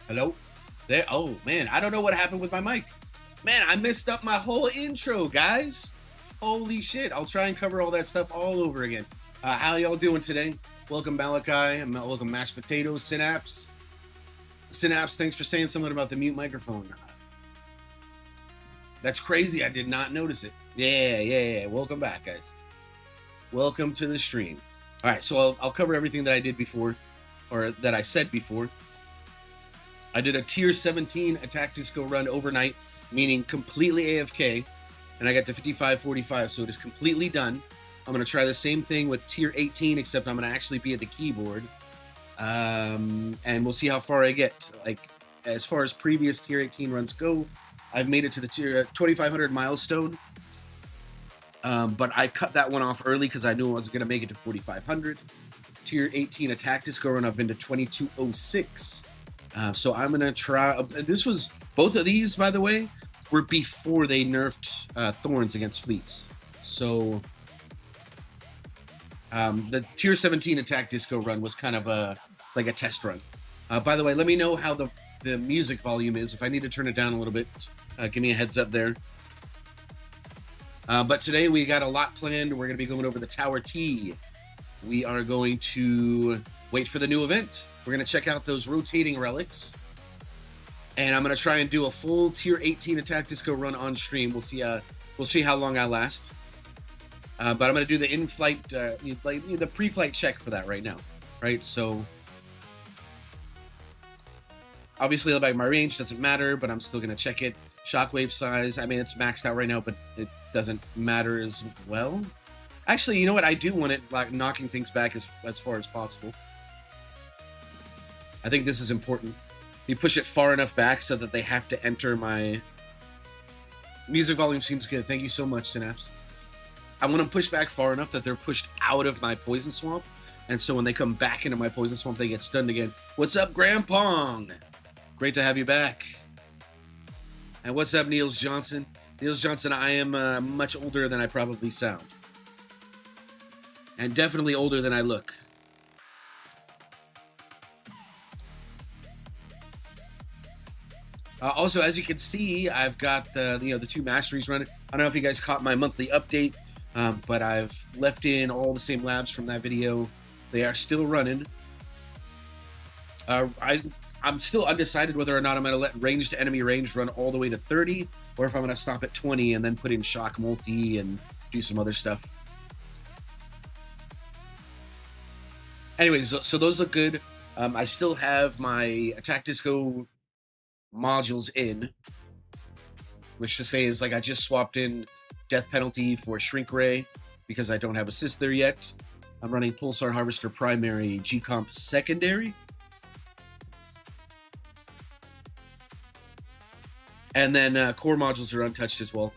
Hello? There. Oh, man. I don't know what happened with my mic. Man, I messed up my whole intro, guys. Holy shit. I'll try and cover all that stuff all over again. How y'all doing today? Welcome, Malachi. Welcome, Mashed Potatoes, Synapse. Synapse, thanks for saying something about the mute microphone. That's crazy. I did not notice it. Yeah. Welcome back, guys. Welcome to the stream. All right, so I'll cover everything that I did before, or that I said before. I did a tier 17 attack disco run overnight, meaning completely AFK, and I got to 55-45, so it is completely done. I'm going to try the same thing with tier 18, except I'm going to actually be at the keyboard, and we'll see how far I get. Like, as far as previous tier 18 runs go, I've made it to the tier 2500 milestone, but I cut that one off early because I knew I wasn't going to make it to 4500. Tier 18 attack disco run, I've been to 2206. So I'm going to try... both of these, by the way, were before they nerfed Thorns against Fleets. So the Tier 17 Attack Disco run was kind of like a test run. By the way, let me know how the music volume is. If I need to turn it down a little bit, give me a heads up there. But today we got a lot planned. We're going to be going over the Tower T. We are going to wait for the new event. We're going to check out those rotating relics. And I'm going to try and do a full tier 18 attack disco run on stream. We'll see how long I last. But I'm going to do the in-flight, the pre-flight check for that right now. Right, so obviously like my range doesn't matter, but I'm still going to check it. Shockwave size, I mean, it's maxed out right now, but it doesn't matter as well. Actually, you know what? I do want it like knocking things back as far as possible. I think this is important. You push it far enough back so that they have to enter my... Music volume seems good. Thank you so much, Synapse. I want to push back far enough that they're pushed out of my Poison Swamp. And so when they come back into my Poison Swamp, they get stunned again. What's up, Grandpong? Great to have you back. And what's up, Niels Johnson? Niels Johnson, I am much older than I probably sound. And definitely older than I look. Also, as you can see, I've got the two masteries running. I don't know if you guys caught my monthly update, but I've left in all the same labs from that video. They are still running. I'm still undecided whether or not I'm going to let ranged enemy range run all the way to 30, or if I'm going to stop at 20 and then put in shock multi and do some other stuff. Anyways, so those look good. I still have my attack disco modules in, which to say is like I just swapped in death penalty for shrink ray because I don't have assist there yet. I'm running pulsar harvester primary, G-comp secondary, and then core modules are untouched as well.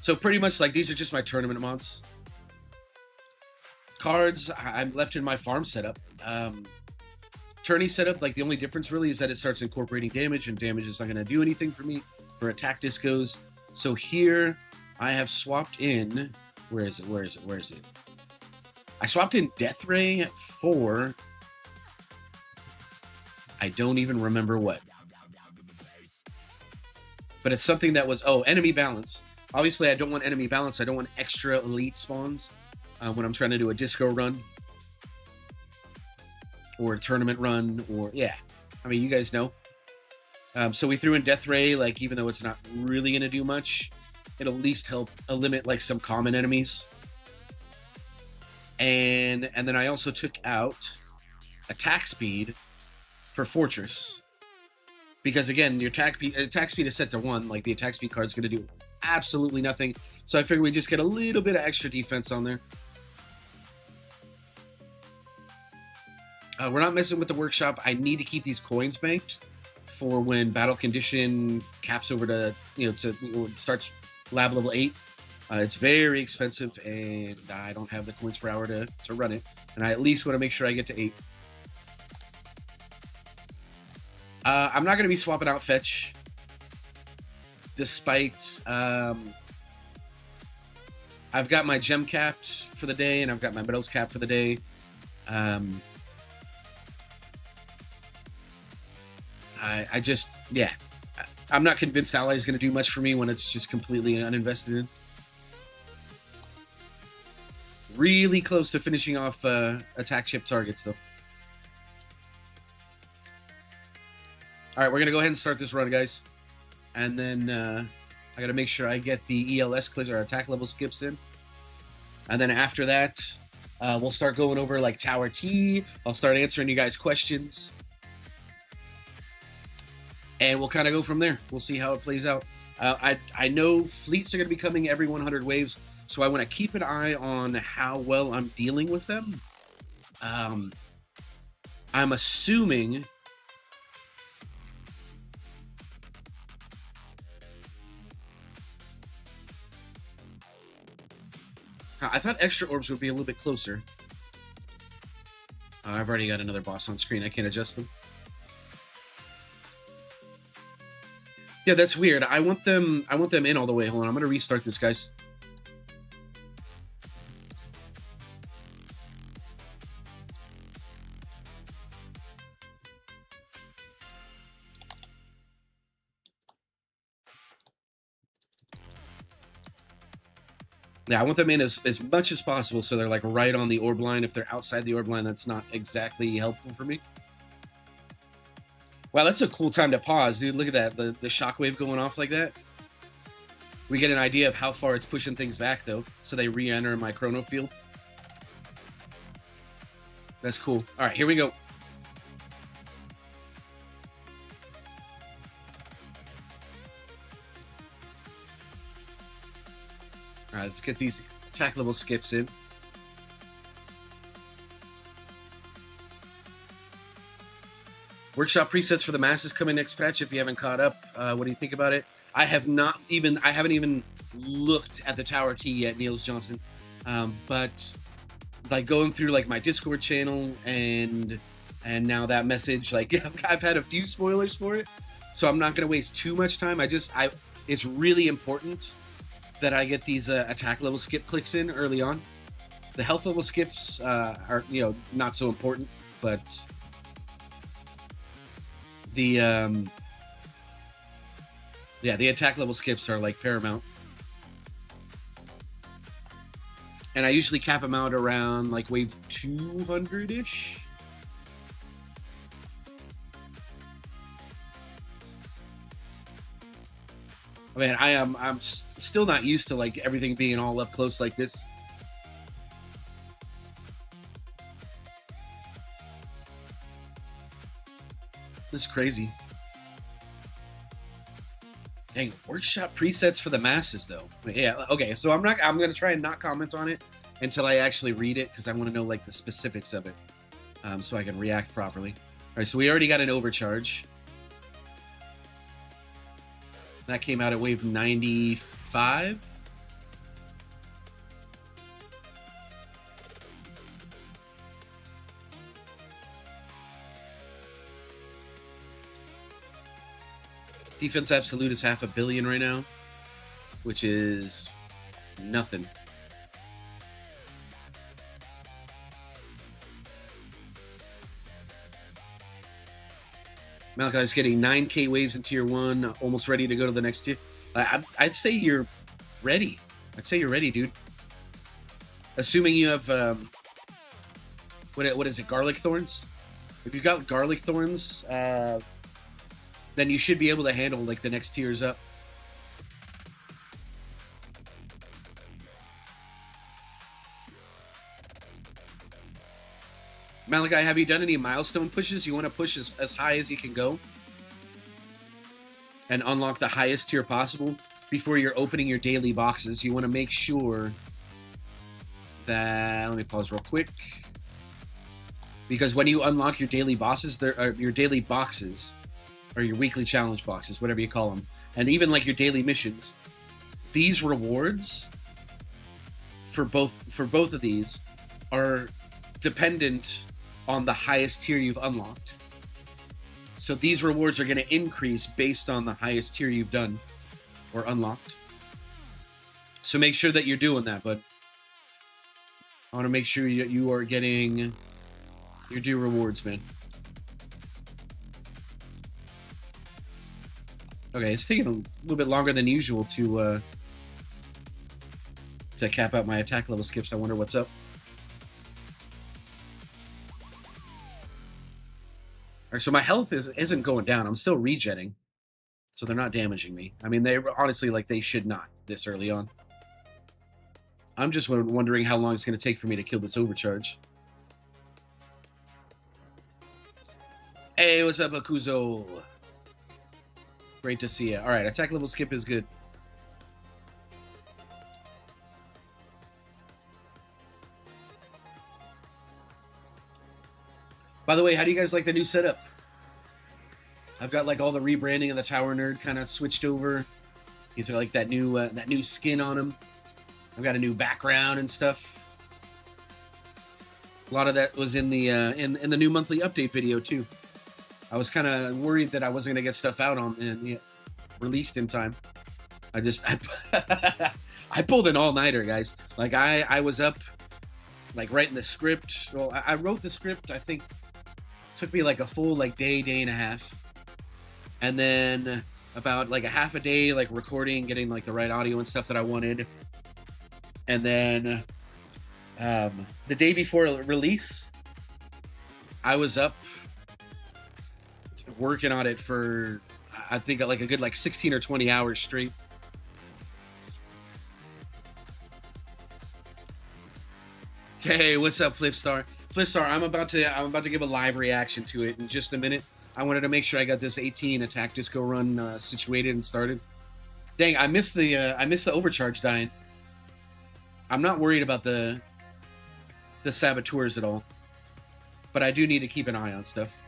So pretty much like these are just my tournament mods. Cards I'm left in my farm setup. Tourney setup, like the only difference really is that it starts incorporating damage, and damage is not going to do anything for me for attack discos. So here I have swapped in, where is it? I swapped in Death Ray for, I don't even remember what. But it's something that was, enemy balance. Obviously I don't want enemy balance, I don't want extra elite spawns when I'm trying to do a disco run. Or a tournament run, or, yeah. I mean, you guys know. So we threw in Death Ray, like, even though it's not really going to do much, it'll at least help eliminate, like, some common enemies. And then I also took out attack speed for Fortress. Because, again, your attack speed is set to 1. Like, the attack speed card's going to do absolutely nothing. So I figured we just get a little bit of extra defense on there. We're not messing with the workshop. I need to keep these coins banked for when battle condition caps over to, it starts lab level 8. It's very expensive, and I don't have the coins per hour to run it. And I at least want to make sure I get to 8. I'm not going to be swapping out Fetch, despite... I've got my gem capped for the day, and I've got my metals capped for the day. I just, yeah. I'm not convinced Ally is going to do much for me when it's just completely uninvested in. Really close to finishing off attack ship targets, though. All right, we're going to go ahead and start this run, guys. And then I got to make sure I get the ELS clicks or attack level skips in. And then after that, we'll start going over like Tower T. I'll start answering you guys' questions. And we'll kind of go from there. We'll see how it plays out. I know fleets are going to be coming every 100 waves, so I want to keep an eye on how well I'm dealing with them. I'm assuming... I thought extra orbs would be a little bit closer. I've already got another boss on screen. I can't adjust them. Yeah, that's weird. I want them in all the way. Hold on, I'm gonna restart this, guys. Yeah, I want them in as much as possible so they're like right on the orb line. If they're outside the orb line, that's not exactly helpful for me. Wow, that's a cool time to pause, dude. Look at that. The shockwave going off like that. We get an idea of how far it's pushing things back, though. So they re-enter my chrono field. That's cool. All right, here we go. All right, let's get these attack level skips in. Workshop presets for the masses coming next patch. If you haven't caught up, what do you think about it? I haven't even looked at the Tower T yet, Niels Johnson. But like going through like my Discord channel and now that message, like I've had a few spoilers for it, so I'm not gonna waste too much time. It's really important that I get these attack level skip clicks in early on. The health level skips are, you know, not so important, but the the attack level skips are like paramount. And I usually cap them out around like wave 200-ish. Man, I'm still not used to like everything being all up close like this. This is crazy. Dang, workshop presets for the masses though. Yeah, okay, so I'm gonna try and not comment on it until I actually read it, because I want to know like the specifics of it, so I can react properly. All right, so we already got an overcharge. That came out at wave 95. Defense Absolute is $500 million right now, which is nothing. Malachi's getting 9K waves in tier 1, almost ready to go to the next tier. I'd say you're ready. I'd say you're ready, dude. Assuming you have, what is it, garlic thorns? If you've got garlic thorns, then you should be able to handle like the next tiers up. Malachi, have you done any milestone pushes? You want to push as high as you can go and unlock the highest tier possible before you're opening your daily boxes. You want to make sure that, let me pause real quick, because when you unlock your daily bosses, your daily boxes, or your weekly challenge boxes, whatever you call them, and even like your daily missions, these rewards for both of these are dependent on the highest tier you've unlocked. So these rewards are going to increase based on the highest tier you've done or unlocked. So make sure that you're doing that, bud. I want to make sure you are getting your due rewards, man. Okay, it's taking a little bit longer than usual to cap out my attack level skips. I wonder what's up. All right, so my health isn't going down. I'm still regenning, so they're not damaging me. I mean, they honestly, like, they should not this early on. I'm just wondering how long it's going to take for me to kill this overcharge. Hey, what's up, Akuzo? Great to see you. All right, attack level skip is good. By the way, how do you guys like the new setup? I've got like all the rebranding of the Tower Nerd kind of switched over. He's got like that new skin on him. I've got a new background and stuff. A lot of that was in the in the new monthly update video too. I was kind of worried that I wasn't gonna get stuff out on and released in time. I pulled an all-nighter, guys. Like I was up like writing the script. Well, I wrote the script. I think it took me like a full like day and a half, and then about like a half a day like recording, getting like the right audio and stuff that I wanted, and then the day before release, I was up working on it for I think like a good like 16 or 20 hours straight. Hey, what's up, Flipstar? Flipstar, I'm about to give a live reaction to it in just a minute. I wanted to make sure I got this 18 attack disco run situated and started. Dang, I missed the overcharge dying. I'm not worried about the saboteurs at all, but I do need to keep an eye on stuff.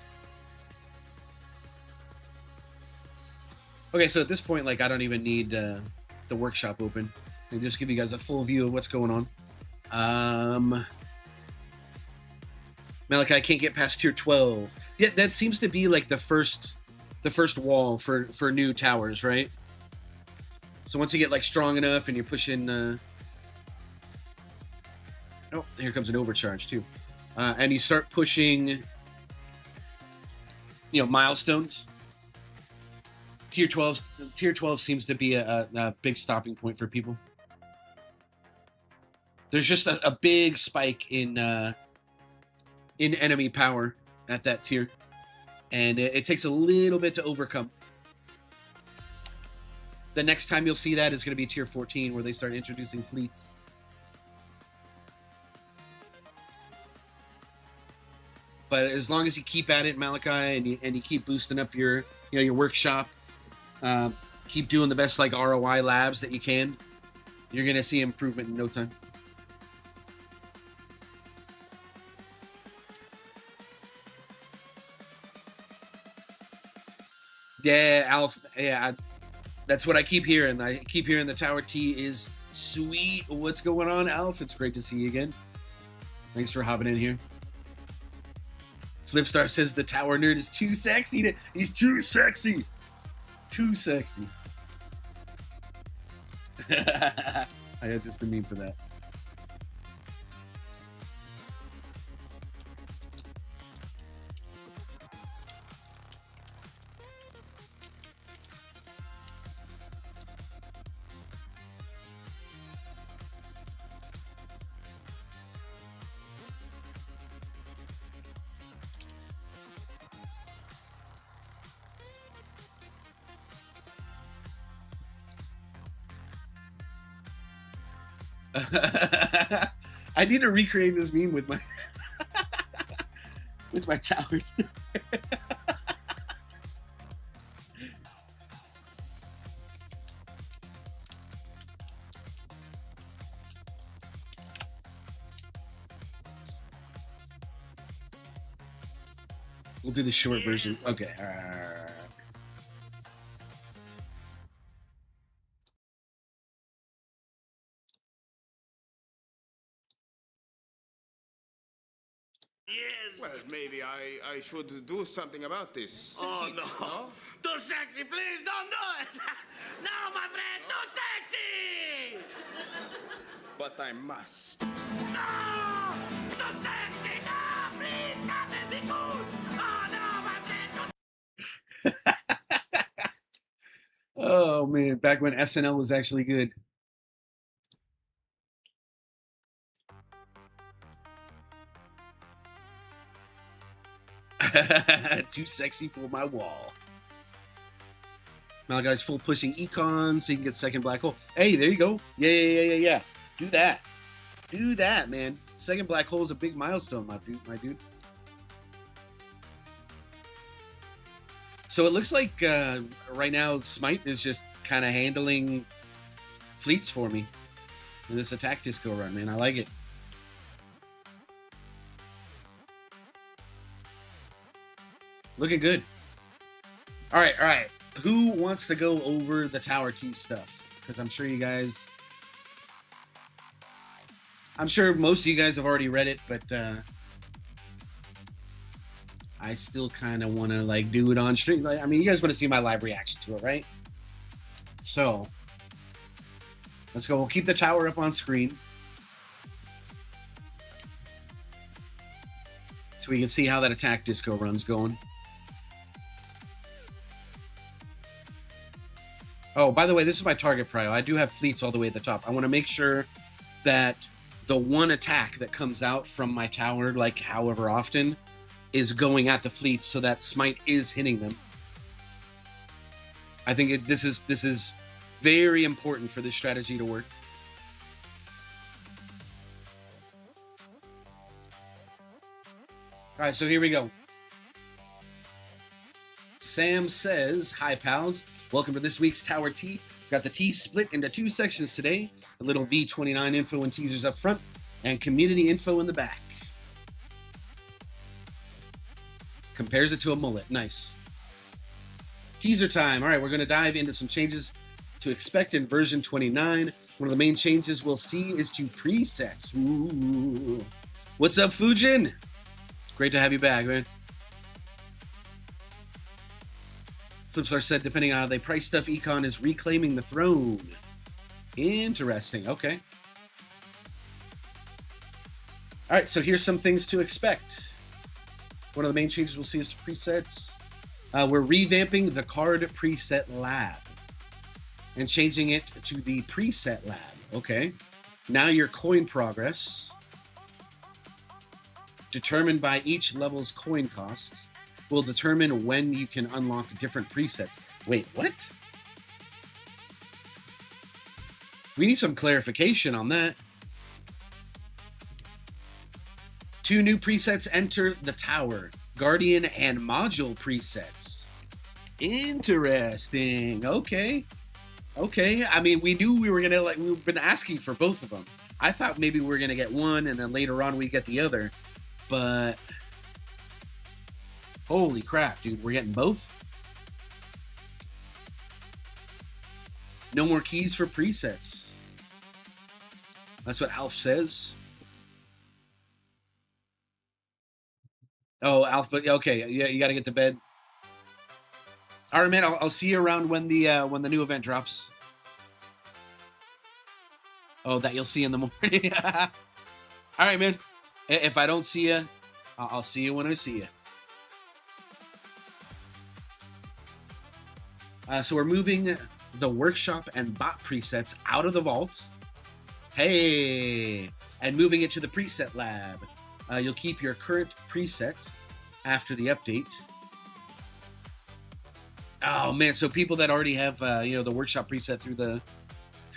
Okay, so at this point, like, I don't even need the workshop open. I just give you guys a full view of what's going on. Malachi can't get past tier 12. Yeah, that seems to be like the first wall for new towers, right? So once you get like strong enough and you're pushing oh, here comes an overcharge too. And you start pushing milestones. Tier 12 seems to be a big stopping point for people. There's just a big spike in enemy power at that tier, and it takes a little bit to overcome. The next time you'll see that is going to be tier 14, where they start introducing fleets. But as long as you keep at it, Malachi, and you keep boosting up your your workshop, keep doing the best like ROI labs that you can, you're going to see improvement in no time. Yeah, Alf. Yeah, that's what I keep hearing. I keep hearing the Tower T is sweet. What's going on, Alf? It's great to see you again. Thanks for hopping in here. Flipstar says the Tower Nerd is too sexy. He's too sexy. Too sexy. I got just a meme for that. I need to recreate this meme with my with my tower. We'll do the short version. Okay. Yes. Well, maybe I should do something about this. Oh, heat, no. Too sexy, please don't do it. No, my friend, too sexy. But I must. No, too sexy. No, please stop it. Be cool. Oh, no, my friend. man, back when SNL was actually good. Too sexy for my wall. Malachi's full pushing econ so you can get second black hole. Hey, there you go. Yeah. Do that. Do that, man. Second black hole is a big milestone, my dude. So it looks like right now Smite is just kind of handling fleets for me in this attack disco run, man. I like it. Looking good. All right. Who wants to go over the Tower T stuff? Because I'm sure most of you guys have already read it, but I still kind of want to like do it on stream. Like, I mean, you guys want to see my live reaction to it, right? So let's go. We'll keep the tower up on screen so we can see how that attack disco run's going. Oh, by the way, this is my target prio. I do have fleets all the way at the top. I want to make sure that the one attack that comes out from my tower, like however often, is going at the fleets so that Smite is hitting them. I think this is very important for this strategy to work. All right, so here we go. Sam says, "Hi, pals. Welcome to this week's Tower T. Got the T split into two sections today. A little V29 info and teasers up front, and community info in the back." Compares it to a mullet. Nice. Teaser time. All right, we're going to dive into some changes to expect in version 29. One of the main changes we'll see is to presets. Ooh. What's up, Fujin? Great to have you back, man. Flipstar said, depending on how they price stuff, Econ is reclaiming the throne. Interesting. Okay. All right, so here's some things to expect. One of the main changes we'll see is presets. We're revamping the card preset lab and changing it to the preset lab. Okay. Now your coin progress, determined by each level's coin costs, will determine when you can unlock different presets. Wait, what? We need some clarification on that. 2 new presets enter the tower. Guardian and module presets. Interesting. Okay. I mean, we knew we were going to, like, we've been asking for both of them. I thought maybe we were going to get one and then later on we get the other. But holy crap, dude, we're getting both? No more keys for presets. That's what Alf says. Oh, Alf, but okay, yeah, you got to get to bed. All right, man, I'll see you around when the new event drops. Oh, that you'll see in the morning. All right, man. If I don't see you, I'll see you when I see you. So we're moving the workshop and bot presets out of the vault. Hey! And moving it to the preset lab. You'll keep your current preset after the update. Oh man, so people that already have the workshop preset through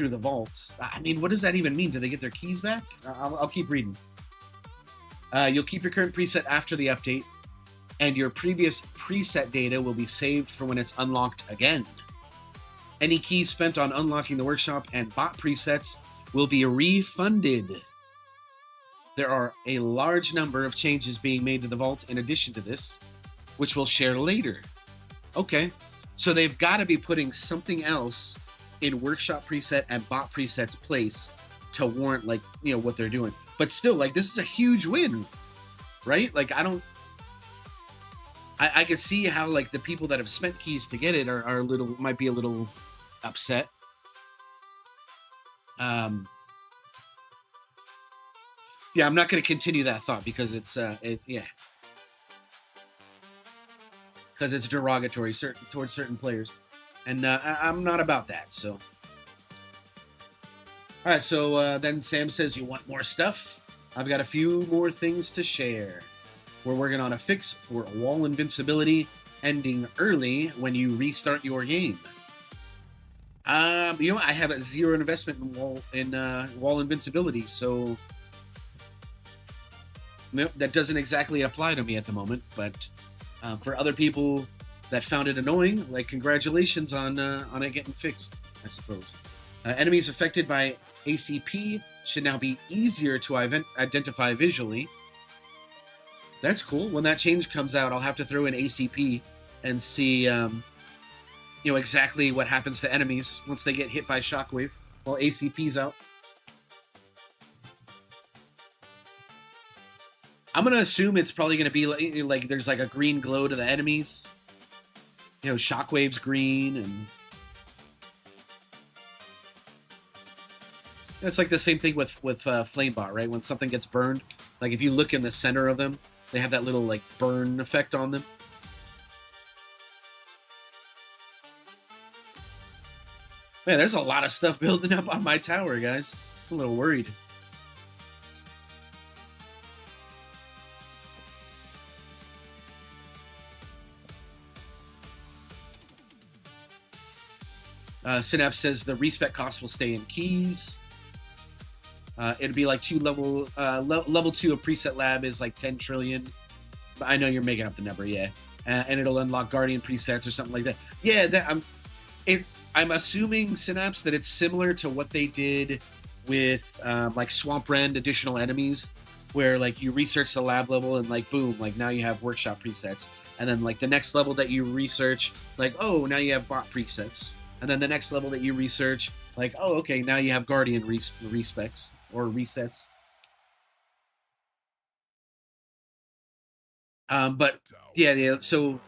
the vault. I mean, what does that even mean? Do they get their keys back? I'll keep reading. You'll keep your current preset after the update, and your previous preset data will be saved for when it's unlocked again. Any keys spent on unlocking the workshop and bot presets will be refunded. There are a large number of changes being made to the vault in addition to this, which we'll share later. Okay, so they've got to be putting something else in workshop preset and bot presets place to warrant, like, what they're doing. But still, like, this is a huge win, right? Like, I could see how, like, the people that have spent keys to get it might be a little upset. Yeah, I'm not going to continue that thought because it's because it's derogatory towards certain players. And I'm not about that, so. All right, so then Sam says, you want more stuff? I've got a few more things to share. We're working on a fix for wall invincibility ending early when you restart your game. You know, I have a zero investment in wall invincibility, so no, that doesn't exactly apply to me at the moment. But for other people that found it annoying, like, congratulations on it getting fixed, I suppose. Enemies affected by ACP should now be easier to identify visually. That's cool. When that change comes out, I'll have to throw in ACP and see, exactly what happens to enemies once they get hit by Shockwave while ACP's out. I'm going to assume it's probably going to be like there's like a green glow to the enemies. Shockwave's green, and it's like the same thing with Flamebot, right? When something gets burned, like if you look in the center of them, they have that little like burn effect on them. Man, there's a lot of stuff building up on my tower, guys. I'm a little worried. Synapse says the respec cost will stay in keys. It'd be like level 2 of preset lab is like 10 trillion. But I know you're making up the number, yeah. And it'll unlock Guardian presets or something like that. Yeah, I'm assuming, Synapse, that it's similar to what they did with like Swamp Rend additional enemies, where like you research the lab level and like boom, like now you have workshop presets, and then like the next level that you research, like oh now you have bot presets, and then the next level that you research, like oh okay now you have Guardian respecs or resets. But yeah, so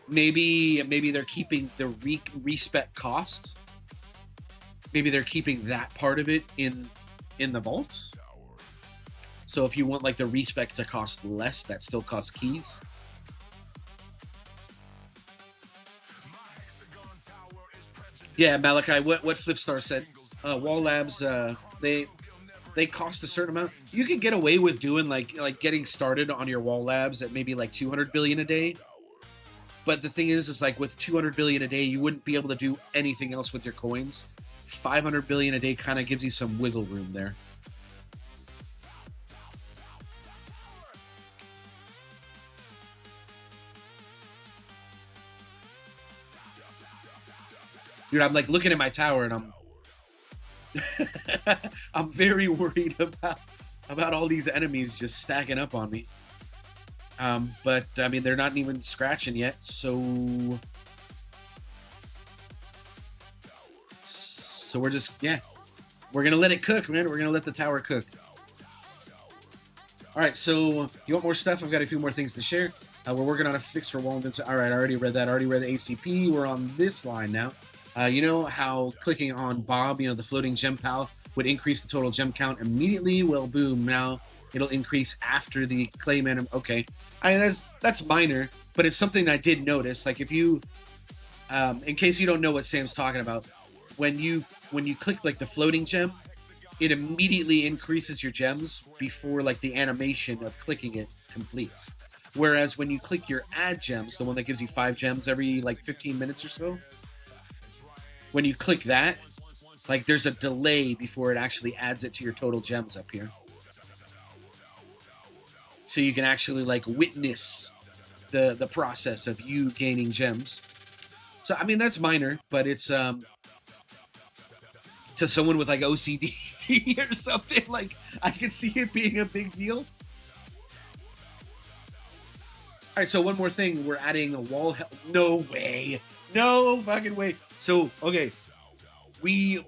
maybe they're keeping the respec cost. Maybe they're keeping that part of it in the vault. So if you want like the respec to cost less, that still costs keys. Yeah, Malachi, what Flipstar said. Wall labs, they cost a certain amount. You could get away with doing like getting started on your wall labs at maybe like 200 billion a day. But the thing is like with 200 billion a day, you wouldn't be able to do anything else with your coins. 500 billion a day kind of gives you some wiggle room there. Dude, I'm like looking at my tower and I'm very worried about all these enemies just stacking up on me. But I mean, they're not even scratching yet, so we're just, we're gonna let it cook, man. We're gonna let the tower cook. All right, so you want more stuff? I've got a few more things to share. We're working on a fix for wall invincibility. All right, I already read that. I already read the ACP. We're on this line now. You know how clicking on Bob, the floating gem pal, would increase the total gem count immediately? Well, boom, now it'll increase after the claim anim. Okay, that's minor, but it's something I did notice. Like if you, in case you don't know what Sam's talking about, when you click like the floating gem, it immediately increases your gems before like the animation of clicking it completes. Whereas when you click your add gems, the one that gives you 5 gems every like 15 minutes or so, when you click that, like there's a delay before it actually adds it to your total gems up here. So you can actually like witness the process of you gaining gems. So I mean that's minor, but it's to someone with like OCD or something, like I can see it being a big deal. All right, so one more thing, we're adding a wall. No way, no fucking way. So okay, we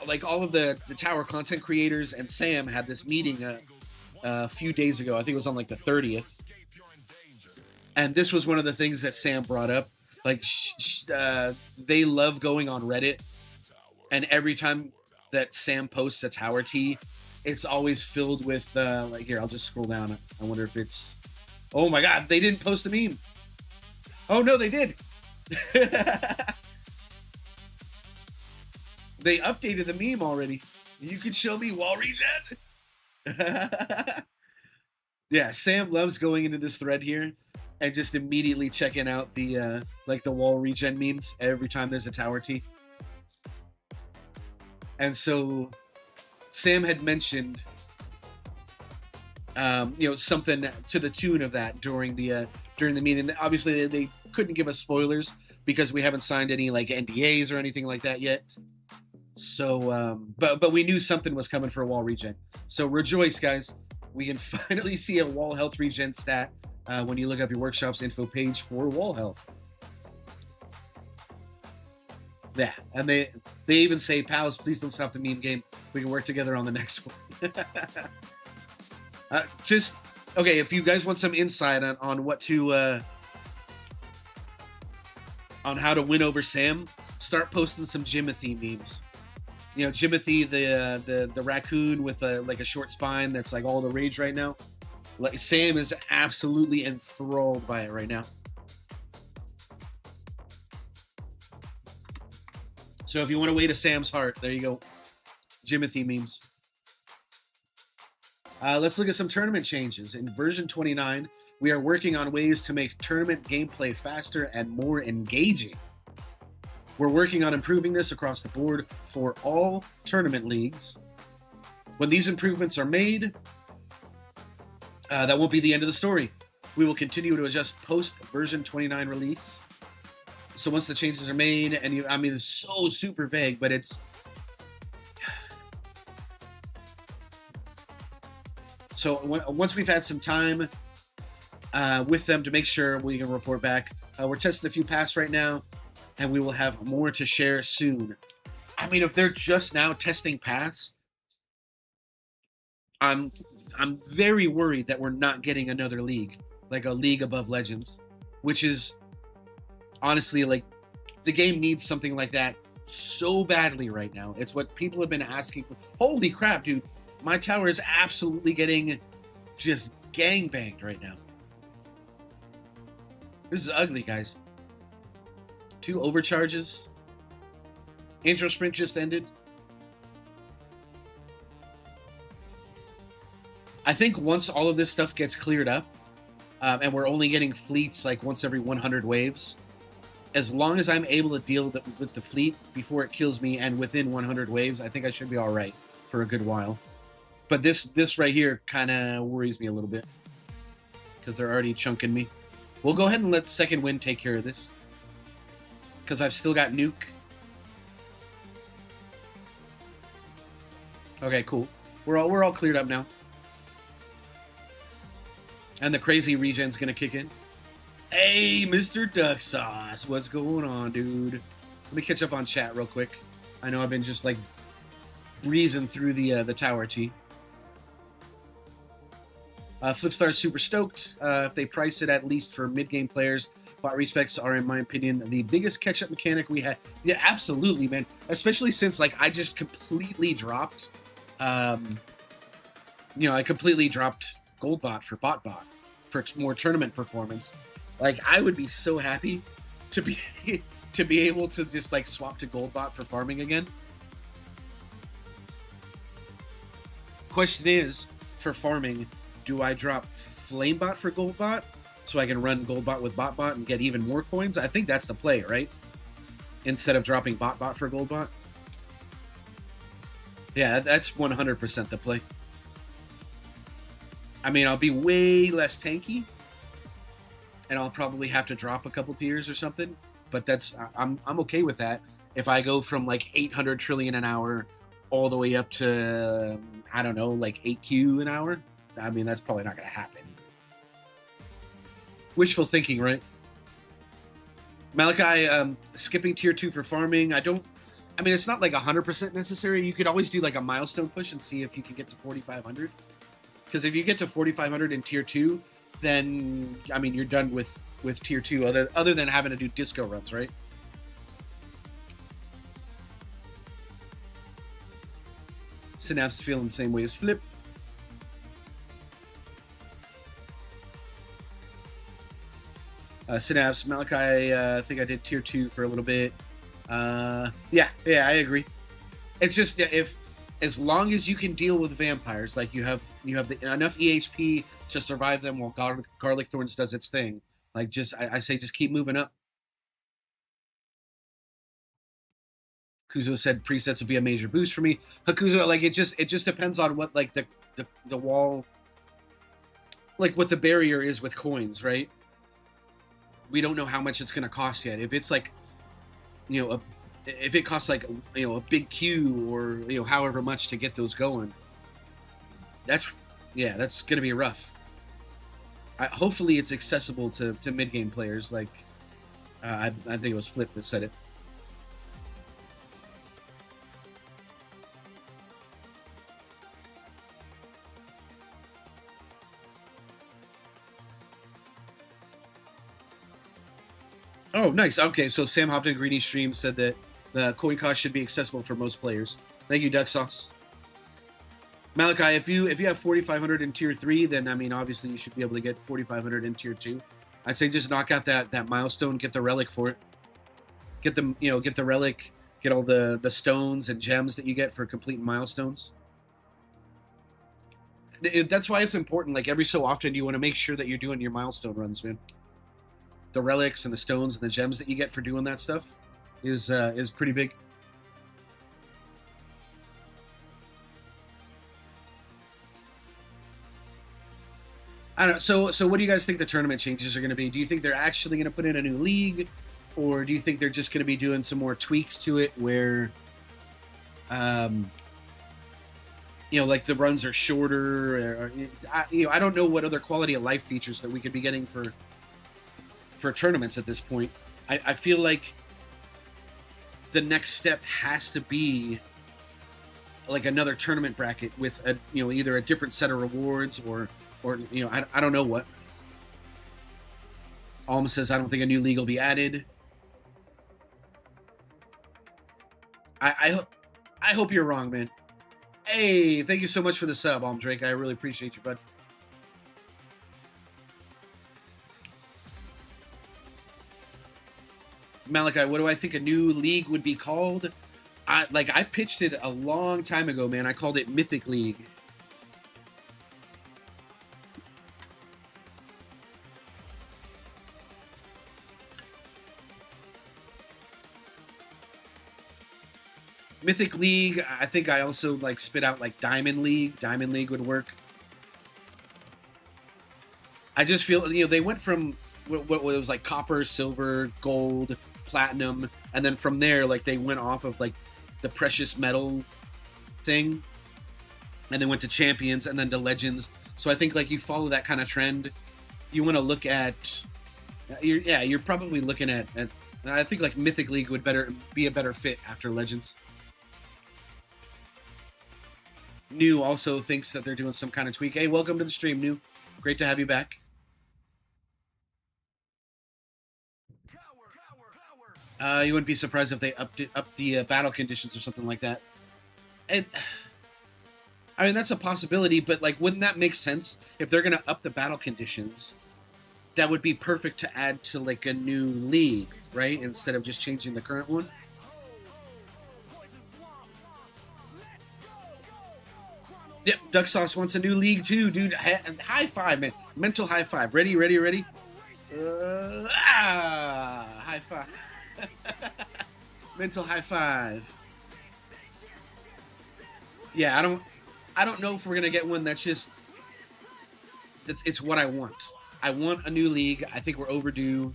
like all of the tower content creators and Sam had this meeting a few days ago. I think it was on like the 30th, and this was one of the things that Sam brought up. Like they love going on Reddit, and every time that Sam posts a tower T, it's always filled with like here, I'll just scroll down. I wonder if it's, oh my god, they didn't post a meme. Oh no, they did. They updated the meme already. You can show me wall regen. Yeah, Sam loves going into this thread here and just immediately checking out the like the wall regen memes every time there's a tower T. And so Sam had mentioned something to the tune of that during the meeting. Obviously they couldn't give us spoilers because we haven't signed any like NDAs or anything like that yet. So but we knew something was coming for a wall regen. So rejoice, guys. We can finally see a wall health regen stat when you look up your workshop's info page for wall health. Yeah, and they even say, pals, please don't stop the meme game. We can work together on the next one. Okay, if you guys want some insight on what to on how to win over Sam, start posting some Jimothy memes. You know, Jimothy, the raccoon with like a short spine that's like all the rage right now. Like Sam is absolutely enthralled by it right now. So if you want to wait to Sam's heart, there you go. Jimothy memes. Let's look at some tournament changes. In version 29, we are working on ways to make tournament gameplay faster and more engaging. We're working on improving this across the board for all tournament leagues. When these improvements are made, that won't be the end of the story. We will continue to adjust post version 29 release. So once the changes are made, and it's so super vague, but it's so once we've had some time with them to make sure we can report back. We're testing a few paths right now, and we will have more to share soon. I mean, if they're just now testing paths, I'm very worried that we're not getting another league, like a league above Legends, which is honestly like the game needs something like that so badly right now. It's what people have been asking for. Holy crap, dude. My tower is absolutely getting just gangbanged right now. This is ugly, guys. 2 overcharges. Intro sprint just ended. I think once all of this stuff gets cleared up, and we're only getting fleets like once every 100 waves, as long as I'm able to deal with the fleet before it kills me and within 100 waves, I think I should be all right for a good while. But this right here kind of worries me a little bit because they're already chunking me. We'll go ahead and let Second Wind take care of this because I've still got Nuke. Okay, cool. We're all cleared up now. And the crazy regen's gonna kick in. Hey, Mr. Duck Sauce, what's going on, dude? Let me catch up on chat real quick. I know I've been just like breezing through the tower T. Flipstar's super stoked. If they price it at least for mid-game players, bot respecs are, in my opinion, the biggest catch-up mechanic we had. Yeah, absolutely, man. Especially since like I just completely dropped. I completely dropped Goldbot for BotBot for more tournament performance. Like I would be so happy to be able to just like swap to Goldbot for farming again. Question is, for farming, do I drop Flamebot for Goldbot so I can run Goldbot with BotBot and get even more coins? I think that's the play, right? Instead of dropping BotBot for Goldbot. Yeah, that's 100% the play. I mean, I'll be way less tanky, and I'll probably have to drop a couple tiers or something. But I'm okay with that. If I go from like 800 trillion an hour all the way up to I don't know, like 8Q an hour. I mean, that's probably not going to happen. Wishful thinking, right? Malachi, skipping tier 2 for farming. It's not like 100% necessary. You could always do like a milestone push and see if you can get to 4,500. Because if you get to 4,500 in tier 2, then, I mean, you're done with tier 2 other than having to do disco runs, right? Synapse feeling the same way as Flip. Synapse, Malachi, I think I did tier 2 for a little bit. Yeah, I agree. It's just that if, as long as you can deal with vampires, like you have enough EHP to survive them while Garlic Thorns does its thing. Like I say just keep moving up. Kuzo said presets would be a major boost for me. Hakuzo, like it just depends on what like the wall, like what the barrier is with coins, right? We don't know how much it's gonna cost yet. If it's like, you know, if it costs like, you know, a big queue or, you know, however much to get those going, that's gonna be rough. Hopefully it's accessible to mid game players. Like I think it was Flip that said it. Oh, nice. Okay, so Sam Hopton Greeny Stream said that the coin cost should be accessible for most players. Thank you, Duck Sauce. Malachi, if you have 4,500 in tier 3, then I mean obviously you should be able to get 4,500 in tier 2. I'd say just knock out that milestone, get the relic for it. Get them, you know, get the relic, get all the stones and gems that you get for completing milestones. That's why it's important. Like every so often, you want to make sure that you're doing your milestone runs, man. The relics and the stones and the gems that you get for doing that stuff is pretty big. I don't know. So what do you guys think the tournament changes are going to be? Do you think they're actually going to put in a new league, or do you think they're just going to be doing some more tweaks to it where, you know, like the runs are shorter, or you know, I don't know what other quality of life features that we could be getting for tournaments at this point. I feel like the next step has to be like another tournament bracket with a, you know, either a different set of rewards or you know, I don't know what. Alma says I don't think a new league will be added. I hope you're wrong, man. Hey, thank you so much for the sub, Alm Drake. I really appreciate you, bud. Malachi, what do I think a new league would be called? I pitched it a long time ago, man. I called it Mythic League. Mythic League, I think I also like spit out like Diamond League. Diamond League would work. I just feel, you know, they went from what was like copper, silver, gold, platinum, and then from there, like they went off of like the precious metal thing, and then went to champions and then to legends. So I think like you follow that kind of trend. You want to look at, you're probably looking at I think like Mythic League would be a better fit after Legends. New also thinks that they're doing some kind of tweak. Hey, welcome to the stream, New. Great to have you back. You wouldn't be surprised if they up the battle conditions or something like that. And I mean, that's a possibility, but like, wouldn't that make sense if they're gonna up the battle conditions? That would be perfect to add to like a new league, right? Instead of just changing the current one. Yep, Duck Sauce wants a new league too, dude. High five, man. Mental high five. Ready? High five. Mental high five. Yeah, I don't know if we're gonna get one that's just it's what I want. I want a new league. I think we're overdue.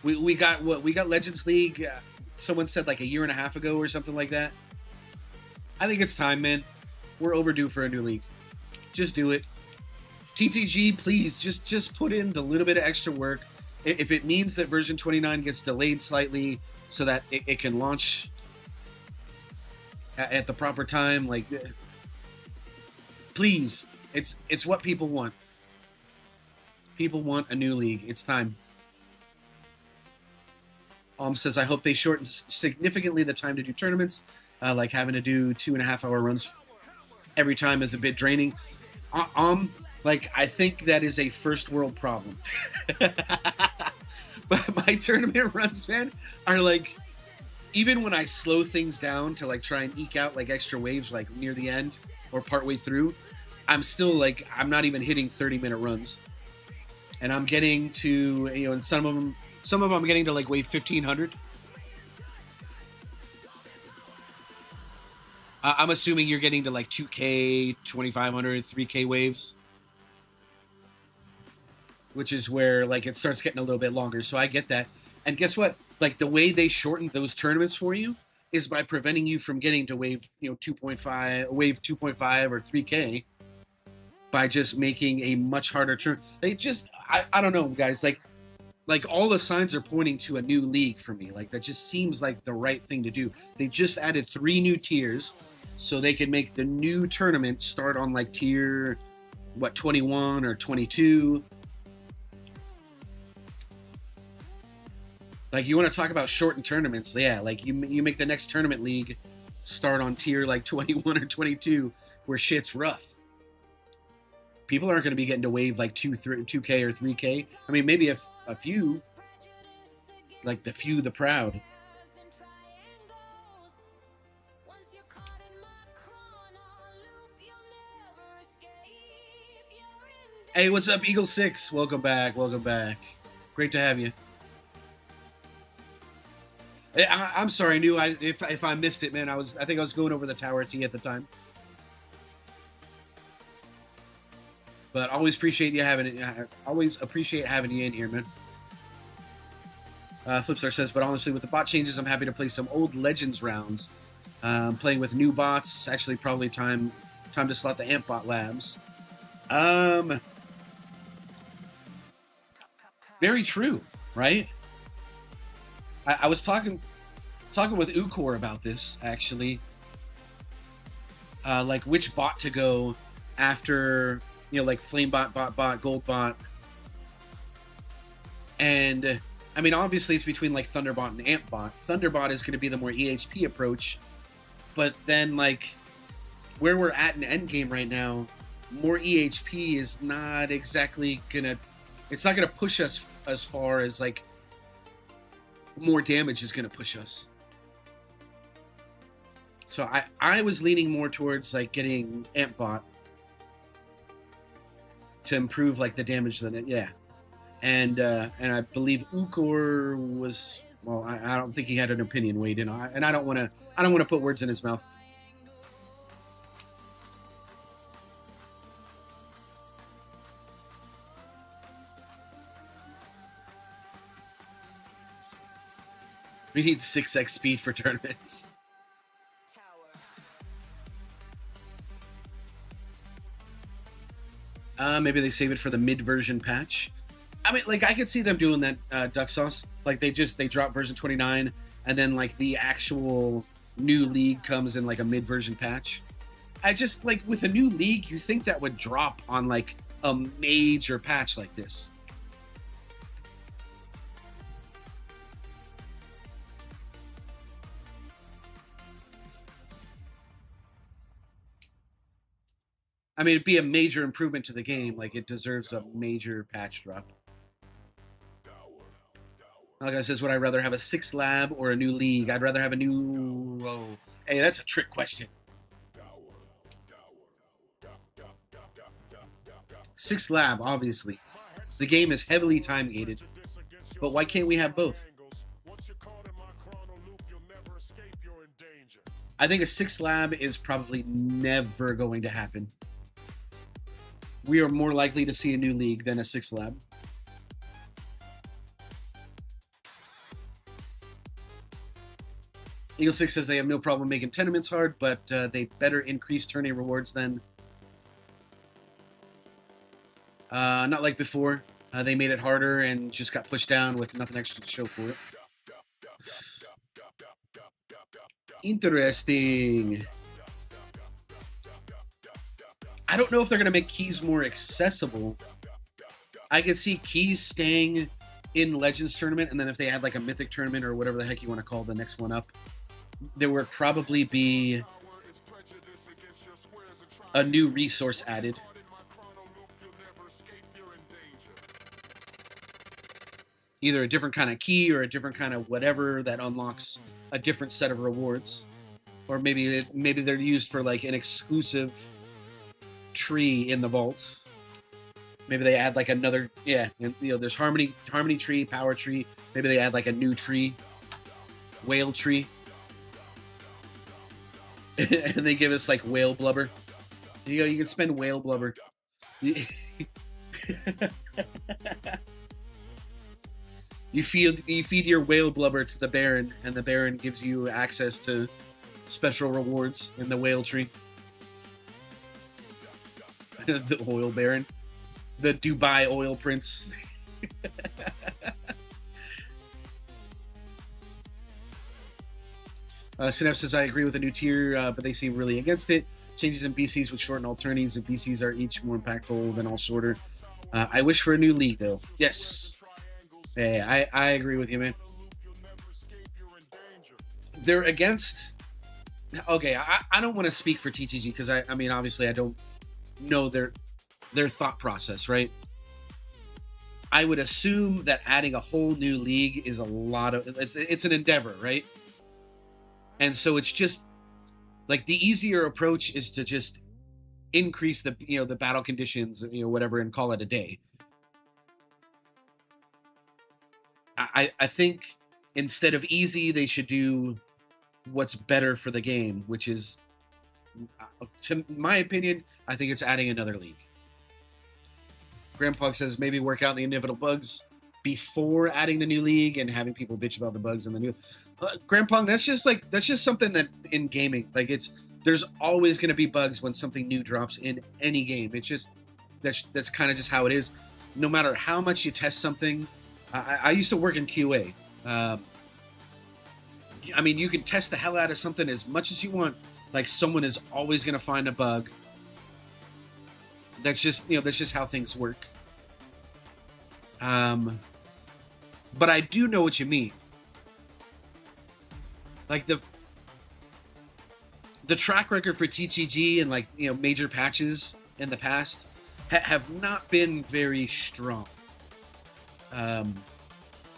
We got Legends League. Someone said like a year and a half ago or something like that. I think it's time, man. We're overdue for a new league. Just do it. TTG, please, just put in the little bit of extra work. If it means that version 29 gets delayed slightly so that it can launch at the proper time, like, please, it's what people want. People want a new league. It's time. Says, I hope they shorten significantly the time to do tournaments, like having to do 2.5 hour runs every time is a bit draining. Like, I think that is a first world problem. But my tournament runs, man, are like, even when I slow things down to like try and eke out like extra waves like near the end or partway through, I'm still like, I'm not even hitting 30-minute runs. And I'm getting to, you know, and some of them I'm getting to like wave 1500. I'm assuming you're getting to like 2K, 2500, 3K waves, which is where like it starts getting a little bit longer. So I get that. And guess what? Like the way they shortened those tournaments for you is by preventing you from getting to wave, you know, 2.5, wave 2.5 or 3K by just making a much harder turn. They just, I don't know, guys. Like all the signs are pointing to a new league for me. Like that just seems like the right thing to do. They just added 3 new tiers so they can make the new tournament start on like tier, what, 21 or 22. Like you want to talk about shortened tournaments, yeah. Like you make the next tournament league start on tier like 21 or 22, where shit's rough. People aren't going to be getting to wave like 2K or 3K. I mean, maybe a few, like the few, the proud. Hey, what's up, Eagle 6? Welcome back. Welcome back. Great to have you. I'm sorry, New. If I missed it, man, I think I was going over the Tower T at the time. But always appreciate you having it. Always appreciate having you in here, man. Flipstar says, but honestly, with the bot changes, I'm happy to play some old Legends rounds. Playing with new bots, actually, probably time to slot the Amp Bot Labs. Very true, right? I was talking with Ukor about this, actually. Like which bot to go after, you know, like Flame Bot, Gold Bot. And, I mean, obviously it's between like Thunderbot and Amp Bot. Thunderbot is going to be the more EHP approach. But then, like, where we're at in endgame right now, more EHP is not exactly going to... It's not going to push us as far as, like, more damage is going to push us. So I was leaning more towards like getting Amp Bot to improve like the damage than it, yeah. And I believe Ukor was, well, I don't think he had an opinion weighed in, and I don't want to put words in his mouth. We need 6x speed for tournaments. Maybe they save it for the mid-version patch. I mean, like, I could see them doing that, Duck Sauce. Like, they drop version 29, and then, like, the actual new league comes in, like, a mid-version patch. I just, like, with a new league, you think that would drop on, like, a major patch like this. I mean, it'd be a major improvement to the game. Like, it deserves a major patch drop. Like I says, would I rather have a 6 lab or a new league? I'd rather have a new... Oh. Hey, that's a trick question. 6 lab, obviously. The game is heavily time-gated. But why can't we have both? I think a 6 lab is probably never going to happen. We are more likely to see a new league than a 6 lab. Eagle 6 says they have no problem making tenements hard, but they better increase tourney rewards than... not like before. They made it harder and just got pushed down with nothing extra to show for it. Interesting. I don't know if they're going to make keys more accessible. I could see keys staying in Legends tournament, and then if they had like a Mythic tournament or whatever the heck you want to call the next one up, there would probably be a new resource added. either a different kind of key or a different kind of whatever that unlocks a different set of rewards, or maybe they're used for like an exclusive tree in the vault. Maybe they add like another, yeah, and, you know, there's harmony tree, power tree. Maybe they add like a new tree, whale tree, and they give us like whale blubber. You know, you can spend whale blubber. You feed your whale blubber to the Baron, and the Baron gives you access to special rewards in the whale tree. The oil Baron, the Dubai oil prince. Synapse says, I agree with the new tier, but they seem really against it. Changes in BCs would shorten alternities, and BCs are each more impactful than all shorter. I wish for a new league, though. Yes. Hey, I agree with you, man. They're against... Okay, I don't want to speak for TTG, because, I mean, obviously I don't know their thought process, right? I would assume that adding a whole new league is a lot of... It's an endeavor, right? And so it's just... Like, the easier approach is to just increase the, you know, the battle conditions, you know, whatever, and call it a day. I think instead of easy, they should do what's better for the game, which is, to my opinion, I think it's adding another league. Grandpa says maybe work out the inevitable bugs before adding the new league and having people bitch about the bugs in the new. Grandpa, that's just something that in gaming, like there's always going to be bugs when something new drops in any game. It's just that's kind of just how it is. No matter how much you test something, I used to work in QA. I mean, you can test the hell out of something as much as you want. Like, someone is always going to find a bug. That's just, you know, that's just how things work. But I do know what you mean. Like, the track record for TTG and, like, you know, major patches in the past have not been very strong.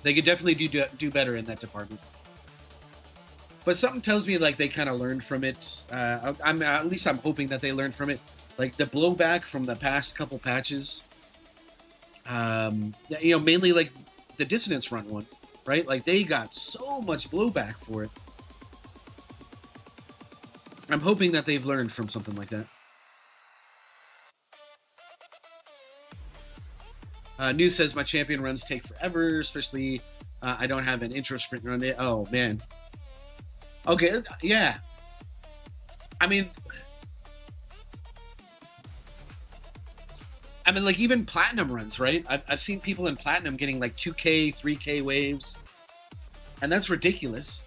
They could definitely do better in that department. But something tells me, like, they kind of learned from it. I'm hoping that they learned from it. Like, the blowback from the past couple patches. You know, mainly, like, the Dissonance Run one, right? Like, they got so much blowback for it. I'm hoping that they've learned from something like that. News says my champion runs take forever, especially I don't have an intro sprint run. Oh, man. Okay, yeah. I mean, like, even Platinum runs, right? I've seen people in Platinum getting, like, 2K, 3K waves. And that's ridiculous.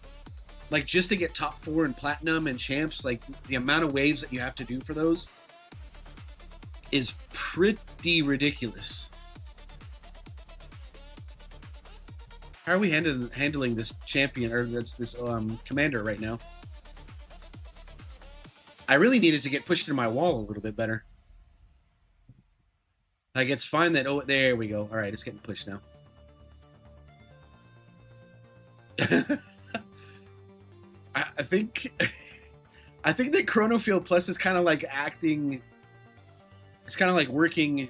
Like, just to get top 4 in Platinum and Champs, like, the amount of waves that you have to do for those is pretty ridiculous. How are we handling this champion, or this commander right now? I really needed to get pushed into my wall a little bit better. Like, it's fine that... Oh, there we go. All right, it's getting pushed now. I think that Chronofield Plus is kind of like acting... It's kind of like working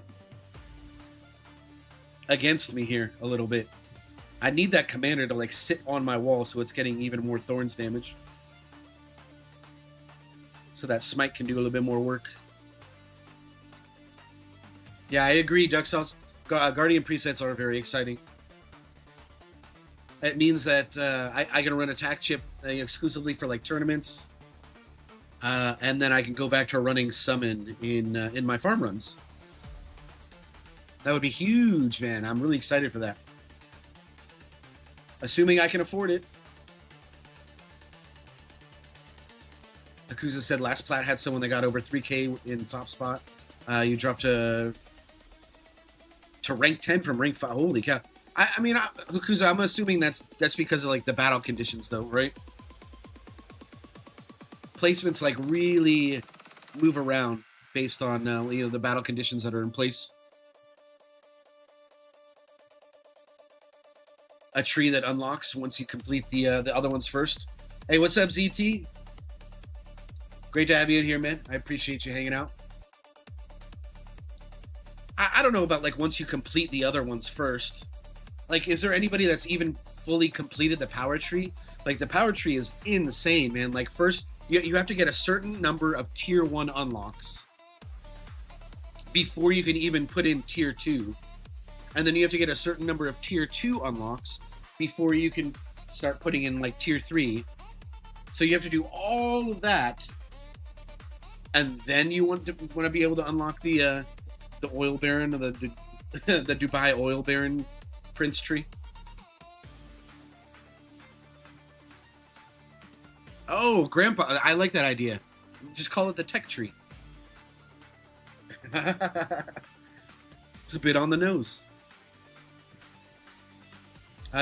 against me here a little bit. I need that commander to, like, sit on my wall so it's getting even more Thorns damage. So that Smite can do a little bit more work. Yeah, I agree, Duxels. Guardian presets are very exciting. It means that I can run attack chip exclusively for, like, tournaments. And then I can go back to running summon in my farm runs. That would be huge, man. I'm really excited for that. Assuming I can afford it. Akuza said last plat had someone that got over 3K in top spot. You dropped to rank 10 from rank 5. Holy cow. I mean, Akuza, I'm assuming that's because of, like, the battle conditions, though, right? Placements, like, really move around based on you know, the battle conditions that are in place. a tree that unlocks once you complete the other ones first. Hey, what's up, ZT? Great to have you in here, man. I appreciate you hanging out. I don't know about like once you complete the other ones first. Like, is there anybody that's even fully completed the power tree? Like, the power tree is insane, man. Like, first, you have to get a certain number of tier 1 unlocks before you can even put in tier 2. And then you have to get a certain number of tier 2 unlocks before you can start putting in, like, tier 3. So you have to do all of that. And then you want to be able to unlock the oil baron, or the Dubai oil baron prince tree. Oh, Grandpa, I like that idea. Just call it the tech tree. It's a bit on the nose.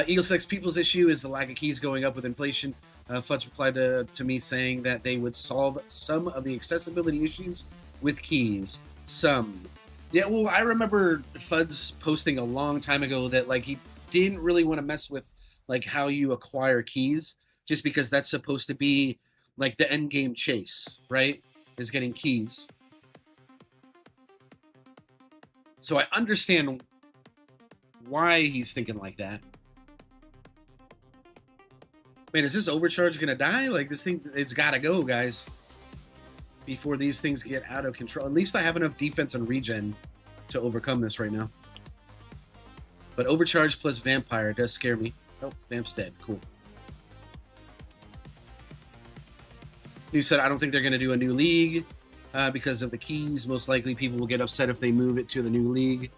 Eagle Sex People's issue is the lack of keys going up with inflation. Fuds replied to me saying that they would solve some of the accessibility issues with keys. Some. Yeah, well, I remember Fuds posting a long time ago that, like, he didn't really want to mess with, like, how you acquire keys, just because that's supposed to be, like, the end game chase, right? Is getting keys. So I understand why he's thinking like that. Man, is this overcharge gonna die? Like, this thing, it's gotta go, guys, before these things get out of control. At least I have enough defense and regen to overcome this right now. But overcharge plus vampire does scare me. Oh, Vamp's dead. Cool. You said, I don't think they're going to do a new league because of the keys. Most likely people will get upset if they move it to the new league.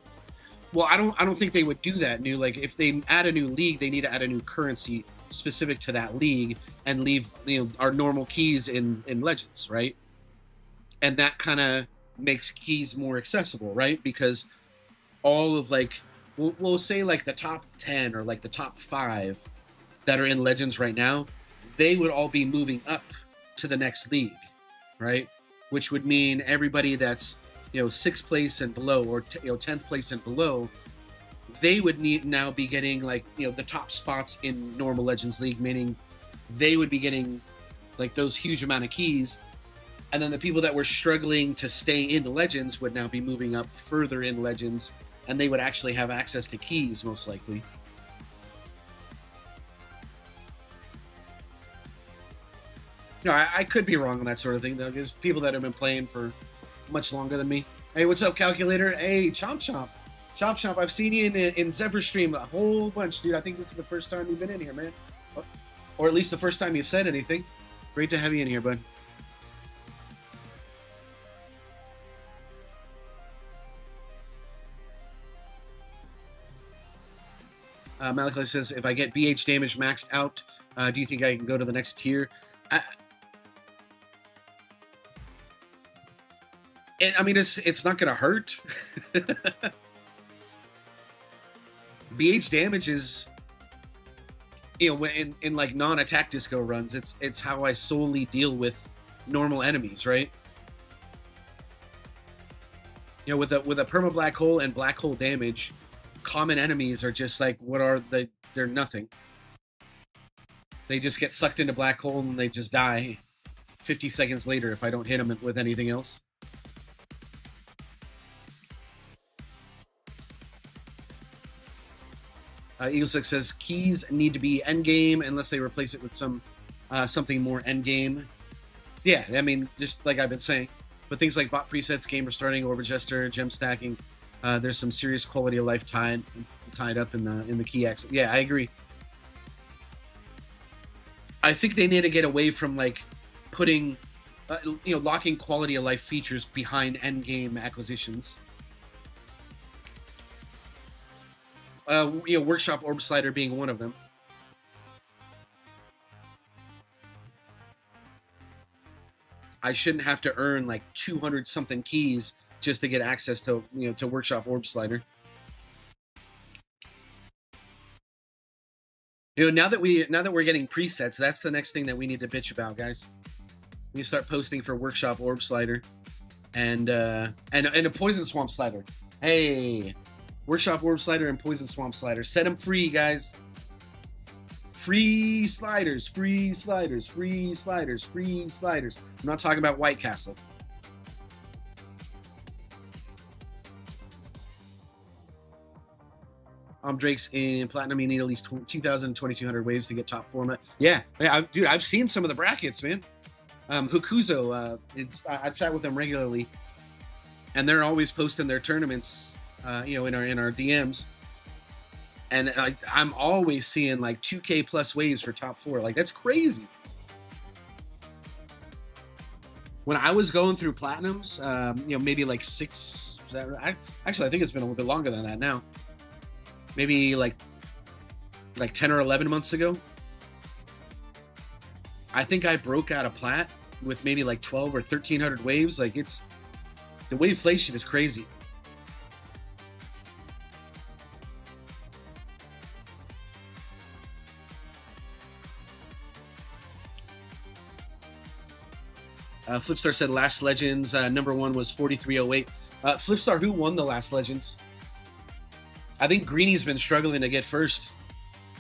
Well, I don't think they would do that new. Like, if they add a new league, they need to add a new currency specific to that league and leave, you know, our normal keys in Legends, right? And that kind of makes keys more accessible, right? Because all of, like, we'll say like the top 10 or like the top 5 that are in Legends right now, they would all be moving up to the next league, right? Which would mean everybody that's, you know, 6th place and below, or 10th place and below, they would now be getting, like, you know, the top spots in normal Legends League, meaning they would be getting like those huge amount of keys. And then the people that were struggling to stay in the Legends would now be moving up further in Legends, and they would actually have access to keys, most likely. No, I could be wrong on that sort of thing, though. There's people that have been playing for much longer than me. Hey, what's up, Calculator? Hey, Chomp Chomp. Chomp Chomp, I've seen you in Zephyr Stream a whole bunch, dude. I think this is the first time you've been in here, man. Or at least the first time you've said anything. Great to have you in here, bud. Malachi says, if I get BH damage maxed out, do you think I can go to the next tier? I mean, it's not going to hurt. BH damage is, you know, in like non-attack disco runs, it's how I solely deal with normal enemies, right? You know, with a perma black hole and black hole damage, common enemies are just like, what are they? They're nothing. They just get sucked into black hole and they just die 50 seconds later if I don't hit them with anything else. Eagle Six says keys need to be endgame unless they replace it with something more endgame. Yeah, I mean, just like I've been saying. But things like bot presets, game restarting, orbit jester, gem stacking, there's some serious quality of life tied up in the key access. Yeah, I agree. I think they need to get away from like putting, you know, locking quality of life features behind endgame acquisitions. You know, Workshop Orb Slider being one of them. I shouldn't have to earn like 200 something keys just to get access to, you know, to Workshop Orb Slider. You know, now that we're getting presets, that's the next thing that we need to bitch about, guys. We need to start posting for Workshop Orb Slider and a Poison Swamp Slider. Hey, Workshop Orb Slider and Poison Swamp Slider. Set them free, guys. Free sliders, free sliders, free sliders, free sliders. I'm not talking about White Castle. Drake's in Platinum. You need at least 2,000, 2,200 waves to get top format. Yeah, dude, I've seen some of the brackets, man. Hukuzo, I've chat with them regularly, and they're always posting their tournaments, in our DMs. And I'm always seeing like 2K plus waves for top 4. Like, that's crazy. When I was going through Platinums, maybe like 6, actually, I think it's been a little bit longer than that now. Maybe like 10 or 11 months ago. I think I broke out of Plat with maybe like 12 or 1,300 waves. Like, the wave inflation is crazy. Flipstar said Last Legends number 1 was 4308. Flipstar, who won the Last Legends? I think Greenie's been struggling to get first.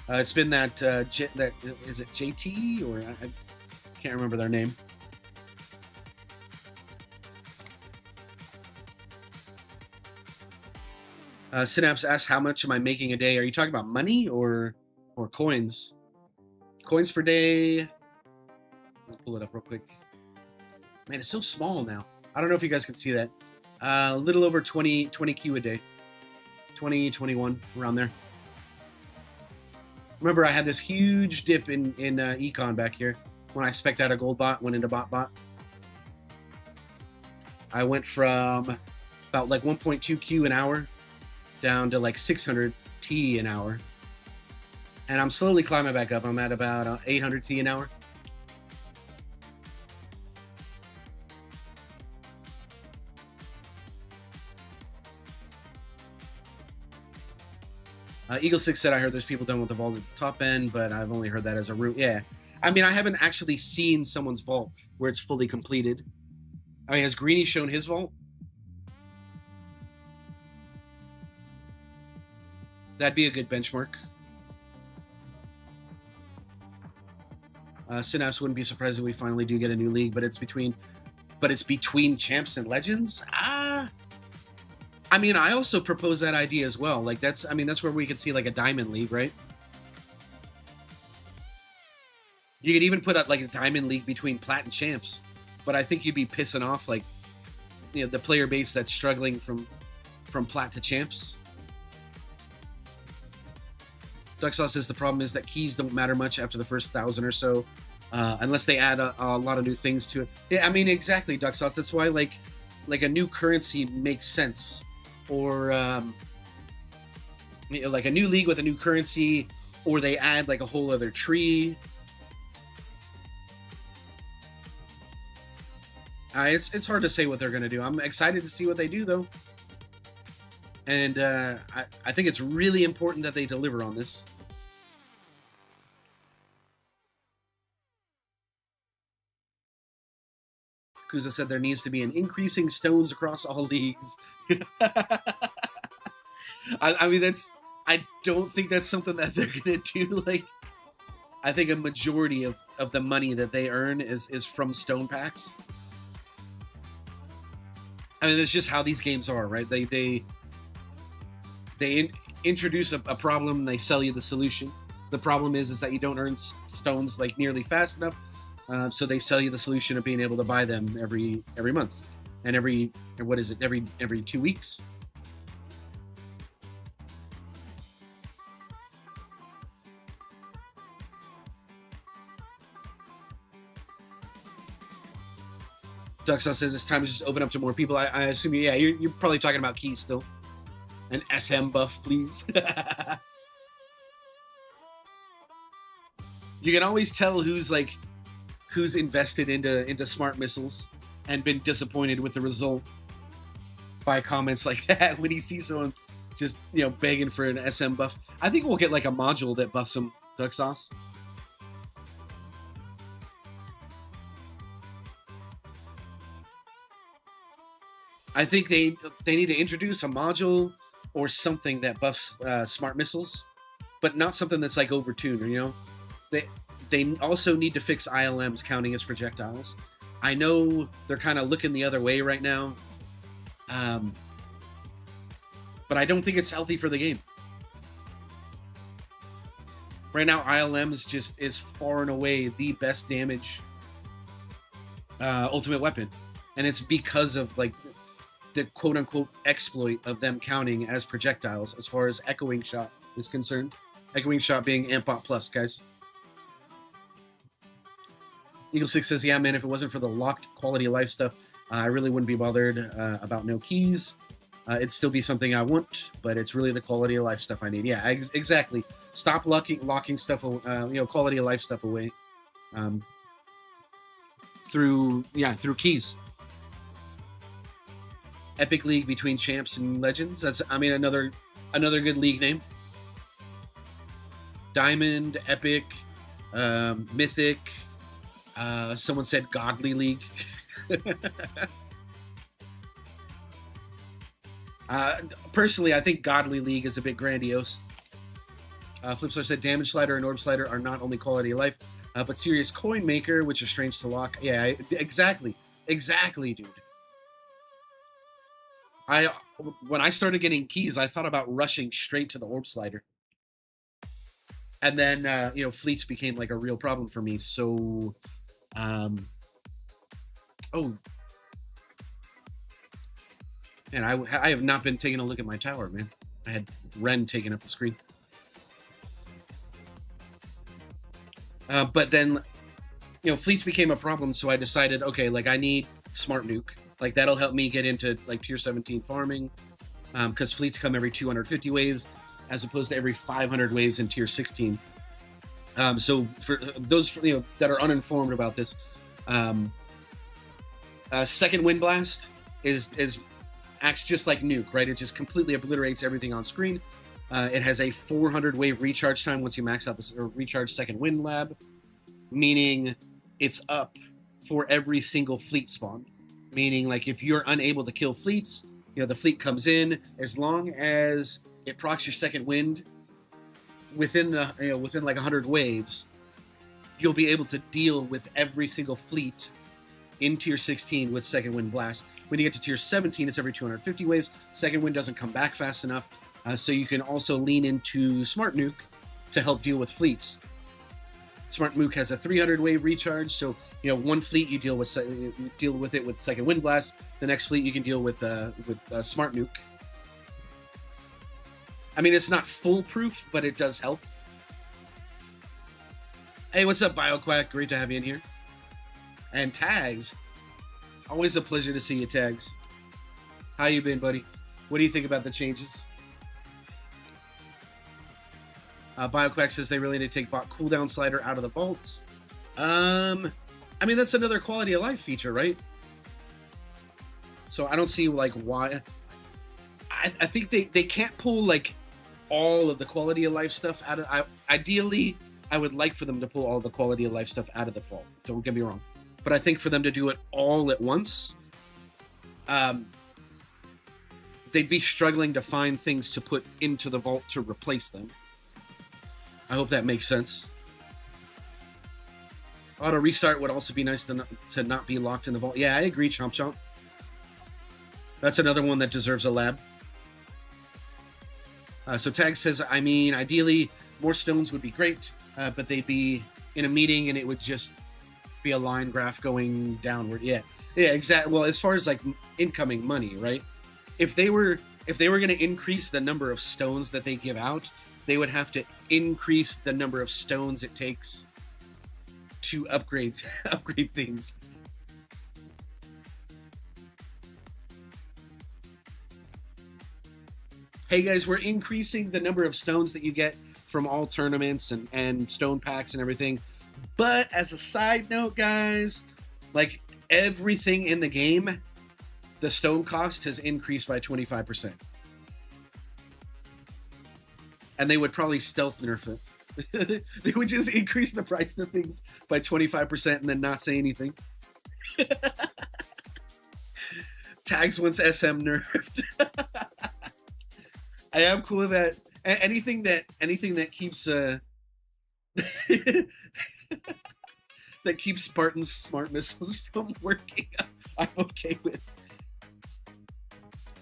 It's been that is it JT, or I can't remember their name. Synapse asks, how much am I making a day? Are you talking about money or coins? Coins per day. I'll pull it up real quick. Man, it's so small now. I don't know if you guys can see that. A little over 20 Q a day. 20, 21, around there. Remember, I had this huge dip in econ back here when I spec'd out a gold bot, went into bot. I went from about like 1.2 Q an hour down to like 600 T an hour. And I'm slowly climbing back up. I'm at about 800 T an hour. Eagle 6 said, I heard there's people done with the vault at the top end, but I've only heard that as a route. Yeah. I mean, I haven't actually seen someone's vault where it's fully completed. I mean, has Greenie shown his vault? That'd be a good benchmark. Synapse wouldn't be surprised if we finally do get a new league, but it's between champs and legends? I mean, I also propose that idea as well. Like, that's where we could see like a diamond league, right? You could even put up like a diamond league between plat and champs, but I think you'd be pissing off like, the player base that's struggling from plat to champs. Ducksaw says the problem is that keys don't matter much after the first 1,000 or so, unless they add a lot of new things to it. Yeah, I mean, exactly, Ducksaw. That's why like a new currency makes sense. Or like a new league with a new currency, or they add like a whole other tree. It's hard to say what they're going to do. I'm excited to see what they do, though. And I think it's really important that they deliver on this. Kuza said there needs to be an increasing stones across all leagues. I mean, I don't think that's something that they're gonna do. Like, I think a majority of the money that they earn is from stone packs. I mean, that's just how these games are, right? They introduce a problem, they sell you the solution. The problem is that you don't earn stones like nearly fast enough. So they sell you the solution of being able to buy them every month, and every 2 weeks. Ducksaw says it's time to just open up to more people. I assume, yeah, you're probably talking about keys still. An SM buff, please. You can always tell who's invested into smart missiles and been disappointed with the result by comments like that when he sees someone just begging for an SM buff. I think we'll get like a module that buffs him, Duck Sauce. I think they need to introduce a module or something that buffs smart missiles, but not something that's like overtuned, they also need to fix ILMs counting as projectiles. I know they're kind of looking the other way right now, but I don't think it's healthy for the game. Right now, ILMs just is far and away the best damage ultimate weapon, and it's because of like the quote-unquote exploit of them counting as projectiles as far as echoing shot is concerned. Echoing shot being Ampot plus, guys. Eagle 6 says, yeah, man, if it wasn't for the locked quality of life stuff, I really wouldn't be bothered about no keys. It'd still be something I want, but it's really the quality of life stuff I need. Yeah, exactly. Stop locking stuff, quality of life stuff away through keys. Epic League between champs and legends. That's, I mean, another good league name. Diamond, Epic, Mythic. Someone said Godly League. Personally, I think Godly League is a bit grandiose. Flipstar said Damage Slider and Orb Slider are not only quality of life, but serious coin maker, which are strange to lock. Yeah, exactly, dude. When I started getting keys, I thought about rushing straight to the Orb Slider. And then, fleets became like a real problem for me. So, and I have not been taking a look at my tower, man. I had Ren taking up the screen. But then, fleets became a problem. So I decided, okay, like I need Smart Nuke. Like that'll help me get into like tier 17 farming. Because fleets come every 250 waves as opposed to every 500 waves in tier 16. So for those that are uninformed about this, second Wind Blast acts just like Nuke, right? It just completely obliterates everything on screen. It has a 400 wave recharge time once you max out this recharge second Wind Lab, meaning it's up for every single fleet spawn. Meaning, like if you're unable to kill fleets, the fleet comes in as long as it procs your second wind within within like 100 waves, you'll be able to deal with every single fleet in tier 16 with second wind blast. When you get to tier 17, it's every 250 waves. Second wind doesn't come back fast enough, so you can also lean into Smart Nuke to help deal with fleets. Smart Nuke has a 300 wave recharge, so one fleet you deal with it with second wind blast. The next fleet you can deal with Smart Nuke. I mean, it's not foolproof, but it does help. Hey, what's up, BioQuack? Great to have you in here. And Tags, always a pleasure to see you, Tags. How you been, buddy? What do you think about the changes? BioQuack says they really need to take bot cooldown slider out of the vaults. I mean, that's another quality of life feature, right? So I don't see like why. I think they can't pull like all of the quality of life stuff out of. Ideally, I would like for them to pull all the quality of life stuff out of the vault. Don't get me wrong, but I think for them to do it all at once, they'd be struggling to find things to put into the vault to replace them. I hope that makes sense. Auto restart would also be nice to not be locked in the vault. Yeah, I agree, Chomp Chomp. That's another one that deserves a lab. So Tag says, I mean, ideally, more stones would be great, but they'd be in a meeting and it would just be a line graph going downward. Yeah, exactly. Well, as far as like incoming money, right? If they were going to increase the number of stones that they give out, they would have to increase the number of stones it takes to upgrade things. Hey guys, we're increasing the number of stones that you get from all tournaments and stone packs and everything. But as a side note, guys, like everything in the game, the stone cost has increased by 25%. And they would probably stealth nerf it. They would just increase the price of things by 25% and then not say anything. Tags once SM nerfed. I am cool with that. Anything that keeps that keeps Spartan's smart missiles from working. I'm okay with.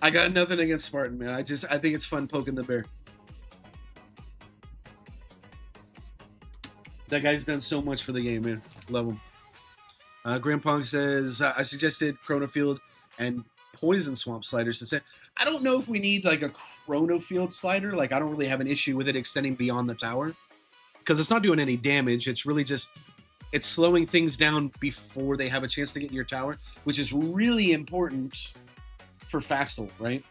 I got nothing against Spartan, man. I think it's fun poking the bear. That guy's done so much for the game, man. Love him. Grandpong says, I suggested Chronofield and Poison Swamp sliders to say. I don't know if we need like a Chronofield slider. Like, I don't really have an issue with it extending beyond the tower. Because it's not doing any damage. It's really just, it's slowing things down before they have a chance to get your tower, which is really important for Fastal, right?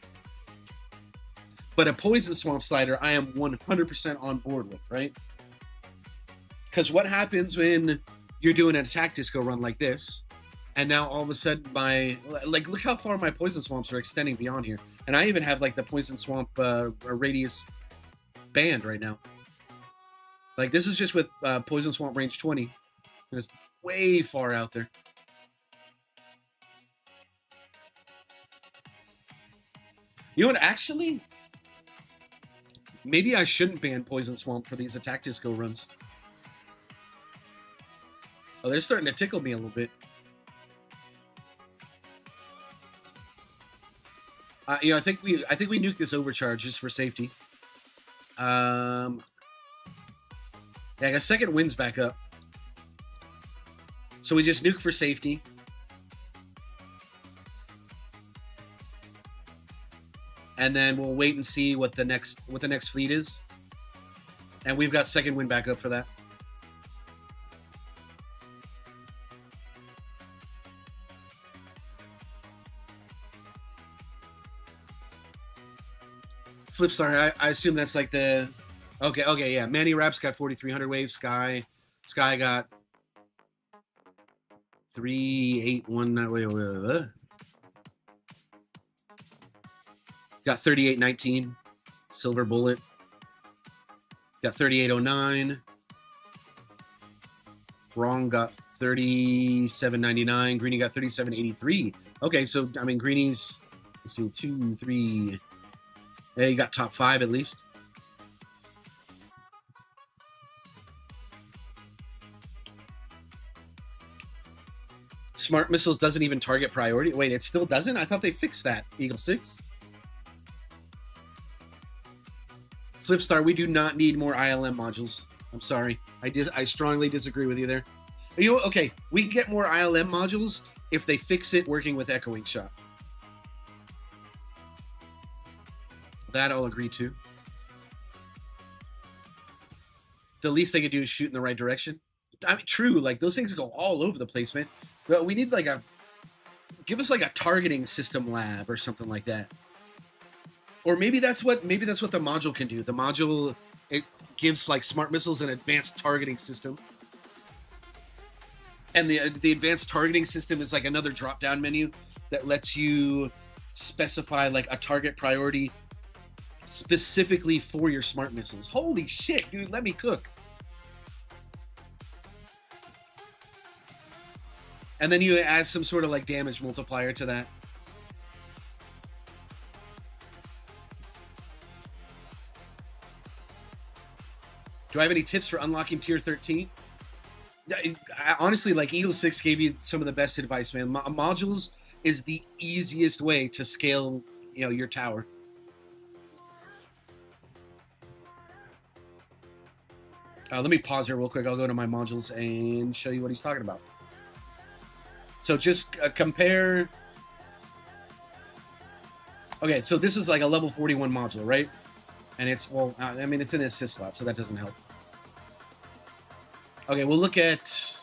But a Poison Swamp slider, I am 100% on board with, right? Because what happens when you're doing an attack disco run like this, and now all of a sudden look how far my Poison Swamps are extending beyond here. And I even have like the Poison Swamp radius band right now. Like this is just with Poison Swamp range 20. And it's way far out there. You know what, actually, maybe I shouldn't ban Poison Swamp for these attack disco runs. Oh, they're starting to tickle me a little bit. You know, I think we nuke this overcharge just for safety. Yeah, I got second wind's back up. So we just nuke for safety. And then we'll wait and see what the next fleet is. And we've got second wind back up for that. Flipstar, I assume that's like the... Okay, yeah. Manny Rap's got 4,300 waves. Sky got 3,819. Wait. Got 3,819. Silver Bullet. Got 3,809. Wrong got 3,799. Greenie got 3,783. Okay, so, I mean, Greenie's... Let's see, 2, 3... Yeah, you got top 5 at least. Smart Missiles doesn't even target priority. Wait, it still doesn't? I thought they fixed that. Eagle 6. Flipstar, we do not need more ILM modules. I'm sorry. I strongly disagree with you there. You know, okay, we can get more ILM modules if they fix it working with Echoing Shot. That I'll agree to. The least they could do is shoot in the right direction. I mean, true, like those things go all over the place, man. But we need like give us like a targeting system lab or something like that. Or maybe that's what the module can do. The module, it gives like Smart Missiles an advanced targeting system. And the advanced targeting system is like another drop-down menu that lets you specify like a target priority specifically for your Smart Missiles. Holy shit, dude, let me cook. And then you add some sort of like damage multiplier to that. Do I have any tips for unlocking tier 13? Honestly, like Eagle 6 gave you some of the best advice, man. Modules is the easiest way to scale, you know, your tower. Let me pause here real quick. I'll go to my modules and show you what he's talking about. So just compare. Okay, so this is like a level 41 module, right? And it's, well, I mean, it's in an assist slot, so that doesn't help. Okay, we'll look at...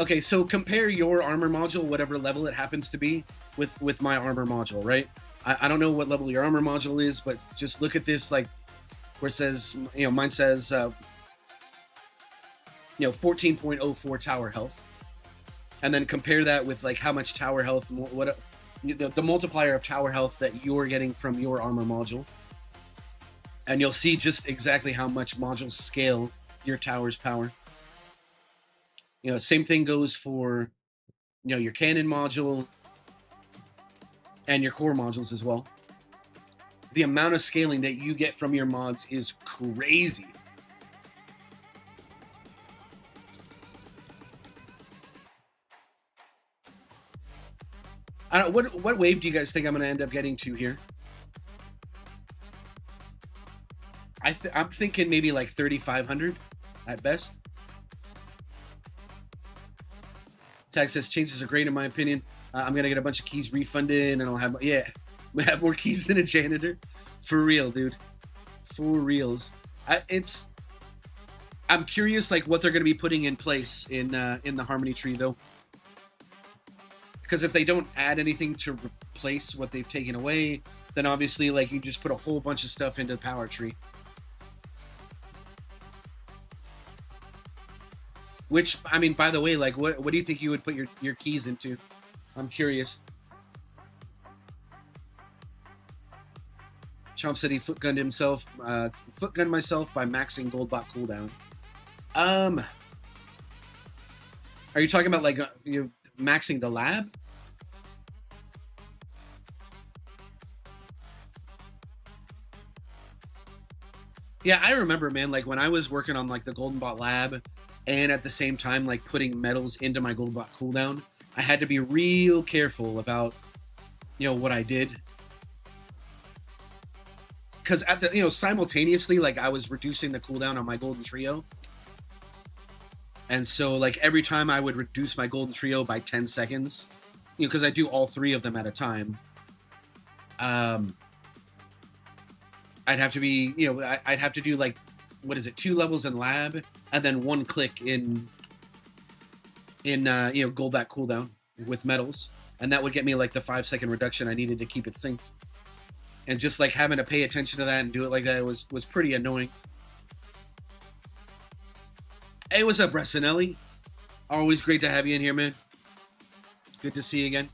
okay, so compare your armor module, whatever level it happens to be, with my armor module, right? I don't know what level your armor module is, but just look at this, like, where it says, you know, mine says, you know, 14.04 tower health. And then compare that with, like, how much tower health, what the multiplier of tower health that you're getting from your armor module. And you'll see just exactly how much modules scale your tower's power. You know, same thing goes for, you know, your cannon module and your core modules as well. the amount of scaling that you get from your mods is crazy. I don't, what wave do you guys think I'm going to end up getting to here? I'm thinking maybe like 3,500 at best. Tag says changes are great in my opinion. I'm gonna get a bunch of keys refunded, and I'll have more keys than a janitor. For real, dude. For reals. I'm curious, like what they're gonna be putting in place in the Harmony tree, though. Because if they don't add anything to replace what they've taken away, then obviously, like, you just put a whole bunch of stuff into the power tree. Which, I mean, by the way, like, what do you think you would put your keys into? I'm curious. Chomp said he footgunned myself by maxing Goldbot cooldown. Are you talking about, like, maxing the lab? Yeah, I remember, man, like, when I was working on, like, the Golden Bot lab, and at the same time, like, putting metals into my Goldbot cooldown, I had to be real careful about, what I did. Because at the, simultaneously, like, I was reducing the cooldown on my Golden Trio. And so, like, every time I would reduce my Golden Trio by 10 seconds, because I do all three of them at a time, I'd have to be, I'd have to do, like, 2 levels in lab, and then 1 click in Goldback cooldown with metals, and that would get me like the 5-second reduction I needed to keep it synced. And just like having to pay attention to that and do it like that was pretty annoying. Hey, what's up, Bressanelli? Always great to have you in here, man. Good to see you again.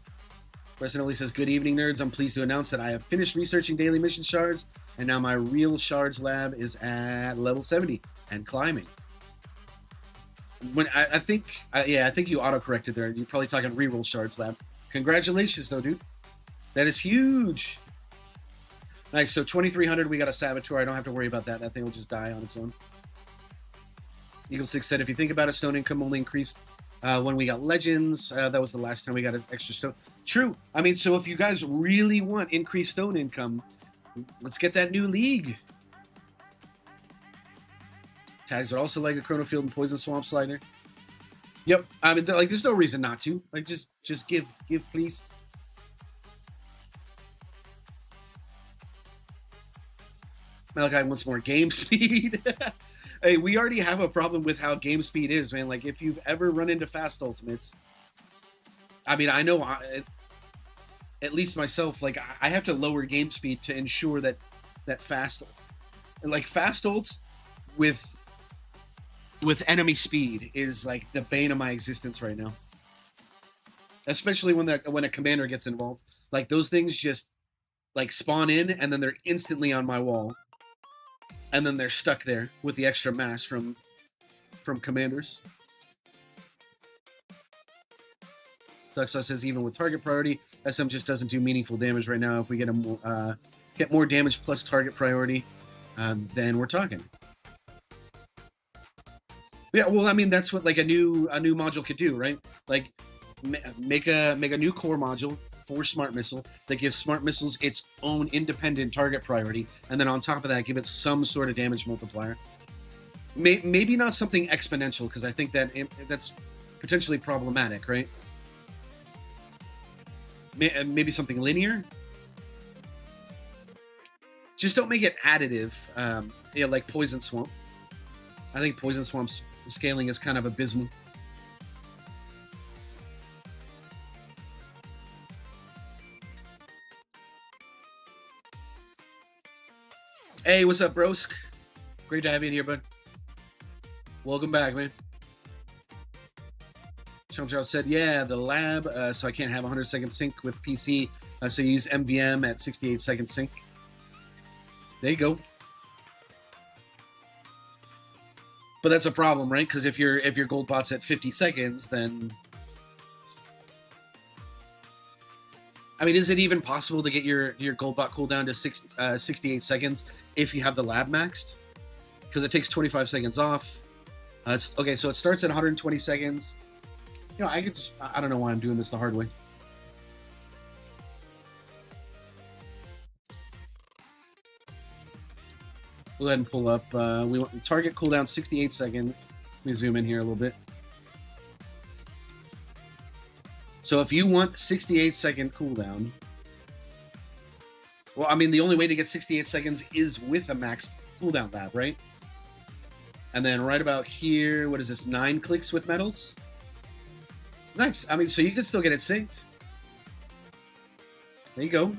Bressanelli says, good evening, nerds. I'm pleased to announce that I have finished researching daily mission shards, and now my real shards lab is at level 70 and climbing. When I think you auto-corrected there. You're probably talking reroll shards lab. Congratulations, though, dude. That is huge. Nice. So 2,300, we got a Saboteur. I don't have to worry about that. That thing will just die on its own. Eagle 6 said, if you think about it, stone income only increased when we got legends. That was the last time we got an extra stone. True. I mean, so if you guys really want increased stone income, let's get that new league. Tags are also like a Chronofield and Poison Swamp Slider. Yep. I mean, like, there's no reason not to. Like, just give, please. Malachi wants more game speed. Hey, we already have a problem with how game speed is, man. Like, if you've ever run into fast ultimates, I mean, I know, at least myself, like, I have to lower game speed to ensure that fast ults with enemy speed is like the bane of my existence right now. Especially when a commander gets involved. Like, those things just like spawn in and then they're instantly on my wall. And then they're stuck there with the extra mass from commanders. Duxaw says even with target priority, SM just doesn't do meaningful damage right now. If we get get more damage plus target priority, then we're talking. Yeah, well, I mean, that's what like a new module could do, right? Like, make a new core module for Smart Missile that gives Smart Missiles its own independent target priority, and then on top of that, give it some sort of damage multiplier. Maybe not something exponential, because I think that's potentially problematic, right? Maybe something linear. Just don't make it additive, like Poison Swamp. I think Poison Swamp's scaling is kind of abysmal. Hey, what's up, brosk? Great to have you in here, bud. Welcome back, man. Chomchow said, yeah, the lab, so I can't have 100-second sync with PC, so you use MVM at 68-second sync. There you go. But that's a problem, right? Because if your gold bot's at 50 seconds, then I mean, is it even possible to get your gold bot cooldown to 68 seconds if you have the lab maxed? Because it takes 25 seconds off. It's okay, so it starts at 120 seconds. You know, I could just, I don't know why I'm doing this the hard way. Go ahead and pull up. We want target cooldown 68 seconds. Let me zoom in here a little bit. So if you want 68-second cooldown, well, I mean, the only way to get 68 seconds is with a maxed cooldown lab, right? And then right about here, what is this, 9 clicks with medals? Nice. I mean, so you can still get it synced. There you go.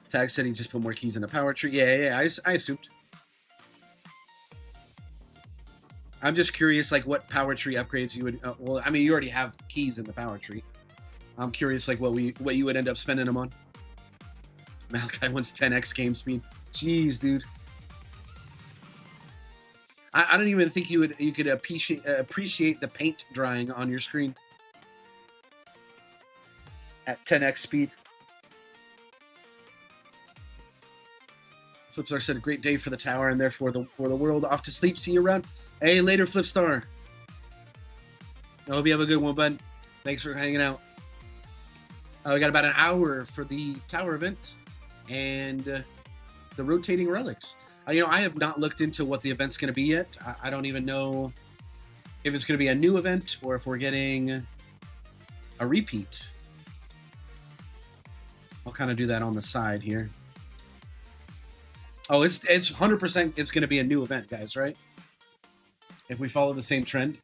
Tag said he just put more keys in a power tree. Yeah, I assumed. I'm just curious, like, what power tree upgrades you would... well, I mean, you already have keys in the power tree. I'm curious, like, what you would end up spending them on. Malachi wants 10x game speed. Jeez, dude. I don't even think you could appreciate the paint drying on your screen at 10x speed. Flipstar said, a great day for the tower and therefore for the world. Off to sleep. See you around. Hey, later, Flipstar. I hope you have a good one, bud. Thanks for hanging out. We got about an hour for the tower event and the rotating relics. You know, I have not looked into what the event's going to be yet. I don't even know if it's going to be a new event or if we're getting a repeat. I'll kind of do that on the side here. Oh, it's 100% it's going to be a new event, guys, right? If we follow the same trend.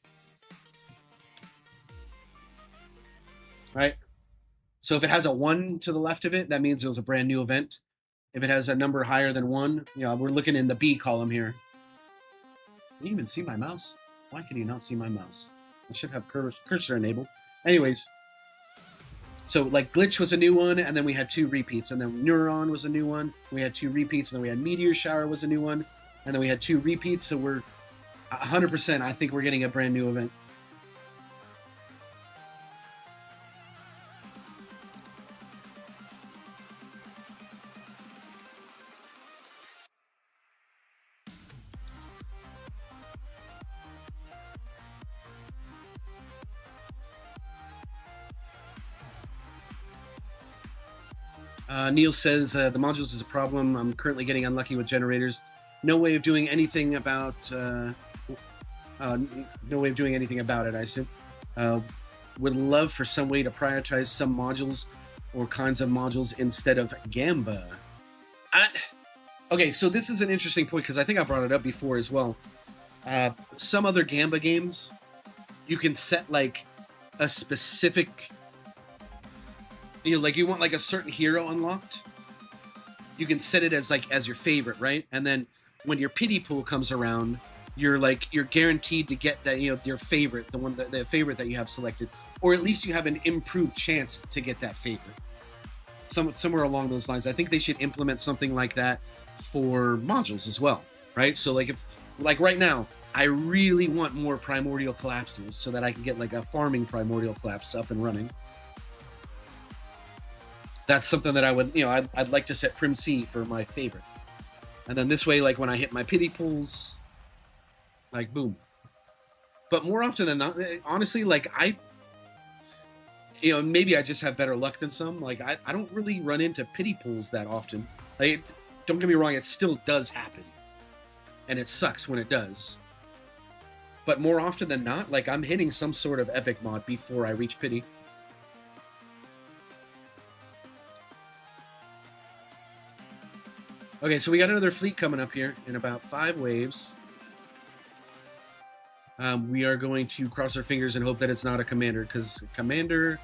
Right? So if it has a 1 to the left of it, that means it was a brand new event. If it has a number higher than 1, you know, we're looking in the B column here. Can you even see my mouse? Why can you not see my mouse? I should have cursor enabled. Anyways. So, like, Glitch was a new one, and then we had 2 repeats. And then Neuron was a new one. We had 2 repeats, and then we had Meteor Shower was a new one. And then we had 2 repeats, so we're 100%, I think we're getting a brand new event. Neil says, the modules is a problem. I'm currently getting unlucky with generators. No way of doing anything about... no way of doing anything about it, I assume. Would love for some way to prioritize some modules or kinds of modules instead of Gamba. Okay, so this is an interesting point because I think I brought it up before as well. Some other Gamba games, you can set like a specific... You know, like you want like a certain hero unlocked, you can set it as like as your favorite, right? And then when your pity pool comes around, you're guaranteed to get that, you know, your favorite, the favorite that you have selected, or at least you have an improved chance to get that favorite. Somewhere along those lines, I think they should implement something like that for modules as well, right? So like if like right now, I really want more primordial collapses so that I can get like a farming primordial collapse up and running. That's something that I would, you know, I'd like to set Prim C for my favorite. And then this way, like when I hit my pity pools, like boom. But more often than not, honestly, like you know, maybe I just have better luck than some. Like I don't really run into pity pools that often. Like, don't get me wrong, it still does happen. And it sucks when it does. But more often than not, like I'm hitting some sort of epic mod before I reach pity. Okay, so we got another fleet coming up here in about 5 waves. We are going to cross our fingers and hope that it's not a commander, because commander...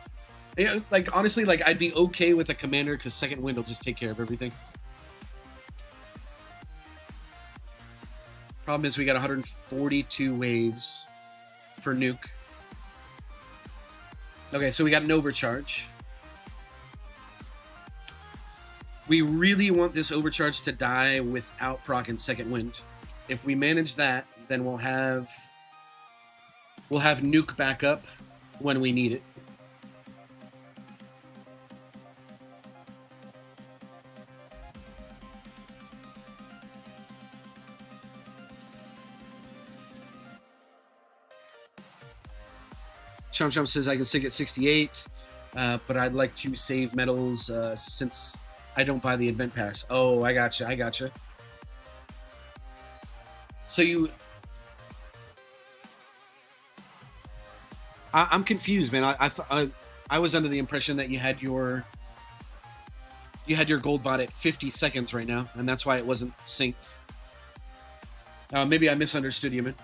Yeah, like, honestly, like, I'd be okay with a commander, because second wind will just take care of everything. Problem is we got 142 waves for nuke. Okay, so we got an overcharge. We really want this overcharge to die without proc and second wind. If we manage that, then we'll have nuke back up when we need it. Chomp Chomp says I can stick at 68, but I'd like to save medals since I don't buy the event pass. Oh, I gotcha. So I'm confused, man. I was under the impression that you had your gold bot at 50 seconds right now, and that's why it wasn't synced. Maybe I misunderstood you, man.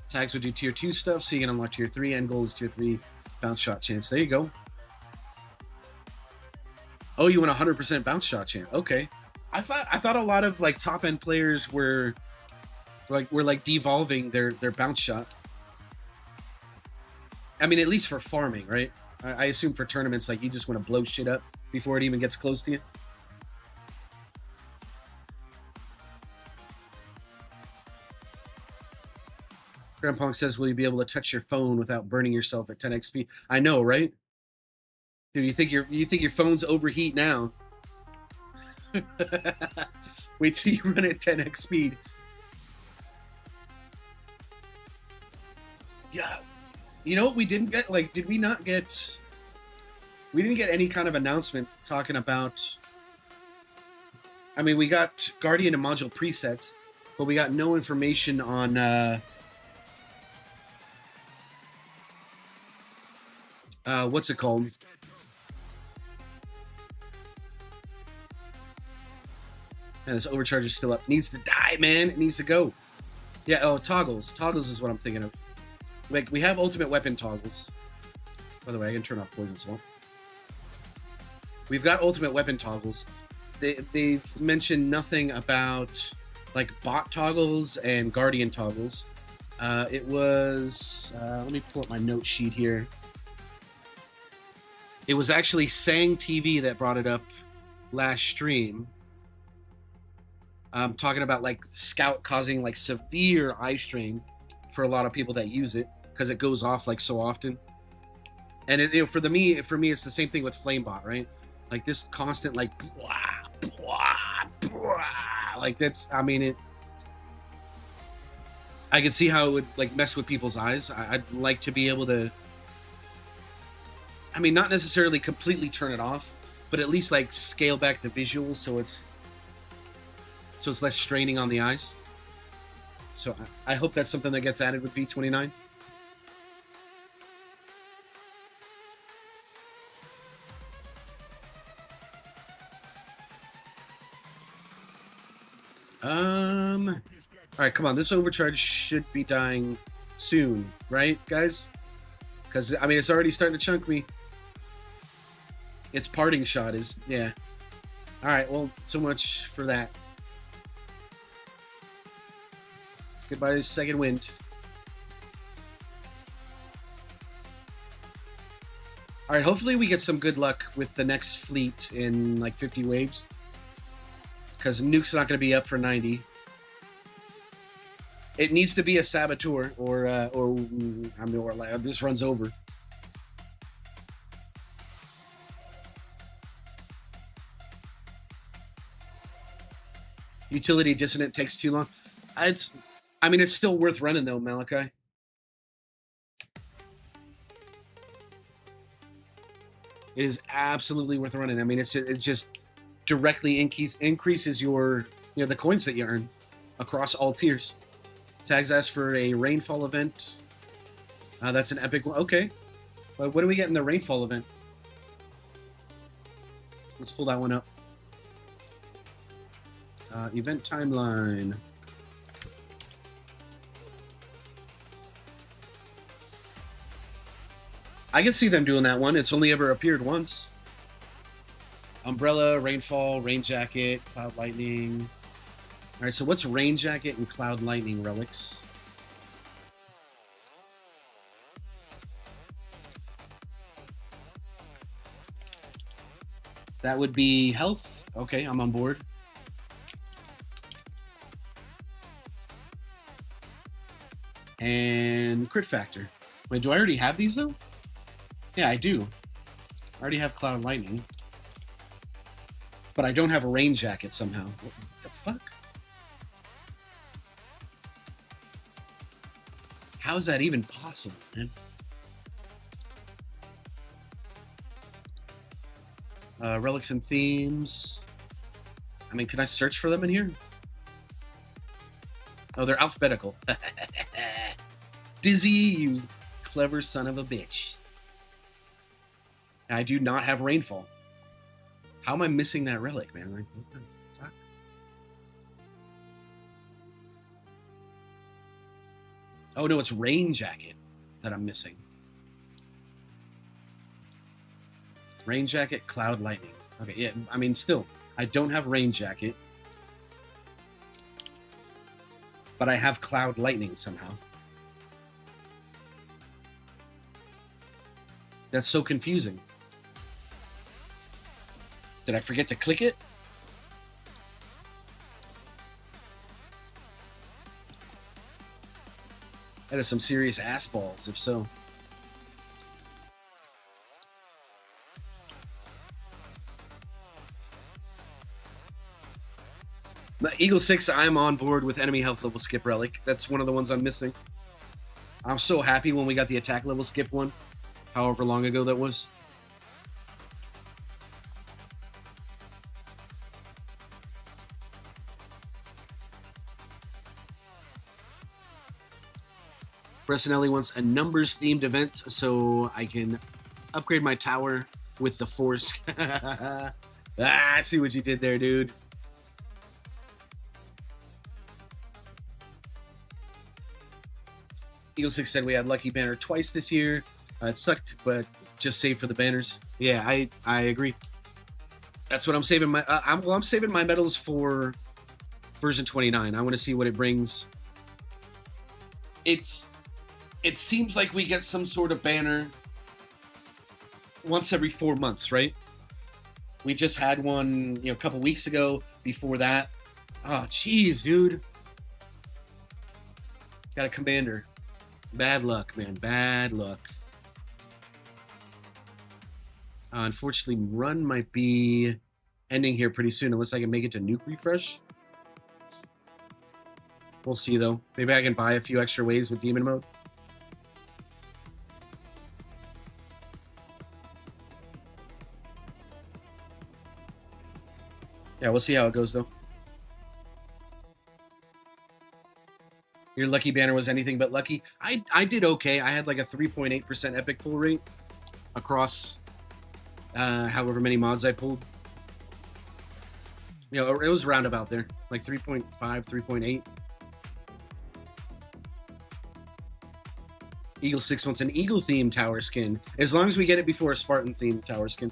Tags would do tier 2 stuff, so you can unlock tier 3. End goal is tier 3 bounce shot chance. There you go. Oh, you want 100% bounce shot chance. Okay. I thought a lot of like top end players were devolving their bounce shot. I mean, at least for farming, right? I assume for tournaments, like you just want to blow shit up before it even gets close to you. Grandpunk says, will you be able to touch your phone without burning yourself at 10x speed? I know, right? Dude, you think your phone's overheat now? Wait till you run at 10x speed. Yeah. You know what we didn't get? Like, did we not get... We didn't get any kind of announcement talking about... I mean, we got Guardian and Module presets, but we got no information on... what's it called? And this overcharge is still up. Needs to die, man. It needs to go. Yeah, oh, toggles. Toggles is what I'm thinking of. Like, we have ultimate weapon toggles. By the way, I can turn off Poison Swamp. We've got ultimate weapon toggles. They've mentioned nothing about, like, bot toggles and guardian toggles. It was... let me pull up my note sheet here. It was actually Sang TV that brought it up last stream. Talking about like Scout causing like severe eye strain for a lot of people that use it because it goes off like so often. And it, for me, it's the same thing with Flamebot, right? Like this constant like blah, blah, blah, like that's. I mean, I could see how it would like mess with people's eyes. I'd like to be able to. I mean, not necessarily completely turn it off, but at least like scale back the visuals so it's less straining on the eyes. So I hope that's something that gets added with V29. All right, come on. This overcharge should be dying soon, right, guys? Because, I mean, it's already starting to chunk me. Its parting shot is, yeah. All right, well, so much for that. Goodbye, second wind. All right, hopefully we get some good luck with the next fleet in like 50 waves. Because Nuke's not going to be up for 90. It needs to be a Saboteur or this runs over. Utility Dissonant takes too long. I mean, it's still worth running though, Malachi. It is absolutely worth running. I mean, it just directly increases your, the coins that you earn across all tiers. Tags ask for a rainfall event. That's an epic one. Okay. But what do we get in the rainfall event? Let's pull that one up. Event timeline. I can see them doing that one. It's only ever appeared once. Umbrella, Rainfall, Rain Jacket, Cloud Lightning. All right, so what's Rain Jacket and Cloud Lightning relics? That would be health. Okay, I'm on board. And crit factor. Wait, do I already have these though? Yeah, I do. I already have Cloud Lightning. But I don't have a rain jacket somehow. What the fuck? How is that even possible, man? Relics and themes. I mean, can I search for them in here? Oh, they're alphabetical. Dizzy, you clever son of a bitch. I do not have rainfall. How am I missing that relic, man? Like, what the fuck? Oh, no, it's rain jacket that I'm missing. Rain jacket, cloud lightning. Okay, yeah, I mean, still, I don't have rain jacket. But I have cloud lightning somehow. That's so confusing. Did I forget to click it? That is some serious ass balls, if so. But Eagle 6, I'm on board with enemy health level skip relic. That's one of the ones I'm missing. I'm so happy when we got the attack level skip one, however long ago that was. Bressanelli wants a numbers-themed event so I can upgrade my tower with the Force. I see what you did there, dude. Eagle 6 said we had Lucky Banner twice this year. It sucked, but just save for the banners. Yeah, I agree. That's what I'm saving my... I'm saving my medals for version 29. I want to see what it brings. It seems like we get some sort of banner once every 4 months, right? We just had one, a couple weeks ago. Before that, oh, jeez, dude. Got a commander. Bad luck, man. Bad luck. Unfortunately, run might be ending here pretty soon, unless I can make it to nuke refresh. We'll see, though. Maybe I can buy a few extra waves with demon mode. Yeah, we'll see how it goes, though. Your lucky banner was anything but lucky. I did okay. I had like a 3.8% epic pull rate across however many mods I pulled. It was roundabout there. Like 3.5, 3.8. Eagle 6 wants an Eagle-themed tower skin. As long as we get it before a Spartan-themed tower skin.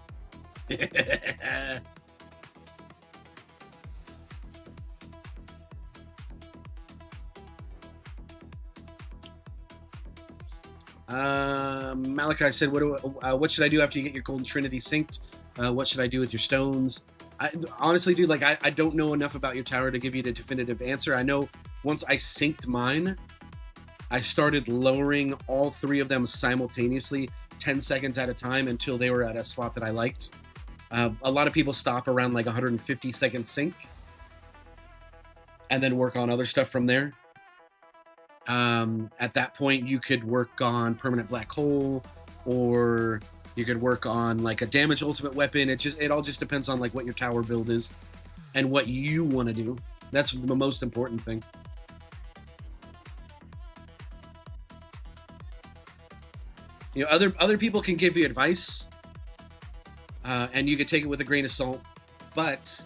Malachi said, what should I do after you get your Golden Trinity synced? What should I do with your stones? Honestly, dude, like, I don't know enough about your tower to give you the definitive answer. I know once I synced mine, I started lowering all 3 of them simultaneously, 10 seconds at a time, until they were at a spot that I liked. A lot of people stop around like 150-second sync and then work on other stuff from there. At that point, you could work on permanent black hole, or you could work on like a damage ultimate weapon. It all just depends on like what your tower build is and what you want to do. That's the most important thing. Other people can give you advice, and you can take it with a grain of salt, but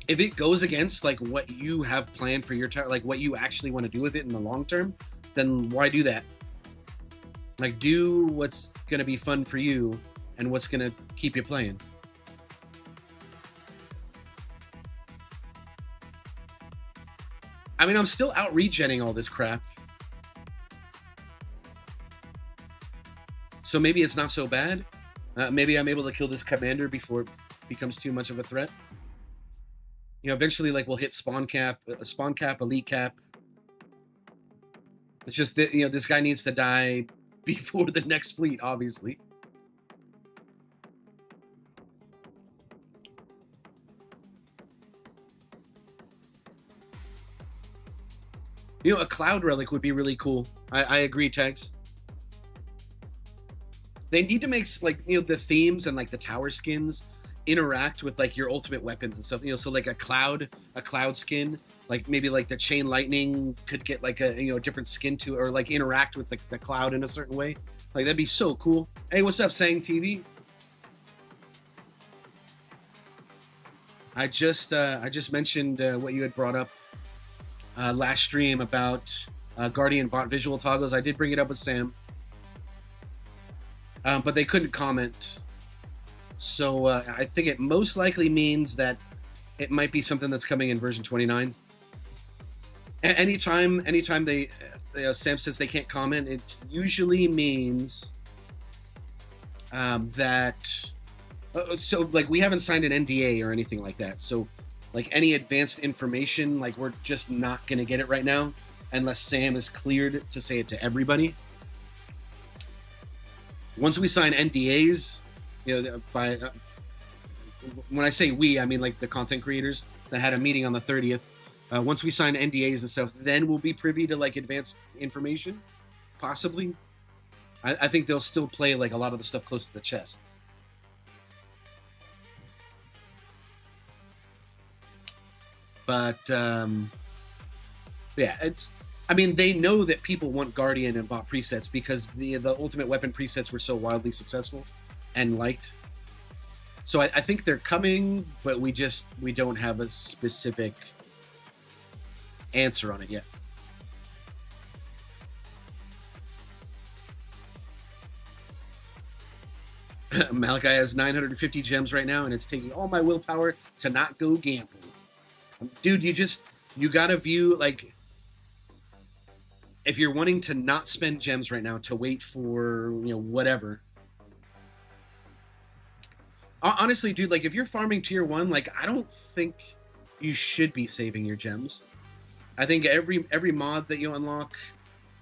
if it goes against like what you have planned for your tower, like what you actually want to do with it in the long term, then why do that? Like, do what's going to be fun for you and what's going to keep you playing. I mean, I'm still out regenning all this crap. So maybe it's not so bad. Maybe I'm able to kill this commander before it becomes too much of a threat. You know, eventually, like, we'll hit spawn cap, elite cap. It's just that, you know, this guy needs to die before the next fleet, obviously. You know, a cloud relic would be really cool. I agree, Tags. They need to make, like, you know, the themes and, like, the tower skins interact with, like, your ultimate weapons and stuff. You know, so, like, a cloud skin, like, maybe, like, the chain lightning could get, like, a, you know, different skin to, or, like, interact with the cloud in a certain way. Like, that'd be so cool. Hey, what's up, Sang TV? I just mentioned what you had brought up last stream about Guardian bot visual toggles. I did bring it up with Sam, but they couldn't comment. So I think it most likely means that it might be something that's coming in version 29. Anytime they Sam says they can't comment, it usually means that. So, like, we haven't signed an NDA or anything like that. So, like, any advanced information, like, we're just not going to get it right now unless Sam is cleared to say it to everybody. Once we sign NDAs, you know, when I say we, I mean, like, the content creators that had a meeting on the 30th. Once we sign NDAs and stuff, then we'll be privy to, like, advanced information, possibly. I think they'll still play, like, a lot of the stuff close to the chest. But yeah, I mean, they know that people want Guardian and bot presets because the Ultimate Weapon presets were so wildly successful and liked. So I think they're coming, but we don't have a specific answer on it yet. Malachi has 950 gems right now, and it's taking all my willpower to not go gamble. Dude, you gotta view, like, if you're wanting to not spend gems right now, to wait for, you know, whatever. Honestly, dude, like, if you're farming tier 1, like, I don't think you should be saving your gems. I think every mod that you unlock,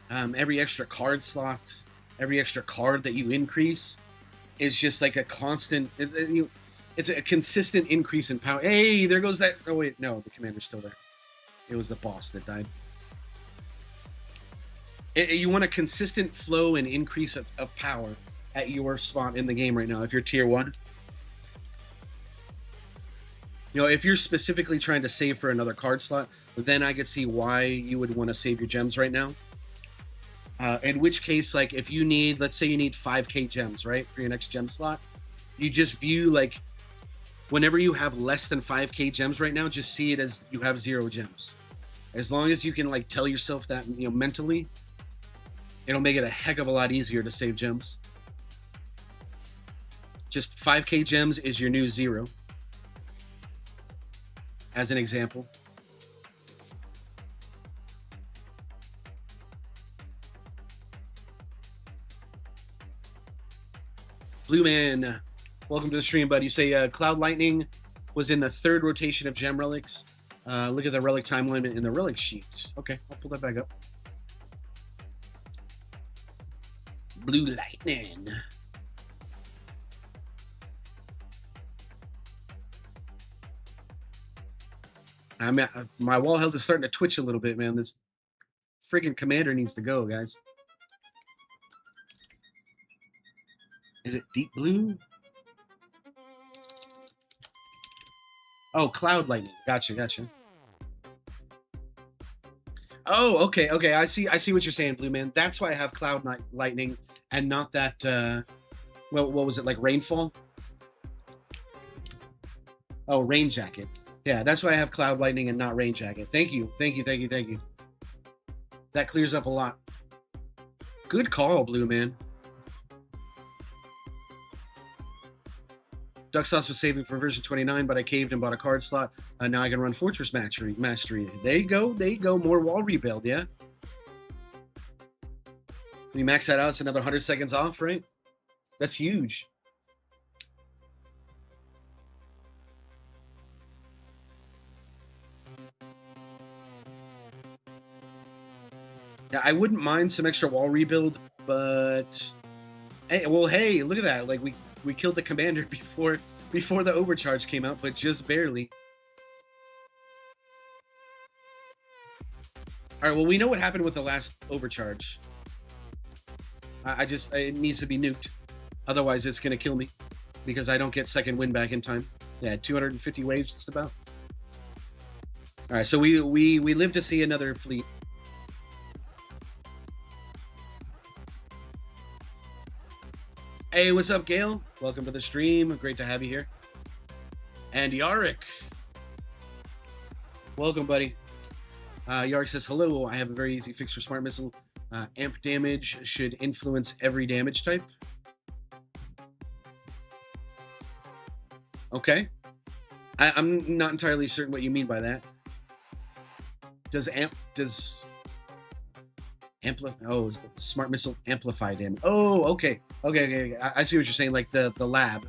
every extra card slot, every extra card that you increase is just like a constant. It's a consistent increase in power. Hey, there goes that. Oh, wait. No, the commander's still there. It was the boss that died. You want a consistent flow and increase of power at your spot in the game right now if you're tier 1. You know, if you're specifically trying to save for another card slot, then I could see why you would want to save your gems right now. In which case, like, if you need, let's say you need 5k gems, right, for your next gem slot, you just view, like, whenever you have less than 5k gems right now, just see it as you have 0 gems. As long as you can, like, tell yourself that, you know, mentally, it'll make it a heck of a lot easier to save gems. Just 5k gems is your new 0. As an example. Blue Man, welcome to the stream, bud. You say Cloud Lightning was in the 3rd rotation of gem relics. Look at the relic time limit in the relic sheet. Okay, I'll pull that back up. Blue Lightning. My wall health is starting to twitch a little bit, man. This friggin' commander needs to go, guys. Is it deep blue? Oh, Cloud Lightning. Gotcha. Oh, okay. I see what you're saying, Blue Man. That's why I have Cloud Lightning and not that, what was it, like Rainfall? Oh, Rain Jacket. Yeah, that's why I have Cloud Lightning and not Rain Jacket. Thank you. That clears up a lot. Good call, Blue Man. Duck Sauce was saving for version 29, but I caved and bought a card slot. Now I can run Fortress Mastery. There you go. More wall rebuild, yeah? We max that out, it's another 100 seconds off, right? That's huge. Yeah, I wouldn't mind some extra wall rebuild, but hey, well, hey, look at that! Like we killed the commander before the overcharge came out, but just barely. All right, well, we know what happened with the last overcharge. It needs to be nuked. Otherwise, it's going to kill me because I don't get second wind back in time. Yeah, 250 waves just about. All right, so we live to see another fleet. Hey, what's up, Gail? Welcome to the stream. Great to have you here. And Yarick. Welcome, buddy. Yarick says, hello, I have a very easy fix for Smart Missile. Amp damage should influence every damage type. Okay. I'm not entirely certain what you mean by that. Smart Missile amplify damage. Oh, okay. Okay. I see what you're saying, like the lab.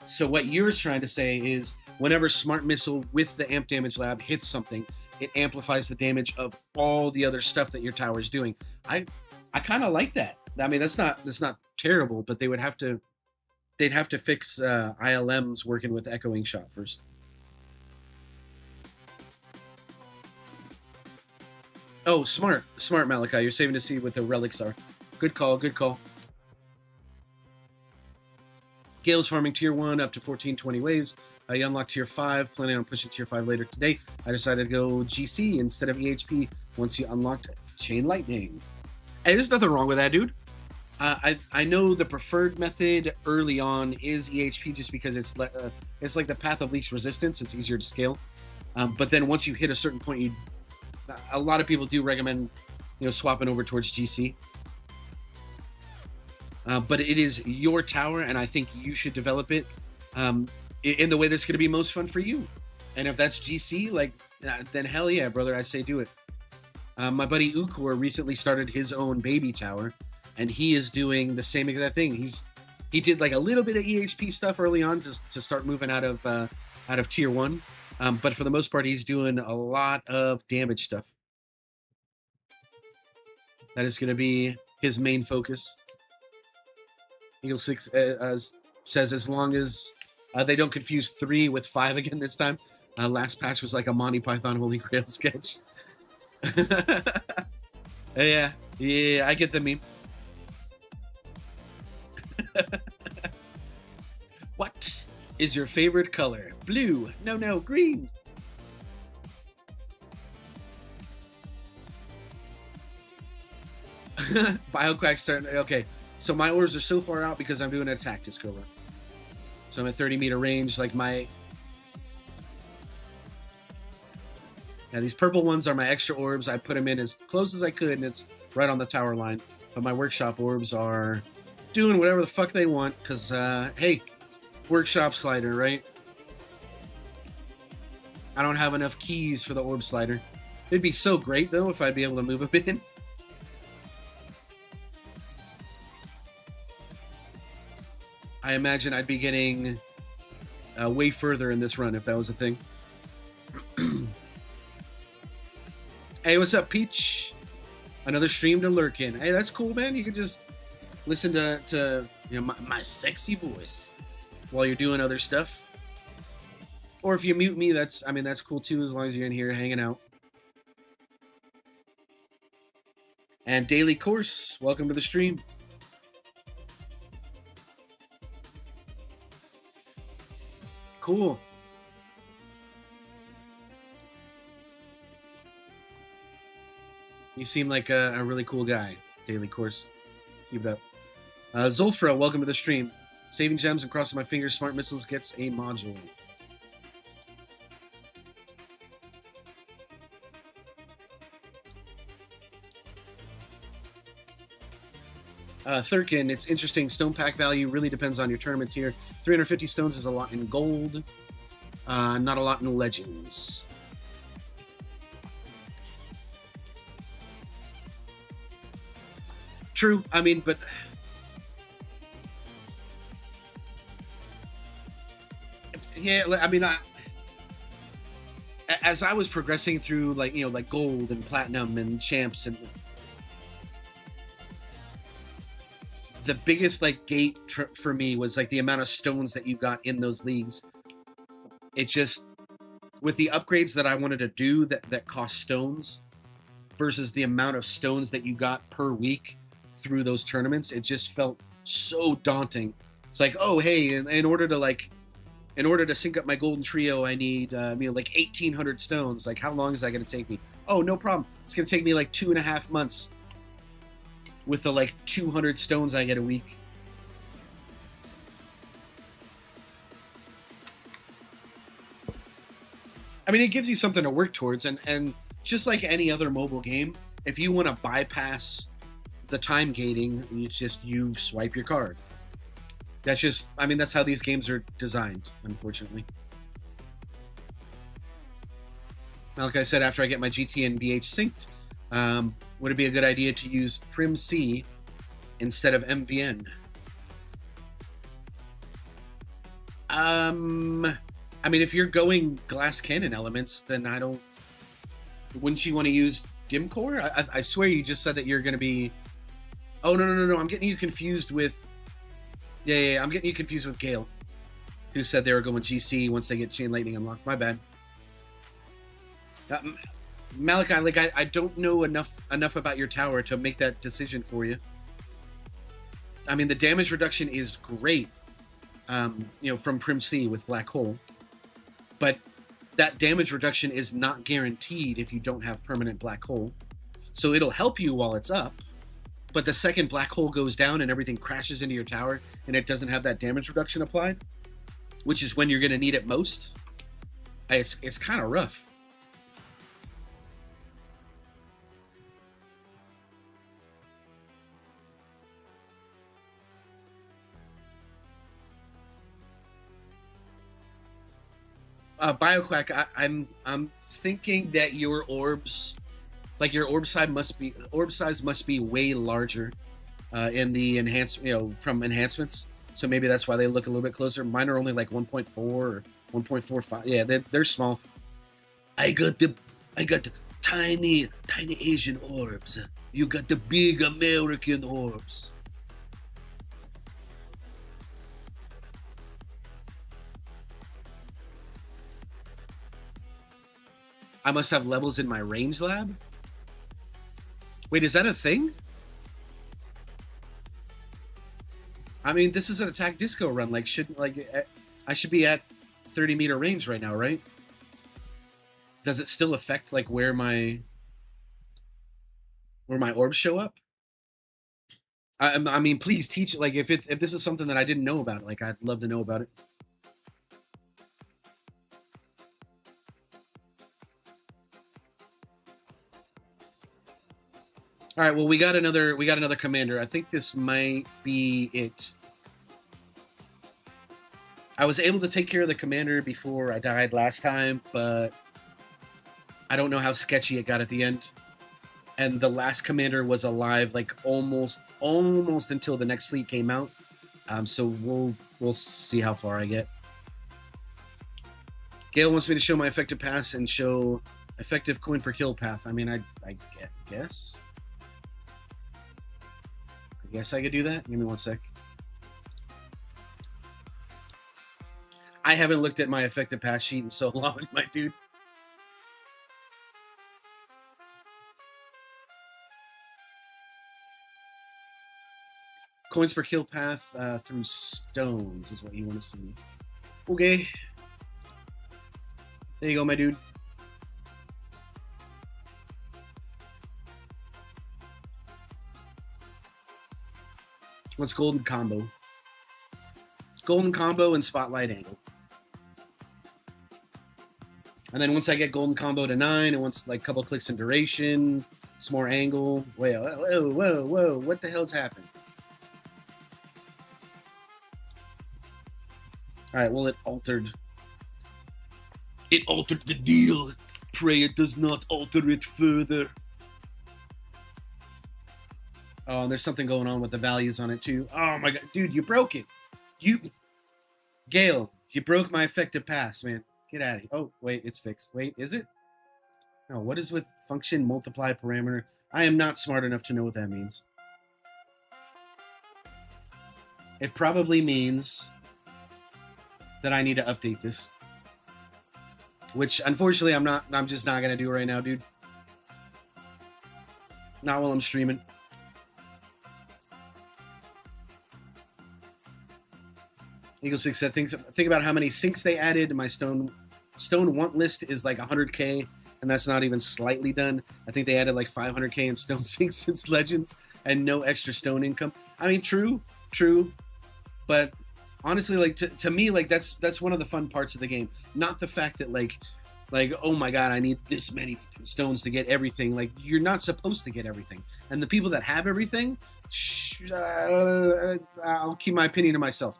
So what you're trying to say is whenever Smart Missile with the amp damage lab hits something, it amplifies the damage of all the other stuff that your tower is doing. I kind of like that. I mean, that's not terrible, but they'd have to fix ILMs working with echoing shot first. Oh, smart Malachi. You're saving to see what the relics are. Good call. Gale's farming tier 1 up to 1420 waves. I unlocked tier 5, planning on pushing tier 5 later today. I decided to go GC instead of EHP once you unlocked Chain Lightning. Hey, there's nothing wrong with that, dude. I know the preferred method early on is EHP just because it's like the path of least resistance. It's easier to scale. But then once you hit a certain point, a lot of people do recommend swapping over towards GC. But it is your tower, and I think you should develop it in the way that's going to be most fun for you. And if that's GC, then hell yeah, brother, I say do it. My buddy Ukor recently started his own baby tower, and he is doing the same exact thing. He did like a little bit of EHP stuff early on to start moving out of tier 1, but for the most part, he's doing a lot of damage stuff. That is going to be his main focus. Eagle 6 says as long as they don't confuse 3 with 5 again this time. Last patch was like a Monty Python Holy Grail sketch. Yeah, I get the meme. What is your favorite color? Blue. No, green. Bioquack starting. Okay, so my orbs are so far out because I'm doing an attack disco run. So I'm at 30 meter range. Now these purple ones are my extra orbs. I put them in as close as I could, and it's right on the tower line. But my workshop orbs are doing whatever the fuck they want, because, hey, workshop slider, right? I don't have enough keys for the orb slider. It'd be so great, though, if I'd be able to move them in. I imagine I'd be getting way further in this run if that was a thing. Hey, what's up, Peach? Another stream to lurk in. Hey, that's cool, man. You can just listen to my sexy voice while you're doing other stuff. Or if you mute me, that's cool too, as long as you're in here hanging out. And Daily Course, welcome to the stream. Cool. You seem like a really cool guy, Daily Course. Keep it up. Zulfra, welcome to the stream. Saving gems and crossing my fingers, Smart Missiles gets a module. Thurkin, it's interesting. Stone pack value really depends on your tournament tier. 350 stones is a lot in gold. Not a lot in legends. True. I mean, but yeah, I mean, as I was progressing through, like, you know, like gold and platinum and champs, and the biggest like gate for me was like the amount of stones that you got in those leagues. It just, with the upgrades that I wanted to do that cost stones versus the amount of stones that you got per week through those tournaments, it just felt so daunting. It's like, oh, hey, in order to sync up my golden trio, I need like 1,800 stones. Like, how long is that going to take me? Oh, no problem. It's going to take me like 2.5 months with the like 200 stones I get a week. I mean, it gives you something to work towards, and just like any other mobile game, if you want to bypass the time gating, it's just you swipe your card. That's just, I mean, that's how these games are designed, unfortunately. Like I said, after I get my GT and BH synced, would it be a good idea to use Prim C instead of MVN? I mean, if you're going glass cannon elements, then wouldn't you want to use dim core? I swear you just said that you're going to be, oh, no, I'm getting you confused with, I'm getting you confused with Gale, who said they were going GC once they get Chain Lightning unlocked. My bad. Malachi, like, I don't know enough about your tower to make that decision for you. I mean, the damage reduction is great, from Prim C with Black Hole, but that damage reduction is not guaranteed if you don't have permanent Black Hole. So it'll help you while it's up, but the second Black Hole goes down and everything crashes into your tower and it doesn't have that damage reduction applied, which is when you're going to need it most, it's kind of rough. BioQuack, I'm thinking that your orbs, like your orb size must be way larger in the from enhancements. So maybe that's why they look a little bit closer. Mine are only like 1.4 or 1.45. Yeah, they're small. I got the tiny Asian orbs. You got the big American orbs. I must have levels in my range lab? Wait, is that a thing? I mean, this is an attack disco run. Like, I should be at 30-meter range right now, right? Does it still affect like where my orbs show up? I mean, please teach. Like, if this is something that I didn't know about, like, I'd love to know about it. All right, well, we got another commander. I think this might be it. I was able to take care of the commander before I died last time, but I don't know how sketchy it got at the end. And the last commander was alive like almost until the next fleet came out. So we'll see how far I get. Gale wants me to show my effective pass and show effective coin per kill path. I mean, I guess. I guess I could do that. Give me 1 sec. I haven't looked at my effective pass sheet in so long, my dude. Coins per kill path through stones is what you want to see. Okay. There you go, my dude. What's golden combo? Golden combo and spotlight angle. And then once I get golden combo to 9, and once like a couple clicks in duration, some more angle. Whoa, what the hell's happened? All right, well, it altered the deal. Pray it does not alter it further. Oh, there's something going on with the values on it too. Oh my god, dude, you broke it. Gale, you broke my effective pass, man. Get out of here. Oh, wait, it's fixed. Wait, is it? No, what is with function multiply parameter? I am not smart enough to know what that means. It probably means that I need to update this. Which, unfortunately, I'm just not going to do right now, dude. Not while I'm streaming. Eagle 6 said, think about how many sinks they added. My stone want list is like 100K, and that's not even slightly done. I think they added like 500K in stone sinks since Legends, and no extra stone income. I mean, true, but honestly, like to me, like that's one of the fun parts of the game. Not the fact that like oh my god, I need this many stones to get everything. Like, you're not supposed to get everything, and the people that have everything, I'll keep my opinion to myself.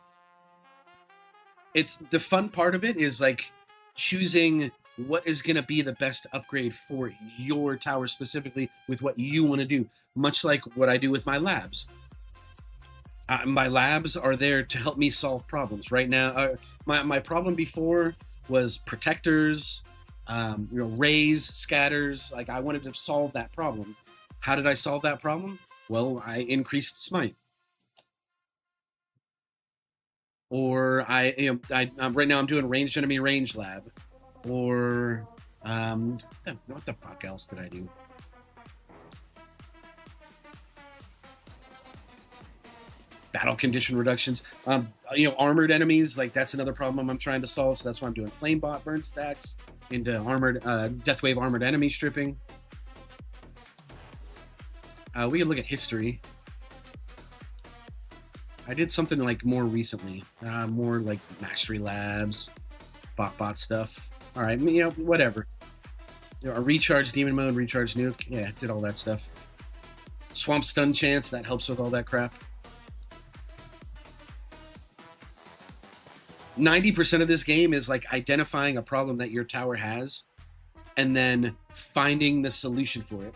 It's the fun part of it is like choosing what is going to be the best upgrade for your tower specifically with what you want to do, much like what I do with my labs. My labs are there to help me solve problems. Right now, my problem before was protectors, rays, scatters. Like, I wanted to solve that problem. How did I solve that problem? Well, I increased smite. Or right now I'm doing ranged enemy range lab. Or what the fuck else did I do? Battle condition reductions. Armored enemies, like that's another problem I'm trying to solve. So that's why I'm doing flame bot burn stacks into armored Deathwave armored enemy stripping. We can look at history. I did something like more recently, more like mastery labs, bot stuff. All right, whatever. A recharge demon mode, recharge nuke. Yeah, did all that stuff. Swamp stun chance, that helps with all that crap. 90% of this game is like identifying a problem that your tower has and then finding the solution for it.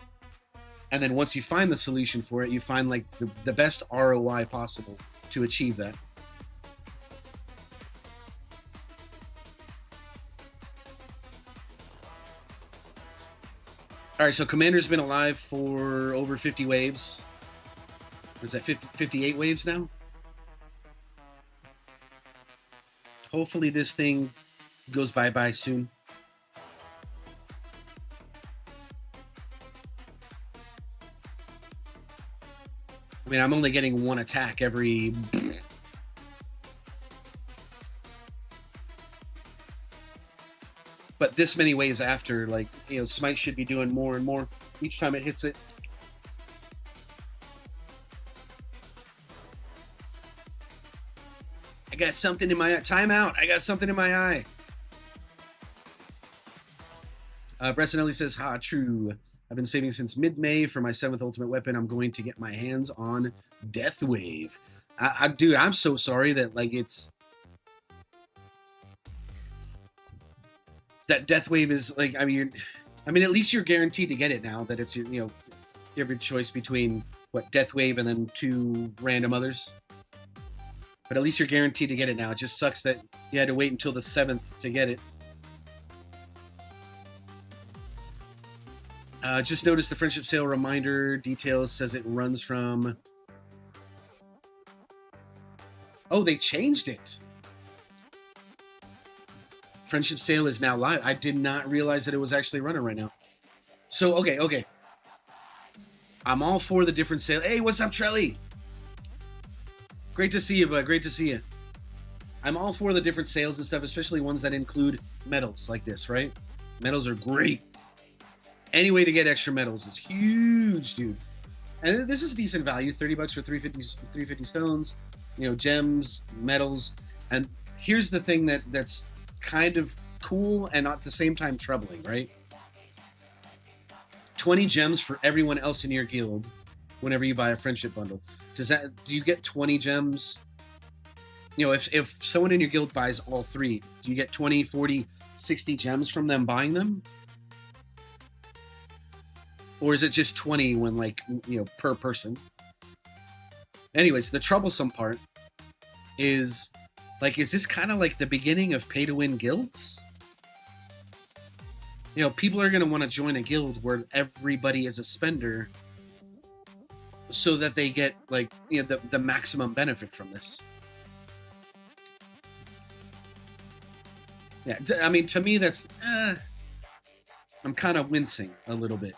And then once you find the solution for it, you find like the best ROI possible to achieve that. All right, so Commander's been alive for over 50 waves. Is that 58 waves now? Hopefully this thing goes bye-bye soon. I mean, I'm only getting one attack every... But this many waves after, like, Smite should be doing more and more each time it hits it. I got something in my eye. Time out. I got something in my eye. Bressanelli says, true. I've been saving since mid-May for my 7th ultimate weapon. I'm going to get my hands on Deathwave. Dude, I'm so sorry that, like, it's... That Deathwave is, like, I mean, at least you're guaranteed to get it now, that it's, you have your choice between, Deathwave and then 2 random others. But at least you're guaranteed to get it now. It just sucks that you had to wait until the 7th to get it. Just noticed the friendship sale reminder details says it runs from... Oh, they changed it. Friendship sale is now live. I did not realize that it was actually running right now. So, okay. I'm all for the different sale. Hey, what's up, Trelly? Great to see you, bud. Great to see you. I'm all for the different sales and stuff, especially ones that include medals like this, right? Medals are great. Any way to get extra medals is huge, dude. And this is decent value. 30 bucks for 350 stones, gems, medals. And here's the thing that's kind of cool and at the same time troubling, right? 20 gems for everyone else in your guild whenever you buy a friendship bundle. Do you get 20 gems? If someone in your guild buys all 3, do you get 20, 40, 60 gems from them buying them? Or is it just 20 when, per person? Anyways, the troublesome part is, is this kind of like the beginning of pay-to-win guilds? you know, people are going to want to join a guild where everybody is a spender so that they get, like, you know, the maximum benefit from this. Yeah, I mean, to me, that's... I'm kind of wincing a little bit.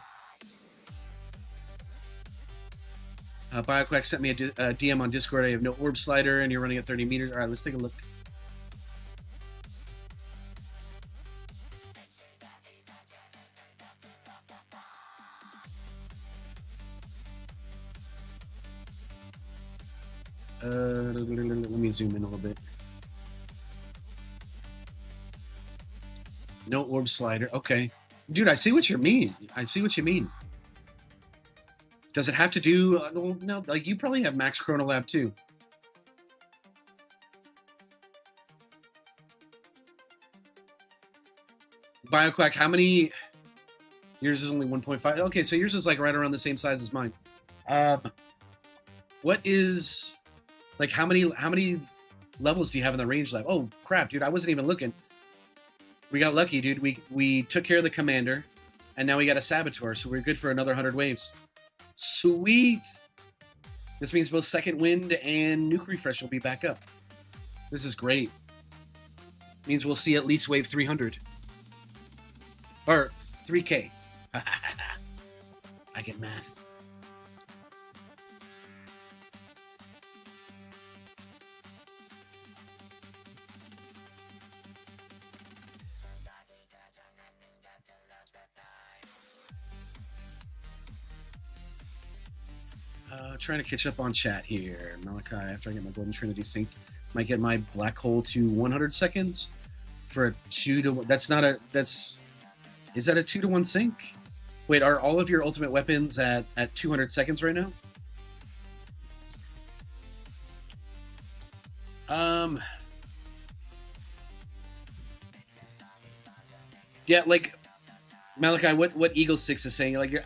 BioQuack sent me a DM on Discord. I have no orb slider, and you're running at 30 meters. All right, let's take a look. Let me zoom in a little bit. No orb slider. Okay. Dude, I see what you mean. I see what you mean. Does it have to do... no, like, you probably have max Chrono Lab, too. BioQuack, how many... Yours is only 1.5. Okay, so yours is, like, right around the same size as mine. What is... Like, how many levels do you have in the range lab? Oh, crap, dude, I wasn't even looking. We got lucky, dude. We took care of the commander, and now we got a saboteur, so we're good for another 100 waves. Sweet! This means both Second Wind and Nuke Refresh will be back up. This is great. Means we'll see at least wave 300. Or 3K. I get math. Trying to catch up on chat here. Malachi, after I get my Golden Trinity synced, might get my black hole to 100 seconds for a 2 to 1. That's not a... That's... Is that a 2 to 1 sync? Wait, are all of your ultimate weapons at 200 seconds right now? Yeah, like Malachi, what Eagle 6 is saying, like,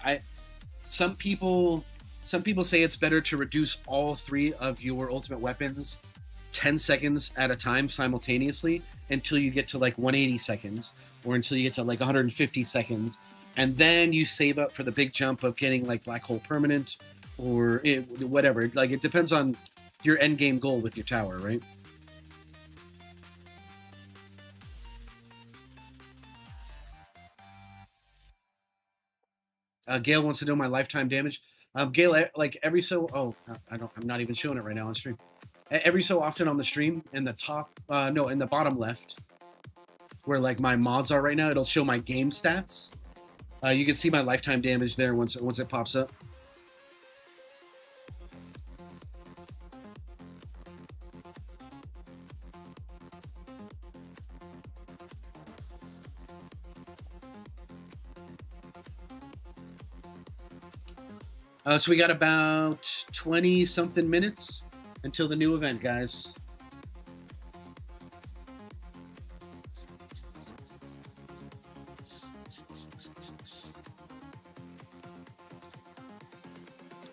some people say it's better to reduce all 3 of your ultimate weapons 10 seconds at a time simultaneously until you get to like 180 seconds or until you get to like 150 seconds, and then you save up for the big jump of getting like black hole permanent or whatever. Like, it depends on your end game goal with your tower, right? Gail wants to know my lifetime damage. Gail, like every so... Oh, I'm not even showing it right now on stream. Every so often on the stream, in the top... no, in the bottom left, where like my mods are right now, it'll show my game stats. You can see my lifetime damage there once it pops up. So we got about 20-something minutes until the new event, guys.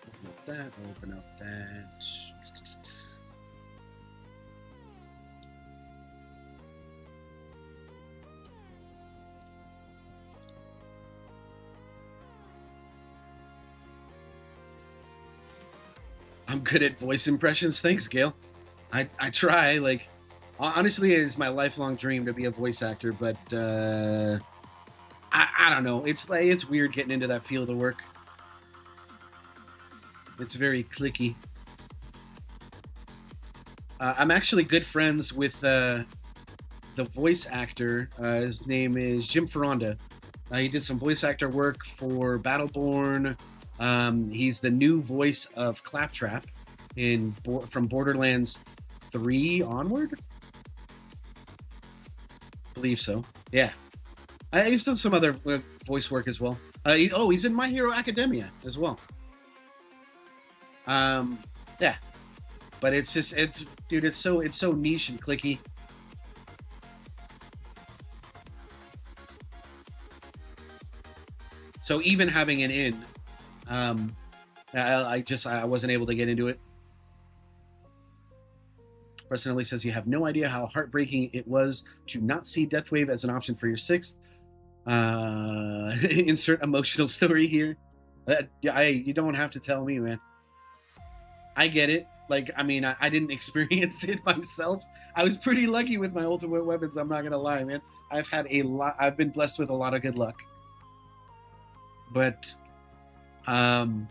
Open up that, open up that. I'm good at voice impressions. Thanks, Gail. I try. Like, honestly, it is my lifelong dream to be a voice actor, but I don't know. It's like, it's weird getting into that field of work. It's very clicky. I'm actually good friends with the voice actor. His name is Jim Ferranda. He did some voice actor work for Battleborn. He's the new voice of Claptrap from Borderlands 3 onward. Believe so. Yeah. He's done some other voice work as well. He's in My Hero Academia as well. Yeah. But it's so niche and clicky. So even having an in, I wasn't able to get into it. Preston Ellie says you have no idea how heartbreaking it was to not see Deathwave as an option for your 6th. Insert emotional story here. You don't have to tell me, man. I get it. Like, I mean, I didn't experience it myself. I was pretty lucky with my ultimate weapons. I'm not gonna lie, man. I've been blessed with a lot of good luck. But, I've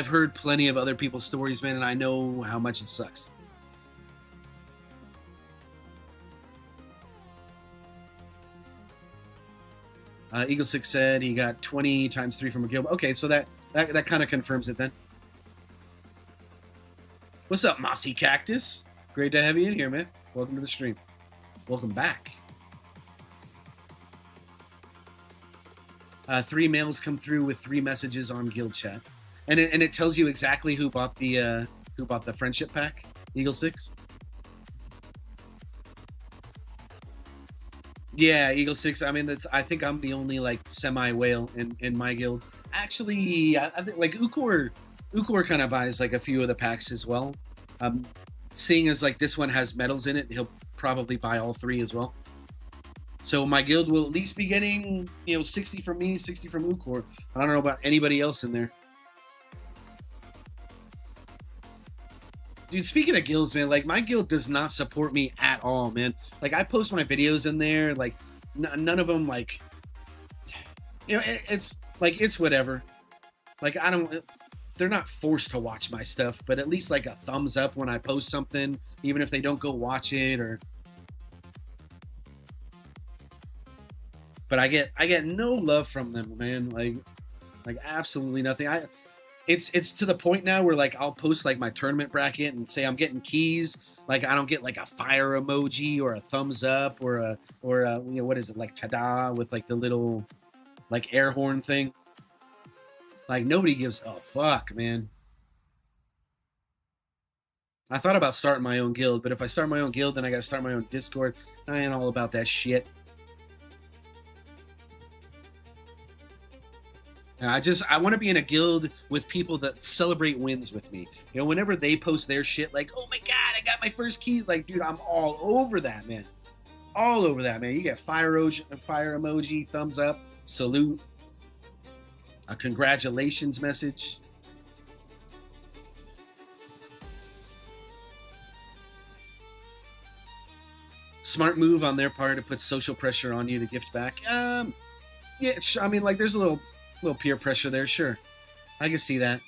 heard plenty of other people's stories, man, and I know how much it sucks. Eagle 6 said he got 20 times 3 from a guild. Okay, so that kind of confirms it then. What's up, Mossy Cactus? Great to have you in here, man. Welcome to the stream. Welcome back. 3 mails come through with 3 messages on guild chat, and it tells you exactly who bought the friendship pack. Eagle 6. Yeah, Eagle 6. I mean, I think I'm the only like semi whale in my guild. Actually, I think like Ukor kind of buys like a few of the packs as well. Seeing as like this one has medals in it, he'll probably buy all 3 as well. So my guild will at least be getting, 60 from me, 60 from Ukor. I don't know about anybody else in there. Dude, speaking of guilds, man, like my guild does not support me at all, man. Like I post my videos in there, like none of them, like, it's like, it's whatever. Like they're not forced to watch my stuff, but at least like a thumbs up when I post something, even if they don't go watch it or. But I get no love from them, man. Like absolutely nothing. It's to the point now where like I'll post like my tournament bracket and say I'm getting keys. Like I don't get like a fire emoji or a thumbs up or what is it, like ta-da with like the little like air horn thing. Like nobody gives a fuck, man. I thought about starting my own guild, but if I start my own guild, then I gotta start my own Discord. I ain't all about that shit. I want to be in a guild with people that celebrate wins with me. Whenever they post their shit, like, oh my god, I got my first key. Like, dude, I'm all over that, man. All over that, man. You get fire emoji, thumbs up, salute, a congratulations message. Smart move on their part to put social pressure on you to gift back. Yeah, I mean, like, there's a little peer pressure there, sure. I can see that.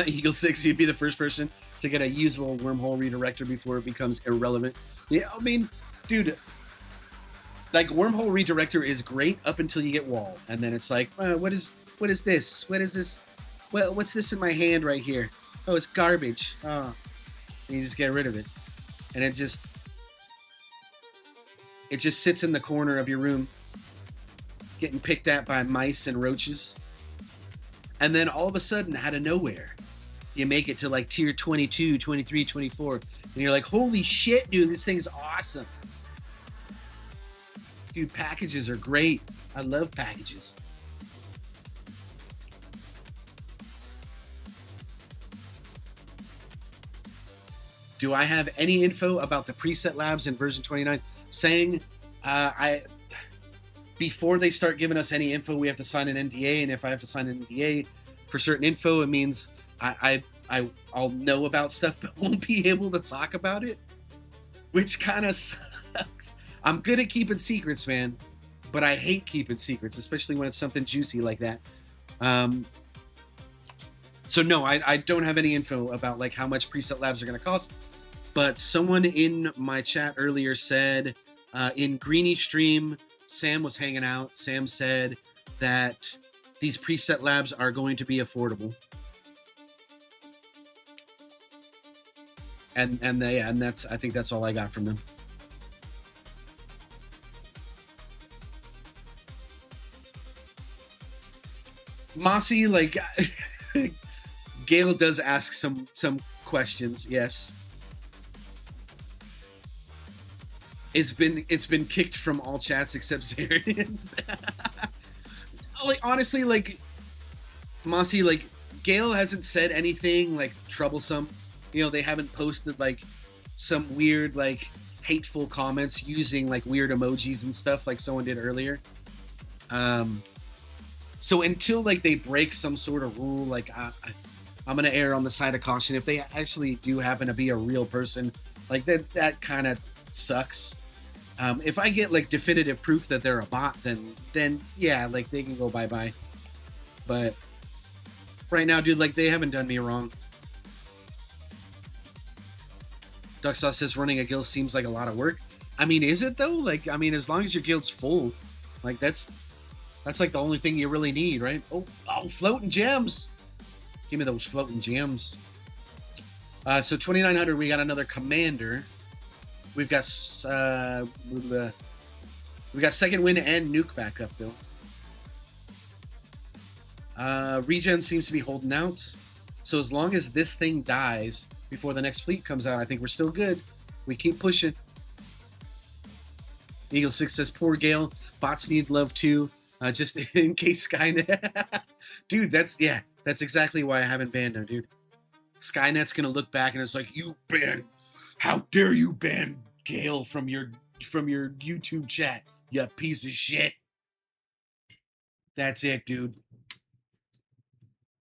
Eagle 6, you'd be the first person to get a usable wormhole redirector before it becomes irrelevant. Yeah, I mean, dude, like wormhole redirector is great up until you get wall, and then it's like, what is this? What is this? What's this in my hand right here? Oh, it's garbage. Oh. You just get rid of it, and it just sits in the corner of your room getting picked at by mice and roaches, and then all of a sudden out of nowhere you make it to like tier 22, 23, 24, and you're like, holy shit, dude, this thing's awesome. Dude, packages are great. I love packages. Do I have any info about the preset labs in version 29? Saying, before they start giving us any info, we have to sign an NDA, and if I have to sign an NDA for certain info, it means I'll know about stuff, but won't be able to talk about it, which kind of sucks. I'm good at keeping secrets, man, but I hate keeping secrets, especially when it's something juicy like that. So no, I don't have any info about like how much preset labs are going to cost. But someone in my chat earlier said, in Greeny stream, Sam was hanging out. Sam said that these preset labs are going to be affordable. And I think that's all I got from them. Mossy, like Gale does ask some questions, yes. It's been kicked from all chats except Zarian's. Like honestly, like Mossy, like Gale hasn't said anything like troublesome. You know, they haven't posted like some weird like hateful comments using like weird emojis and stuff like someone did earlier. So until like they break some sort of rule, like I'm gonna err on the side of caution. If they actually do happen to be a real person, like that kind of sucks. If I get like definitive proof that they're a bot, then yeah, like they can go bye-bye. But right now, dude, like they haven't done me wrong. Duck Sauce says running a guild seems like a lot of work. I mean, is it though? Like, I mean, as long as your guild's full, like that's like the only thing you really need, right? Oh, floating gems. Give me those floating gems. So 2900, we got another commander. We've got we got second win and nuke back up though. Regen seems to be holding out. So as long as this thing dies before the next fleet comes out, I think we're still good. We keep pushing. Eagle 6 says, poor Gale. Bots need love too. Just in case Skynet. Dude, that's exactly why I haven't banned him, dude. Skynet's gonna look back and it's like, you ban, how dare you ban Gale from your YouTube chat, you piece of shit. That's it, dude.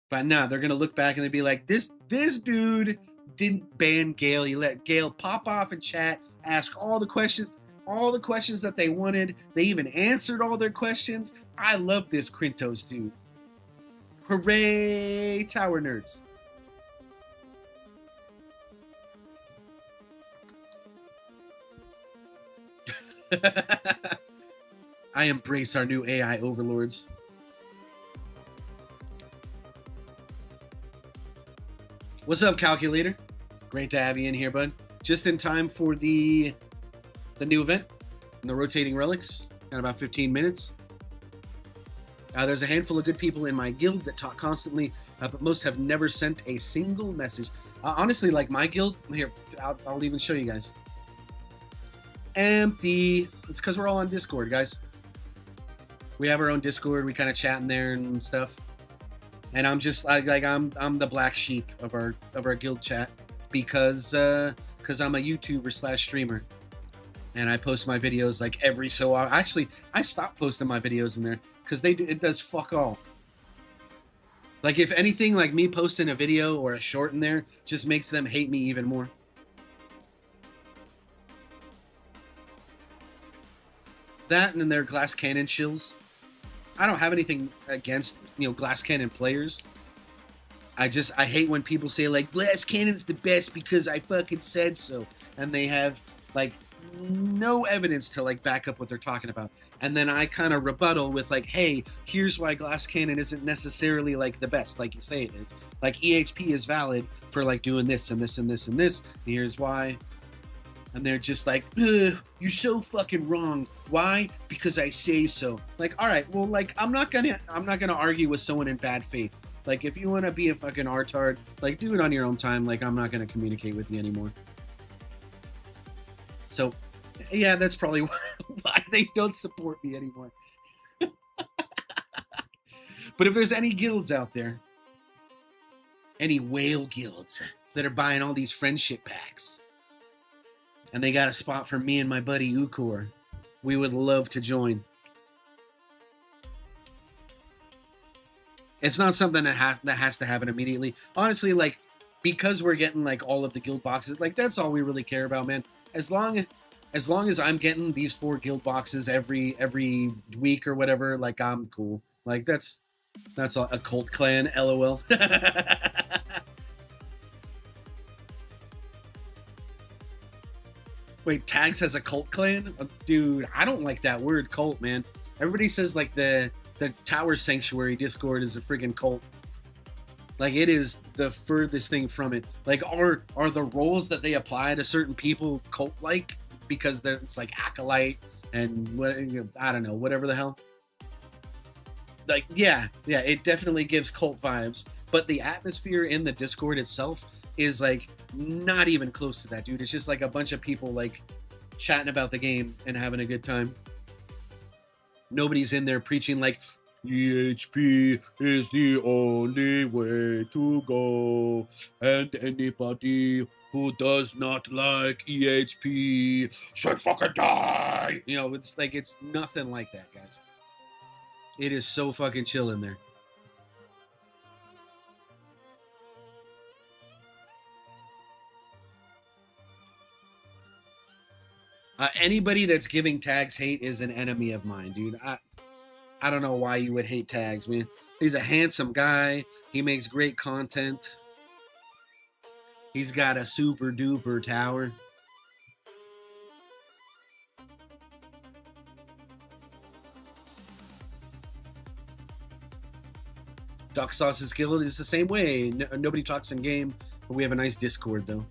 But no, they're gonna look back and they'd be like, this dude didn't ban Gale. He let Gale pop off in chat, ask all the questions that they wanted. They even answered all their questions. I love this Krintos dude. Hooray, Tower Nerds. I embrace our new AI overlords. What's up, Calculator? Great to have you in here, bud. Just in time for the new event and the rotating relics. Got about 15 minutes. There's a handful of good people in my guild that talk constantly, but most have never sent a single message. Honestly, like my guild, here, I'll even show you guys. Empty. It's because we're all on Discord, guys. We have our own Discord. We kind of chat in there and stuff. And I'm just I'm the black sheep of our guild chat because I'm a YouTuber / streamer, and I post my videos like every so often. Actually, I stopped posting my videos in there because it does fuck all. Like if anything, like me posting a video or a short in there just makes them hate me even more. That and their glass cannon shills. I don't have anything against, glass cannon players. I hate when people say like glass cannon's the best because I fucking said so, and they have like no evidence to like back up what they're talking about. And then I kind of rebuttal with like, hey, here's why glass cannon isn't necessarily like the best, like you say it is. Like EXP is valid for like doing this and this and this and this. And here's why. And they're just like, ugh, you're so fucking wrong. Why? Because I say so. Like, all right, well, like, I'm not gonna argue with someone in bad faith. Like, if you want to be a fucking artard, like, do it on your own time. Like, I'm not gonna communicate with you anymore. So, yeah, that's probably why they don't support me anymore. But if there's any guilds out there, any whale guilds that are buying all these friendship packs, and they got a spot for me and my buddy Ukor, we would love to join. It's not something that has to happen immediately. Honestly, like, because we're getting like all of the guild boxes, like that's all we really care about, man. As long as I'm getting these 4 guild boxes every week or whatever, like I'm cool. Like that's all. A cult clan, LOL. Wait, Tags has a cult clan? Dude, I don't like that word cult, man. Everybody says like the Tower Sanctuary Discord is a friggin' cult. Like it is the furthest thing from it. Like are the roles that they apply to certain people cult-like because it's like acolyte and what, I don't know, whatever the hell. Like yeah, it definitely gives cult vibes, but the atmosphere in the Discord itself is like not even close to that, dude. It's just like a bunch of people like chatting about the game and having a good time. Nobody's in there preaching like, EHP is the only way to go, and anybody who does not like EHP should fucking die. You know, it's like, it's nothing like that, guys. It is so fucking chill in there. Anybody that's giving Tags hate is an enemy of mine, dude. I don't know why you would hate Tags, man. He's a handsome guy. He makes great content. He's got a super duper tower. Duck Sauce's Guild is the same way. Nobody talks in game, but we have a nice Discord though.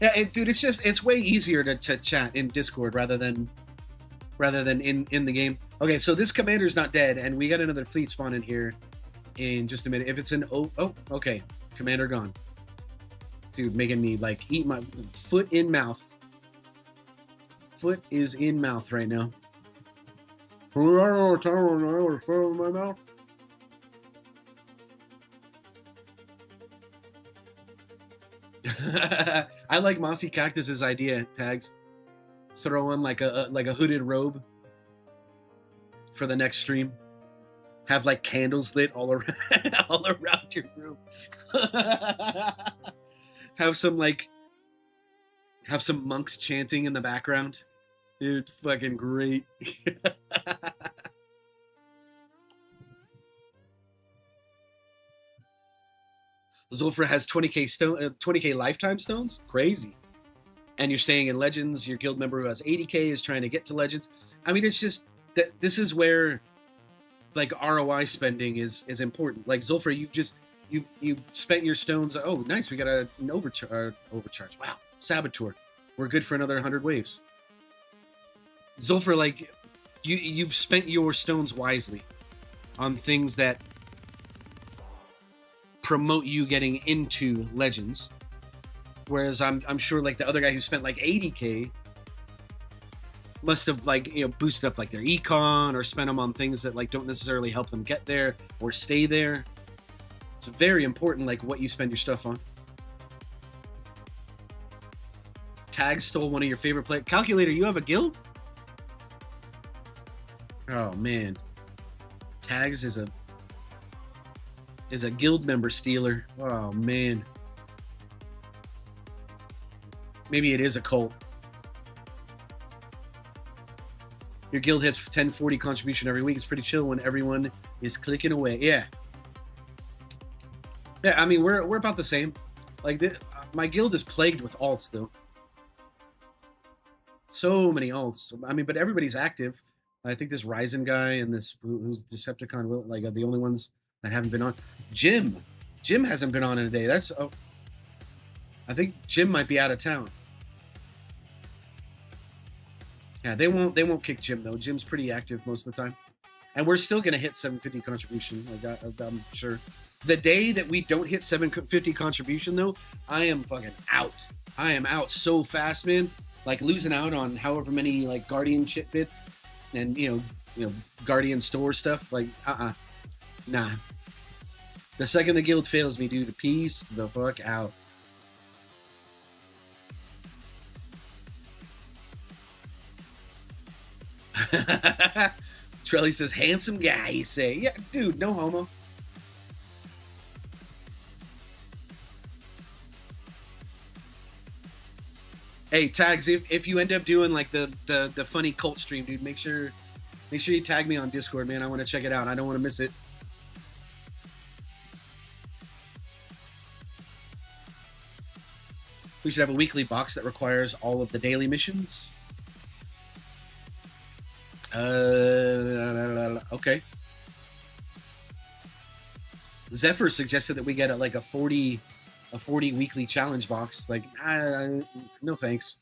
Yeah, dude, it's way easier to chat in Discord rather than in the game. Okay, so this commander's not dead, and we got another fleet spawn in here in just a minute. If it's an okay, commander gone. Dude, making me like eat my foot in mouth. Foot is in mouth right now. My mouth. I like Mossy Cactus's idea, Tags. Throw on like a hooded robe for the next stream. Have like candles lit all around all around your room. have some monks chanting in the background. Dude, it's fucking great. Zulfra has 20k lifetime stones. Crazy. And you're staying in Legends. Your guild member who has 80k is trying to get to Legends. I mean, it's just that this is where like ROI spending is important. Like Zulfra, you've spent your stones. Oh, nice. We got an overcharge. Wow. Saboteur. We're good for another 100 waves. Zulfra, like you've spent your stones wisely on things that promote you getting into Legends. Whereas I'm sure like the other guy who spent like 80k must have like, you know, boosted up like their econ or spent them on things that like don't necessarily help them get there or stay there. It's very important like what you spend your stuff on. Tag stole one of your favorite players. Calculator, you have a guild? Oh man. Tags is a guild member stealer. Oh man. Maybe it is a cult. Your guild hits 1040 contribution every week. It's pretty chill when everyone is clicking away. Yeah. Yeah, I mean, we're about the same. Like, my guild is plagued with alts, though. So many alts. I mean, but everybody's active. I think this Ryzen guy and this who's Decepticon, like, are the only ones that haven't been on. Jim hasn't been on in a day. That's I think Jim might be out of town. Yeah, they won't kick Jim though. Jim's pretty active most of the time, and we're still gonna hit 750 contribution. I'm sure. The day that we don't hit 750 contribution though, I am fucking out. I am out so fast, man. Like losing out on however many like Guardian chip bits, and you know Guardian store stuff. Like nah. The second the guild fails me, dude, peace the fuck out. Trelly says, handsome guy, you say. Yeah, dude, no homo. Hey, Tags, if you end up doing like the funny cult stream, dude, make sure you tag me on Discord, man. I want to check it out. I don't want to miss it. We should have a weekly box that requires all of the daily missions. Okay. Zephyr suggested that we get like a 40 weekly challenge box. Like, no thanks.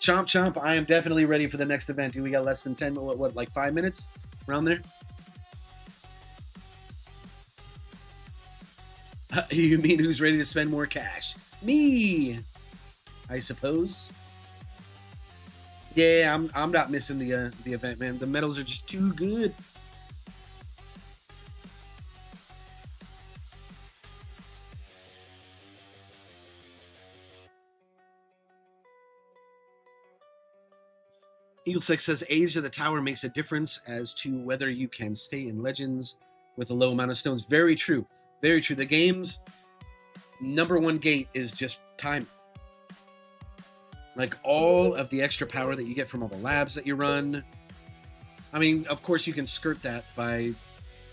Chomp, I am definitely ready for the next event. Do we got less than 10? What, like 5 minutes around there? You mean who's ready to spend more cash? Me, I suppose. Yeah, I'm not missing the event, man. The medals are just too good. Eagle 6 says age of the tower makes a difference as to whether you can stay in Legends with a low amount of stones. Very true. Very true. The game's #1 gate is just time. Like all of the extra power that you get from all the labs that you run. I mean, of course you can skirt that by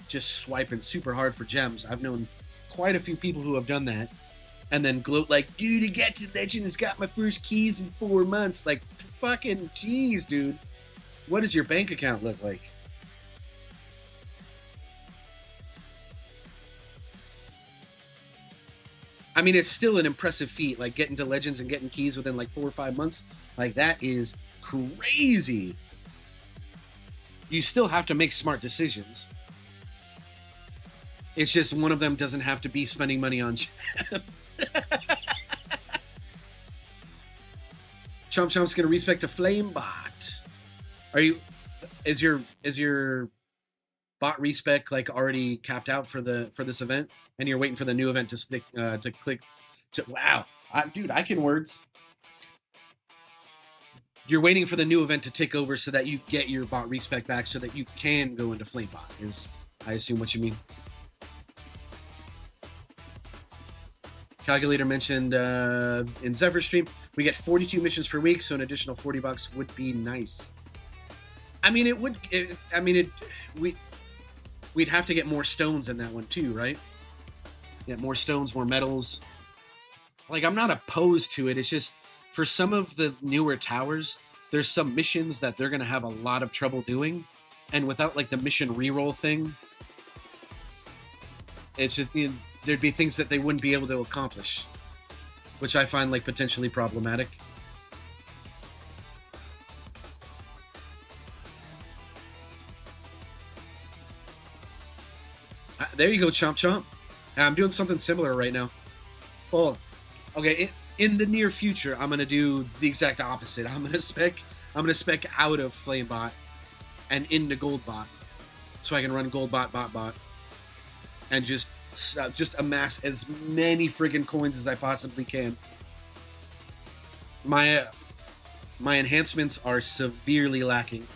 just swiping super hard for gems. I've known quite a few people who have done that and then gloat like, dude, I got to Legends, got my first keys in 4 months. Like, fucking jeez, dude. What does your bank account look like? I mean, it's still an impressive feat, like getting to Legends and getting keys within like 4 or 5 months. Like, that is crazy. You still have to make smart decisions. It's just one of them doesn't have to be spending money on gems. Chomp Chomp's gonna respec to Flamebot. Is your bot respec like already capped out for this event, and you're waiting for the new event to stick to click to? Wow, dude, I can words. You're waiting for the new event to tick over so that you get your bot respec back, so that you can go into Flamebot. Is I assume what you mean? Calculator mentioned in Zephyr stream, we get 42 missions per week, so an additional $40 would be nice. I mean, it would. We'd have to get more stones in that one too, right? Get more stones, more medals. Like, I'm not opposed to it. It's just for some of the newer towers, there's some missions that they're gonna have a lot of trouble doing, and without like the mission reroll thing, it's just there'd be things that they wouldn't be able to accomplish, which I find like potentially problematic. There you go, Chomp Chomp. I'm doing something similar right now. Oh, okay. In the near future, I'm gonna do the exact opposite. I'm gonna spec out of Flamebot and into Goldbot, so I can run Goldbot, Bot, and just amass as many friggin' coins as I possibly can. My enhancements are severely lacking.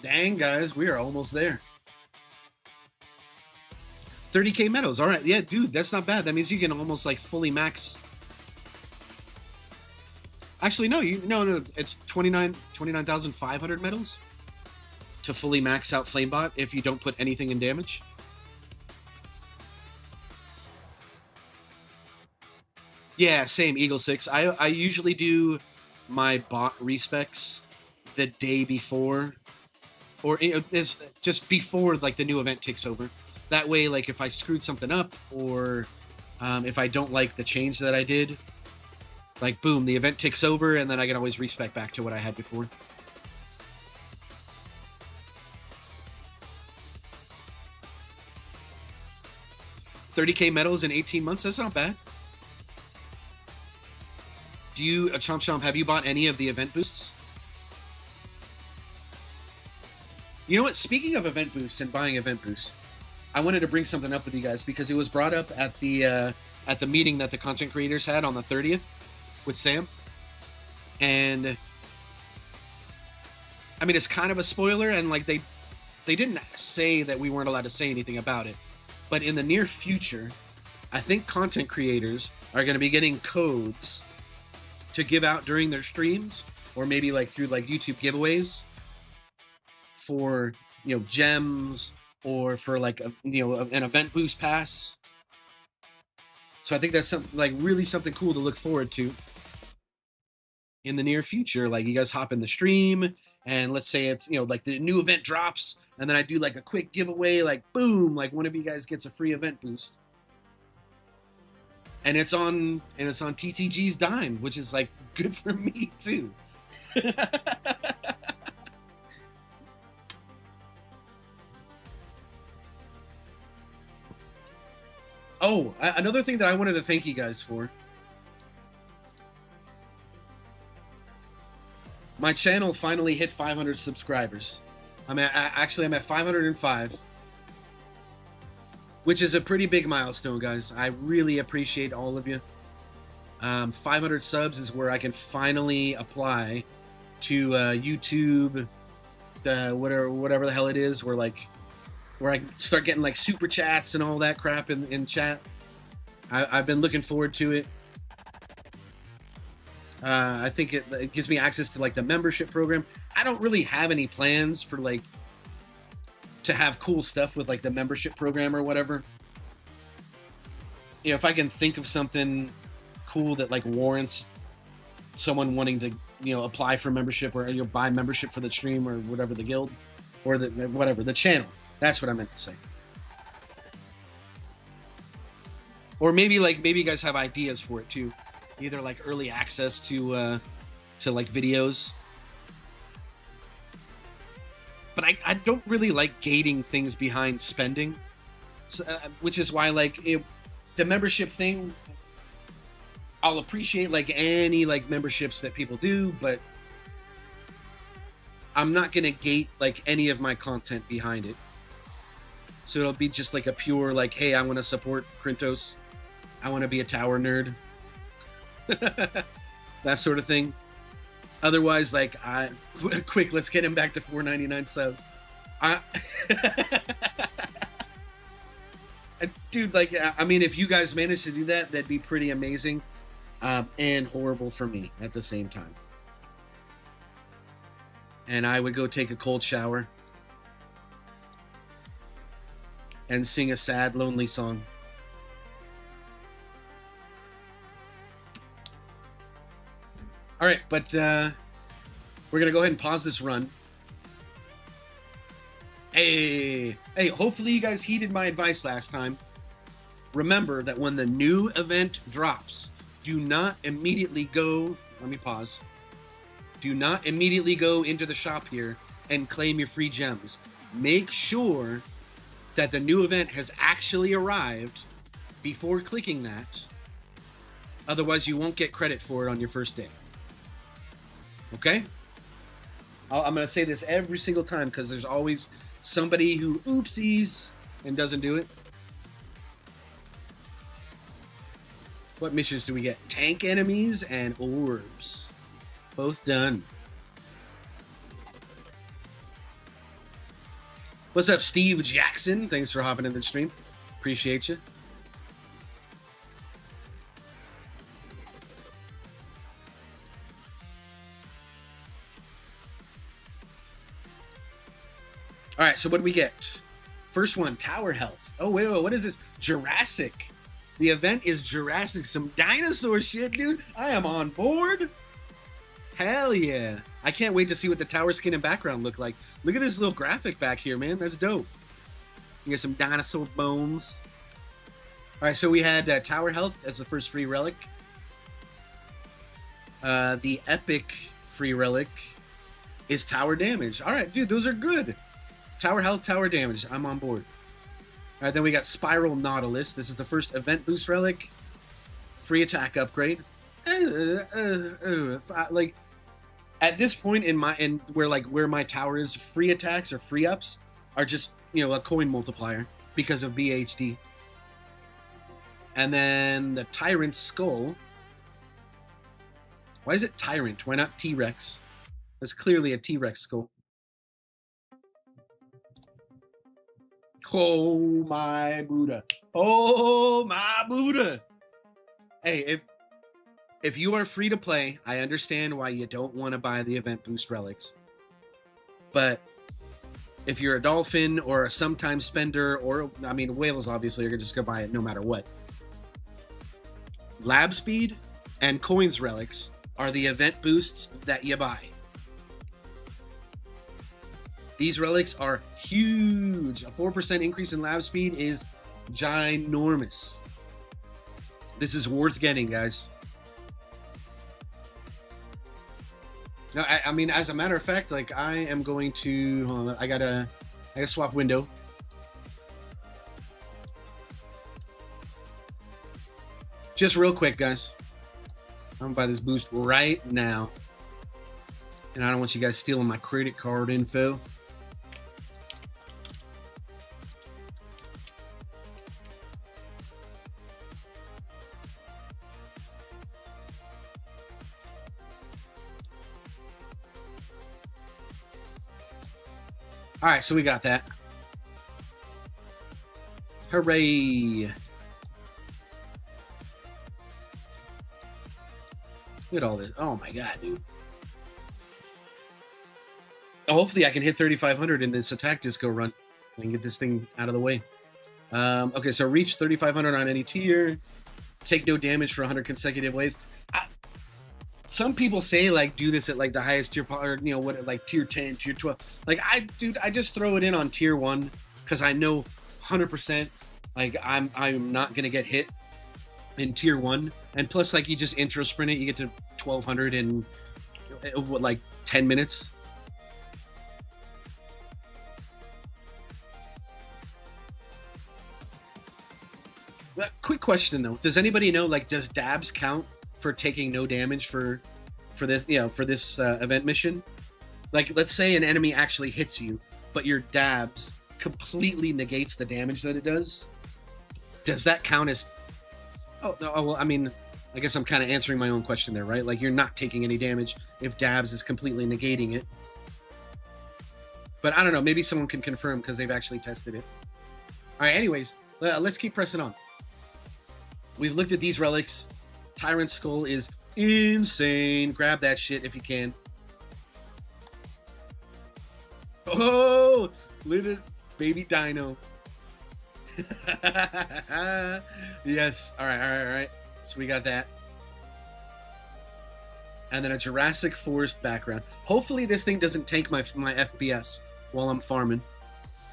Dang, guys, we are almost there. 30k medals. All right, yeah, dude, that's not bad. That means you can almost like fully max. Actually, no, no, it's 29,500 medals to fully max out Flamebot if you don't put anything in damage. Yeah, same, Eagle 6. I usually do my bot respecs the day before, or is just before like the new event takes over. That way, like if I screwed something up, or if I don't like the change that I did, like boom, the event ticks over, and then I can always respec back to what I had before. $30k medals in 18 months. That's not bad. Do you, Chomp Chomp, have you bought any of the event boosts? You know what? Speaking of event boosts and buying event boosts, I wanted to bring something up with you guys because it was brought up at the meeting that the content creators had on the 30th with Sam. And I mean, it's kind of a spoiler, and like they didn't say that we weren't allowed to say anything about it. But in the near future, I think content creators are going to be getting codes to give out during their streams, or maybe like through like YouTube giveaways for, you know, gems, or for like a, you know, an event boost pass. So I think that's something like really something cool to look forward to in the near future. Like, you guys hop in the stream, and let's say it's, you know, like the new event drops, and then I do like a quick giveaway, like boom, like one of you guys gets a free event boost. And it's on TTG's dime, which is like good for me too. Oh, another thing that I wanted to thank you guys for. My channel finally hit 500 subscribers. I'm at 505, which is a pretty big milestone, guys. I really appreciate all of you. 500 subs is where I can finally apply to YouTube, whatever the hell it is, where I start getting like super chats and all that crap in chat. I've been looking forward to it. I think it gives me access to like the membership program. I don't really have any plans for like to have cool stuff with like the membership program or whatever. You know, if I can think of something cool that like warrants someone wanting to, you know, apply for membership or, you know, buy membership for the stream or whatever, the guild or the channel. That's what I meant to say. Or maybe you guys have ideas for it too. Either like early access to like videos. But I don't really like gating things behind spending. So, which is why like the membership thing, I'll appreciate like any like memberships that people do, but I'm not gonna gate like any of my content behind it. So it'll be just like a pure like, hey, I want to support Krintos. I want to be a tower nerd. That sort of thing. Otherwise, like, quick, let's get him back to 4.99 subs. Dude, like, I mean, if you guys manage to do that, that'd be pretty amazing, and horrible for me at the same time. And I would go take a cold shower and sing a sad, lonely song. All right, but we're going to go ahead and pause this run. Hey, hopefully you guys heeded my advice last time. Remember that when the new event drops, do not immediately go... Let me pause. Do not immediately go into the shop here and claim your free gems. Make sure that the new event has actually arrived before clicking that. Otherwise, you won't get credit for it on your first day. Okay? I'm going to say this every single time because there's always somebody who oopsies and doesn't do it. What missions do we get? Tank enemies and orbs. Both done. What's up, Steve Jackson? Thanks for hopping in the stream. Appreciate you. All right, so what do we get? First one, tower health. Oh, wait, what is this? Jurassic. The event is Jurassic. Some dinosaur shit, dude. I am on board. Hell yeah. I can't wait to see what the tower skin and background look like. Look at this little graphic back here, man. That's dope. You get some dinosaur bones. All right, so we had tower health as the first free relic. The epic free relic is tower damage. All right, dude, those are good. Tower health, tower damage. I'm on board. All right, then we got Spiral Nautilus. This is the first event boost relic. Free attack upgrade. Like at this point in where my tower is, free attacks or free ups are just, you know, a coin multiplier because of BHD. And then the Tyrant Skull. Why is it Tyrant? Why not T-Rex? That's clearly a T-Rex skull. Oh my Buddha. Oh my Buddha. Hey, if you are free to play, I understand why you don't want to buy the event boost relics. But if you're a dolphin or a sometime spender, or, I mean, whales obviously are just going to buy it no matter what. Lab speed and coins relics are the event boosts that you buy. These relics are huge. A 4% increase in lab speed is ginormous. This is worth getting, guys. No, I mean, as a matter of fact, like, I am going to... Hold on, I gotta swap window. Just real quick, guys. I'm gonna buy this boost right now. And I don't want you guys stealing my credit card info. All right, so we got that. Hooray. Look at all this. Oh my god, dude. Hopefully I can hit 3,500 in this attack disco run and get this thing out of the way. Okay, so reach 3,500 on any tier. Take no damage for 100 consecutive waves. Some people say like do this at like the highest tier, or you know what, like tier 10, tier 12. Like I just throw it in on tier 1 because I know 100% like I'm not gonna get hit in tier 1, and plus like you just intro sprint it, you get to 1,200 in what, like 10 minutes. Quick question though, does anybody know, like, does dabs count for taking no damage for this, you know, for this event mission? Like, let's say an enemy actually hits you, but your dabs completely negates the damage that it does. Does that count as... Oh, well, I mean, I guess I'm kind of answering my own question there, right? Like, you're not taking any damage if dabs is completely negating it. But I don't know, maybe someone can confirm because they've actually tested it. All right, anyways, let's keep pressing on. We've looked at these relics. Tyrant Skull is insane. Grab that shit if you can. Oh, little baby dino. Yes. All right. So we got that. And then a Jurassic Forest background. Hopefully this thing doesn't tank my FPS while I'm farming,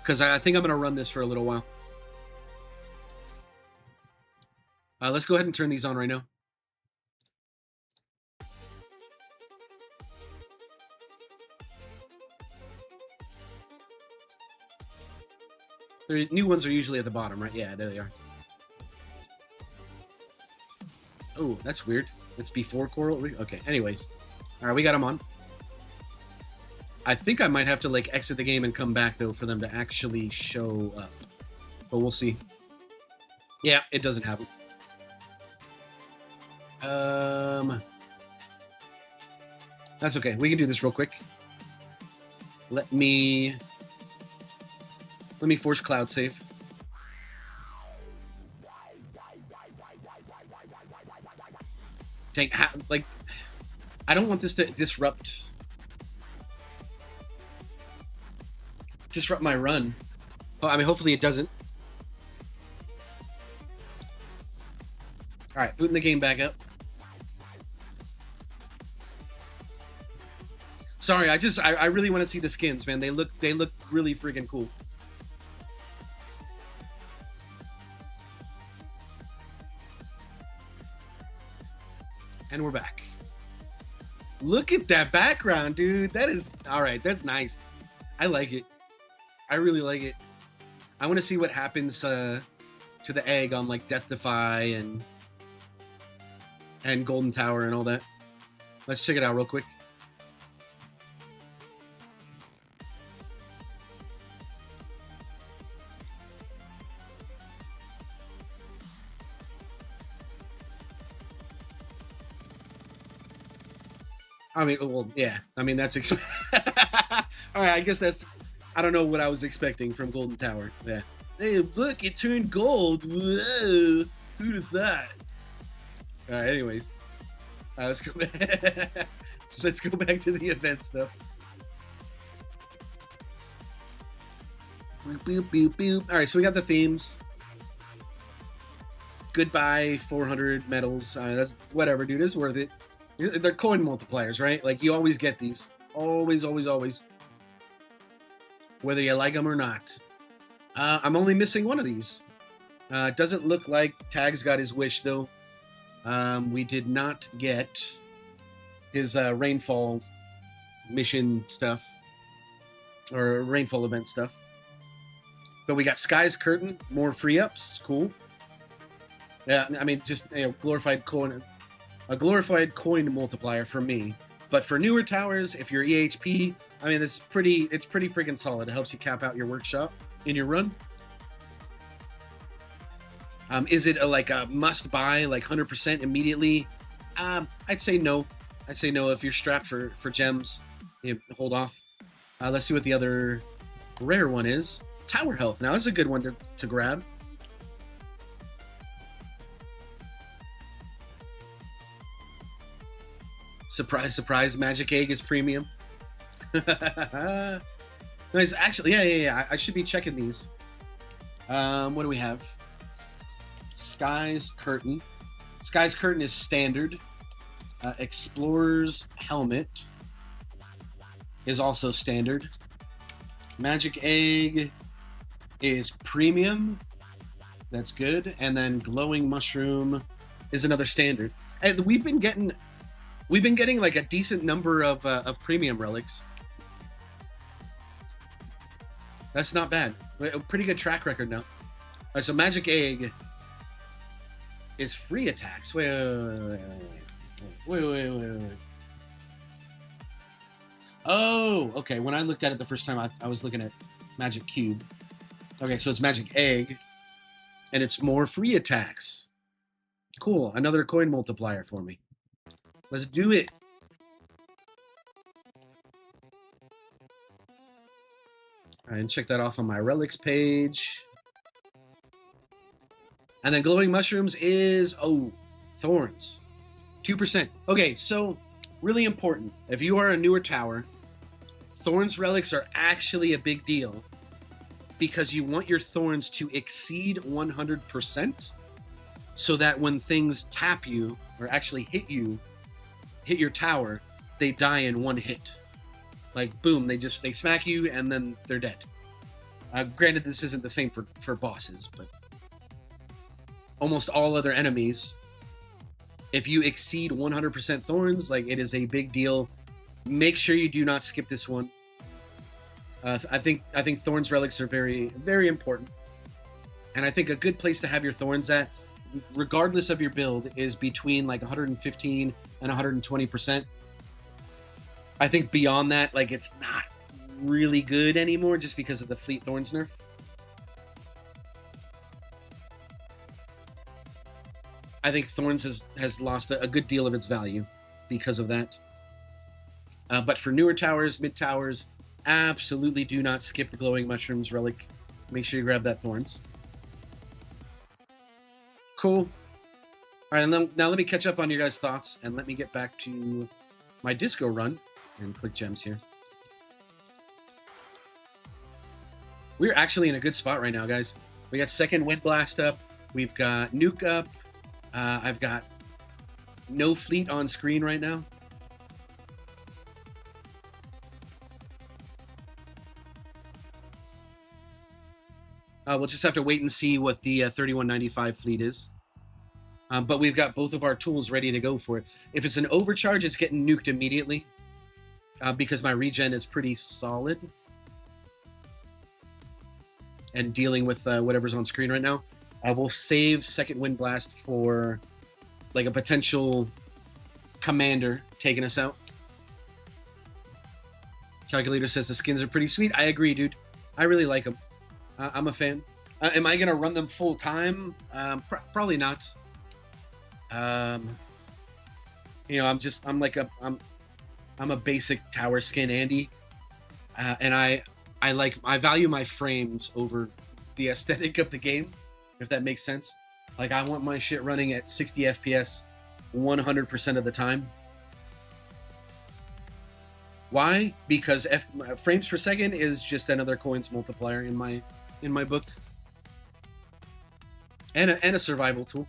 because I think I'm going to run this for a little while. Let's go ahead and turn these on right now. The new ones are usually at the bottom, right? Yeah, there they are. Oh, that's weird. It's before Coral. Okay, anyways. All right, we got them on. I think I might have to, like, exit the game and come back, though, for them to actually show up. But we'll see. Yeah, it doesn't have them. That's okay. We can do this real quick. Let me force cloud save. Dang, like, I don't want this to disrupt my run. Oh, I mean, hopefully it doesn't. All right, booting the game back up. Sorry, I really want to see the skins, man. They look really freaking cool. And we're back. Look at that background, dude. That is all right. That's nice. I like it. I really like it. I want to see what happens to the egg on like Death Defy and Golden Tower and all that. Let's check it out real quick. I mean, well, yeah. I mean, that's... all right, I guess that's... I don't know what I was expecting from Golden Tower. Yeah. Hey, look, it turned gold. Whoa. Who'd have thought? All right, anyways. Let's go back. Let's go back to the event stuff. Boop, boop, boop, boop. All right, so we got the themes. Goodbye, 400 medals. That's whatever, dude. It's worth it. They're coin multipliers, right? Like, you always get these. Always, always, always. Whether you like them or not. I'm only missing one of these. Doesn't look like Tag's got his wish, though. We did not get his rainfall mission stuff. Or rainfall event stuff. But we got Sky's Curtain. More free ups. Cool. Yeah, I mean, just glorified coin, a glorified coin multiplier for me. But for newer towers, if you're EHP, I mean, it's pretty freaking solid. It helps you cap out your workshop in your run. Is it like a must buy, like 100% immediately? I'd say no. I'd say no. If you're strapped for gems, hold off. Let's see what the other rare one is. Tower health. Now, this is a good one to grab. Surprise, surprise, magic egg is premium. Nice. Actually, yeah. I should be checking these. What do we have? Sky's Curtain. Sky's Curtain is standard. Explorer's Helmet is also standard. Magic Egg is premium. That's good. And then Glowing Mushroom is another standard. And we've been getting like a decent number of premium relics. That's not bad. A pretty good track record now. All right, so Magic Egg is free attacks. Wait. Oh, okay. When I looked at it the first time, I was looking at Magic Cube. Okay, so it's Magic Egg, and it's more free attacks. Cool. Another coin multiplier for me. Let's do it. All right, and check that off on my relics page. And then Glowing Mushrooms is, Thorns. 2%. Okay, so really important. If you are a newer tower, Thorns relics are actually a big deal because you want your Thorns to exceed 100% so that when things tap you or actually hit your tower, they die in one hit. Like, boom, they smack you and then they're dead. Granted, this isn't the same for bosses, but almost all other enemies, if you exceed 100% Thorns, like, it is a big deal. Make sure you do not skip this one. I think Thorns relics are very, very important. And I think a good place to have your Thorns at, regardless of your build, is between like 115 and 120%. I think beyond that, like, it's not really good anymore just because of the Fleet Thorns nerf. I think Thorns has lost a good deal of its value because of that. But for newer towers, mid towers, absolutely do not skip the Glowing Mushrooms relic. Make sure you grab that Thorns. Cool. All right, and now let me catch up on your guys' thoughts, and let me get back to my disco run and click gems here. We're actually in a good spot right now, guys. We got second Wind Blast up. We've got Nuke up. I've got no fleet on screen right now. We'll just have to wait and see what the 3195 fleet is. But we've got both of our tools ready to go for it. If it's an overcharge, it's getting nuked immediately because my regen is pretty solid. And dealing with whatever's on screen right now. We'll save second Wind Blast for like a potential commander taking us out. Calculator says the skins are pretty sweet. I agree, dude. I really like them. I'm a fan. Am I gonna run them full time? Probably not. You know, I'm a basic tower skin Andy, and I value my frames over the aesthetic of the game, if that makes sense. Like, I want my shit running at 60 FPS 100% of the time. Why? Because frames per second is just another coins multiplier in my book, and a survival tool.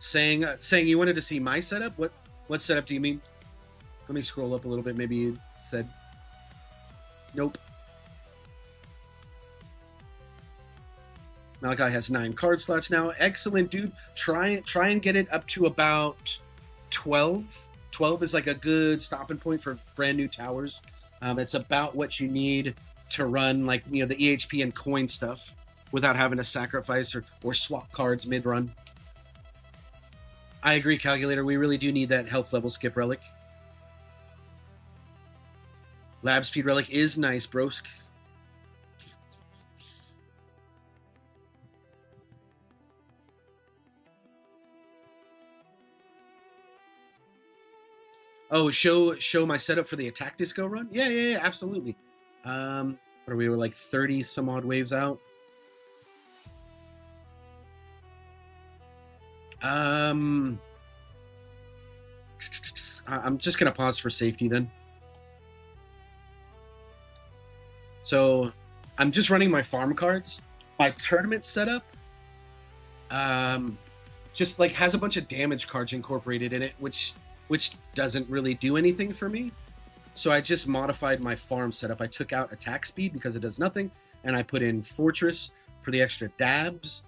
Saying you wanted to see my setup? What setup do you mean? Let me scroll up a little bit. Maybe you said. Nope. Malachi has 9 card slots now. Excellent, dude. Try and get it up to about 12. 12 is like a good stopping point for brand new towers. It's about what you need to run, like, you know, the EHP and coin stuff without having to sacrifice or swap cards mid-run. I agree, Calculator. We really do need that health level skip relic. Lab speed relic is nice, brosk. Oh, show my setup for the attack disco run? Yeah, absolutely. What are we? We're like 30 some odd waves out. I'm just gonna pause for safety then. So I'm just running my farm cards. My tournament setup just like has a bunch of damage cards incorporated in it, which doesn't really do anything for me. So I just modified my farm setup. I took out attack speed because it does nothing, and I put in fortress for the extra dabs.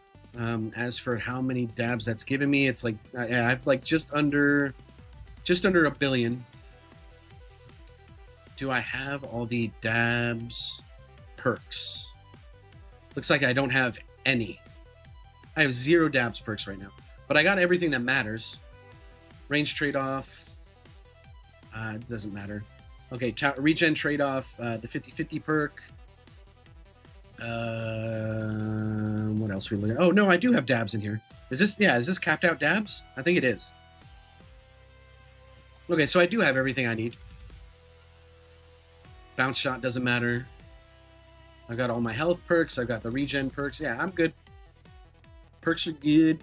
As for how many dabs that's given me, it's like I have like just under a billion. Do I have all the dabs perks? Looks like I don't have any. I have 0 dabs perks right now, but I got everything that matters. Range trade-off, it doesn't matter. Okay, regen trade-off, the 50-50 perk. What else are we looking at? Oh, no, I do have dabs in here. Is this capped out dabs? I think it is. Okay, so I do have everything I need. Bounce shot doesn't matter. I've got all my health perks. I've got the regen perks. Yeah, I'm good. Perks are good.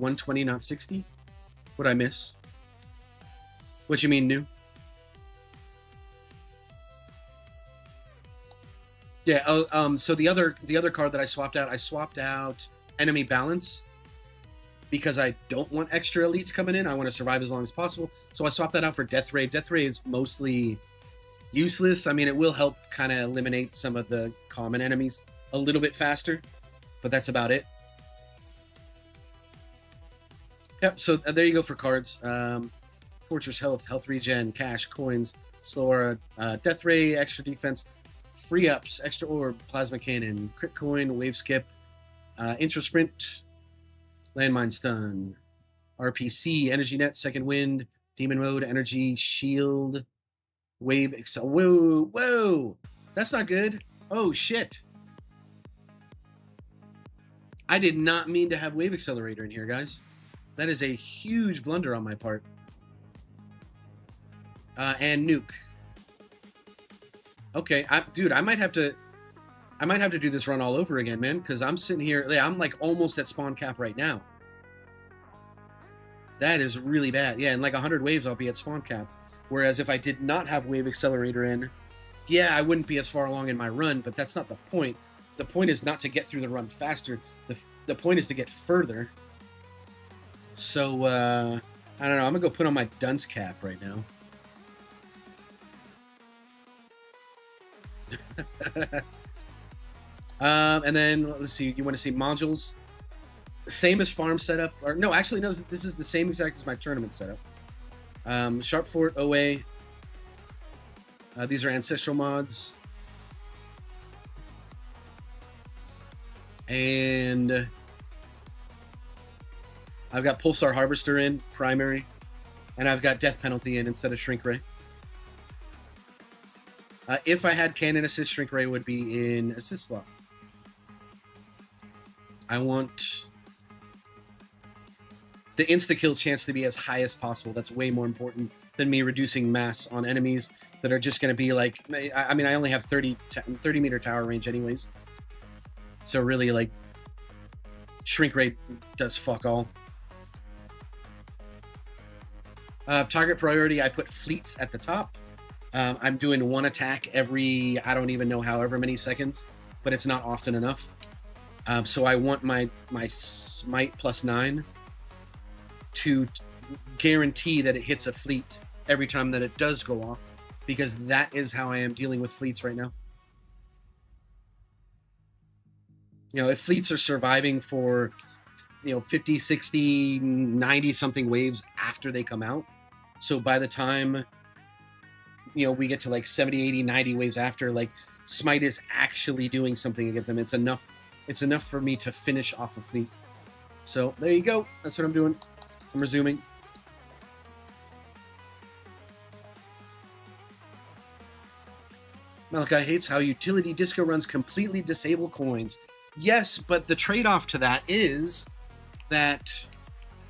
$120, not $60. What'd I miss? What you mean new? Yeah. Oh, so the other card that I swapped out enemy balance because I don't want extra elites coming in. I want to survive as long as possible. So I swapped that out for Death Ray. Death Ray is mostly useless. I mean, it will help kind of eliminate some of the common enemies a little bit faster, but that's about it. Yep, so there you go for cards. Fortress health regen, cash, coins, slower, Death Ray, extra defense, free ups, extra orb, plasma cannon, crit coin, wave skip, intro sprint, landmine stun, RPC, energy net, second wind, demon mode, energy, shield, wave, excel. Whoa, that's not good. Oh shit. I did not mean to have wave accelerator in here, guys. That is a huge blunder on my part. And nuke. Okay, dude, I might have to do this run all over again, man, because I'm sitting here. Yeah, I'm like almost at spawn cap right now. That is really bad. Yeah, in like 100 waves, I'll be at spawn cap. Whereas if I did not have wave accelerator in, yeah, I wouldn't be as far along in my run. But that's not the point. The point is not to get through the run faster. The point is to get further. So, I don't know. I'm going to go put on my dunce cap right now. And then, let's see. You want to see modules? Same as farm setup. Or no, actually, no. This is the same exact as my tournament setup. Sharp Fort, OA. These are ancestral mods. And I've got Pulsar Harvester in, primary. And I've got Death Penalty in instead of Shrink Ray. If I had Cannon Assist, Shrink Ray would be in Assist slot. I want the insta-kill chance to be as high as possible. That's way more important than me reducing mass on enemies that are just going to be like... I mean, I only have 30 meter tower range anyways. So really, like, Shrink Ray does fuck all. Target priority, I put fleets at the top. I'm doing one attack every, I don't even know however many seconds, but it's not often enough. So I want my smite +9 to guarantee that it hits a fleet every time that it does go off. because that is how I am dealing with fleets right now. You know, if fleets are surviving for, 50, 60, 90 something waves after they come out, so by the time, we get to like 70, 80, 90 waves after, like, Smite is actually doing something against them. It's enough for me to finish off a fleet. So there you go. That's what I'm doing. I'm resuming. Malachi hates how utility disco runs completely disable coins. Yes, but the trade-off to that is that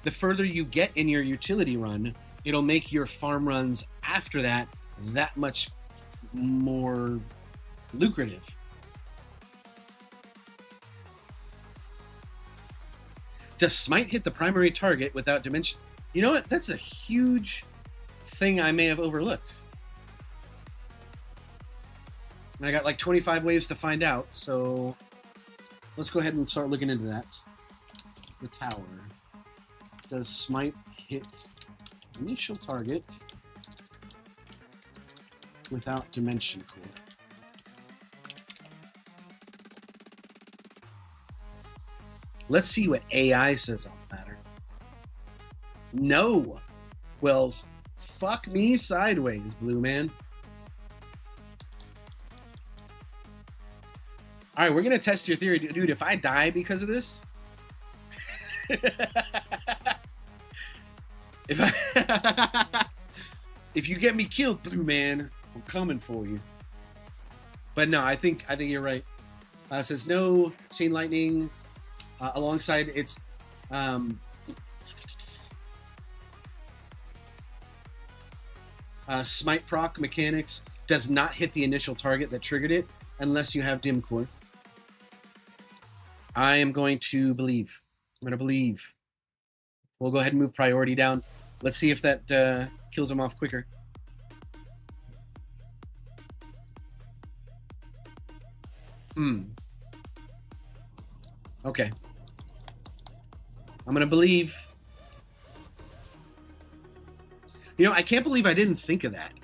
the further you get in your utility run, it'll make your farm runs after that much more lucrative. Does Smite hit the primary target without dimension? You know what? That's a huge thing I may have overlooked. And I got like 25 waves to find out, so let's go ahead and start looking into that. The tower. Does Smite hit initial target without dimension core? Let's see what AI says on the matter. No. Well, fuck me sideways, Blue Man. All right, we're going to test your theory. Dude, if I die because of this... if you get me killed, Blue Man, I'm coming for you. But no, I think you're right. It says no chain lightning alongside its smite proc mechanics does not hit the initial target that triggered it unless you have dim core. I am going to believe. I'm going to believe. We'll go ahead and move priority down. Let's see if that kills him off quicker. Okay. I'm going to believe. You know, I can't believe I didn't think of that.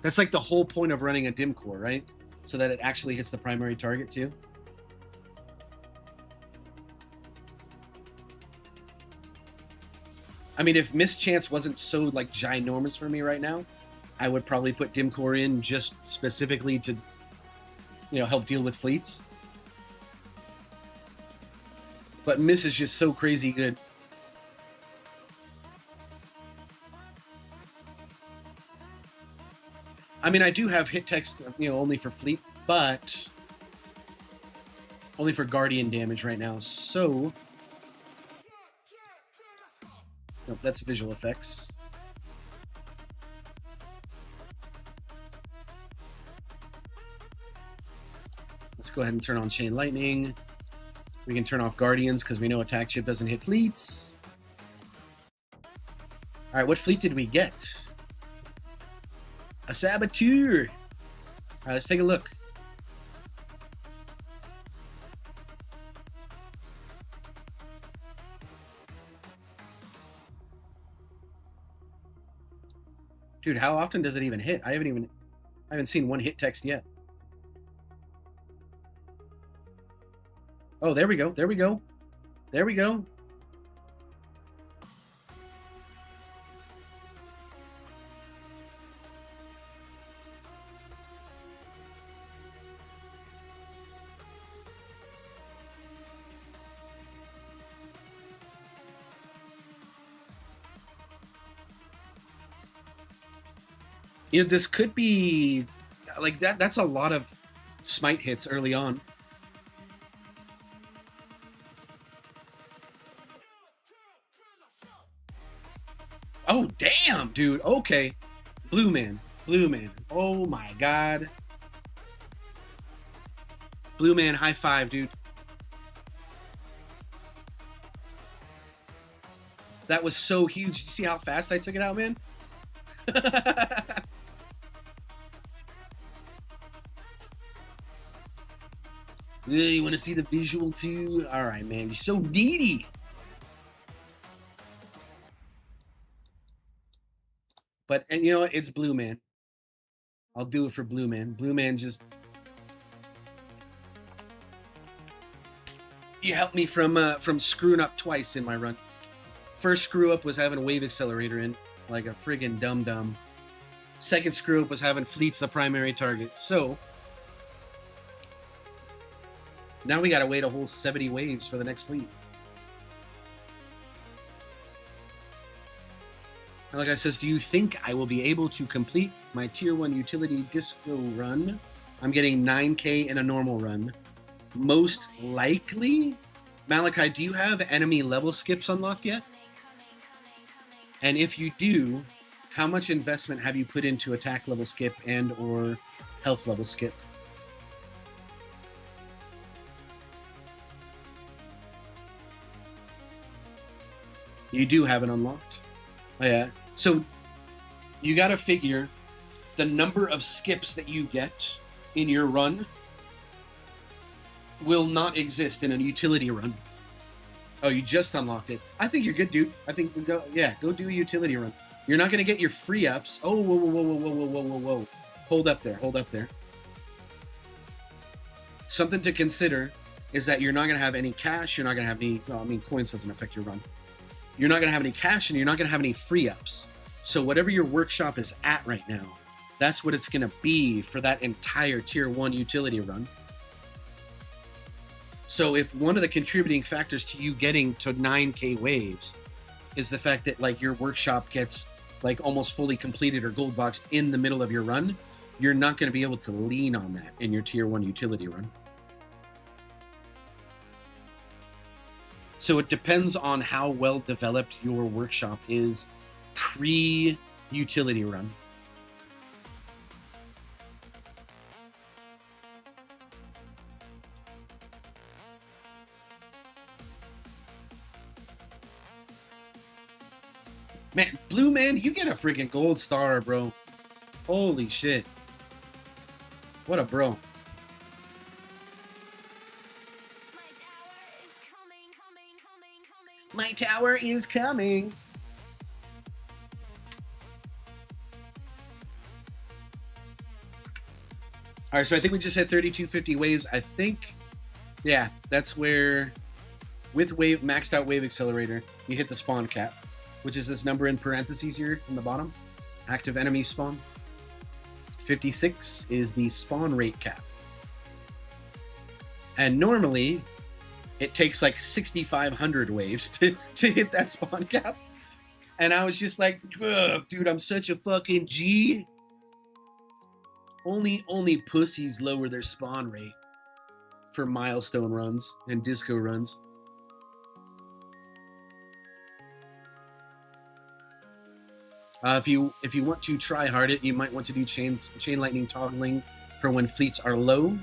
That's like the whole point of running a dim core, right? So that it actually hits the primary target too. I mean, if mischance wasn't so like ginormous for me right now, I would probably put dim core in just specifically to, help deal with fleets. But miss is just so crazy good. I mean, I do have hit text, only for fleet, but only for guardian damage right now. So, nope, that's visual effects. Let's go ahead and turn on chain lightning. We can turn off guardians because we know attack chip doesn't hit fleets. All right, what fleet did we get? A saboteur. All right, let's take a look. Dude, how often does it even hit? I haven't seen one hit text yet. Oh, there we go. There we go. There we go. This could be like that. That's a lot of smite hits early on. Oh, damn, dude. Okay. Blue Man. Blue Man. Oh, my God. Blue Man, high five, dude. That was so huge. Did you see how fast I took it out, man? You want to see the visual, too? All right, man. You're so needy. But, and you know what? It's Blue Man. I'll do it for Blue Man. Blue Man just... You helped me from screwing up twice in my run. First screw up was having a wave accelerator in, like a friggin' dum-dum. Second screw up was having fleets the primary target. So now we gotta wait a whole 70 waves for the next fleet. And like I says, do you think I will be able to complete my tier 1 utility disco run? I'm getting 9k in a normal run. Most likely. Malachi, do you have enemy level skips unlocked yet? And if you do, how much investment have you put into attack level skip and or health level skip? You do have it unlocked. Oh, yeah. So you got to figure the number of skips that you get in your run will not exist in a utility run. Oh, you just unlocked it. I think you're good, dude. I think we go. Yeah, go do a utility run. You're not gonna get your free ups. Oh, whoa, whoa, whoa, whoa, whoa, whoa, whoa, whoa! Hold up there. Hold up there. Something to consider is that you're not gonna have any cash. You're not gonna have any. Well, I mean, coins doesn't affect your run. You're not gonna have any cash, and you're not gonna have any free ups. So whatever your workshop is at right now, that's what it's gonna be for that entire tier 1 utility run. So if one of the contributing factors to you getting to 9k waves is the fact that like your workshop gets like almost fully completed or gold boxed in the middle of your run, you're not going to be able to lean on that in your tier 1 utility run. So it depends on how well developed your workshop is pre-utility run. Man, Blue Man, you get a freaking gold star, bro. Holy shit. What a bro. My tower is coming. All right, so I think we just hit 3250 waves. I think, yeah, that's where, with wave maxed out wave accelerator, you hit the spawn cap, which is this number in parentheses here in the bottom. Active enemy spawn. 56 is the spawn rate cap. And normally, it takes like 6,500 waves to hit that spawn cap. And I was just like, dude, I'm such a fucking G. Only pussies lower their spawn rate for milestone runs and disco runs. If you want to try hard it, you might want to do chain lightning toggling for when fleets are low.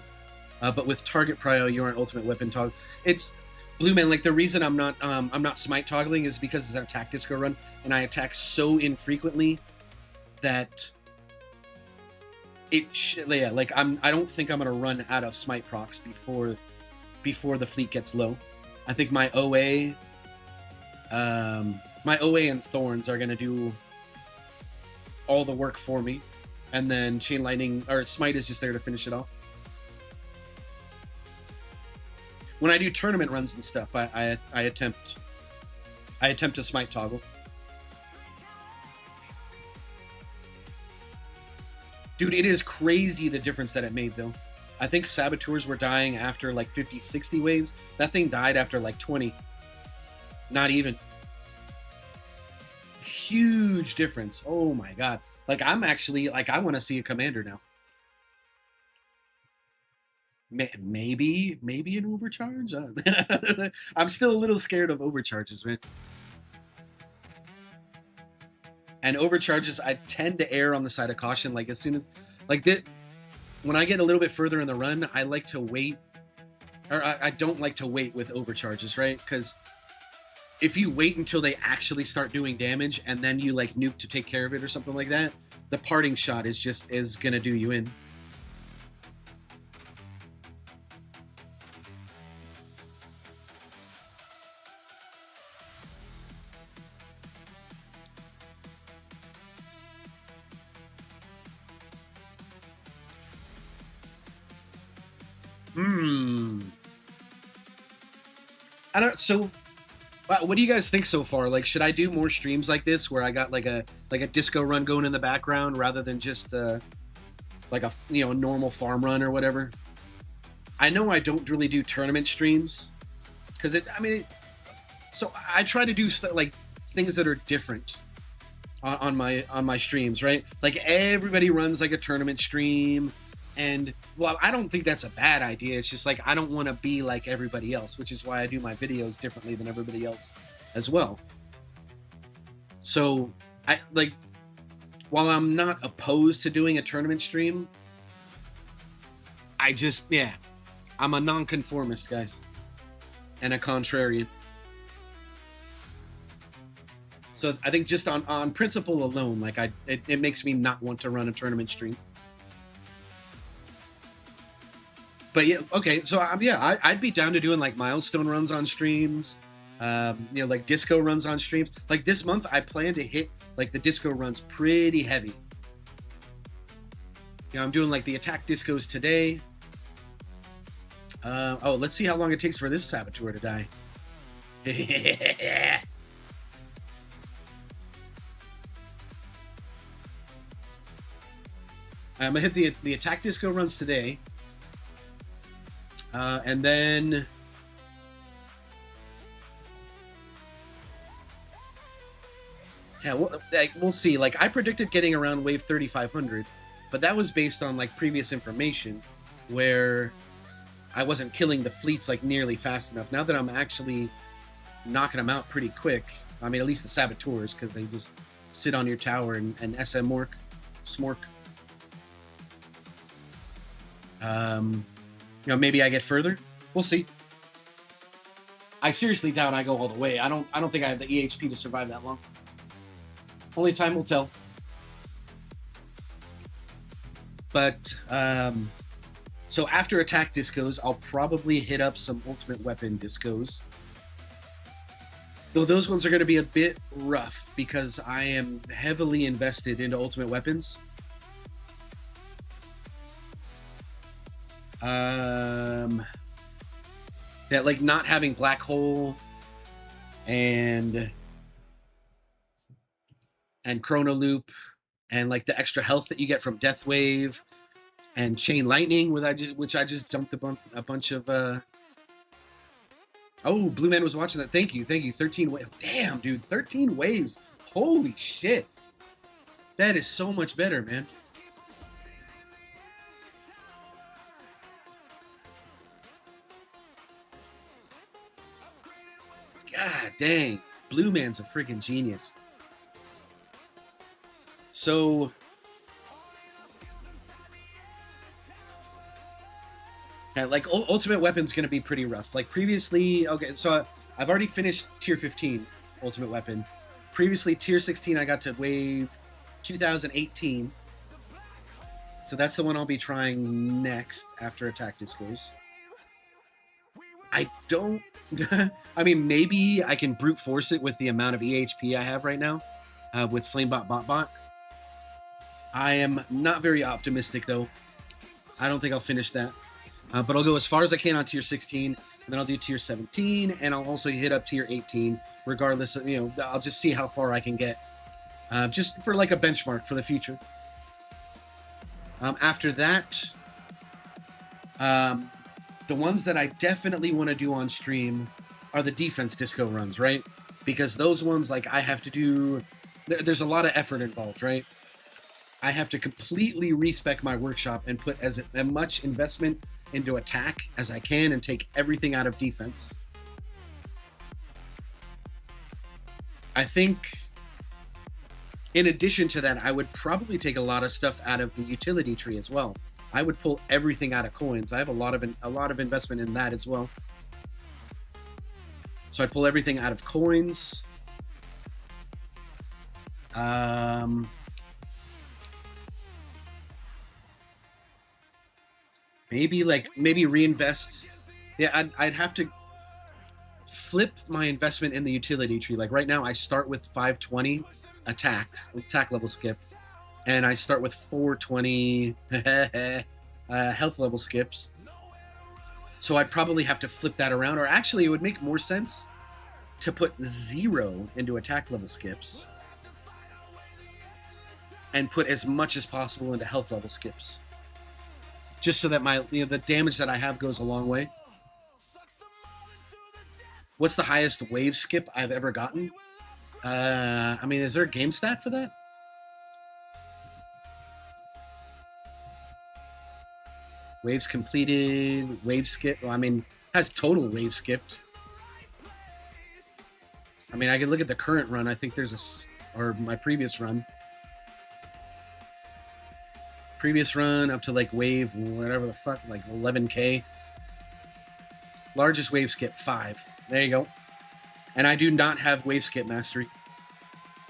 But with target prio, you're an ultimate weapon toggle. It's Blue Man. Like the reason I'm not smite toggling is because it's an attack disco run, and I attack so infrequently that yeah. Like I don't think I'm gonna run out of smite procs before the fleet gets low. I think my OA and Thorns are gonna do all the work for me, and then chain lightning or smite is just there to finish it off. When I do tournament runs and stuff, I attempt to smite toggle. Dude, it is crazy the difference that it made though. I think saboteurs were dying after like 50, 60 waves. That thing died after like 20. Not even. Huge difference. Oh my god. Like I'm actually like I want to see a commander now. Maybe an overcharge. I'm still a little scared of overcharges, man. And overcharges, I tend to err on the side of caution. Like as soon as, like that, when I get a little bit further in the run, I like to wait, or I don't like to wait with overcharges, right? Because if you wait until they actually start doing damage and then you like nuke to take care of it or something like that, the parting shot is gonna do you in. I don't. So, what do you guys think so far? Like, should I do more streams like this, where I got like a disco run going in the background, rather than just like a normal farm run or whatever? I know I don't really do tournament streams because so I try to do like things that are different on my streams, right? Like everybody runs like a tournament stream, and well, I don't think that's a bad idea. It's just like I don't want to be like everybody else, which is why I do my videos differently than everybody else as well. So I like, while I'm not opposed to doing a tournament stream, I'm a nonconformist, guys, and a contrarian. So I think just on principle alone, like it makes me not want to run a tournament stream. But yeah, okay. So I'd be down to doing like milestone runs on streams, like disco runs on streams. Like this month, I plan to hit like the disco runs pretty heavy. I'm doing like the attack discos today. Let's see how long it takes for this saboteur to die. I'm gonna hit the attack disco runs today, and then we'll see. Like I predicted getting around wave 3500, but that was based on like previous information where I wasn't killing the fleets like nearly fast enough. Now that I'm actually knocking them out pretty quick, I mean at least the saboteurs, because they just sit on your tower and SM smork. Maybe I get further. We'll see. I seriously doubt I go all the way. I don't think I have the EHP to survive that long. Only time will tell. But so after attack discos, I'll probably hit up some ultimate weapon discos. Though those ones are going to be a bit rough because I am heavily invested into ultimate weapons. That like not having black hole and chrono loop and like the extra health that you get from death wave and chain lightning, which I just dumped a bunch of. Oh, Blue Man was watching that. Thank you. 13 waves. Damn, dude, 13 waves. Holy shit, that is so much better, man. God dang, Blue Man's a freaking genius. So yeah, like ultimate weapon's gonna be pretty rough. Like previously, okay, so I've already finished tier 15 ultimate weapon. Previously tier 16 I got to wave 2018. So that's the one I'll be trying next after attack discos. I don't I mean, maybe I can brute force it with the amount of EHP I have right now with Flamebot Bot. I am not very optimistic, though. I don't think I'll finish that. But I'll go as far as I can on tier 16, and then I'll do tier 17, and I'll also hit up tier 18, regardless of, I'll just see how far I can get. Just for like a benchmark for the future. After that, the ones that I definitely want to do on stream are the defense disco runs, right? Because those ones, like, I have to do... There's a lot of effort involved, right? I have to completely respec my workshop and put as much investment into attack as I can and take everything out of defense. I think, in addition to that, I would probably take a lot of stuff out of the utility tree as well. I would pull everything out of coins. I have a lot of investment in that as well. So I'd pull everything out of coins. Maybe reinvest. Yeah, I'd have to flip my investment in the utility tree. Like right now, I start with 520 attack level skip. And I start with 420 health level skips. So I'd probably have to flip that around, or actually it would make more sense to put 0 into attack level skips and put as much as possible into health level skips, just so that my the damage that I have goes a long way. What's the highest wave skip I've ever gotten? I mean, is there a game stat for that? Waves completed, wave skip. Well, I mean, has total wave skipped. I mean, I can look at the current run. I think there's or my previous run. Previous run up to like wave, whatever the fuck, like 11K. Largest wave skip, 5. There you go. And I do not have wave skip mastery.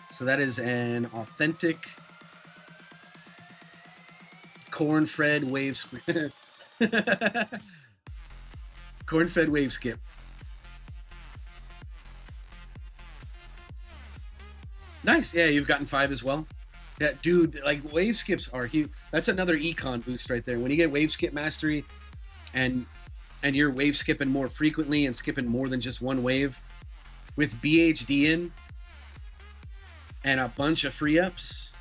So that is an authentic corn-fed wave skip. Corn-fed wave skip. Nice. Yeah, you've gotten 5 as well. Yeah, dude, like wave skips are huge. That's another econ boost right there. When you get wave skip mastery and you're wave skipping more frequently and skipping more than just one wave with BHD in and a bunch of free ups.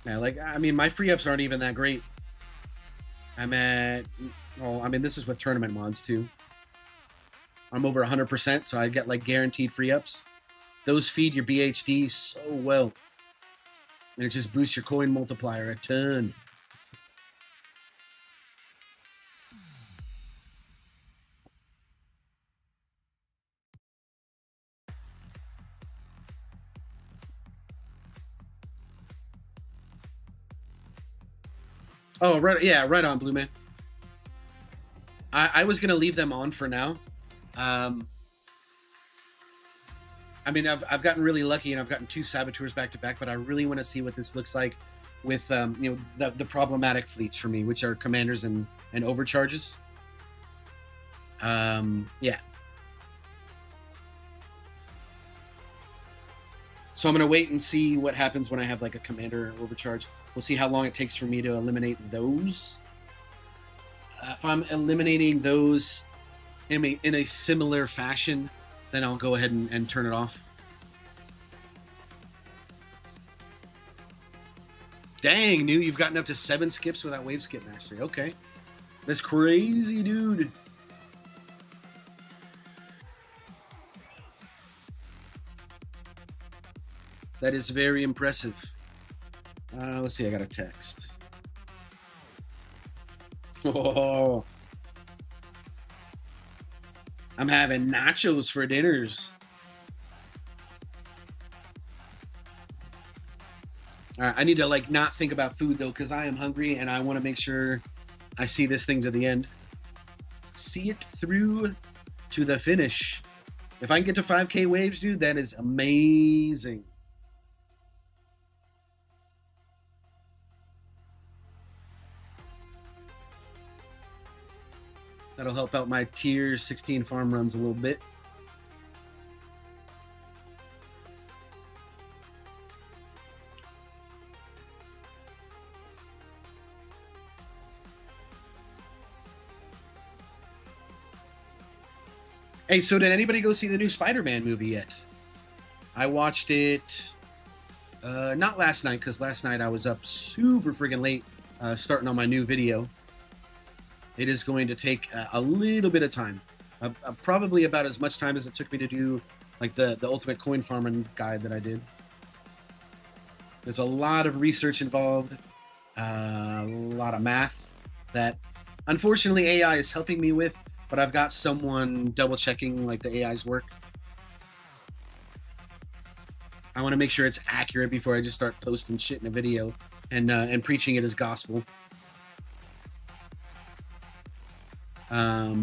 Yeah, like, I mean, my free ups aren't even that great. I'm at, well, I mean, this is with tournament mods too. I'm over 100%, so I get like guaranteed free ups. Those feed your BHD so well. And it just boosts your coin multiplier a ton. Oh, right. Yeah, right on, Blue Man. I was going to leave them on for now. I mean, I've gotten really lucky and I've gotten 2 saboteurs back to back, but I really want to see what this looks like with you know, the problematic fleets for me, which are commanders and overcharges. Yeah. So I'm going to wait and see what happens when I have like a commander overcharge. We'll see how long it takes for me to eliminate those. If I'm eliminating those in a similar fashion, then I'll go ahead and turn it off. Dang, New, you've gotten up to 7 skips without wave skip mastery. Okay. That's crazy, dude. That is very impressive. Let's see, I got a text. Oh. I'm having nachos for dinners. All right, I need to like not think about food though, because I am hungry and I want to make sure I see this thing to the end. See it through to the finish. If I can get to 5K waves, dude, that is amazing. That'll help out my tier 16 farm runs a little bit. Hey, so did anybody go see the new Spider-Man movie yet? I watched it not last night, because last night I was up super friggin' late starting on my new video. It is going to take a little bit of time. Probably about as much time as it took me to do like the ultimate coin farming guide that I did. There's a lot of research involved, a lot of math that unfortunately AI is helping me with, but I've got someone double checking like the AI's work. I want to make sure it's accurate before I just start posting shit in a video and preaching it as gospel.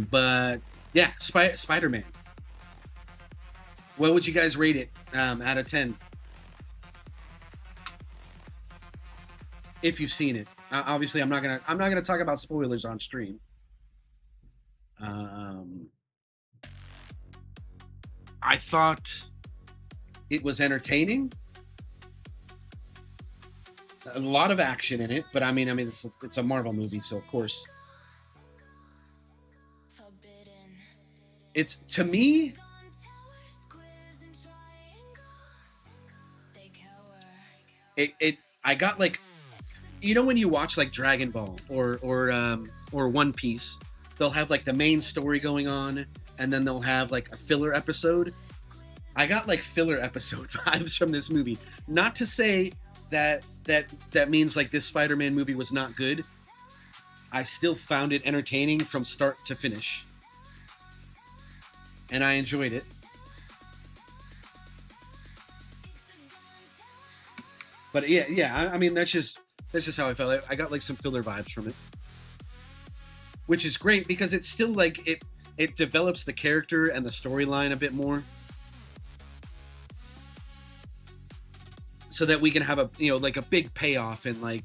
But yeah, Spider-Man. What would you guys rate it out of 10? If you've seen it. Obviously, I'm not gonna talk about spoilers on stream. I thought it was entertaining. A lot of action in it, but I mean, it's a Marvel movie, so of course. it's, to me, I got like, you know, when you watch like Dragon Ball or One Piece, they'll have like the main story going on, and then they'll have like a filler episode. I got like filler episode vibes from this movie. Not to say that means like this Spider-Man movie was not good. I still found it entertaining from start to finish, and I enjoyed it. But yeah, I mean, that's just how I felt. I got like some filler vibes from it, which is great because it's still like it develops the character and the storyline a bit more, so that we can have a, you know, like a big payoff in, like,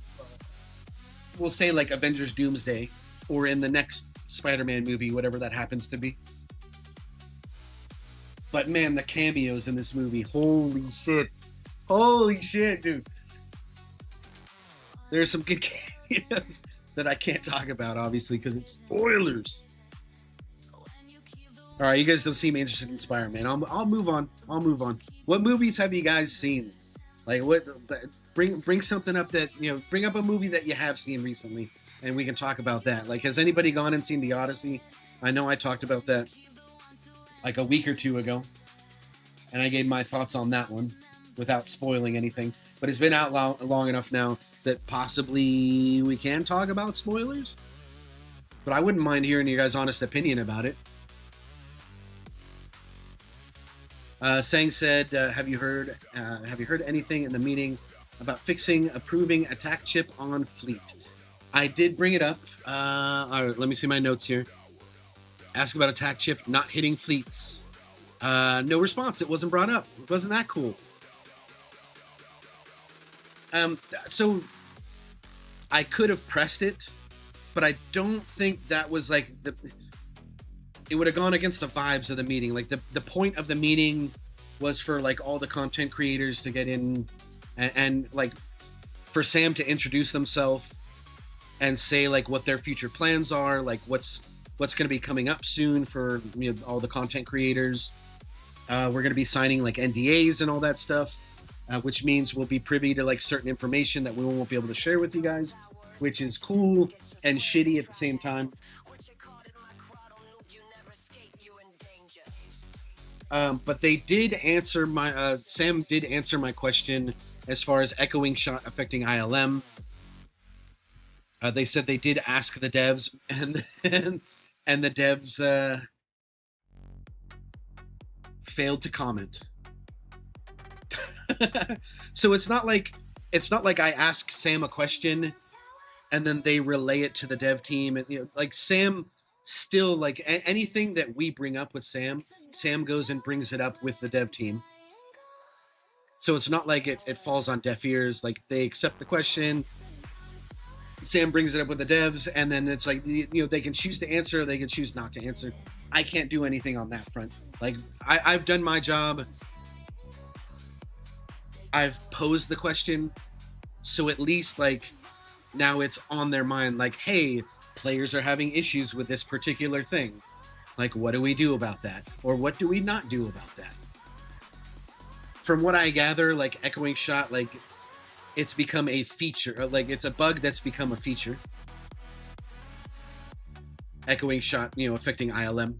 we'll say like Avengers Doomsday, or in the next Spider-Man movie, whatever that happens to be. But man, the cameos in this movie, holy shit, dude. There's some good cameos that I can't talk about, obviously, because it's spoilers. All right, you guys don't seem interested in Spider-Man. I'll move on. What movies have you guys seen? Like, what? Bring something up that, you know. Bring up a movie that you have seen recently, and we can talk about that. Like, has anybody gone and seen The Odyssey? I know I talked about that like a week or two ago, and I gave my thoughts on that one without spoiling anything. But it's been out long enough now that possibly we can talk about spoilers. But I wouldn't mind hearing your guys' honest opinion about it. Sang said, have you heard anything in the meeting about approving attack chip on fleet? I did bring it up. All right, let me see my notes here. Ask about attack chip not hitting fleets. No response. It wasn't brought up. It wasn't that cool. So I could have pressed it, but I don't think that was like it would have gone against the vibes of the meeting. Like the point of the meeting was for like all the content creators to get in and like for Sam to introduce themselves and say like what their future plans are, like what's going to be coming up soon for, you know, all the content creators. We're going to be signing like NDAs and all that stuff. Which means we'll be privy to like certain information that we won't be able to share with you guys, which is cool and shitty at the same time. But they did answer Sam did answer my question as far as echoing shot affecting ILM. They said they did ask the devs, and the devs failed to comment. So it's not like I ask Sam a question and then they relay it to the dev team, and, you know, like Sam still, like anything that we bring up with Sam goes and brings it up with the dev team. So it's not like it falls on deaf ears. Like they accept the question, Sam brings it up with the devs, and then it's like, you know, they can choose to answer or they can choose not to answer. I can't do anything on that front. Like I've done my job. I've posed the question, so at least like now it's on their mind, like, hey, players are having issues with this particular thing. Like, what do we do about that? Or what do we not do about that? From what I gather, like echoing shot, like it's become a feature, like it's a bug that's become a feature. Echoing shot, you know, affecting ILM.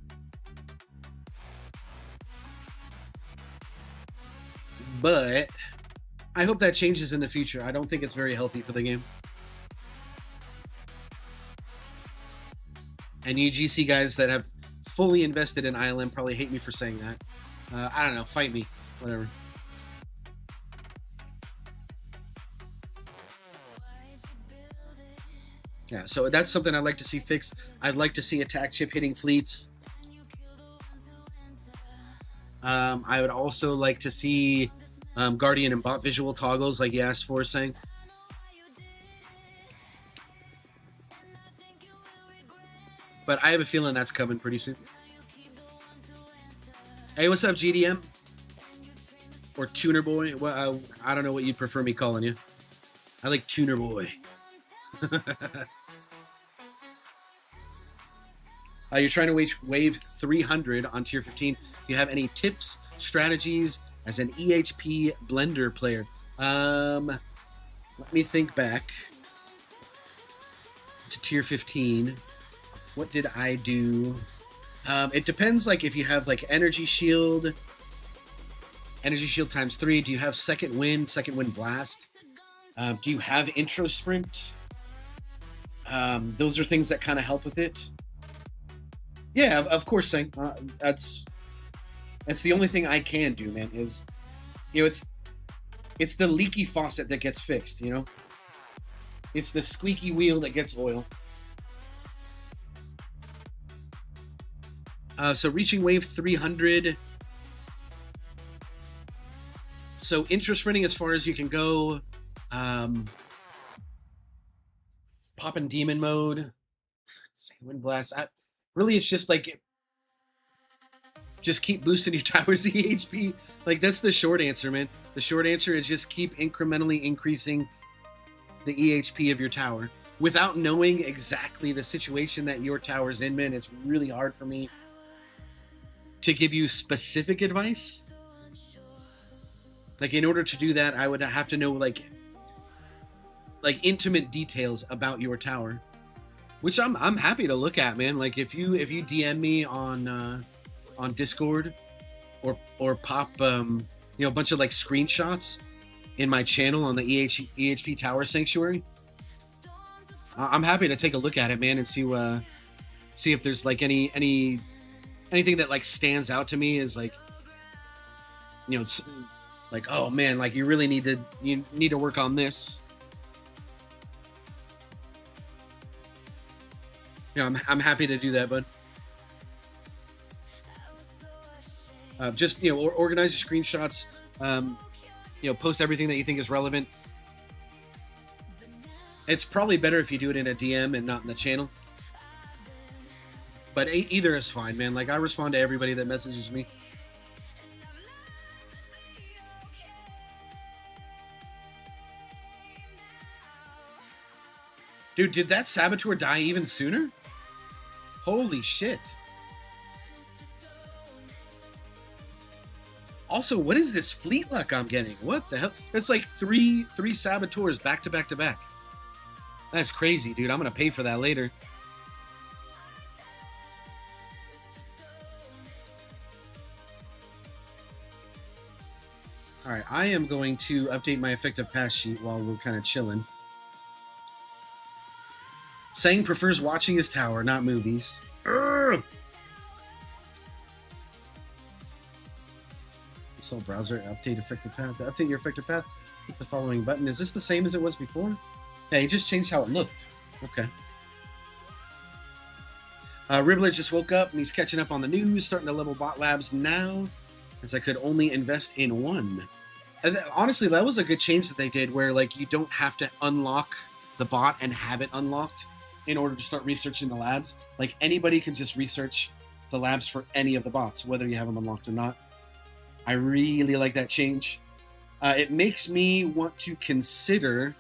But I hope that changes in the future. I don't think it's very healthy for the game. And you GC guys that have fully invested in ILM probably hate me for saying that. I don't know. Fight me. Whatever. Yeah, so that's something I'd like to see fixed. I'd like to see attack chip hitting fleets. I would also like to see Guardian and bot visual toggles like you asked for, saying. But I have a feeling that's coming pretty soon. Hey, what's up, GDM? Or Tuner Boy? Well, I don't know what you'd prefer me calling you. I like Tuner Boy. You're trying to wave 300 on tier 15. Do you have any tips, strategies as an EHP blender player? Let me think back to tier 15. What did I do? It depends, like, if you have, like, energy shield times 3. Do you have second wind blast? Do you have intro sprint? Those are things that kind of help with it. Yeah, of course, Sang. That's the only thing I can do, man, is, you know, it's the leaky faucet that gets fixed, you know? It's the squeaky wheel that gets oil. So reaching wave 300. So intro sprinting as far as you can go. Popping demon mode. Wind blast. Really, it's just like, just keep boosting your tower's EHP. Like, that's the short answer, man. The short answer is just keep incrementally increasing the EHP of your tower. Without knowing exactly the situation that your tower's in, man, it's really hard for me to give you specific advice. Like, in order to do that, I would have to know, like intimate details about your tower, which I'm happy to look at, man. Like, if you DM me on Discord or pop you know, a bunch of like screenshots in my channel on the EHP Tower Sanctuary, I'm happy to take a look at it, man, and see if there's like anything that like stands out to me as, like, you know, it's like, oh man, like you need to work on this. You know, I'm happy to do that, bud. Just, you know, organize your screenshots. You know, post everything that you think is relevant. It's probably better if you do it in a DM and not in the channel. But either is fine, man. Like, I respond to everybody that messages me. Dude, did that Saboteur die even sooner? Holy shit. Also, what is this fleet luck I'm getting? What the hell? That's like three Saboteurs back to back to back. That's crazy, dude. I'm gonna pay for that later. Alright, I am going to update my effective pass sheet while we're kind of chilling. Sang prefers watching his tower, not movies. Urgh! Console browser, update effective path. To update your effective path, click the following button. Is this the same as it was before? Yeah, he just changed how it looked. Okay. Ribbler just woke up and he's catching up on the news, starting to level bot labs now, as I could only invest in one. And honestly, that was a good change that they did, where like you don't have to unlock the bot and have it unlocked in order to start researching the labs. Like, anybody can just research the labs for any of the bots, whether you have them unlocked or not. I really like that change. It makes me want to consider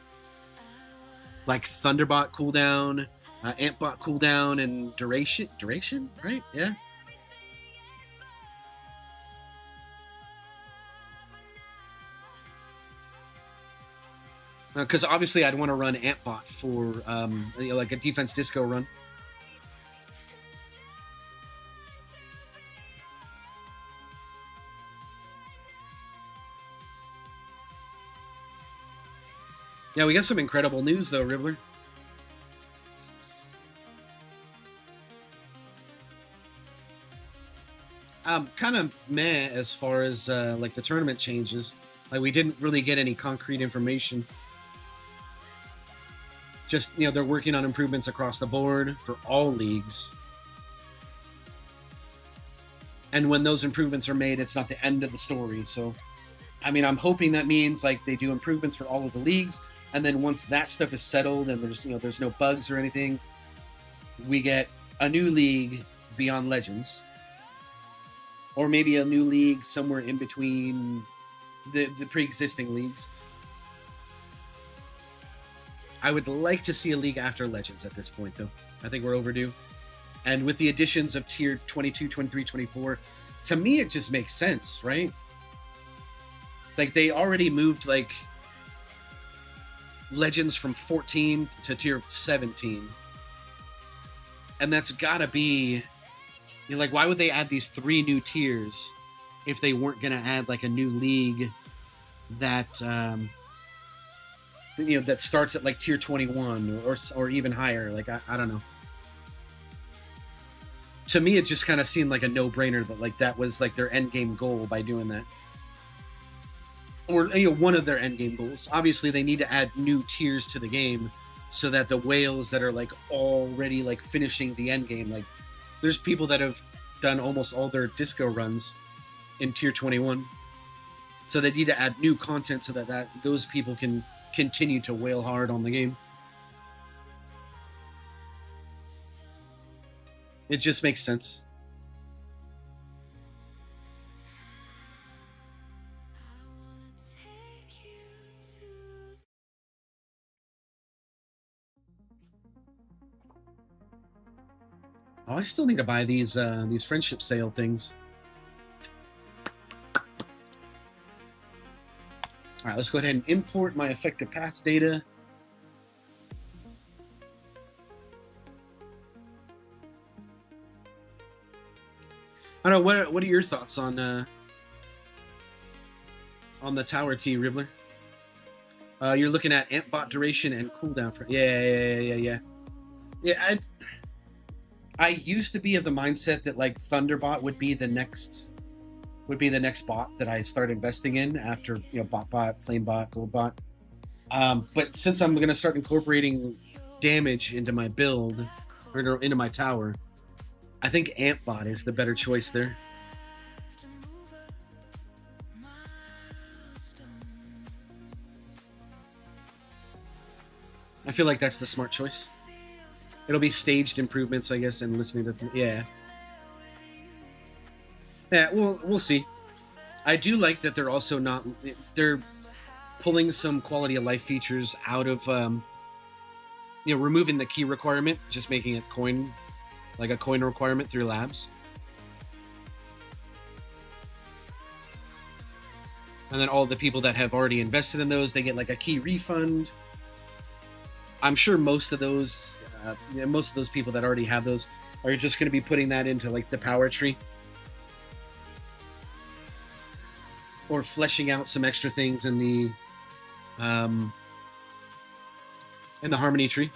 like Thunderbot cooldown, Antbot cooldown, and duration, right? Yeah. Because obviously I'd want to run Antbot for you know, like a defense disco run. Yeah, we got some incredible news though, Ribbler. Kind of meh as far as like the tournament changes. Like, we didn't really get any concrete information. Just, you know, they're working on improvements across the board for all leagues. And when those improvements are made, it's not the end of the story. So, I mean, I'm hoping that means like they do improvements for all of the leagues, and then once that stuff is settled and there's, you know, there's no bugs or anything, we get a new league beyond Legends, or maybe a new league somewhere in between the pre-existing leagues. I would like to see a league after Legends at this point, though. I think we're overdue. And with the additions of tier 22, 23, 24, to me, it just makes sense, right? Like, they already moved, like, Legends from 14 to tier 17. And that's gotta be... You're like, why would they add these 3 new tiers if they weren't gonna add, like, a new league that, that starts at, like, tier 21 or even higher? Like, I don't know. To me, it just kind of seemed like a no-brainer that, like, that was, like, their end game goal by doing that. Or, one of their end game goals. Obviously, they need to add new tiers to the game so that the whales that are, like, already, like, finishing the end game, like, there's people that have done almost all their disco runs in tier 21. So they need to add new content so that those people can continue to whale hard on the game. It just makes sense. Oh, I still need to buy these friendship sale things. All right, let's go ahead and import my effective paths data. I don't know, what are your thoughts on the tower T, Ribbler? You're looking at amp bot duration and cooldown for yeah. I used to be of the mindset that, like, Thunderbot would be the next bot that I start investing in after, Bot, Flame Bot, Gold Bot. But since I'm gonna start incorporating damage into my build or into my tower, I think Amp Bot is the better choice there. I feel like that's the smart choice. It'll be staged improvements, I guess, and listening to... Yeah, we'll see. I do like that they're also not... They're pulling some quality of life features out of... removing the key requirement, just making it coin... Like a coin requirement through labs. And then all the people that have already invested in those, they get, like, a key refund. I'm sure most of those people that already have those are just going to be putting that into, like, the power tree. Or fleshing out some extra things in the harmony tree.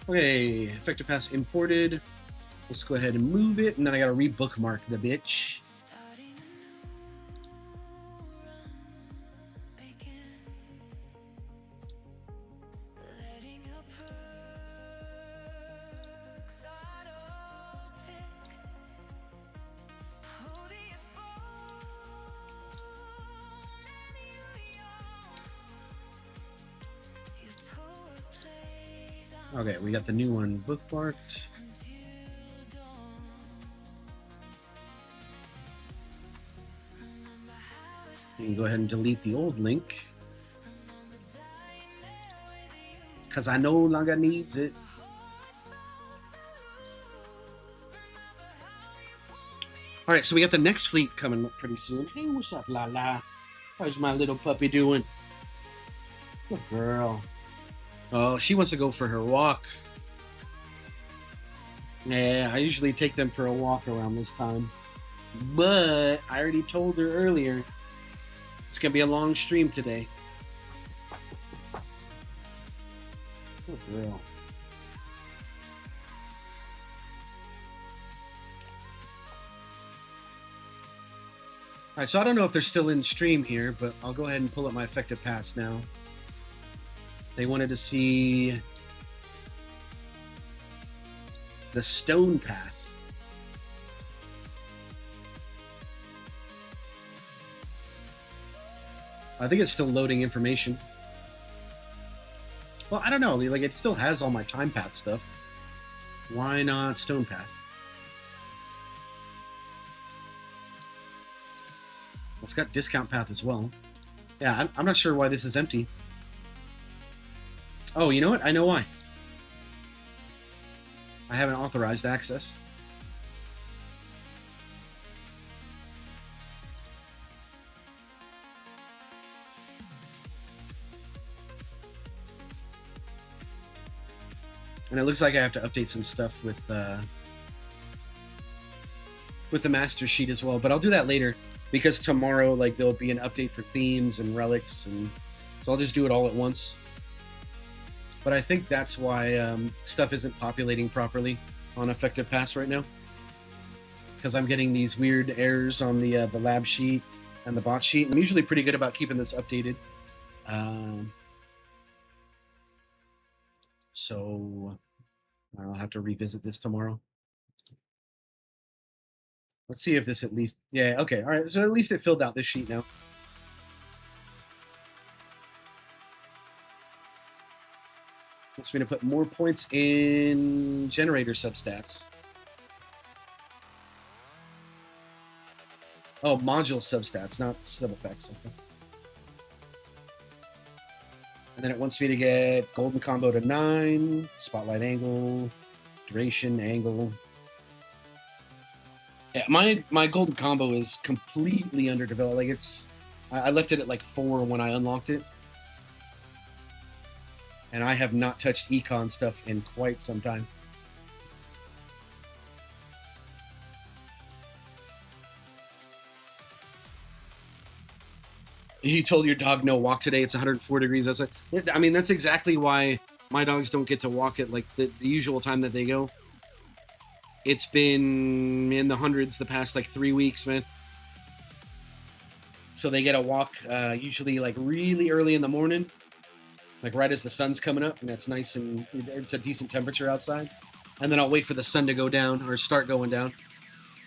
Okay, effective pass imported. Let's go ahead and move it, and then I gotta re-bookmark the bitch. Okay, we got the new one bookmarked. You can go ahead and delete the old link, because I no longer needs it. All right, so we got the next fleet coming up pretty soon. Hey, what's up, Lala? How's my little puppy doing? Good girl. Oh, she wants to go for her walk. Yeah, I usually take them for a walk around this time. But I already told her earlier, it's going to be a long stream today. Good girl. All right, so I don't know if they're still in stream here, but I'll go ahead and pull up my effective pass now. They wanted to see the stone path. I think it's still loading information. Well, I don't know. Like, it still has all my time path stuff. Why not stone path? It's got discount path as well. Yeah, I'm not sure why this is empty. Oh, you know what? I know why. I haven't authorized access. And it looks like I have to update some stuff with the master sheet as well. But I'll do that later because tomorrow, like, there'll be an update for themes and relics, and so I'll just do it all at once. But I think that's why stuff isn't populating properly on Effective Pass right now, because I'm getting these weird errors on the lab sheet and the bot sheet. I'm usually pretty good about keeping this updated. So I'll have to revisit this tomorrow. Let's see if this at least... Yeah, okay, all right. So at least it filled out this sheet now. Wants me to put more points in generator substats. Oh, module substats, not sub effects. Okay. And then it wants me to get golden combo to 9, spotlight angle, duration, angle. Yeah, my golden combo is completely underdeveloped. Like, it's... I left it at like 4 when I unlocked it. And I have not touched econ stuff in quite some time. You told your dog no walk today. It's 104 degrees. I mean, that's exactly why my dogs don't get to walk at like the usual time that they go. It's been in the hundreds the past like 3 weeks, man. So they get a walk usually like really early in the morning, like right as the sun's coming up, and that's nice and it's a decent temperature outside. And then I'll wait for the sun to go down or start going down,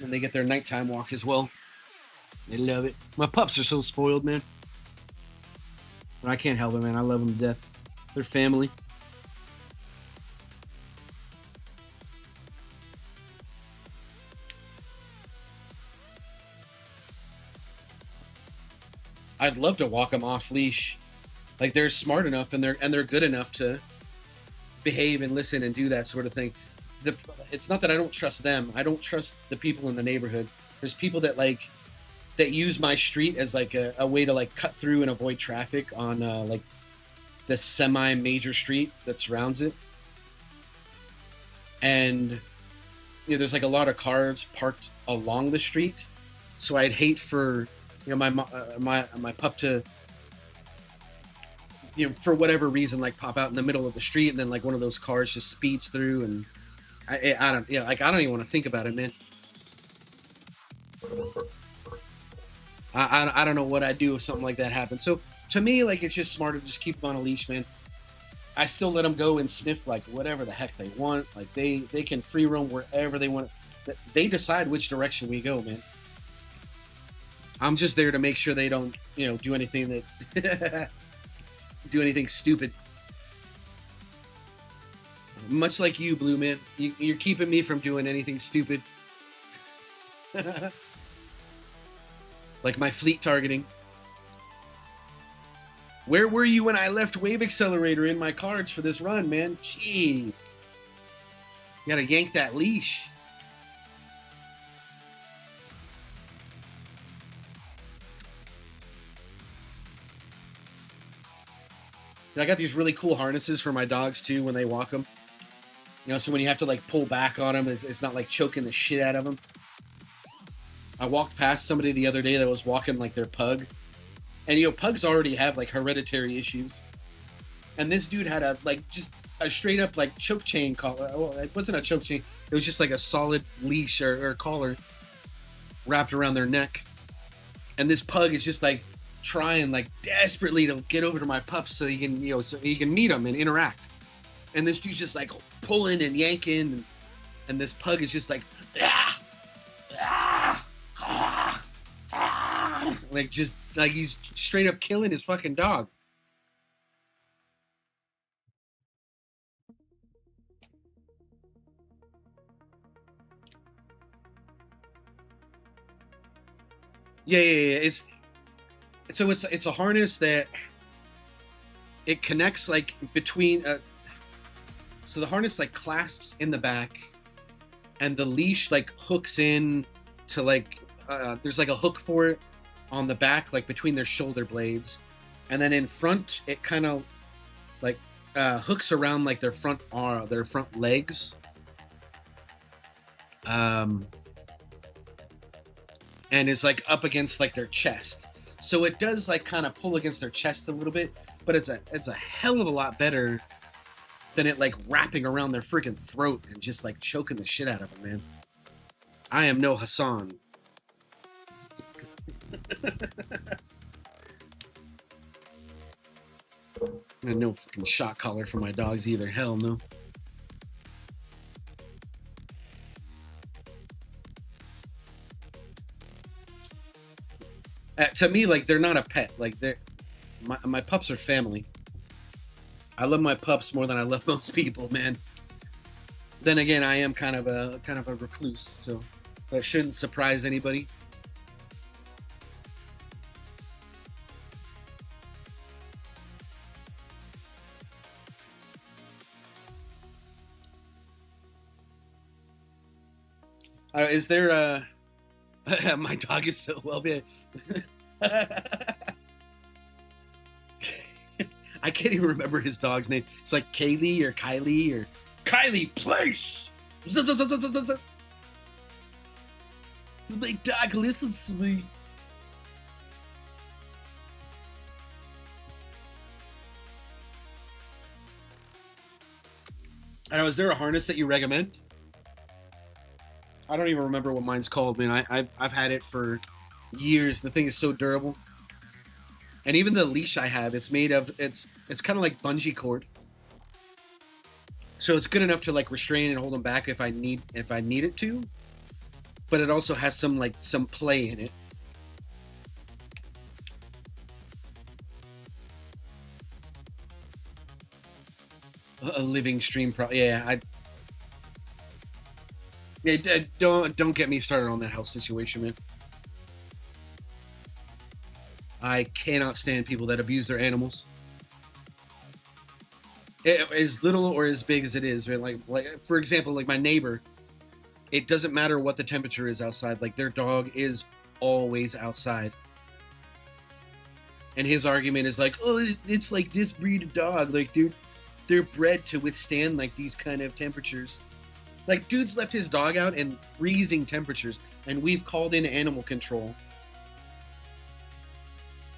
and they get their nighttime walk as well. They love it. My pups are so spoiled, man. But I can't help it, man. I love them to death. They're family. I'd love to walk them off leash. Like, they're smart enough and they're good enough to behave and listen and do that sort of thing. It's not that I don't trust them. I don't trust the people in the neighborhood. There's people that use my street as like a way to like cut through and avoid traffic on like the semi-major street that surrounds it. And you know, there's like a lot of cars parked along the street, so I'd hate for my pup to, for whatever reason, like pop out in the middle of the street, and then like one of those cars just speeds through, and I don't I don't even want to think about it, man. I don't know what I'd do if something like that happened. So to me, like, it's just smarter to just keep them on a leash, man. I still let them go and sniff like whatever the heck they want. Like they can free roam wherever they want. They decide which direction we go, man. I'm just there to make sure they don't, do anything that do anything stupid. Much like you, Blue Man, you're keeping me from doing anything stupid. Like my fleet targeting. Where were you when I left Wave Accelerator in my cards for this run, man? Jeez. You gotta yank that leash. And I got these really cool harnesses for my dogs, too, when they walk them. So when you have to, like, pull back on them, it's not, like, choking the shit out of them. I walked past somebody the other day that was walking, like, their pug. And, pugs already have, like, hereditary issues. And this dude had just a straight-up, like, choke chain collar. Well, it wasn't a choke chain. It was just, like, a solid leash or collar wrapped around their neck. And this pug is just, like, trying, like, desperately to get over to my pups so he can, so he can meet them and interact. And this dude's just, like, pulling and yanking. And this pug is just, like, like, just, like, he's straight up killing his fucking dog. Yeah. So it's a harness that it connects like between. So the harness like clasps in the back, and the leash like hooks in to like there's like a hook for it on the back, like between their shoulder blades, and then in front it kind of like hooks around like their front legs. And is like up against like their chest, so it does like kind of pull against their chest a little bit, but it's a hell of a lot better than it like wrapping around their freaking throat and just like choking the shit out of them, man. I am no Hassan. And no fucking shock collar for my dogs either. Hell no. To me, like, they're not a pet. Like, they're my pups are family. I love my pups more than I love most people, man. Then again, I am kind of a recluse, so that shouldn't surprise anybody. Is there my dog is so well behaved. I can't even remember his dog's name. It's like Kaylee or Kylie or Kylie Place. My dog listens to me. I don't know, is there a harness that you recommend? I don't even remember what mine's called, man. I've had it for years. The thing is so durable. And even the leash I have, it's made of it's kind of like bungee cord. So it's good enough to like restrain and hold them back if I need it to. But it also has some play in it. A living stream don't get me started on that house situation, man. I cannot stand people that abuse their animals. As little or as big as it is, man. Like for example, like my neighbor, it doesn't matter what the temperature is outside. Like their dog is always outside. And his argument is like, oh, it's like this breed of dog. Like, dude, they're bred to withstand like these kind of temperatures. Like, dude's left his dog out in freezing temperatures, and we've called in animal control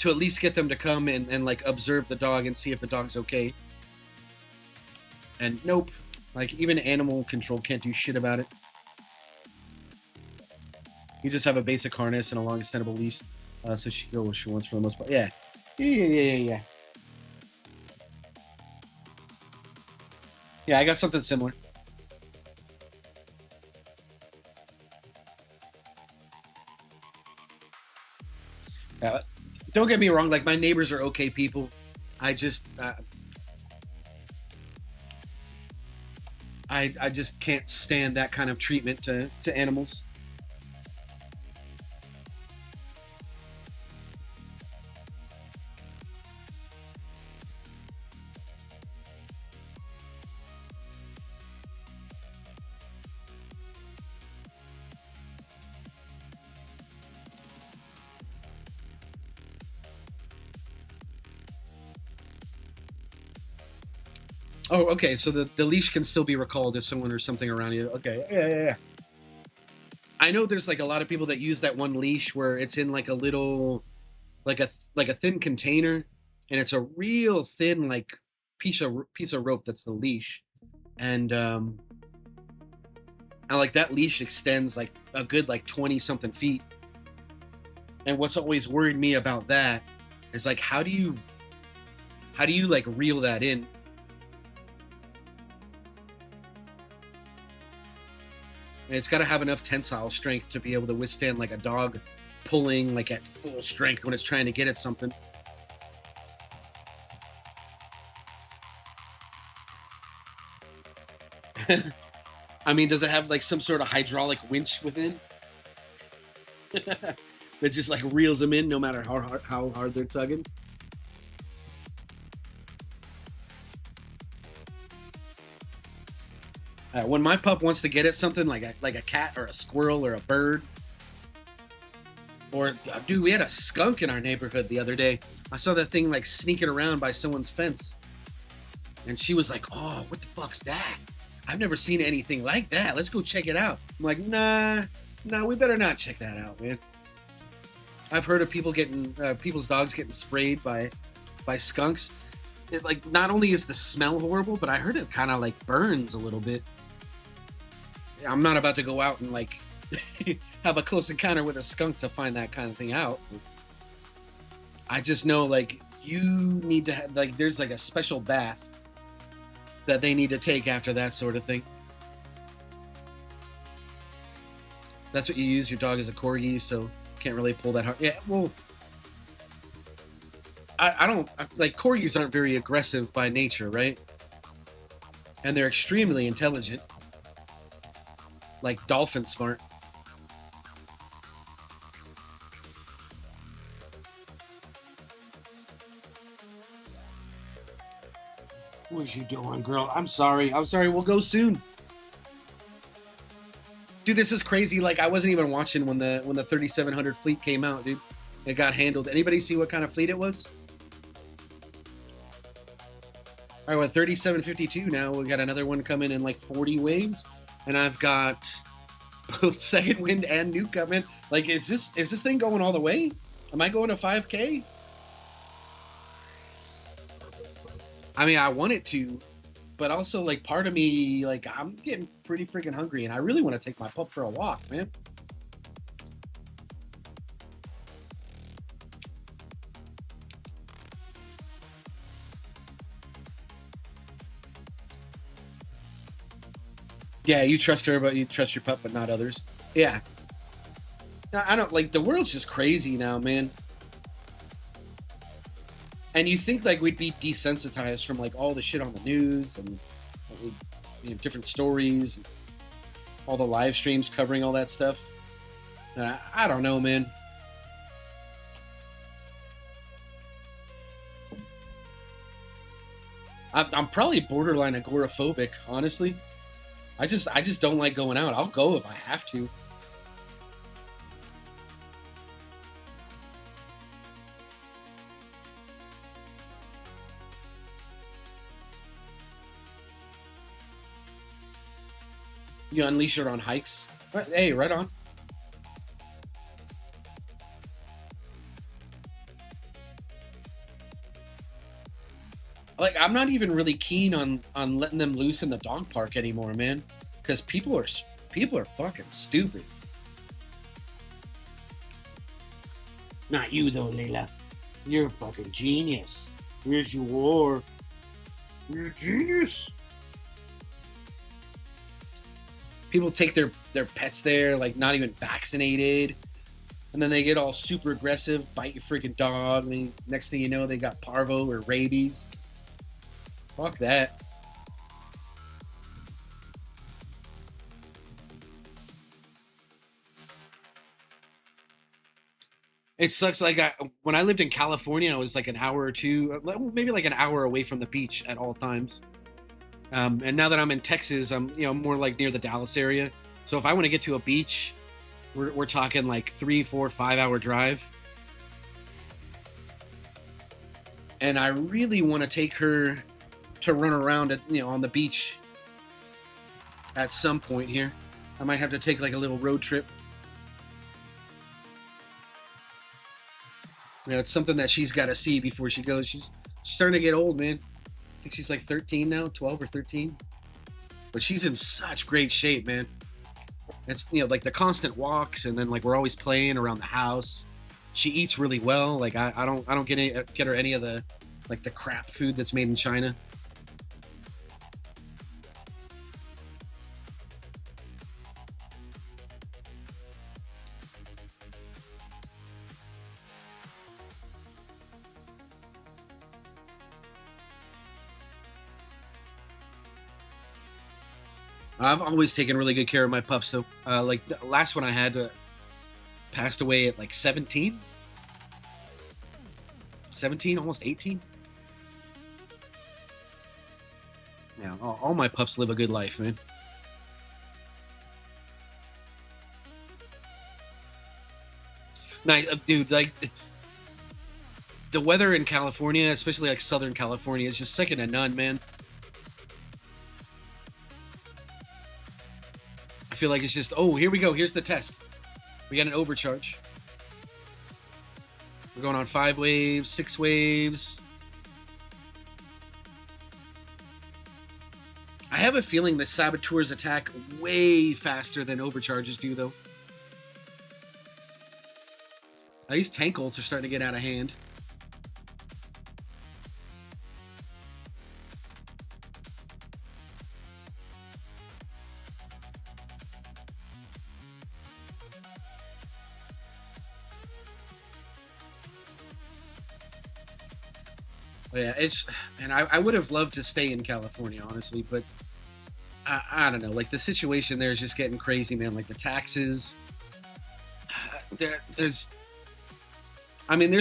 to at least get them to come and like observe the dog and see if the dog's okay. And nope, like even animal control can't do shit about it. You just have a basic harness and a long extendable leash, so she can go where she wants for the most part. Yeah. Yeah. Yeah, I got something similar. Don't get me wrong, like my neighbors are okay people. I just I just can't stand that kind of treatment to animals. Oh, okay. So the leash can still be recalled if someone or something around you. Okay. Yeah. I know there's like a lot of people that use that one leash where it's in like a little, like a thin container, and it's a real thin like piece of rope that's the leash, and like that leash extends like a good like 20 something feet. And what's always worried me about that is like how do you like reel that in? And it's got to have enough tensile strength to be able to withstand like a dog pulling like at full strength when it's trying to get at something. I mean, does it have like some sort of hydraulic winch within? that just like reels them in no matter how hard they're tugging. When my pup wants to get at something like a cat or a squirrel or a bird, or dude, we had a skunk in our neighborhood the other day. I saw that thing like sneaking around by someone's fence, and she was like, "Oh, what the fuck's that? I've never seen anything like that. Let's go check it out." I'm like, "Nah, we better not check that out, man." I've heard of people getting people's dogs getting sprayed by skunks. It, like, not only is the smell horrible, but I heard it kind of like burns a little bit. I'm not about to go out and like have a close encounter with a skunk to find that kind of thing out. I just know like you need to have, like, there's like a special bath that they need to take after that sort of thing. That's what you use. Your dog is a corgi, so can't really pull that hard. Yeah, well, I don't like, corgis aren't very aggressive by nature, right? And they're extremely intelligent, like dolphin smart. What you doing, girl? I'm sorry. We'll go soon. Dude, this is crazy. Like, I wasn't even watching when the 3700 fleet came out, dude. It got handled. Anybody see what kind of fleet it was? All right, we're 3752 now. We got another one coming in like 40 waves, and I've got both second wind and nuke coming. Like, is this thing going all the way? Am I going to 5K? I mean, I want it to, but also, like, part of me, like, I'm getting pretty freaking hungry, and I really want to take my pup for a walk, man. Yeah, you trust her, but you trust your pup, but not others. Yeah. I don't, like, the world's just crazy now, man. And you think like we'd be desensitized from like all the shit on the news and, you know, different stories, all the live streams covering all that stuff. I don't know, man. I'm probably borderline agoraphobic, honestly. I just don't like going out. I'll go if I have to. You unleash her on hikes. Hey, right on. Like, I'm not even really keen on letting them loose in the dog park anymore, man. Because people are fucking stupid. Not you though, Layla. You're a fucking genius. Yes, you are. You're a genius. People take their pets there, like, not even vaccinated, and then they get all super aggressive, bite your freaking dog. I mean, next thing you know, they got parvo or rabies. Fuck that. It sucks. Like, when I lived in California, I was like an hour or two, maybe like an hour away from the beach at all times. And now that I'm in Texas, I'm, you know, more like near the Dallas area. So if I want to get to a beach, we're talking like 3, 4, 5 hour drive. And I really want to take her to run around at, you know, on the beach at some point here. I might have to take like a little road trip. You know, it's something that she's got to see before she goes. She's starting to get old, man. I think she's like 13 now, 12 or 13. But she's in such great shape, man. It's, you know, like the constant walks, and then like we're always playing around the house. She eats really well. Like I don't get her any of the, like, the crap food that's made in China. I've always taken really good care of my pups, though. Like the last one I had, passed away at like 17, almost 18. Yeah, all my pups live a good life, man. Nice, dude. Like the weather in California, especially like Southern California, is just second to none, man. I feel like it's just, oh, here we go. Here's the test. We got an overcharge. We're going on 5 waves, 6 waves. I have a feeling that saboteurs attack way faster than overcharges do, though. These tank ults are starting to get out of hand. Yeah, and I would have loved to stay in California, honestly, but I don't know. Like, the situation there is just getting crazy, man. Like, the taxes. There's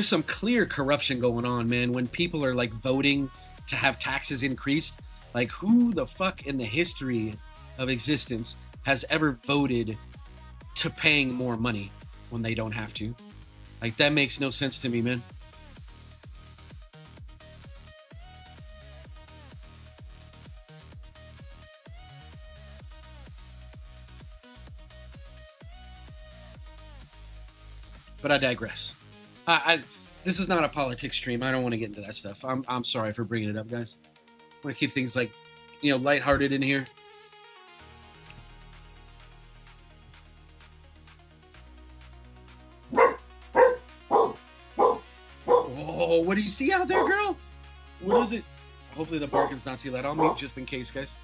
some clear corruption going on, man. When people are, like, voting to have taxes increased, like, who the fuck in the history of existence has ever voted to paying more money when they don't have to? Like, that makes no sense to me, man. But I digress. This is not a politics stream. I don't want to get into that stuff. I'm sorry for bringing it up, guys. I want to keep things like, lighthearted in here. Oh, what do you see out there, girl? What is it? Hopefully the barking's not too loud. I'll mute just in case, guys.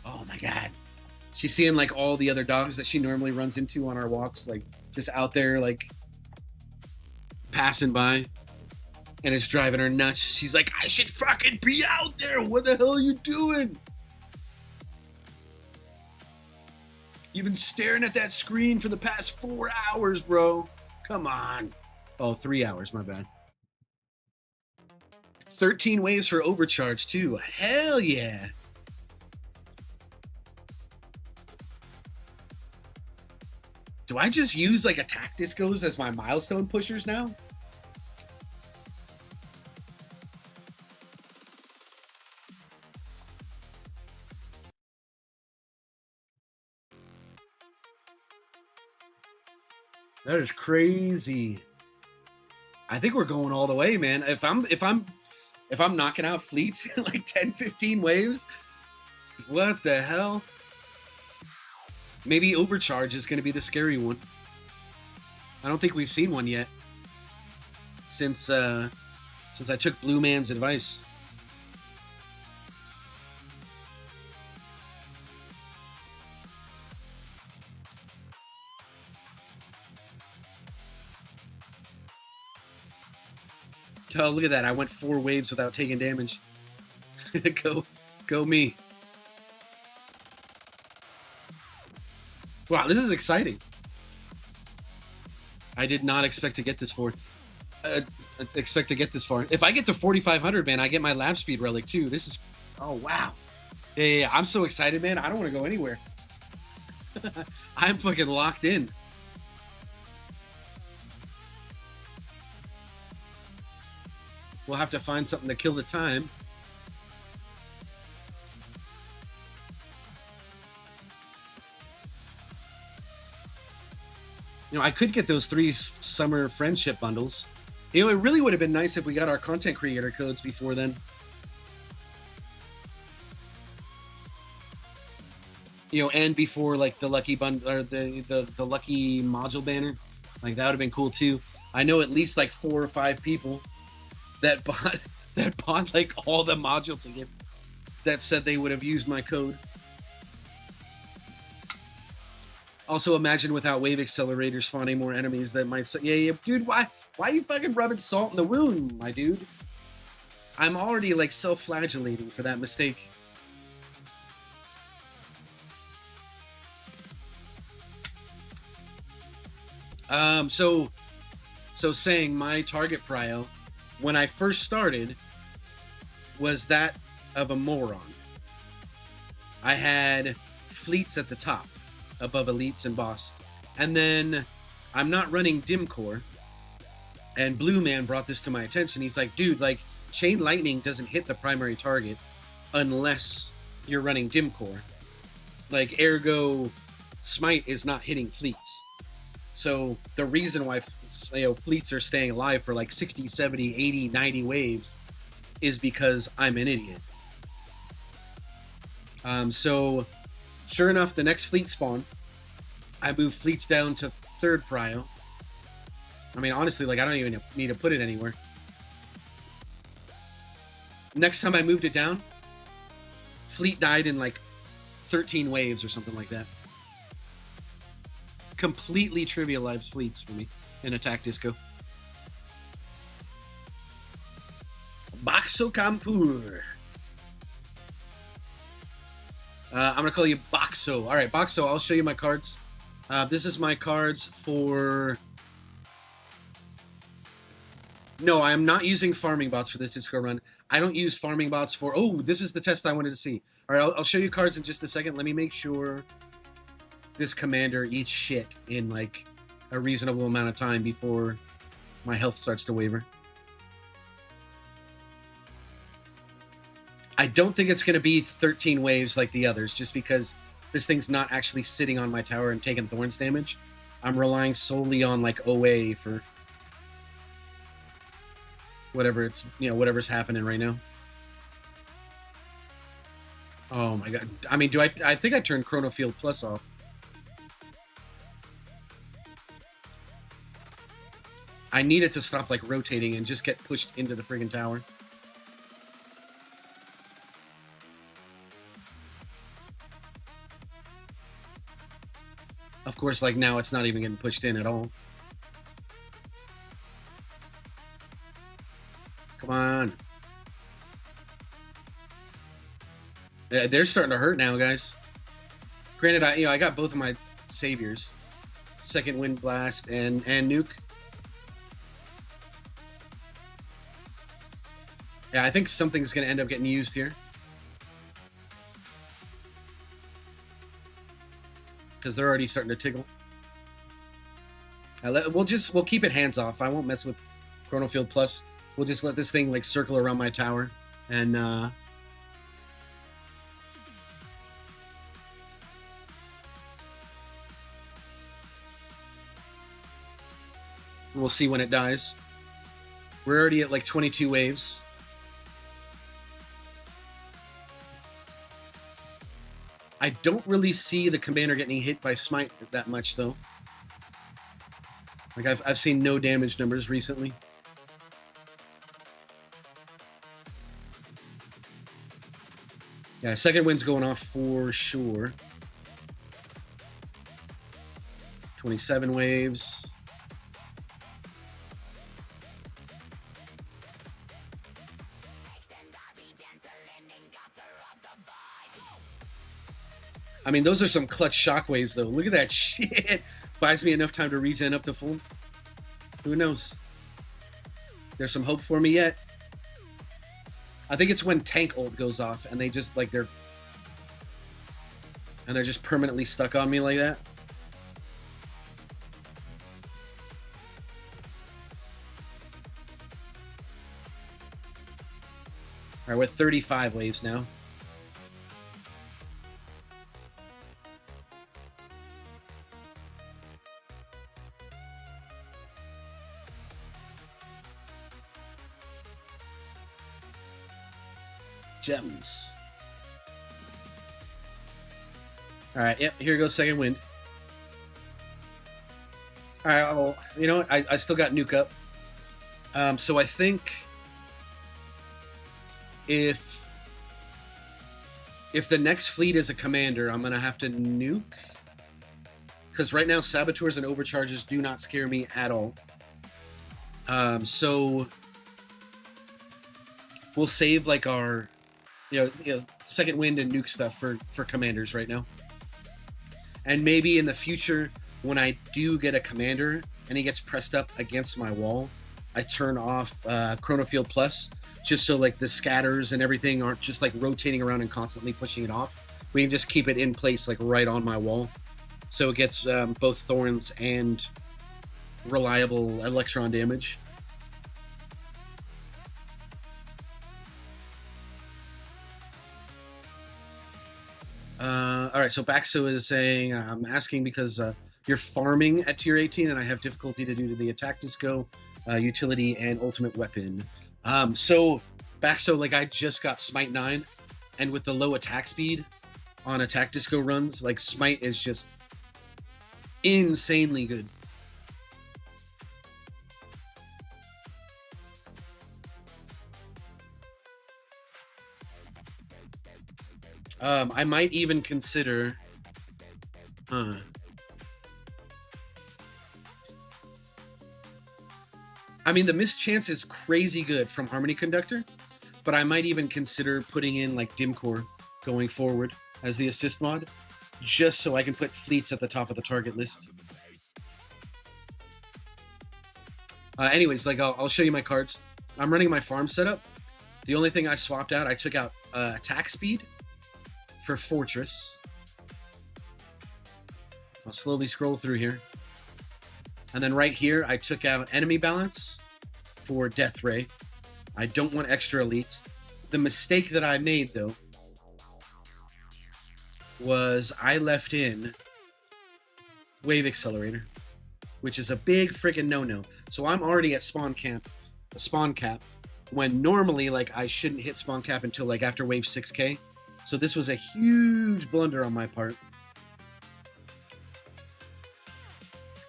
Oh my god. She's seeing like all the other dogs that she normally runs into on our walks, like just out there, like passing by. And it's driving her nuts. She's like, I should fucking be out there. What the hell are you doing? You've been staring at that screen for the past 4 hours, bro. Come on. Oh, 3 hours, my bad. 13 waves for overcharge, too. Hell yeah. Do I just use like attack discos as my milestone pushers now? That is crazy. I think we're going all the way, man. If I'm knocking out fleets in like 10, 15 waves, what the hell? Maybe overcharge is going to be the scary one. I don't think we've seen one yet since I took Blue Man's advice. Oh, look at that. I went 4 waves without taking damage. Go me. Wow, this is exciting. I did not expect to get this far. If I get to 4,500, man, I get my lap speed relic too. This is, oh wow. Yeah. I'm so excited, man. I don't want to go anywhere. I'm fucking locked in. We'll have to find something to kill the time. You know, I could get those 3 summer friendship bundles. You know, it really would have been nice if we got our content creator codes before then. You know, and before like the lucky bundle or the lucky module banner. Like that would have been cool too. I know at least like 4 or 5 people that bought like all the module tickets that said they would have used my code. Also, imagine without wave accelerator spawning more enemies that might. Yeah, dude. Why are you fucking rubbing salt in the wound, my dude? I'm already like self-flagellating for that mistake. So saying my target prio when I first started was that of a moron. I had fleets at the top, above elites and boss. And then I'm not running dim core. And Blue Man brought this to my attention. He's like, dude, like chain lightning doesn't hit the primary target unless you're running dim core. Like ergo smite is not hitting fleets. So the reason why fleets are staying alive for like 60, 70, 80, 90 waves is because I'm an idiot. So sure enough, the next fleet spawn, I moved fleets down to 3rd prio. I mean, honestly, like I don't even need to put it anywhere. Next time I moved it down, fleet died in like 13 waves or something like that. Completely trivialized fleets for me in Attack Disco. Bakso Kampur. I'm going to call you Bakso. All right, Bakso, I'll show you my cards. This is my cards for... No, I am not using farming bots for this disco run. I don't use farming bots for... Oh, this is the test I wanted to see. All right, I'll show you cards in just a second. Let me make sure this commander eats shit in, like, a reasonable amount of time before my health starts to waver. I don't think it's going to be 13 waves like the others, just because this thing's not actually sitting on my tower and taking Thorns damage. I'm relying solely on, like, OA for whatever it's, you know, whatever's happening right now. Oh my god. I mean, I think I turned Chronofield Plus off. I need it to stop, like, rotating and just get pushed into the friggin' tower. Of course, like, now it's not even getting pushed in at all. Come on. They're starting to hurt now, guys. Granted, I got both of my saviors. Second Wind Blast and Nuke. Yeah, I think something's going to end up getting used here. Because they're already starting to tickle. We'll keep it hands off. I won't mess with Chronofield Plus. We'll just let this thing, like, circle around my tower. And, we'll see when it dies. We're already at, like, 22 waves. I don't really see the commander getting hit by Smite that much, though. Like, I've seen no damage numbers recently. Yeah, second wind's going off for sure. 27 waves. I mean, those are some clutch shockwaves, though. Look at that shit. Buys me enough time to regen up to full. Who knows? There's some hope for me yet. I think it's when tank ult goes off and they just, like, they're just permanently stuck on me like that. All right, we're at 35 waves now. Gems. All right, yep, here goes second wind. All right, well, you know what? I still got nuke up. So I think if the next fleet is a commander, I'm gonna have to nuke. Because right now, saboteurs and overcharges do not scare me at all. So we'll save like our, second wind and nuke stuff for commanders right now. And maybe in the future, when I do get a commander and he gets pressed up against my wall, I turn off Chronofield Plus, just so like the scatters and everything aren't just like rotating around and constantly pushing it off. We can just keep it in place like right on my wall. So it gets both thorns and reliable electron damage. All right, so Baxo is saying, I'm asking because you're farming at tier 18 and I have difficulty to do to the attack disco, utility, and ultimate weapon. So Baxo, like I just got Smite 9, and with the low attack speed on attack disco runs, like Smite is just insanely good. I might even consider I mean, the mischance is crazy good from Harmony Conductor, but I might even consider putting in like Dimcore going forward as the assist mod, just so I can put fleets at the top of the target list. Anyways, like I'll show you my cards. I'm running my farm setup. The only thing I swapped out, I took out attack speed for Fortress. I'll slowly scroll through here. And then right here, I took out enemy balance for Death Ray. I don't want extra elites. The mistake that I made, though, was I left in Wave Accelerator, which is a big freaking no-no. So I'm already at spawn cap, when normally, like, I shouldn't hit spawn cap until, like, after wave 6k. So this was a huge blunder on my part.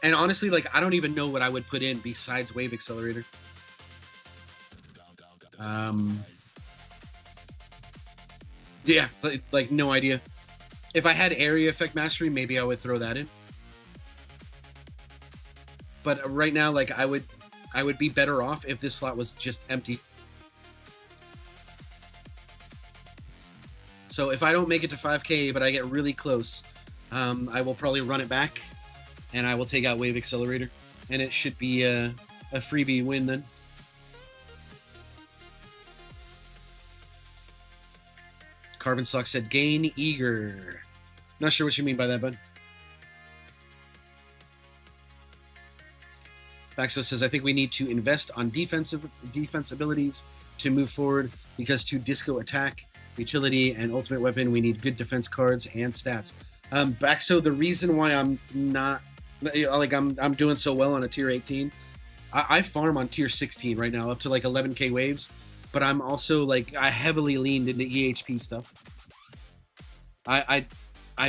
And honestly, like, I don't even know what I would put in besides Wave Accelerator. Yeah, like no idea. If I had Area Effect Mastery, maybe I would throw that in. But right now, like, I would be better off if this slot was just empty. So if I don't make it to 5k, but I get really close, I will probably run it back, and I will take out Wave Accelerator, and it should be a freebie win then. Carbon Sock said, gain eager. Not sure what you mean by that, bud. Baxo says, I think we need to invest on defense abilities to move forward, because to disco attack, utility, and ultimate weapon, we need good defense cards and stats. Baxo, the reason why I'm not, like, I'm doing so well on a tier 18, I farm on tier 16 right now, up to like 11k waves, but I'm also like, I heavily leaned into EHP stuff. I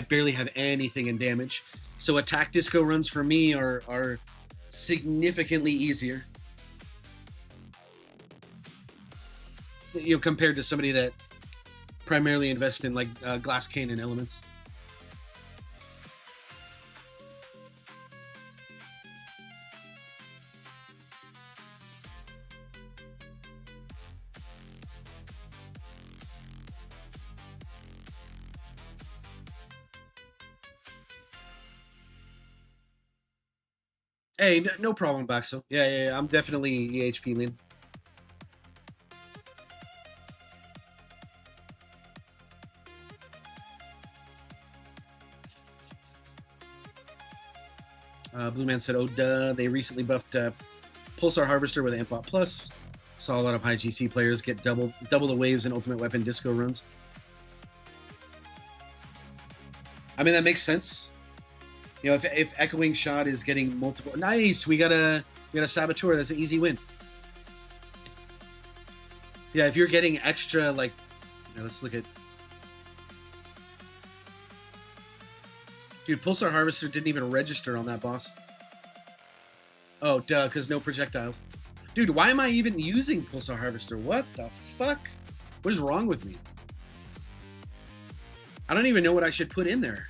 barely have anything in damage, so attack disco runs for me are significantly easier, compared to somebody that primarily invested in like Glass Cane and Elements. Hey, no problem, Baxo. Yeah. I'm definitely EHP lean. Blue Man said, oh, duh. They recently buffed Pulsar Harvester with Ampbot Plus. Saw a lot of high GC players get double the waves in Ultimate Weapon disco runs. I mean, that makes sense. You know, if Echoing Shot is getting multiple... Nice! We got a Saboteur. That's an easy win. Yeah, if you're getting extra, like... let's look at... Dude, Pulsar Harvester didn't even register on that boss. Oh, duh, because no projectiles. Dude, why am I even using Pulsar Harvester? What the fuck? What is wrong with me? I don't even know what I should put in there.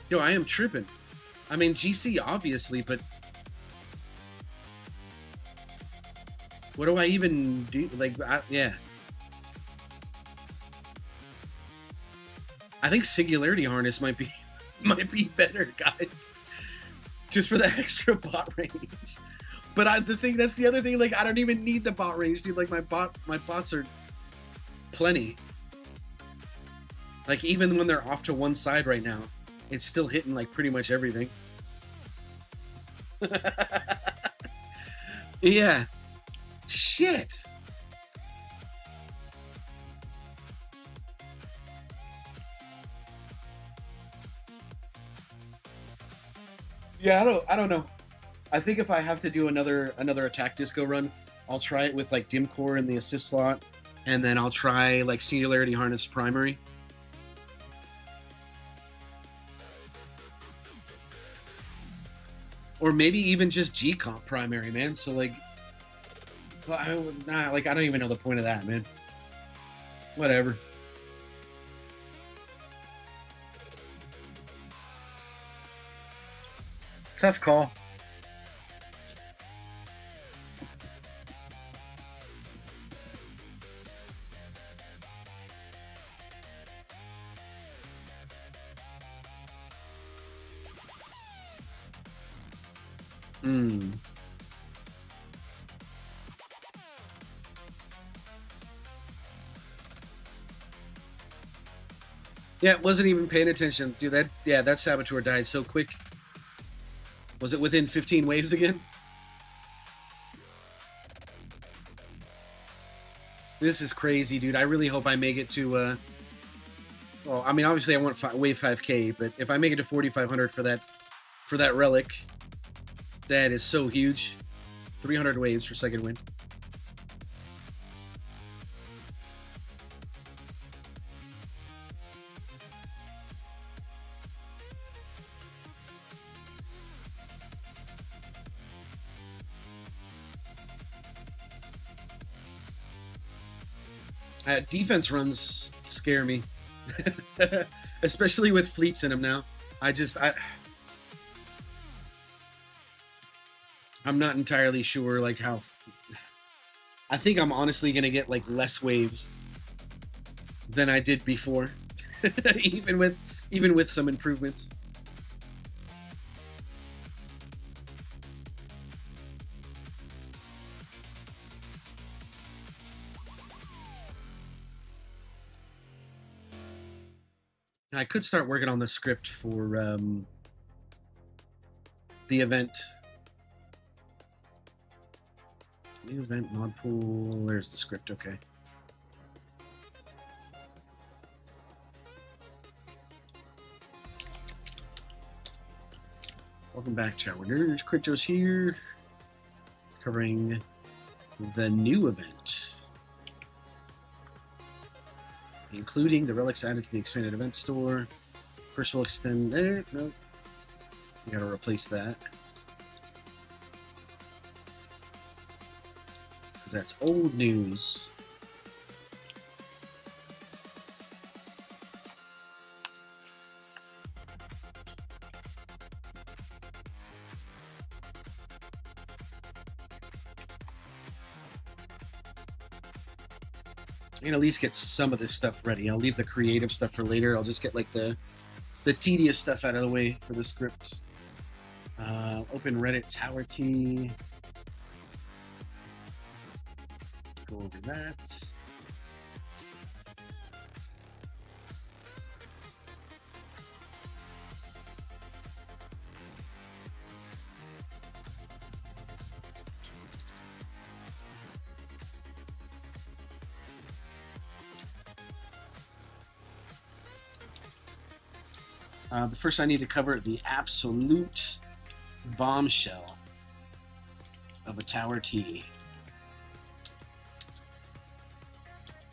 Yo, I am tripping. I mean, GC, obviously, but... What do I even do? Like, yeah. I think Singularity Harness might be better, guys. Just for the extra bot range. But that's the other thing, like, I don't even need the bot range, dude. Like, my bots are plenty. Like, even when they're off to one side right now, it's still hitting, like, pretty much everything. Yeah. Shit. Yeah, I don't know. I think if I have to do another attack disco run, I'll try it with like Dim Core in the assist slot, and then I'll try like Singularity Harness primary. Or maybe even just G comp primary, man. So like, I don't even know the point of that, man. Whatever. Tough call. Yeah, wasn't even paying attention. Dude, that Saboteur died so quick. Was it within 15 waves again? This is crazy, dude. I really hope I make it to, well, I mean, obviously I want wave 5K, but if I make it to 4,500 for that relic, that is so huge. 300 waves for second win. Defense runs scare me, especially with fleets in them now. I'm not entirely sure like how. I think I'm honestly gonna get like less waves than I did before, even with some improvements. I could start working on the script for the event. New event, mod pool. There's the script, okay. Welcome back, Tower Nerds. Crypto's here, covering the new event, including the relics added to the expanded event store. First, we'll extend there. No, we gotta replace that because that's old news. I can at least get some of this stuff ready. I'll leave the creative stuff for later. I'll just get like the the tedious stuff out of the way for the script. Open Reddit Tower T. Go over that. But first I need to cover the absolute bombshell of a Tower T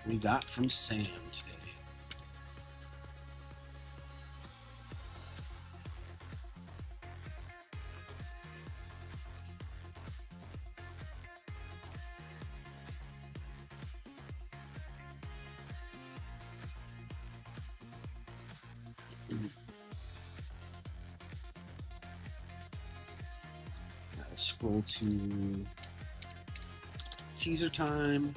we got from Sam today. Scroll to teaser time.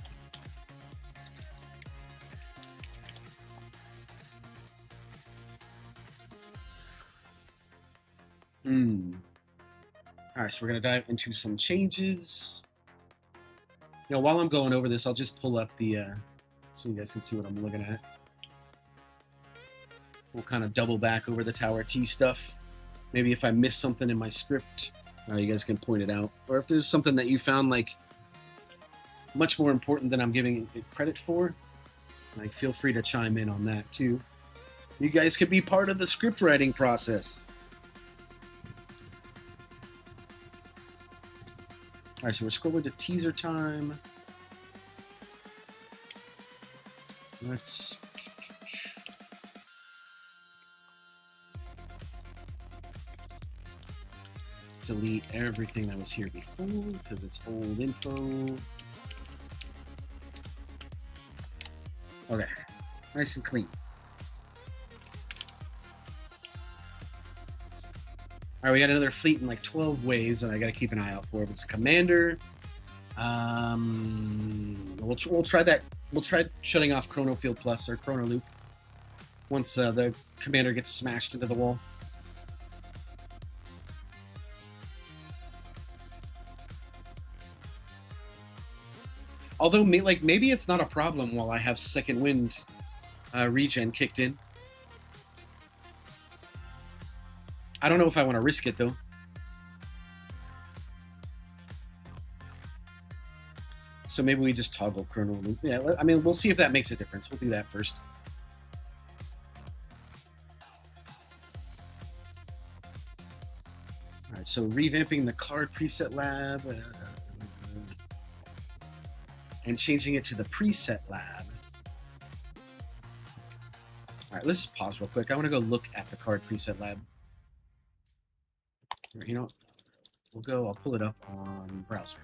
All right, so we're gonna dive into some changes. You know, while I'm going over this, I'll just pull up the so you guys can see what I'm looking at. We'll kind of double back over the Tower T stuff. Maybe if I miss something in my script, you guys can point it out. Or if there's something that you found like much more important than I'm giving it credit for, like feel free to chime in on that too. You guys could be part of the script writing process. All right, so we're scrolling to teaser time. Let's delete everything that was here before because it's old info. Okay, nice and clean. All right, we got another fleet in like 12 waves, and I got to keep an eye out for if it's a commander. We'll try that. We'll try shutting off Chrono Field Plus or Chrono Loop once the commander gets smashed into the wall. Although, maybe it's not a problem while I have Second Wind regen kicked in. I don't know if I want to risk it, though. So maybe we just toggle Chrono Loop. Yeah, I mean, we'll see if that makes a difference. We'll do that first. All right, so revamping the card preset lab. And changing it to the preset lab. All right, let's pause real quick. I want to go look at the card preset lab. You know, I'll pull it up on browser.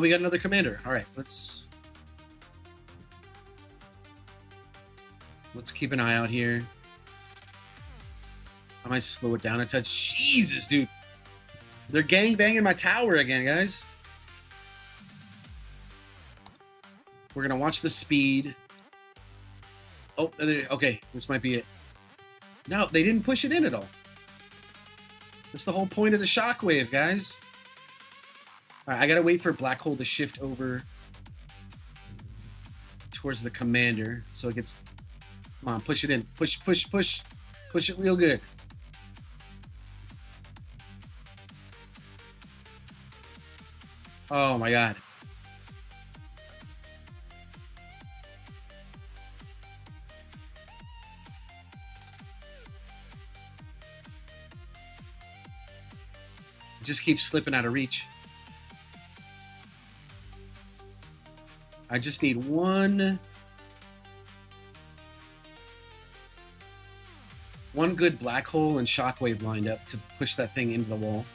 We got another commander. All right, let's keep an eye out here. I might slow it down a touch. Jesus, dude. They're gang-banging my tower again, guys. We're going to watch the speed. Oh, okay. This might be it. No, they didn't push it in at all. That's the whole point of the shockwave, guys. All right, I got to wait for Black Hole to shift over towards the commander so it gets... Come on, push it in. Push. Push it real good. Oh, my God. It just keeps slipping out of reach. I just need one good Black Hole and Shockwave lined up to push that thing into the wall.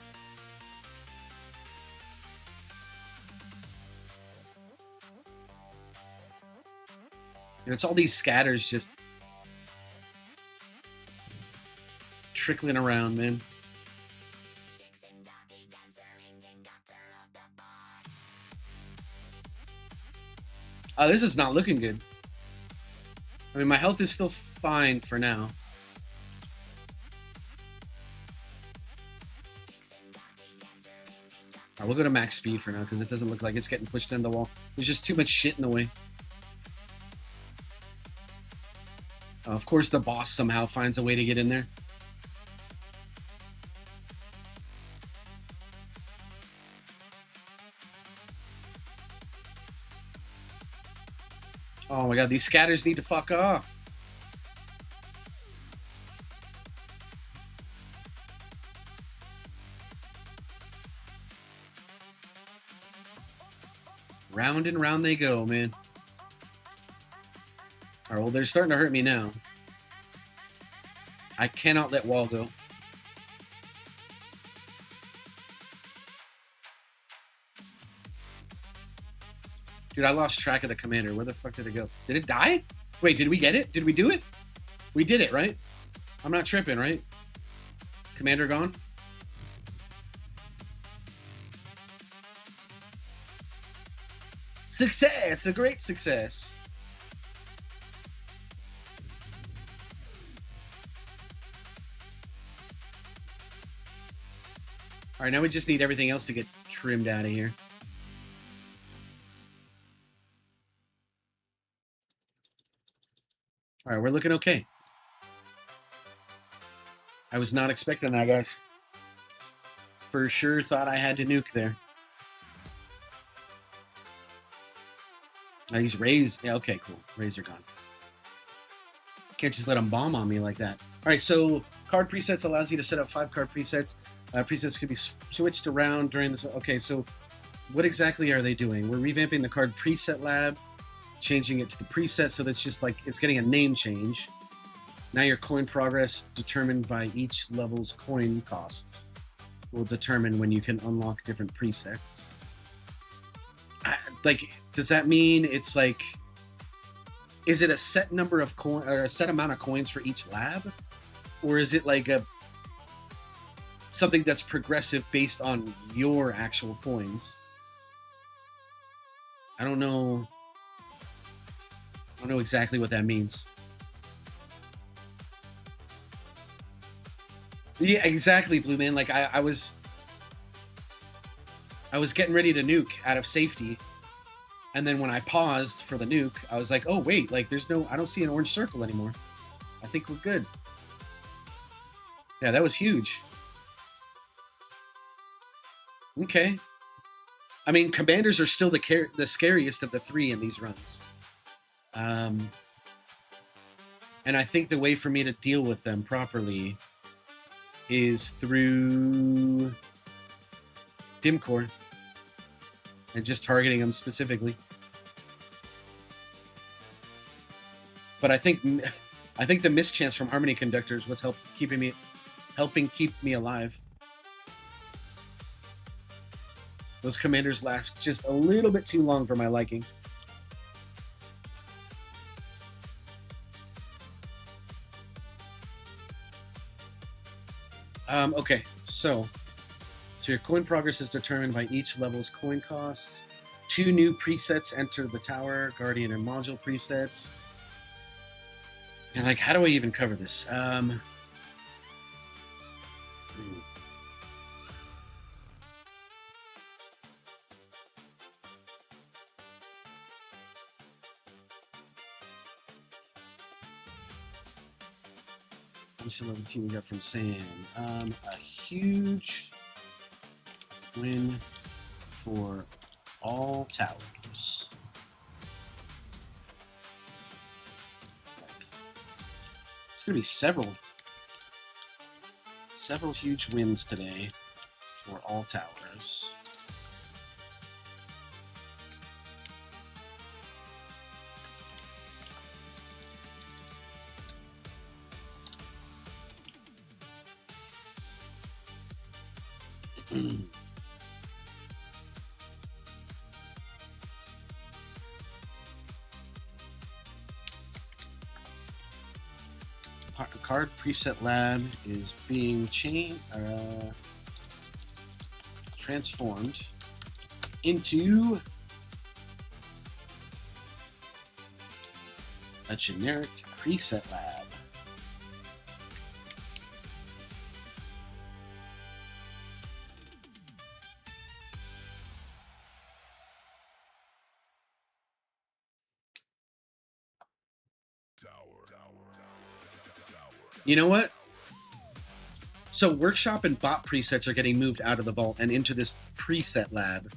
And it's all these scatters just trickling around, man. This is not looking good. I mean, my health is still fine for now. Alright, we'll go to max speed for now because it doesn't look like it's getting pushed into the wall. There's just too much shit in the way. Of course, the boss somehow finds a way to get in there. Oh my god, these scatters need to fuck off. Round and round they go, man. Alright, well, they're starting to hurt me now. I cannot let wall go. Dude, I lost track of the commander. Where the fuck did it go? Did it die? Wait, did we get it? Did we do it? We did it, right? I'm not tripping, right? Commander gone? Success! A great success. Alright, now we just need everything else to get trimmed out of here. Alright, we're looking okay. I was not expecting that, guys. For sure thought I had to nuke there. Now these rays... Yeah, okay, cool. Rays are gone. Can't just let them bomb on me like that. Alright, so card presets allows you to set up 5 card presets. Presets could be switched around during this. Okay, so what exactly are they doing? We're revamping the card preset lab, changing it to the preset, so that's just like it's getting a name change. Now your coin progress determined by each level's coin costs will determine when you can unlock different presets. Like, does that mean it's like, is it a set number of coin or a set amount of coins for each lab, or is it like a something that's progressive based on your actual coins? I don't know. I don't know exactly what that means. Yeah, exactly, Blue Man. Like I was getting ready to nuke out of safety, and then when I paused for the nuke, I was like, "Oh wait, like I don't see an orange circle anymore. I think we're good." Yeah, that was huge. Okay. I mean, commanders are still the scariest of the 3 in these runs. And I think the way for me to deal with them properly is through dim core and just targeting them specifically. But I think the mischance from Harmony Conductors was helping keep me alive. Those commanders last just a little bit too long for my liking. Okay, so your coin progress is determined by each level's coin costs. 2 new presets enter the tower, Guardian and Module presets. And like, how do I even cover this? Level 2 we got from Sam. A huge win for all towers. It's gonna be several huge wins today for all towers. Card preset lab is being transformed into A generic preset lab. You know what? So workshop and bot presets are getting moved out of the vault and into this preset lab.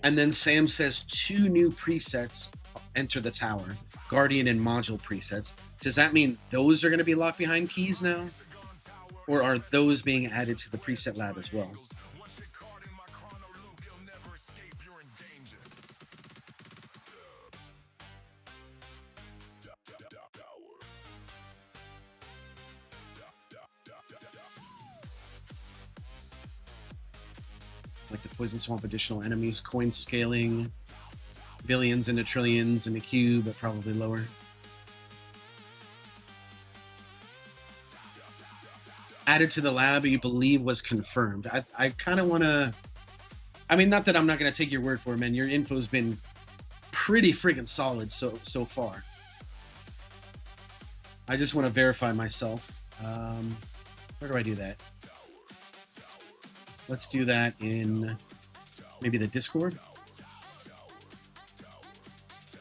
And then Sam says 2 new presets enter the tower. Guardian and module presets. Does that mean those are going to be locked behind keys now? Or are those being added to the preset lab as well? Like the Poison Swamp additional enemies, coin scaling, billions into trillions in the queue, but probably lower. Added to the lab, you believe was confirmed. I kind of want to... I mean, not that I'm not going to take your word for it, man. Your info's been pretty friggin' solid so far. I just want to verify myself. Where do I do that? Let's do that in maybe the Discord.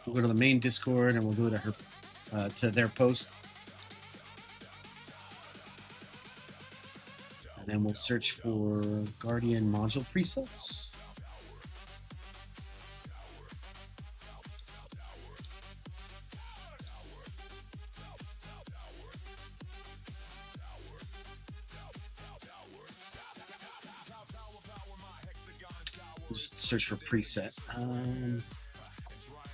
We'll go to the main Discord and we'll go to her to their post. And then we'll search for Guardian module presets. Just search for preset.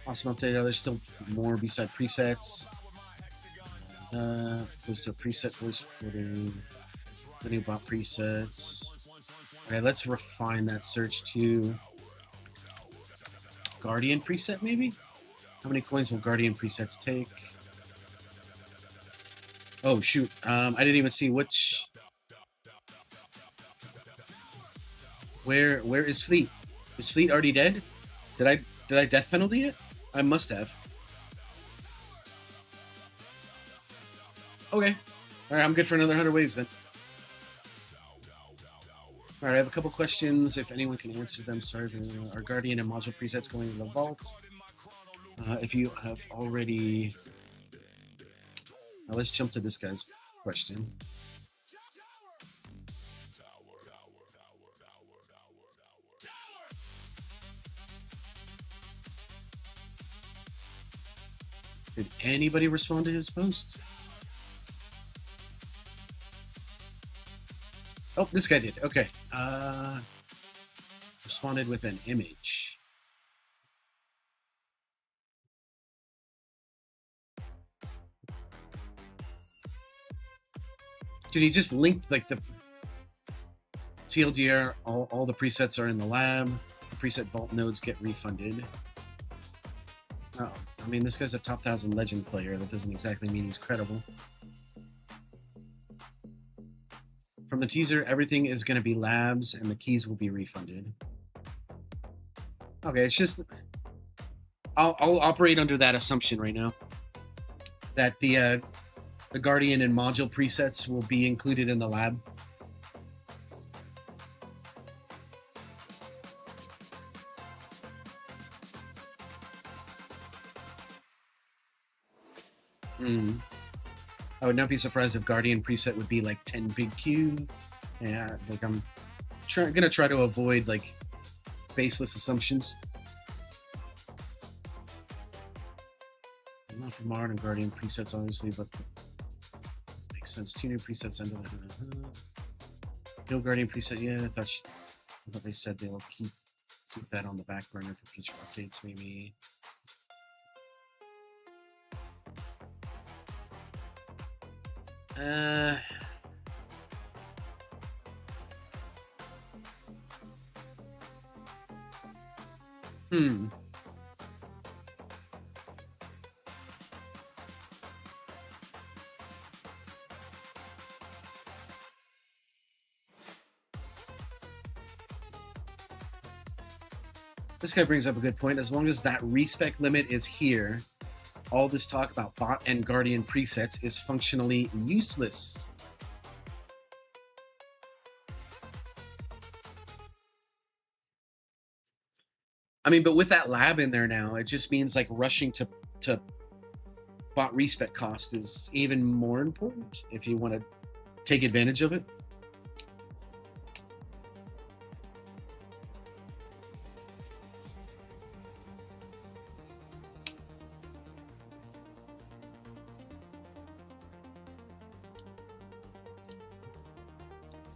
Awesome update. There's still more beside presets. Goes to preset voice recording. The new bot presets. Okay, let's refine that search to Guardian preset, maybe? How many coins will Guardian presets take? Oh, shoot. I didn't even see which... Where is Fleet? Is Fleet already dead? Did I death penalty it? I must have. Okay. Alright, I'm good for another 100 waves then. Alright, I have a couple questions. If anyone can answer them, sorry. Are Guardian and module presets going to the vault? If you have already... Now let's jump to this guy's question. Did anybody respond to his post? Oh, this guy did. Okay. Responded with an image. Dude, he just linked like the TLDR. All the presets are in the lab. The preset vault nodes get refunded. Oh, I mean, this guy's a top 1,000 legend player. That doesn't exactly mean he's credible. From the teaser, everything is going to be labs, and the keys will be refunded. Okay, it's just... I'll operate under that assumption right now. That the Guardian and module presets will be included in the lab. I would not be surprised if Guardian preset would be like 10 big Q. Yeah, like I'm gonna try to avoid like baseless assumptions. I'm not for Mard and Guardian presets, obviously, but makes sense. 2 new presets under the no Guardian preset yet. I thought they said they will keep that on the back burner for future updates, maybe. This guy brings up a good point. As long as that respec limit is here, all this talk about bot and guardian presets is functionally useless. I mean, but with that lab in there now, it just means like rushing to bot respec cost is even more important if you want to take advantage of it.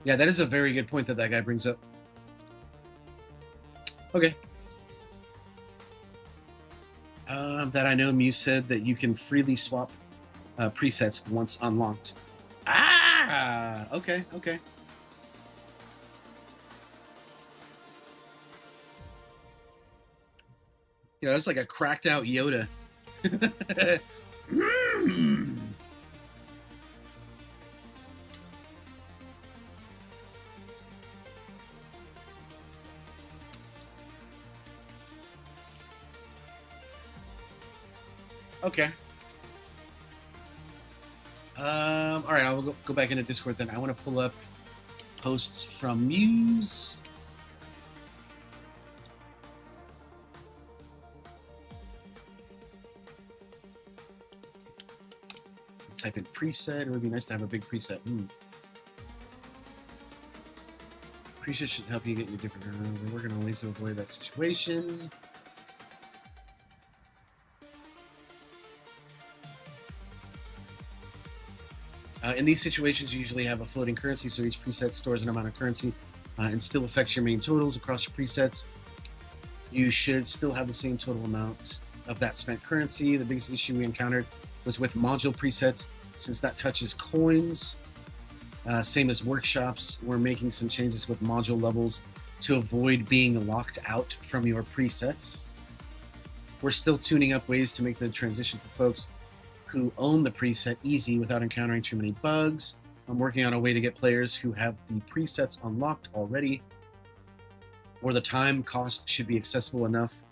Yeah, that is a very good point that guy brings up. Okay. That I know Muse said that you can freely swap presets once unlocked. Ah, okay. Yeah, that's like a cracked out Yoda. Okay. All right, I'll go back into Discord then. I want to pull up posts from Muse. Type in preset. It would be nice to have a big preset. Preset should help you get your different. We're going to ways to avoid that situation. In these situations, you usually have a floating currency, so each preset stores an amount of currency and still affects your main totals across your presets. You should still have the same total amount of that spent currency. The biggest issue we encountered was with module presets, since that touches coins. Same as workshops, we're making some changes with module levels to avoid being locked out from your presets. We're still tuning up ways to make the transition for folks who own the preset easy without encountering too many bugs. I'm working on a way to get players who have the presets unlocked already, or the time cost should be accessible enough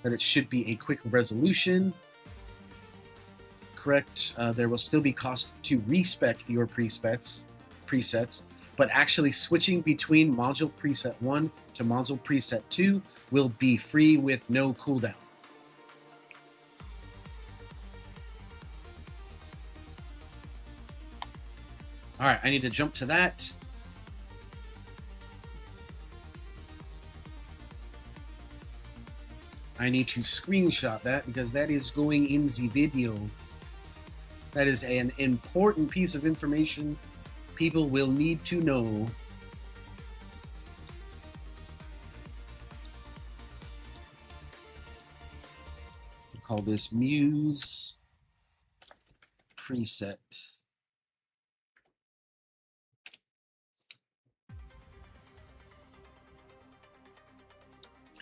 that it should be a quick resolution. Correct. There will still be cost to respec your presets, but actually switching between module preset 1 to module preset 2 will be free with no cooldown. All right, I need to jump to that. I need to screenshot that because that is going in the video. That is an important piece of information people will need to know. We'll call this Muse preset.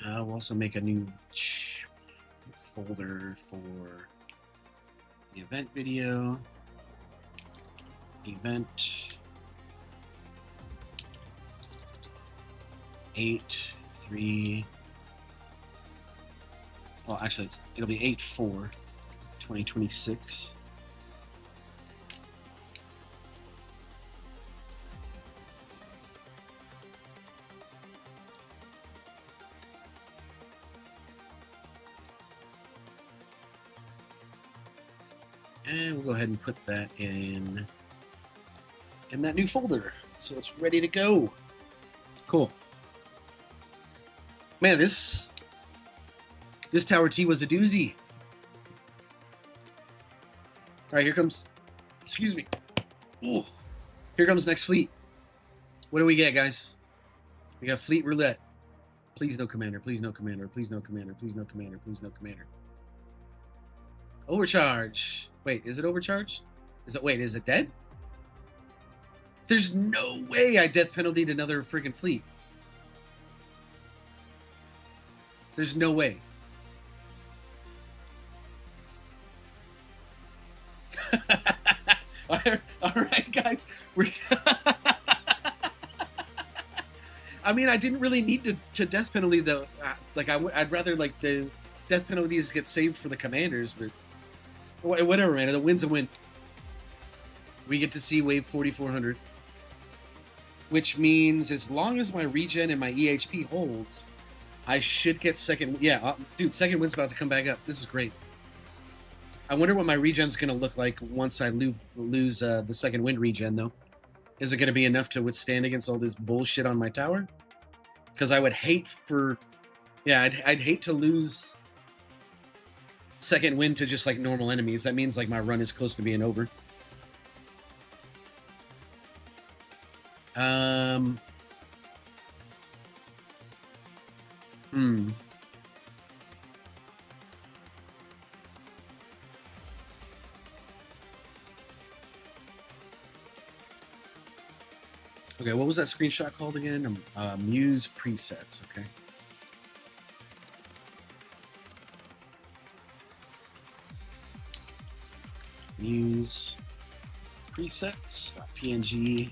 We'll also make a new folder for the event video. Event 8.3. Well, actually, it'll be 8.4/2026. And we'll go ahead and put that in that new folder, so it's ready to go. Cool. Man, this Tower T was a doozy. All right, here comes. Excuse me. Ooh, here comes next fleet. What do we get, guys? We got fleet roulette. Please no commander. Please no commander. Please no commander. Please no commander. Please no commander. Overcharge. Wait, is it overcharged? Is it dead? There's no way I death penaltyed another freaking fleet. There's no way. All right, guys. I mean, I didn't really need to death penalty though. Like I'd rather like the death penalties get saved for the commanders, but Whatever, man. The win's a win. We get to see wave 4400. Which means as long as my regen and my EHP holds, I should get second. Yeah, dude, second wind's about to come back up. This is great. I wonder what my regen's going to look like once I lose the second wind regen, though. Is it going to be enough to withstand against all this bullshit on my tower? Because I would hate for... Yeah, I'd hate to lose second wind to just, like, normal enemies. That means, like, my run is close to being over. Okay, what was that screenshot called again? Muse presets, okay. Muse presets.png.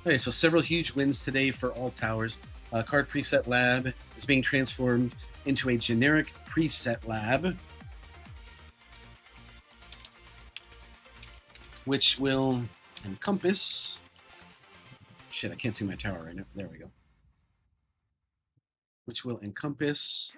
Okay, so several huge wins today for all towers. Card preset lab is being transformed into a generic preset lab, which will encompass... Shit, I can't see my tower right now. There we go. Which will encompass...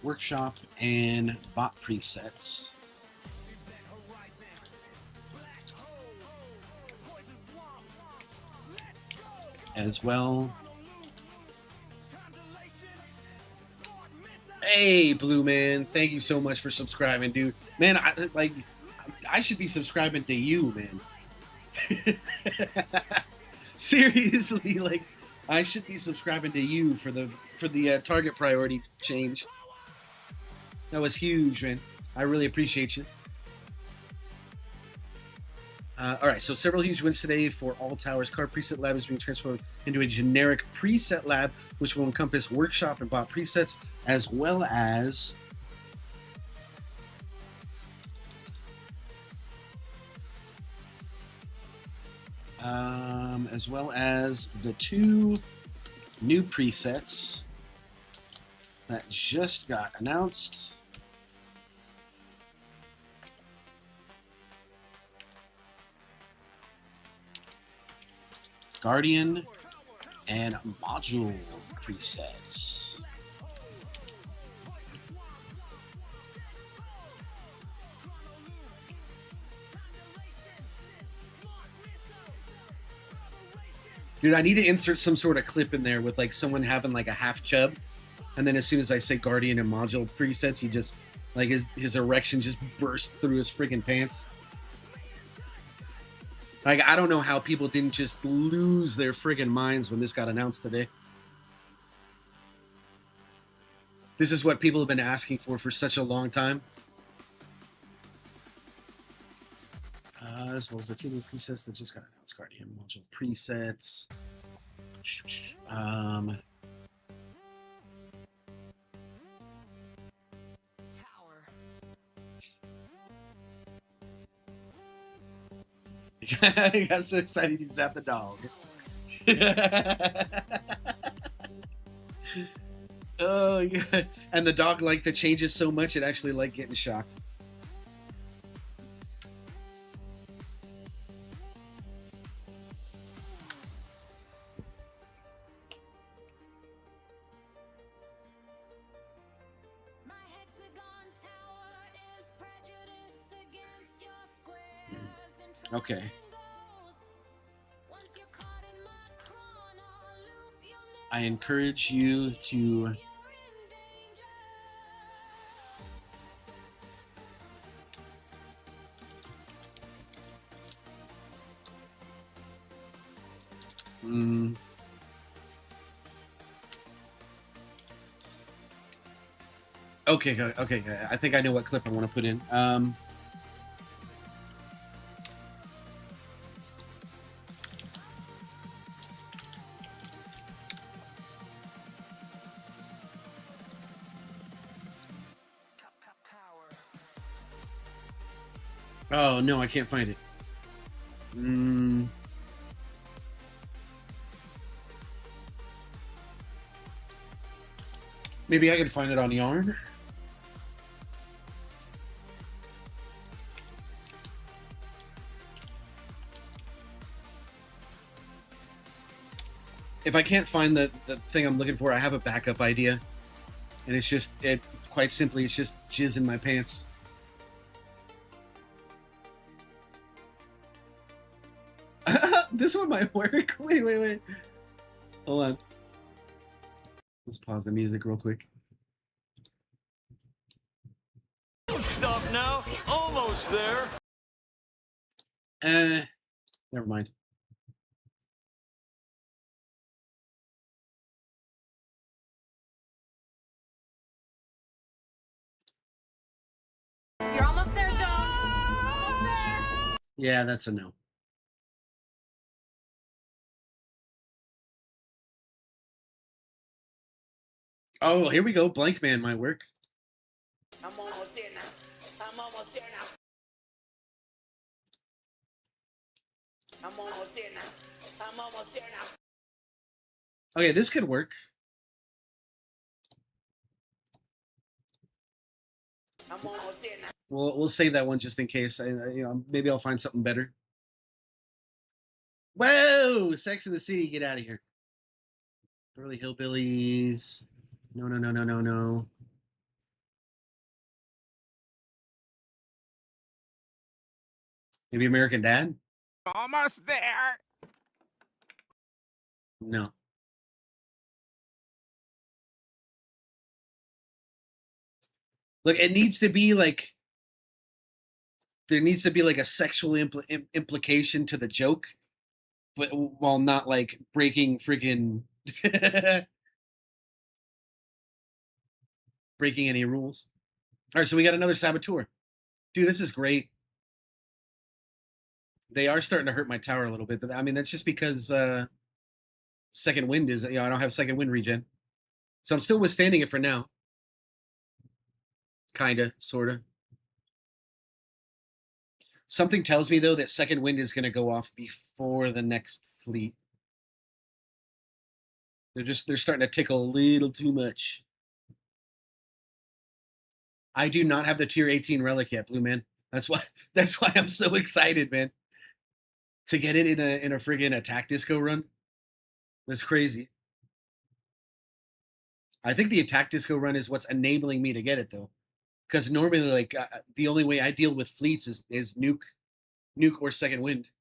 workshop and bot presets. As well. Hey, Blue Man, thank you so much for subscribing, dude. Man, I should be subscribing to you, man. Seriously, like, I should be subscribing to you for the target priority change. That was huge, man. I really appreciate you. All right, so several huge wins today for all towers. Card preset lab is being transformed into a generic preset lab, which will encompass workshop and bot presets, as well as the two new presets that just got announced. Guardian and module presets. Dude, I need to insert some sort of clip in there with like someone having like a half chub, and then as soon as I say Guardian and module presets, he just like his erection just burst through his freaking pants. Like, I don't know how people didn't just lose their friggin' minds when this got announced today. This is what people have been asking for such a long time. As well as the two new presets that just got announced. Guardian module presets. He got so excited he zapped the dog. Oh, yeah. And the dog liked the changes so much it actually liked getting shocked. Okay. I encourage you to okay, I think I know what clip I want to put in. Oh, no, I can't find it. Maybe I can find it on Yarn. If I can't find the thing I'm looking for, I have a backup idea. And it's just, quite simply, it's just jizz in my pants. This one might work. Wait. Hold on. Let's pause the music real quick. Don't stop now. Almost there. Never mind. You're almost there, Joan. Almost there. Yeah, that's a no. Oh, here we go. Blank Man might work. I'm almost there now. I'm almost there now. I'm almost there now. I'm almost there now. Okay, this could work. I'm almost there now. We'll save that one just in case. Maybe I'll find something better. Whoa! Sex in the City, get out of here. Beverly Hillbillies. No. Maybe American Dad? Almost there. No. Look, it needs to be like, there needs to be like a sexual implication to the joke, but while not like breaking freaking breaking any rules. All right, so we got another saboteur. Dude, this is great. They are starting to hurt my tower a little bit, but I mean, that's just because second wind is, I don't have second wind regen. So I'm still withstanding it for now. Kinda, sorta. Something tells me though that second wind is going to go off before the next fleet. They're starting to tickle a little too much. I do not have the tier 18 relic yet, Blue Man. That's why I'm so excited, man. To get it in a friggin' attack disco run. That's crazy. I think the attack disco run is what's enabling me to get it though. Because normally, like, the only way I deal with fleets is nuke or second wind.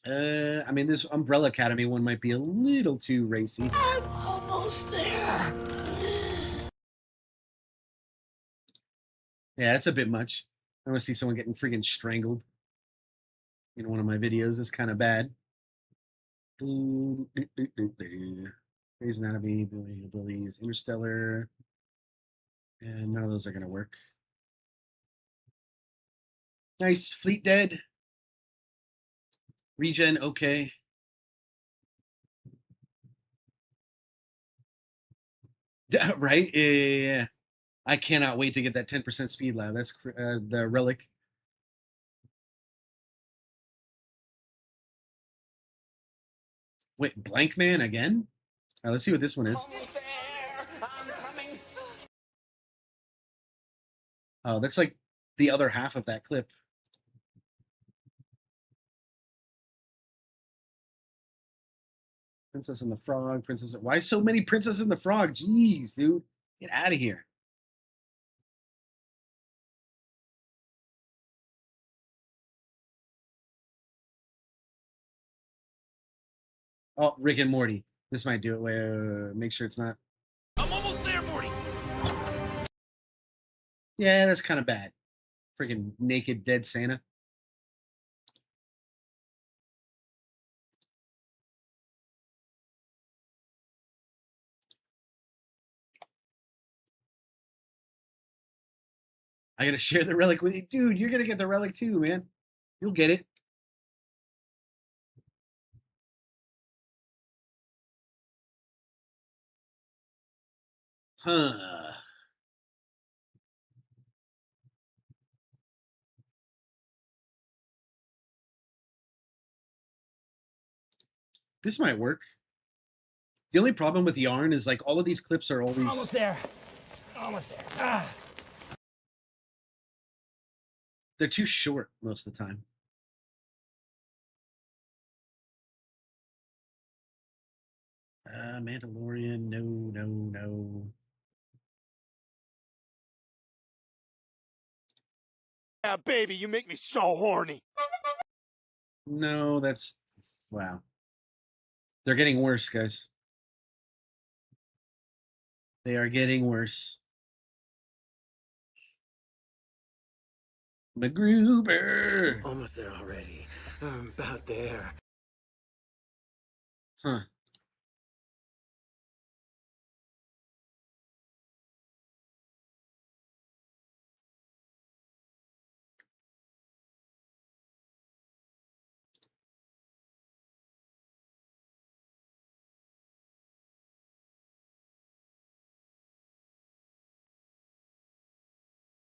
I mean, this Umbrella Academy one might be a little too racy. I'm almost there. Yeah, that's a bit much. I want to see someone getting freaking strangled in one of my videos. It's kind of bad. Grey's Anatomy, Billy's Interstellar. And none of those are going to work. Nice. Fleet dead. Regen, okay. Right? Yeah. I cannot wait to get that 10% speed lab. That's the relic. Wait, Blank Man again? All right, let's see what this one is. Almost there. I'm coming. Oh, that's like the other half of that clip. Princess and the Frog, Princess. Why so many Princess and the Frog? Jeez, dude. Get out of here. Oh, Rick and Morty. This might do it. Wait, make sure it's not. I'm almost there, Morty. Yeah, that's kind of bad. Freaking naked dead Santa. I gotta share the relic with you. Dude, you're gonna get the relic too, man. You'll get it. Huh. This might work. The only problem with yarn is like all of these clips are always Almost there. Almost there. Ah. they're too short most of the time. Mandalorian, no. Yeah, baby, you make me so horny. No, that's wow. They're getting worse, guys. They are getting worse. MacGruber. Almost there already. I'm about there. Huh.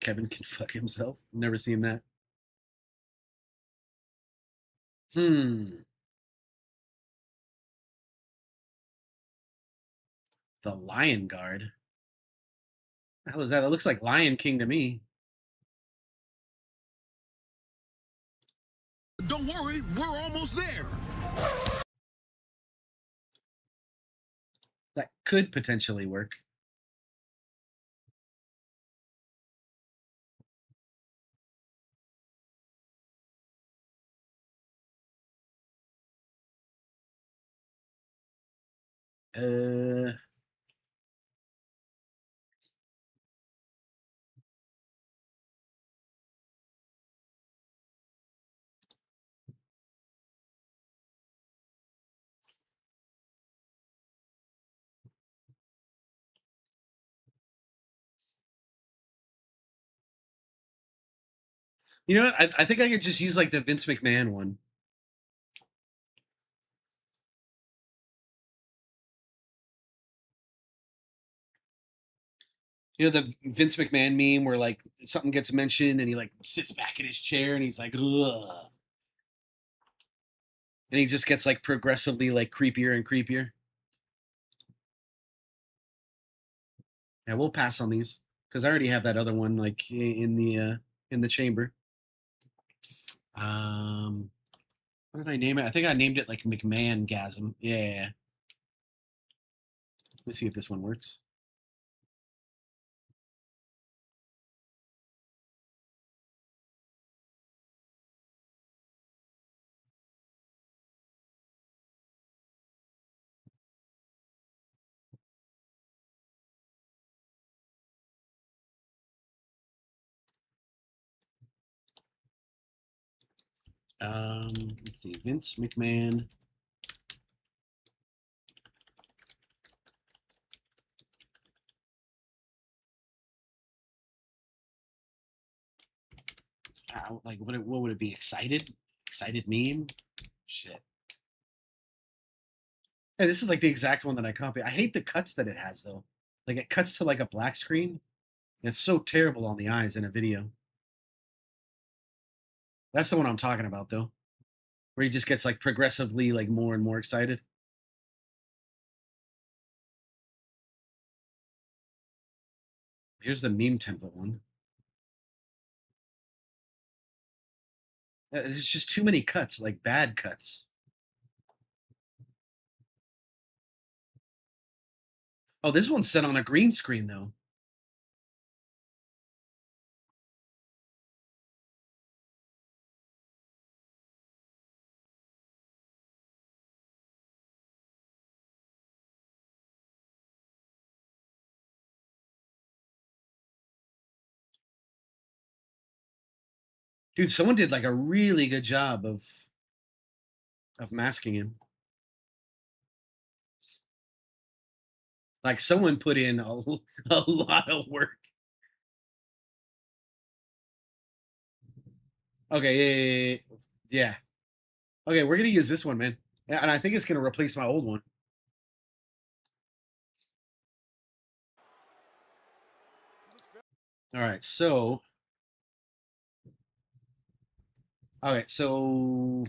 Kevin can fuck himself. Never seen that. The Lion Guard. The hell is that? That looks like Lion King to me. Don't worry, we're almost there. That could potentially work. Uh, you know what? I think I could just use like the Vince McMahon one. You know the Vince McMahon meme where like something gets mentioned and he like sits back in his chair and he's like, ugh. And he just gets like progressively like creepier and creepier. Yeah, we'll pass on these because I already have that other one like in the chamber. What did I name it? I think I named it like McMahon Gasm. Yeah. Let me see if this one works. Let's see, Vince McMahon. Like what would it be? Excited meme? Shit. Hey, this is like the exact one that I copied. I hate the cuts that it has though. Like it cuts to like a black screen. It's so terrible on the eyes in a video. That's the one I'm talking about though. Where he just gets like progressively like more and more excited. Here's the meme template one. There's just too many cuts, like bad cuts. Oh, this one's set on a green screen though. Dude, someone did like a really good job of masking him. Like someone put in a lot of work. Okay, yeah. Okay, we're gonna use this one, man. Yeah, and I think it's gonna replace my old one. All right, so. All right, so.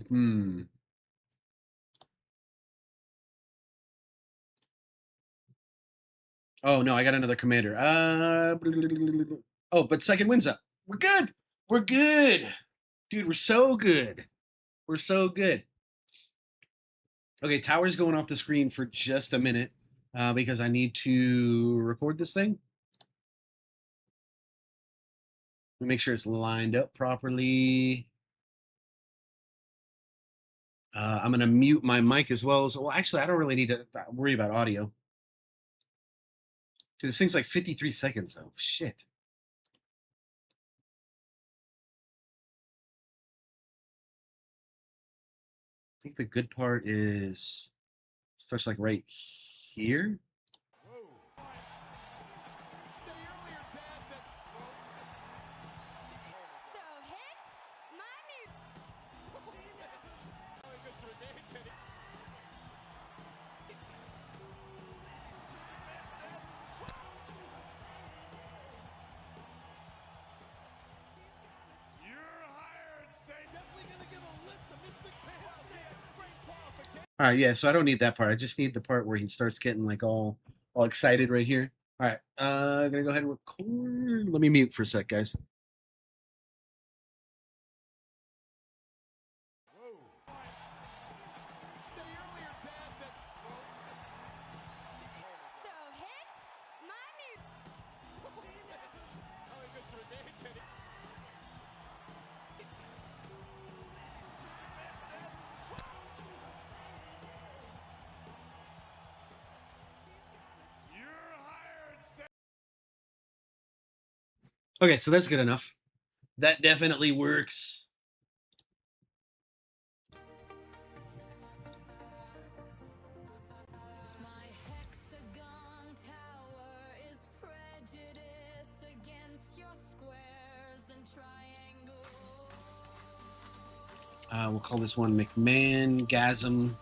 Oh, no, I got another commander. Oh, but second wind's up. We're good. We're good. Dude, we're so good. We're so good. Okay, tower's going off the screen for just a minute because I need to record this thing. Make sure it's lined up properly. I'm going to mute my mic as well. So, well, actually, I don't really need to worry about audio. Dude, this thing's like 53 seconds, though. Shit. I think the good part is starts like right here. So hit my music. All right, yeah, so I don't need that part. I just need the part where he starts getting like all excited right here. All right, gonna go ahead and record. Let me mute for a sec, guys. So hit my music. Okay, so that's good enough. That definitely works. My hexagon tower is prejudice against your squares and triangles. We'll call this one McMahon Gasm.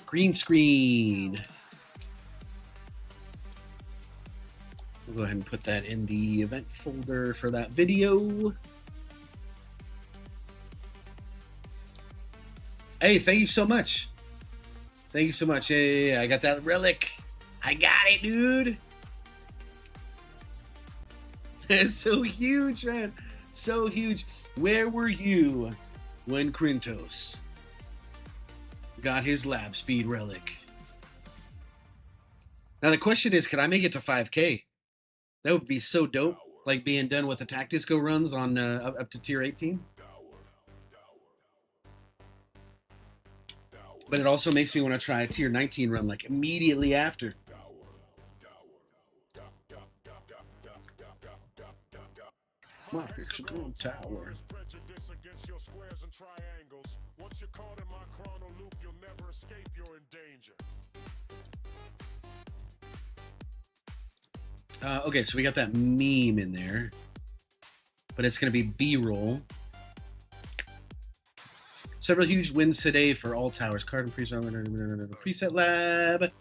Green screen. We'll go ahead and put that in the event folder for that video. Hey, thank you so much. Thank you so much. Hey, I got that relic. I got it, dude. That's so huge, man. So huge. Where were you when Krintos got his lab speed relic? Now the question is, can I make it to 5K? That would be so dope. Like being done with attack disco runs on up to tier 18. But it also makes me want to try a tier 19 run like immediately after. My hexagon tower. Okay, so we got that meme in there, but it's going to be B-roll. Several huge wins today for all towers. Card and preset lab.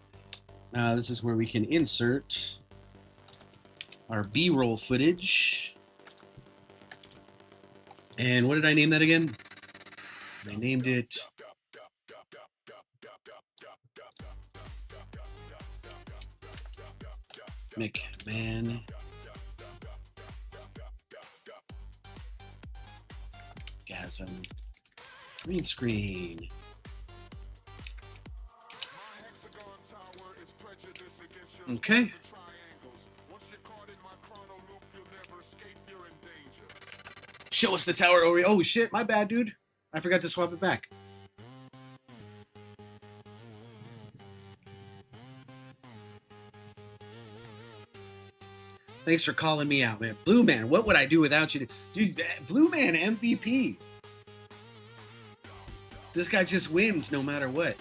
This is where we can insert our B-roll footage. And what did I name that again? I named it McMahon Gasm green screen. Okay. Show us the tower, Ori. Oh shit, my bad, dude. I forgot to swap it back. Thanks for calling me out, man. Blue Man, what would I do without you? Dude, Blue Man MVP. This guy just wins no matter what.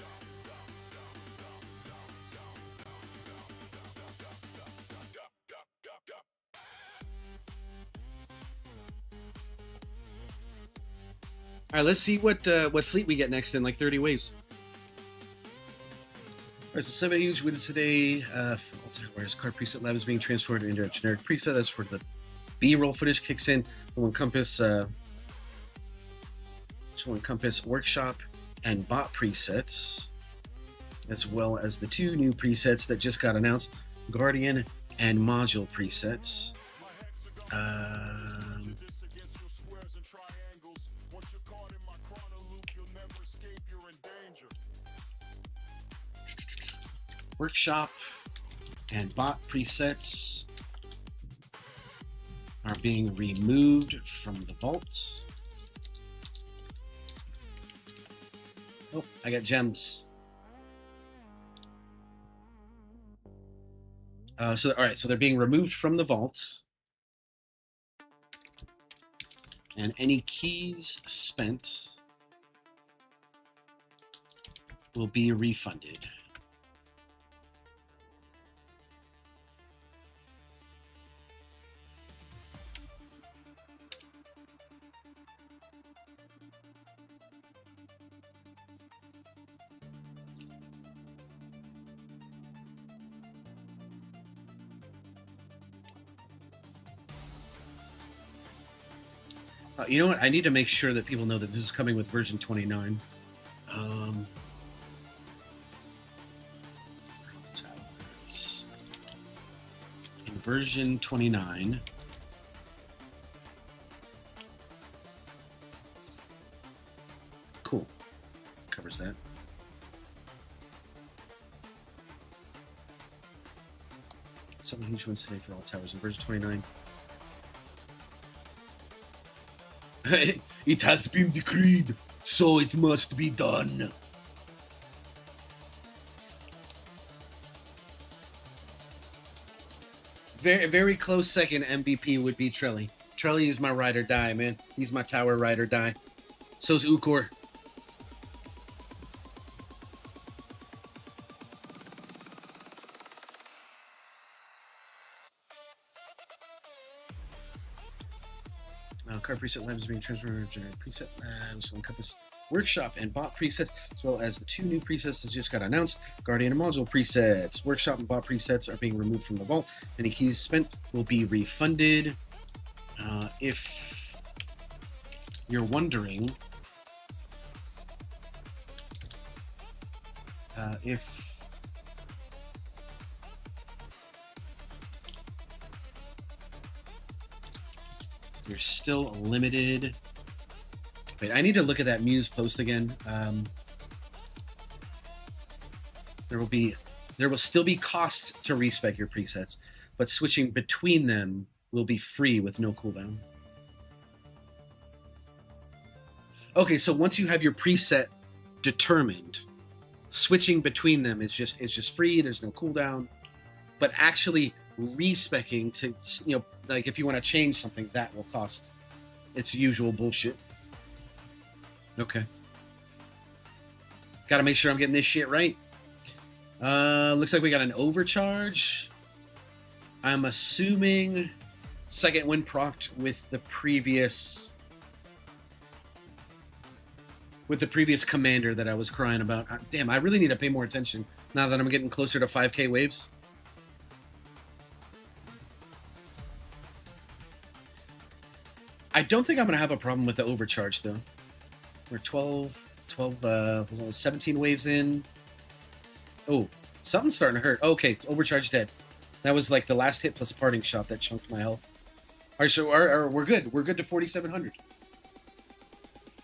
All right, let's see what fleet we get next in like 30 waves. Right, so 7 huge wins today. For all towers, card preset lab is being transferred into a generic preset. That's where the B-roll footage kicks in. Will encompass workshop and bot presets, as well as the 2 new presets that just got announced: Guardian and Module presets. Workshop and bot presets are being removed from the vault. Oh, I got gems. All right, so they're being removed from the vault, and any keys spent will be refunded. You know what? I need to make sure that people know that this is coming with version 29. Towers. In version 29. Cool. Covers that. Something huge wins today for all towers in version 29. It has been decreed, so it must be done. Very, very close second MVP would be Trelly. Trelly is my ride or die, man. He's my tower ride or die. So's Ukor. Card preset labs is being transferred to generic preset labs. Will encompass workshop and bot presets, as well as the 2 new presets that just got announced: Guardian and Module presets. Workshop and bot presets are being removed from the vault. Any keys spent will be refunded. If you're wondering if you're still limited. Wait, I need to look at that Muse post again. There will still be costs to respec your presets, but switching between them will be free with no cooldown. Okay, so once you have your preset determined, switching between them is just free. There's no cooldown, but actually respecking to, like if you want to change something, that will cost. It's usual bullshit. Okay. Got to make sure I'm getting this shit right. Looks like we got an overcharge. I'm assuming second win procced with the previous commander that I was crying about. Damn, I really need to pay more attention now that I'm getting closer to 5k waves. I don't think I'm going to have a problem with the overcharge, though. We're 17 waves in. Oh, something's starting to hurt. Okay, overcharge dead. That was like the last hit plus parting shot that chunked my health. All right, so we're good. We're good to 4,700.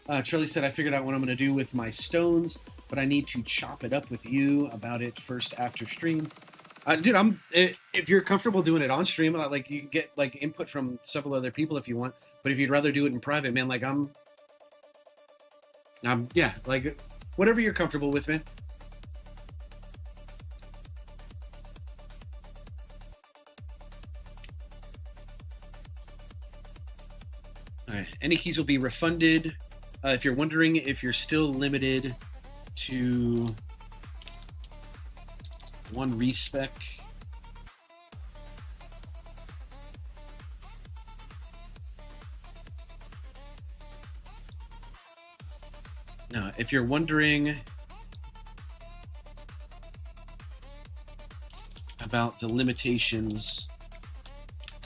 Trilly said, I figured out what I'm going to do with my stones, but I need to chop it up with you about it first after stream. Dude, if you're comfortable doing it on stream, like you can get like input from several other people if you want. But if you'd rather do it in private, man, like yeah, like whatever you're comfortable with, man. All right, any keys will be refunded. If you're wondering if you're still limited to 1 respec. Now, if you're wondering about the limitations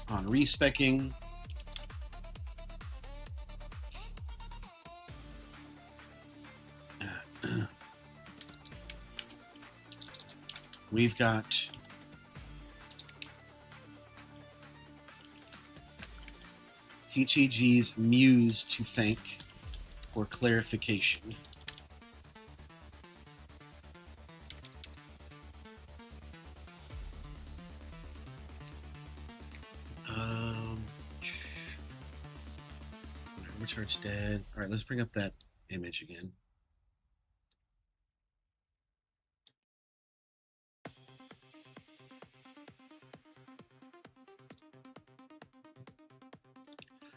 on respecking. We've got TGG's Muse to thank for clarification. Recharge dead. All right, let's bring up that image again.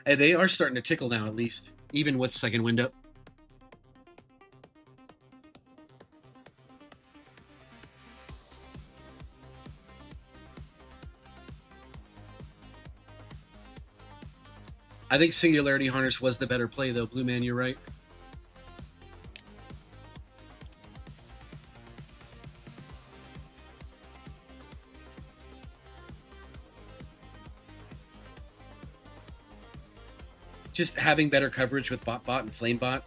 Hey, they are starting to tickle now, at least, even with second wind up. I think Singularity Harness was the better play, though. Blue Man, you're right. Just having better coverage with Bot and Flamebot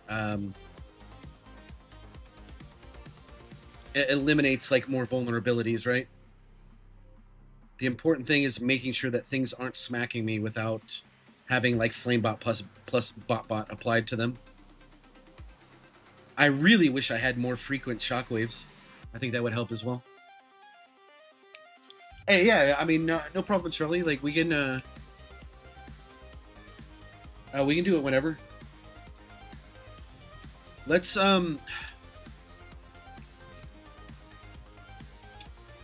it eliminates like more vulnerabilities, right? The important thing is making sure that things aren't smacking me without having like Flamebot plus Bot applied to them. I really wish I had more frequent shockwaves. I think that would help as well. Hey, yeah, I mean, no problem, Charlie. Like we can do it whenever. Let's you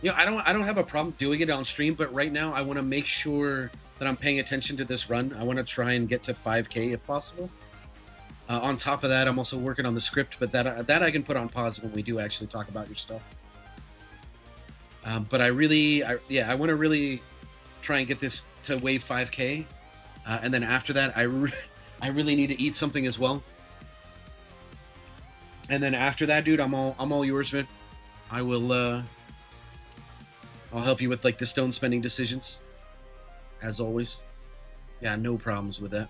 know, I don't have a problem doing it on stream, but right now I want to make sure that I'm paying attention to this run. I want to try and get to 5K if possible. On top of that, I'm also working on the script, but that I can put on pause when we do actually talk about your stuff. But I want to really try and get this to wave 5K, and then after that, I really need to eat something as well. And then after that, dude, I'm all yours, man. I will. I'll help you with like the stone spending decisions, as always. Yeah, no problems with that.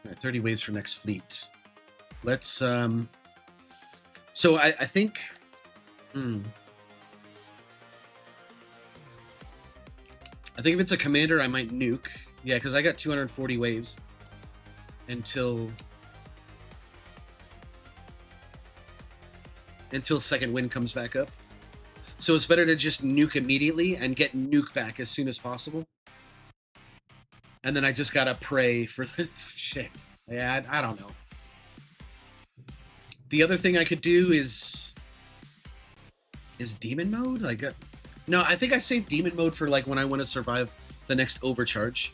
All right, 30 waves for next fleet. Let's so I think I think if it's a commander, I might nuke. Yeah, because I got 240 waves until second wind comes back up. So it's better to just nuke immediately and get nuke back as soon as possible. And then I just gotta pray for the shit. Yeah, I don't know. The other thing I could do is demon mode? Like, no, I think I save demon mode for like when I want to survive the next overcharge.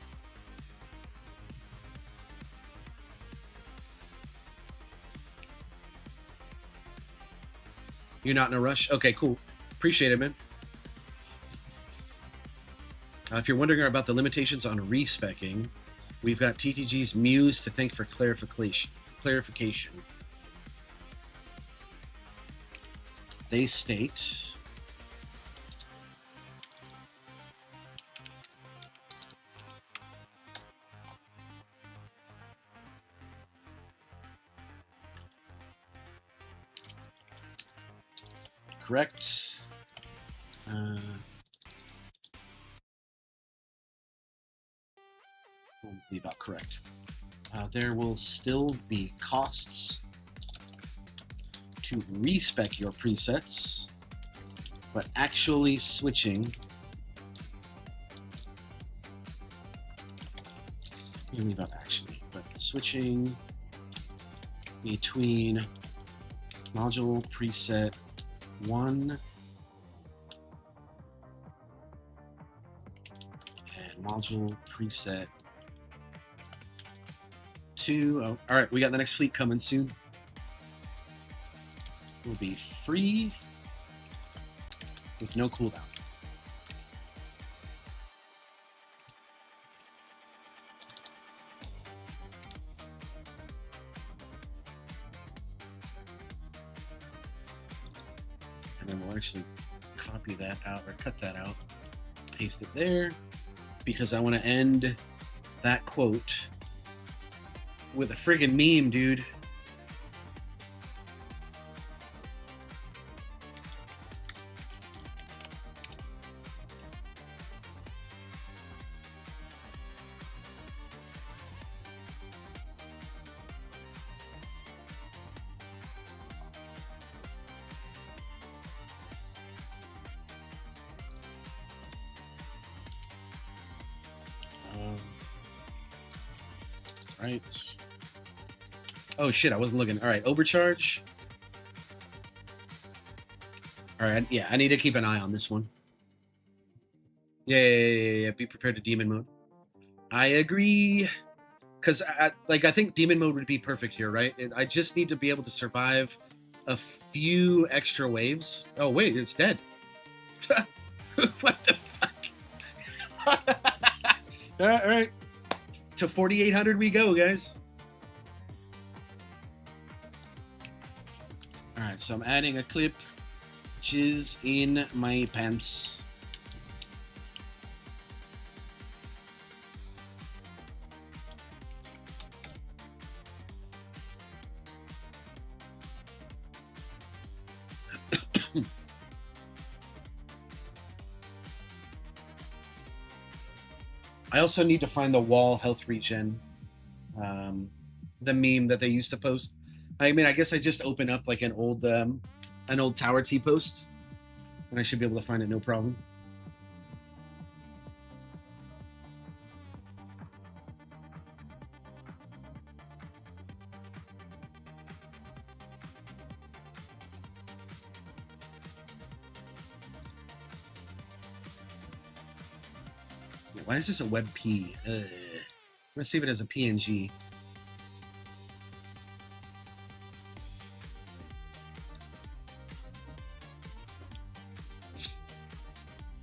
You're not in a rush? Okay, cool. Appreciate it, man. If you're wondering about the limitations on respecking, we've got TTG's Muse to thank for clarification. They state... Correct. We'll leave out correct. There will still be costs to respec your presets, but actually switching. We'll leave out actually, but switching between module preset 1 and module preset 2. Oh, all right, we got the next fleet coming soon. Will be free with no cooldown. copy that out or cut that out, paste it there, because I want to end that quote with a friggin' meme, dude. Right. Oh shit, I wasn't looking. All right, overcharge. All right, yeah, I need to keep an eye on this one. Yeah. Be prepared to demon mode. I agree, because I think demon mode would be perfect here, right? I just need to be able to survive a few extra waves. Oh wait, it's dead. What the fuck? All right. To 4,800 we go, guys. All right, so I'm adding a clip. Jizz in my pants. I also need to find the wall health regen, the meme that they used to post. I mean, I guess I just open up like an old Tower T post, and I should be able to find it no problem. Why is this a WebP? Let's see if it has a PNG.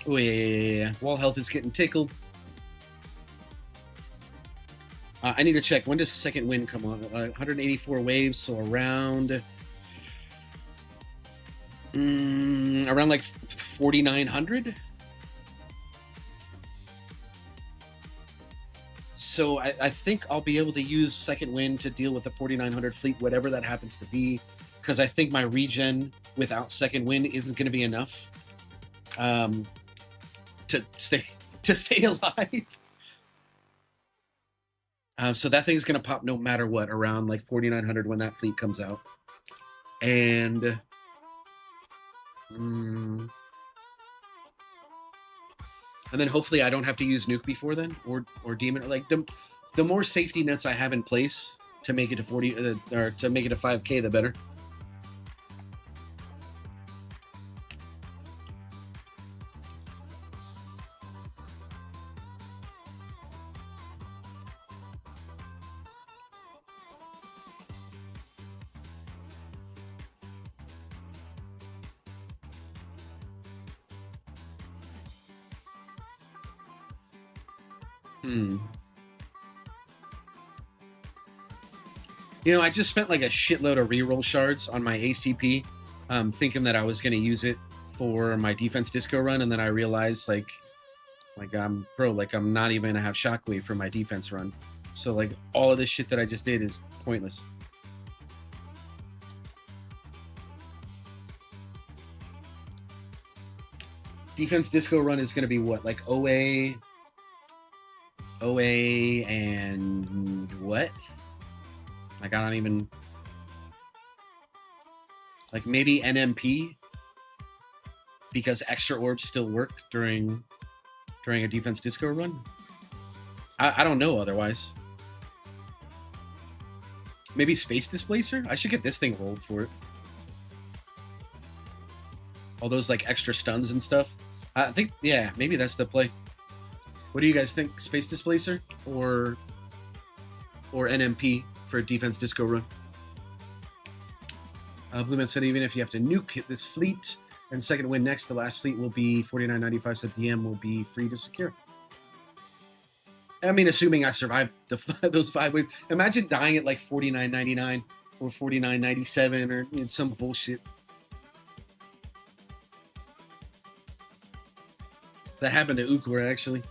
Oh, yeah. Wall health is getting tickled. I need to check. When does second wind come on? 184 waves, so around like 4,900? So I think I'll be able to use second wind to deal with the 4,900 fleet, whatever that happens to be, because I think my regen without second wind isn't going to be enough to stay alive. So that thing's going to pop no matter what around like 4,900 when that fleet comes out. And then hopefully I don't have to use nuke before then, or demon. Like the more safety nets I have in place to make it to 40 or to make it to 5K, the better. You know, I just spent like a shitload of reroll shards on my ACP, thinking that I was going to use it for my defense disco run, and then I realized like I'm not even gonna have shockwave for my defense run. So like all of this shit that I just did is pointless. Defense disco run is gonna be what, like OA, and what? Like I don't even, like maybe NMP, because extra orbs still work during a defense disco run. I don't know otherwise. Maybe space displacer? I should get this thing rolled for it. All those like extra stuns and stuff. I think, yeah, maybe that's the play. What do you guys think? Space displacer or NMP for defense disco run? Blue Man said even if you have to nuke this fleet and second win next, the last fleet will be 49.95, so DM will be free to secure. I mean, assuming I survived those 5 waves. Imagine dying at like 49.99 or 49.97 or some bullshit. That happened to Ukor, actually.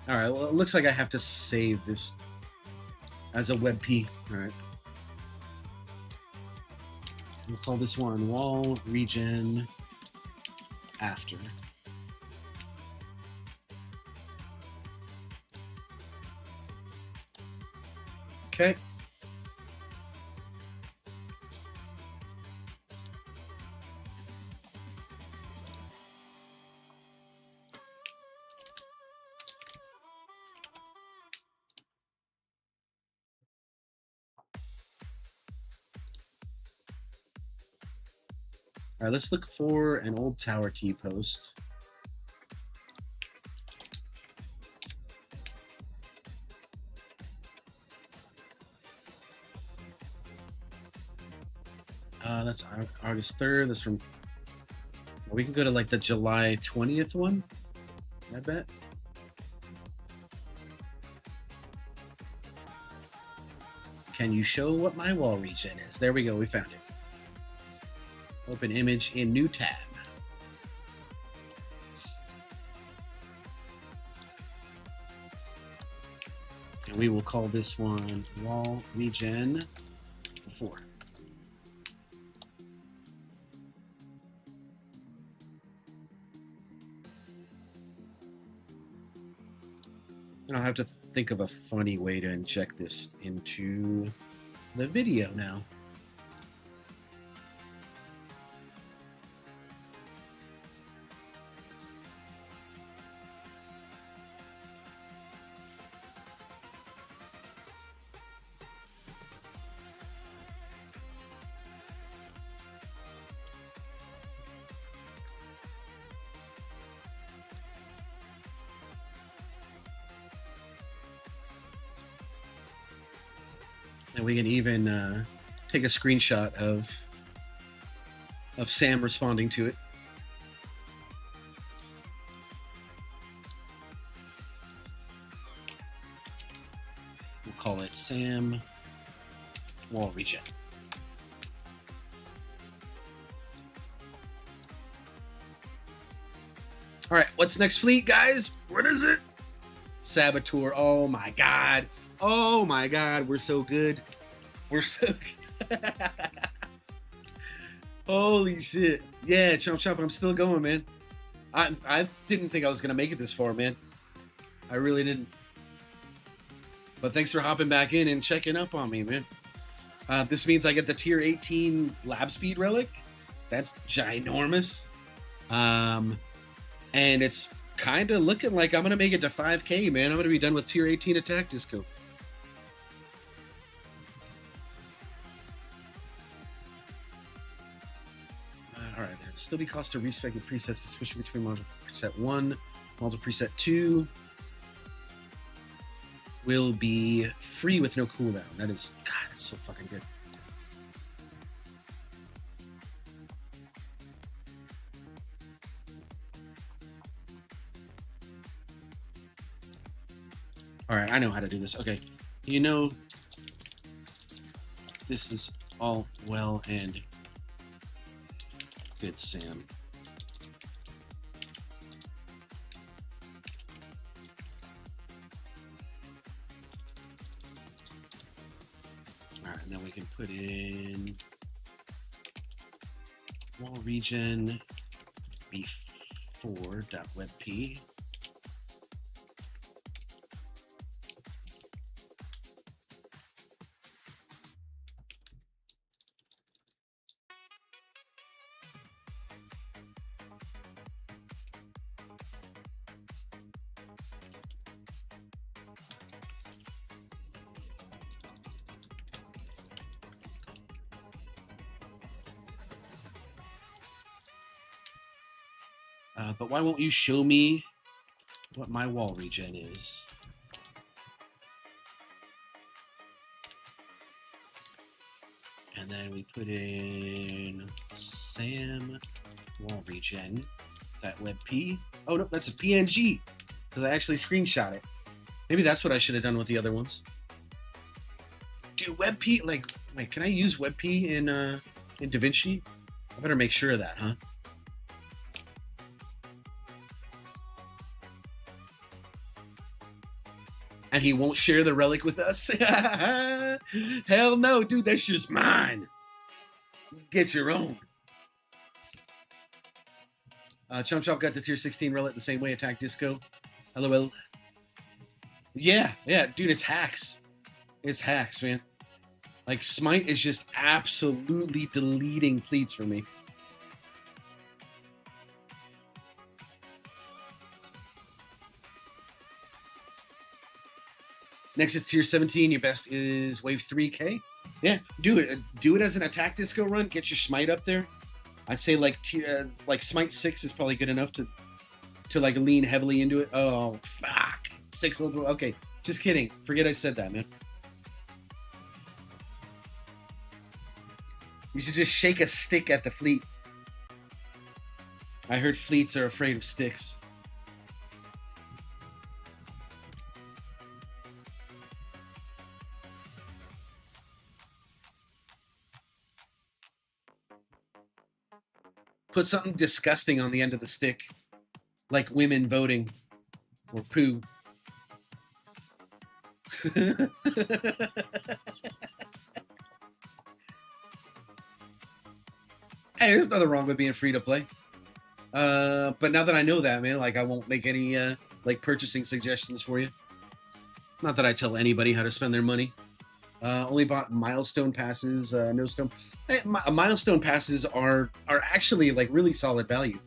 Alright, well, it looks like I have to save this as a WebP. Alright. We'll call this one wall region after. Okay. All right, let's look for an old tower T post. That's August 3rd. That's from. Well, we can go to like the July 20th one. I bet. Can you show what my wall region is? There we go. We found it. Open image in new tab. And we will call this one wall region 4. And I'll have to think of a funny way to inject this into the video now. And we can even take a screenshot of Sam responding to it. We'll call it Sam Wall Region. All right, what's next fleet, guys? What is it? Saboteur. Oh my god. Oh my god, we're so good. We're so good. Holy shit. Yeah, Chomp Chomp, I'm still going, man. I didn't think I was going to make it this far, man. I really didn't. But thanks for hopping back in and checking up on me, man. This means I get the tier 18 lab speed relic. That's ginormous. And it's kind of looking like I'm going to make it to 5K, man. I'm going to be done with tier 18 attack disco. All right, there'll still be cost to respec the presets, switching between module preset 1, module preset 2 will be free with no cooldown. That is, God, that's so fucking good. All right, I know how to do this. Okay, you know, this is all well and good, Sam. All right, and then we can put in wall region b4.webp. But why won't you show me what my wall regen is? And then we put in Sam wall regen .webp. Oh no, that's a PNG because I actually screenshot it. Maybe that's what I should have done with the other ones. Dude, WebP, like, wait, can I use WebP in DaVinci? I better make sure of that, huh? And he won't share the relic with us? Hell no, dude, that's just mine. Get your own. Chump Chop got the tier 16 relic the same way Attack Disco. LOL. Yeah, dude, it's hacks. It's hacks, man. Like, Smite is just absolutely deleting fleets for me. Next is tier 17. Your best is wave 3k. Yeah, do it. Do it as an attack disco run. Get your smite up there. I'd say like smite 6 is probably good enough to like lean heavily into it. Oh fuck, 6 ultimate. Okay, just kidding. Forget I said that, man. You should just shake a stick at the fleet. I heard fleets are afraid of sticks. Put something disgusting on the end of the stick, like women voting or poo. Hey, there's nothing wrong with being free to play. But now that I know that, man, like I won't make any like purchasing suggestions for you. Not that I tell anybody how to spend their money. Only bought milestone passes, no stone. Hey, milestone passes are actually like really solid value.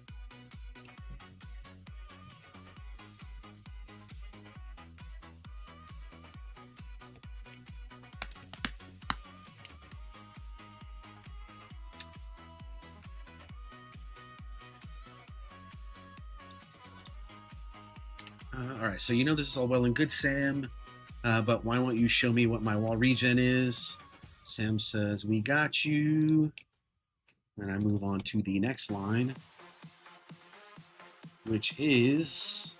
All right, so you know this is all well and good, Sam, but why won't you show me what my wall regen is? Sam says, we got you. Then I move on to the next line, which is...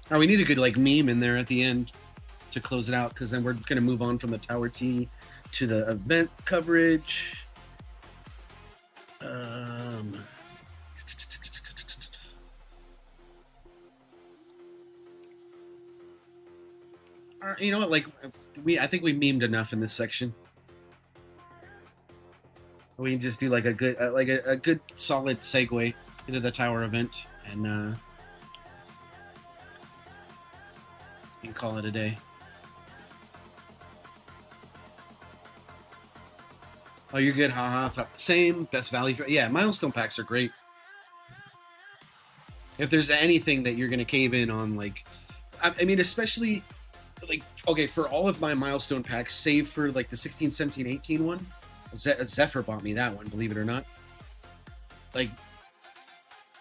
Oh, we need a good like meme in there at the end to close it out, because then we're gonna move on from the Tower T to the event coverage. You know what? Like I think we memed enough in this section. We can just do like a good a good solid segue into the Tower event and call it a day. Oh, you're good, haha. Thought the same. Best value for, yeah, milestone packs are great. If there's anything that you're gonna cave in on, like, I mean, especially like, okay, for all of my milestone packs, save for like the 16, 17, 18 one. Zephyr bought me that one, believe it or not. Like,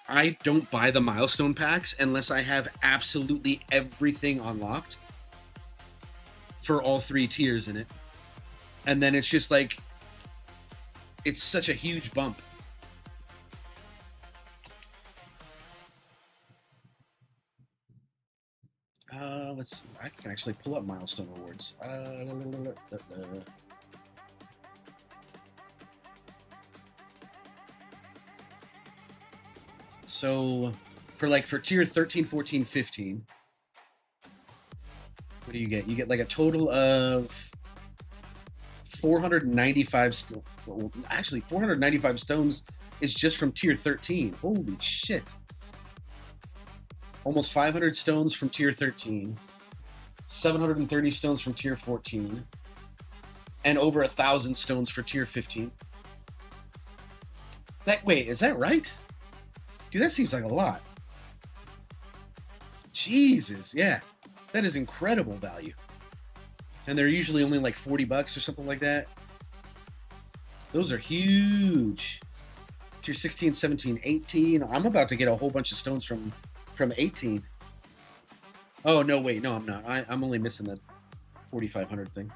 I don't buy the milestone packs unless I have absolutely everything unlocked for all 3 tiers in it. And then it's just like, it's such a huge bump. Let's see. I can actually pull up milestone rewards. So for tier 13, 14, 15, what do you get? You get like a total of 495 actually 495 stones is just from tier 13. Holy shit. Almost 500 stones from tier 13, 730 stones from tier 14, and over 1,000 stones for tier 15. Wait, is that right? Dude, that seems like a lot. Jesus, yeah. That is incredible value. and they're usually only like $40 or something like that. Those are huge. Tier 16, 17, 18. I'm about to get a whole bunch of stones from 18. Oh, no, wait. No, I'm not. I'm only missing the 4,500 thing.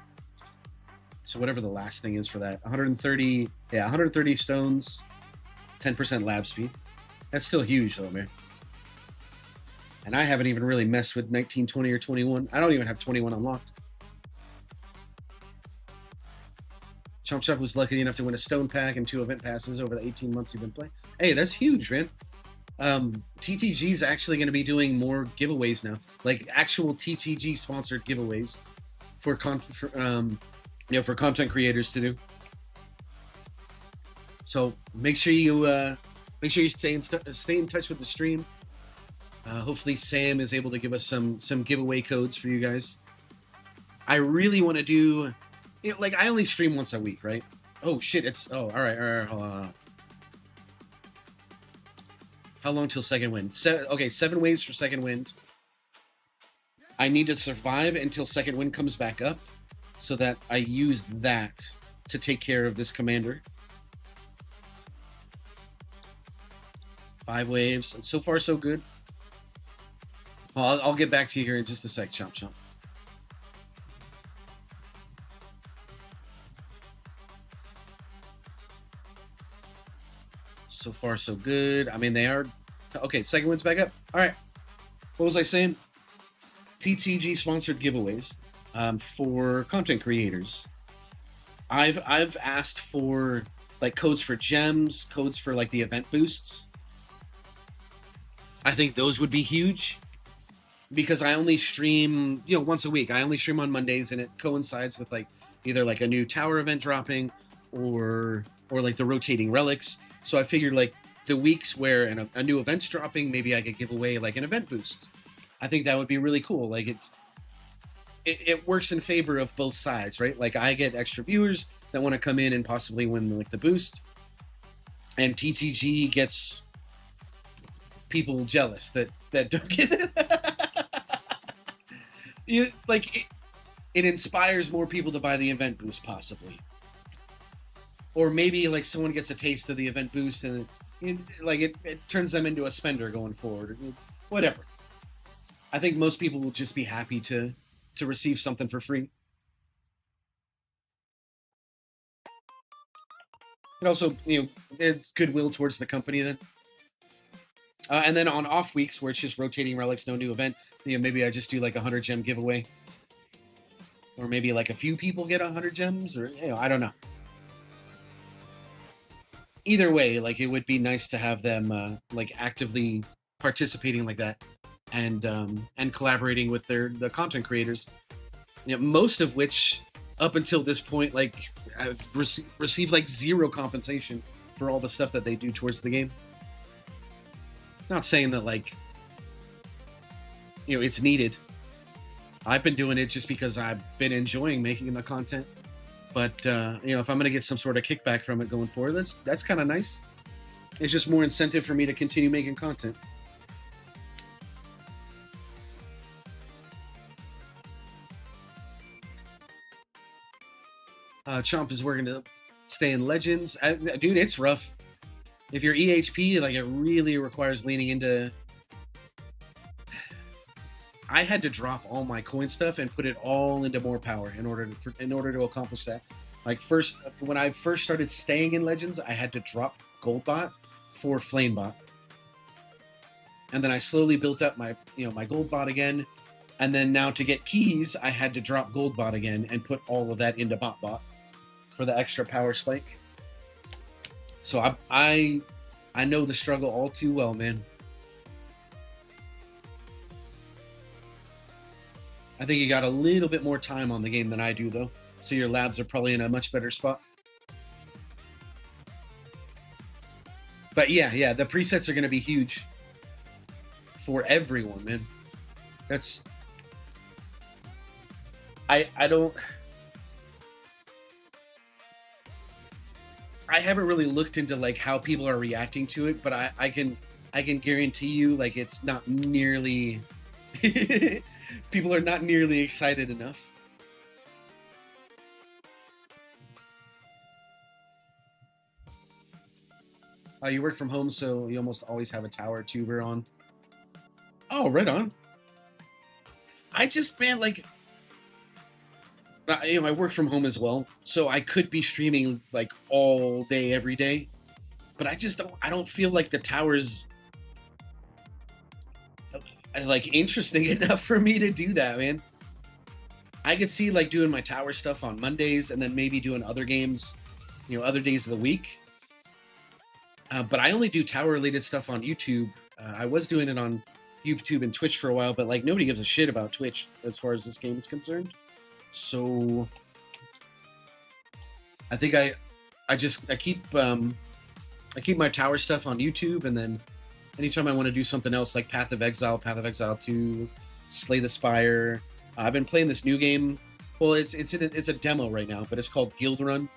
So whatever the last thing is for that. 130, yeah, 130 stones, 10% lab speed. That's still huge, though, man. And I haven't even really messed with 19, 20, or 21. I don't even have 21 unlocked. Chomp Chomp was lucky enough to win a stone pack and 2 event passes over the 18 months you've been playing. Hey, that's huge, man. TTG is actually going to be doing more giveaways now, like actual TTG sponsored giveaways for content creators to do. So make sure you stay in touch with the stream. Hopefully Sam is able to give us some giveaway codes for you guys. I really want to do, like, I only stream once a week, right? Oh shit! All right. Hold on. How long till second wind? 7 waves for second wind. I need to survive until second wind comes back up, so that I use that to take care of this commander. 5 waves. And so far, so good. I'll get back to you here in just a sec, Chomp Chomp. So far, so good. I mean, they are... Okay, second wind's back up. All right. What was I saying? TTG sponsored giveaways for content creators. I've asked for, like, codes for gems, codes for, like, the event boosts. I think those would be huge, because I only stream, once a week. I only stream on Mondays, and it coincides with, like, either, like, a new tower event dropping or like, the rotating relics. So I figured, like, the weeks where a new event's dropping, maybe I could give away, like, an event boost. I think that would be really cool. Like, it works in favor of both sides, right? Like, I get extra viewers that want to come in and possibly win, like, the boost, and TTG gets people jealous that don't get it. It inspires more people to buy the event boost, possibly. Or maybe, like, someone gets a taste of the event boost and it turns them into a spender going forward. Whatever. I think most people will just be happy to receive something for free. It also, it's goodwill towards the company then. And then on off weeks where it's just rotating relics, no new event, maybe I just do like a 100 gem giveaway. Or maybe like a few people get 100 gems, or, I don't know. Either way, like, it would be nice to have them like actively participating like that, and collaborating with the content creators. Most of which, up until this point, like, have received like 0 compensation for all the stuff that they do towards the game. Not saying that, like, it's needed. I've been doing it just because I've been enjoying making the content. But, if I'm going to get some sort of kickback from it going forward, that's kind of nice. It's just more incentive for me to continue making content. Chomp is working to stay in Legends. Dude, it's rough. If you're EHP, like, it really requires leaning into... I had to drop all my coin stuff and put it all into more power in order to accomplish that. Like, when I first started staying in Legends, I had to drop Goldbot for Flamebot, and then I slowly built up my my Goldbot again, and then now to get keys, I had to drop Goldbot again and put all of that into BotBot for the extra power spike. So I know the struggle all too well, man. I think you got a little bit more time on the game than I do, though. So your labs are probably in a much better spot. But yeah, the presets are going to be huge for everyone, man. That's... I haven't really looked into, like, how people are reacting to it, but I can guarantee you, like, it's not nearly... People are not nearly excited enough. You work from home, so you almost always have a tower tuber on. Oh, right on. I just, man, like, you know, I work from home as well, so I could be streaming like all day, every day, but I don't feel like the tower's like interesting enough for me to do that, man. I could see like doing my tower stuff on Mondays and then maybe doing other games, you know, other days of the week. But I only do tower related stuff on YouTube. I was doing it on YouTube and Twitch for a while, but like nobody gives a shit about Twitch as far as this game is concerned. So I think I keep my tower stuff on YouTube, and then anytime I want to do something else like Path of Exile 2, Slay the Spire. I've been playing this new game. Well, it's a demo right now, but it's called Guild Run.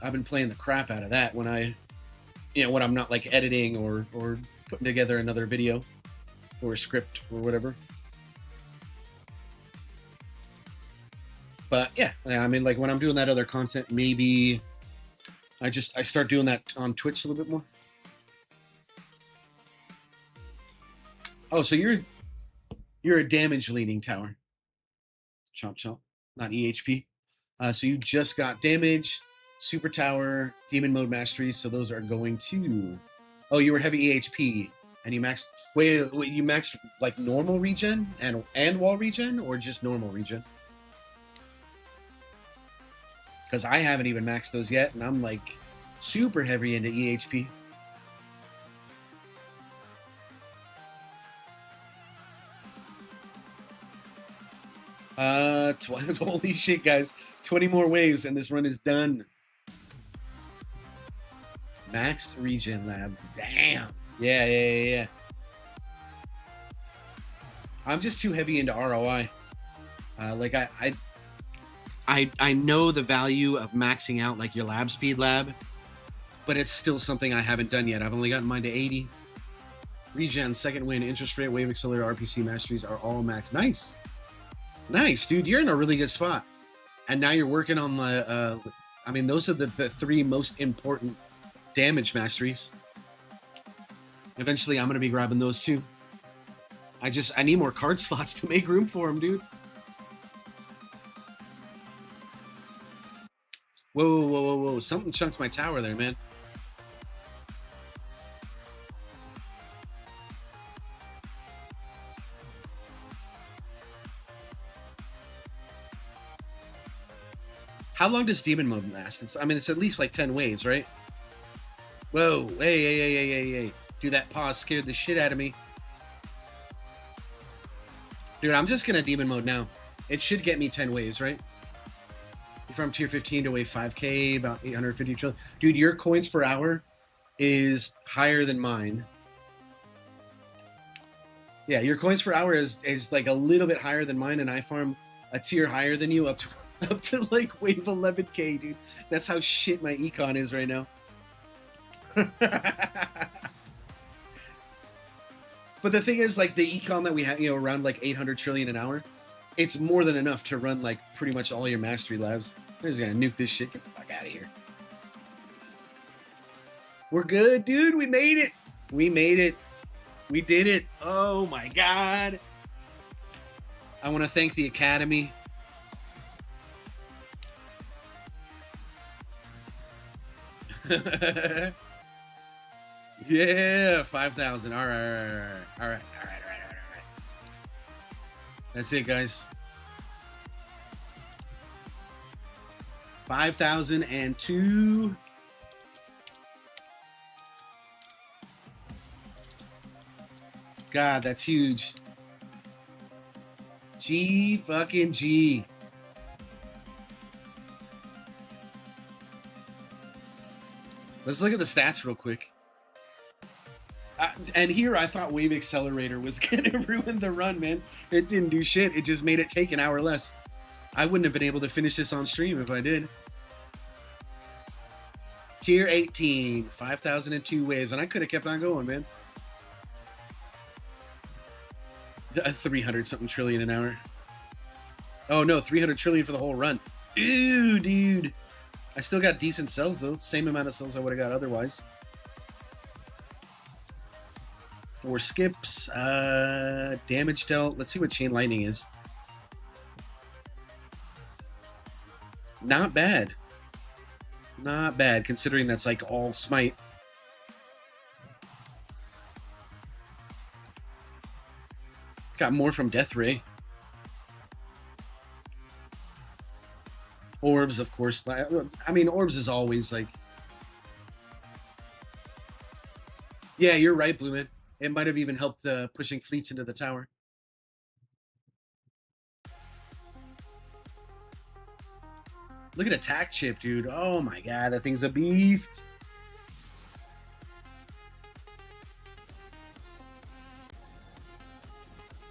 I've been playing the crap out of that when I'm not like editing or putting together another video or a script or whatever. But yeah, I mean, like when I'm doing that other content, maybe I start doing that on Twitch a little bit more. Oh, so you're a damage leaning tower. Chomp chomp, not EHP. So you just got damage, super tower, demon mode mastery. So those are going to. Oh, you were heavy EHP and you maxed. Wait, you maxed like normal regen and wall regen, or just normal regen? Because I haven't even maxed those yet, and I'm like super heavy into EHP. Holy shit, guys. 20 more waves and this run is done. Maxed regen lab. Damn. Yeah. I'm just too heavy into ROI. Like I know the value of maxing out like your lab speed lab, but it's still something I haven't done yet. I've only gotten mine to 80. Regen, second win, interest rate, wave accelerator, RPC masteries are all maxed. Nice, dude. You're in a really good spot. And now you're working on the, I mean, those are the three most important damage masteries. Eventually, I'm going to be grabbing those too. I need more card slots to make room for them, dude. Whoa. Something chunked my tower there, man. How long does demon mode last? It's at least like 10 waves, right? Whoa, hey. Dude, that pause scared the shit out of me. Dude, I'm just gonna demon mode now. It should get me 10 waves, right? From tier 15 to wave 5k, about 850 trillion. Dude, your coins per hour is higher than mine. Yeah, your coins per hour is like a little bit higher than mine, and I farm a tier higher than you up to like wave 11k, dude. That's how shit my econ is right now. But the thing is, like, the econ that we have, around like 800 trillion an hour, it's more than enough to run like pretty much all your mastery labs. I'm just gonna nuke this shit. Get the fuck out of here. We're good, dude. We made it. We did it. Oh my god. I want to thank the Academy. Yeah, 5,000. All right. That's it, guys. 5,002. God, that's huge. G fucking G. Let's look at the stats real quick. And here I thought Wave Accelerator was gonna ruin the run, man. It didn't do shit. It just made it take an hour less. I wouldn't have been able to finish this on stream if I did. Tier 18, 5,002 waves, and I could have kept on going, man. 300 something trillion an hour. Oh no, 300 trillion for the whole run. Ew, dude. I still got decent cells though. Same amount of cells I would have got otherwise. 4 skips. Damage dealt. Let's see what Chain Lightning is. Not bad. Not bad, considering that's like all smite. Got more from Death Ray. Orbs, of course. I mean, Orbs is always like... Yeah, you're right, Blue Man. It might have even helped pushing fleets into the tower. Look at attack chip, dude. Oh my god, that thing's a beast.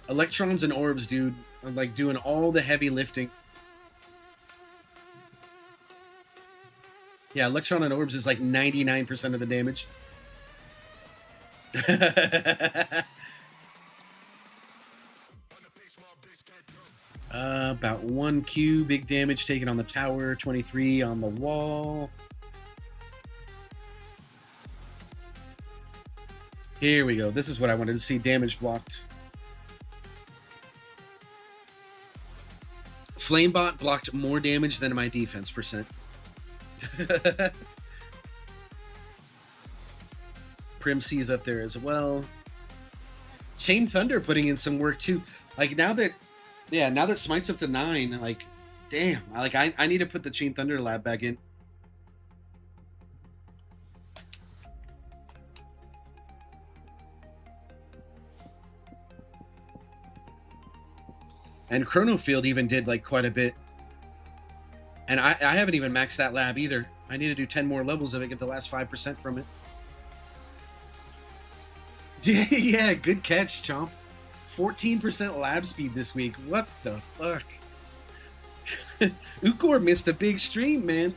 Electrons and orbs, dude, are like doing all the heavy lifting. Yeah, electron and orbs is like 99% of the damage. About 1Q, big damage taken on the tower, 23 on the wall. Here we go. This is what I wanted to see, damage blocked. Flamebot blocked more damage than my defense percent. Prim C is up there as well. Chain Thunder putting in some work too. Like now that Smite's up to 9, like damn, I need to put the Chain Thunder lab back in. And Chrono Field even did like quite a bit. And I haven't even maxed that lab either. I need to do 10 more levels of it, get the last 5% from it. Yeah, good catch, Chomp. 14% lab speed this week. What the fuck? Ukor missed a big stream, man.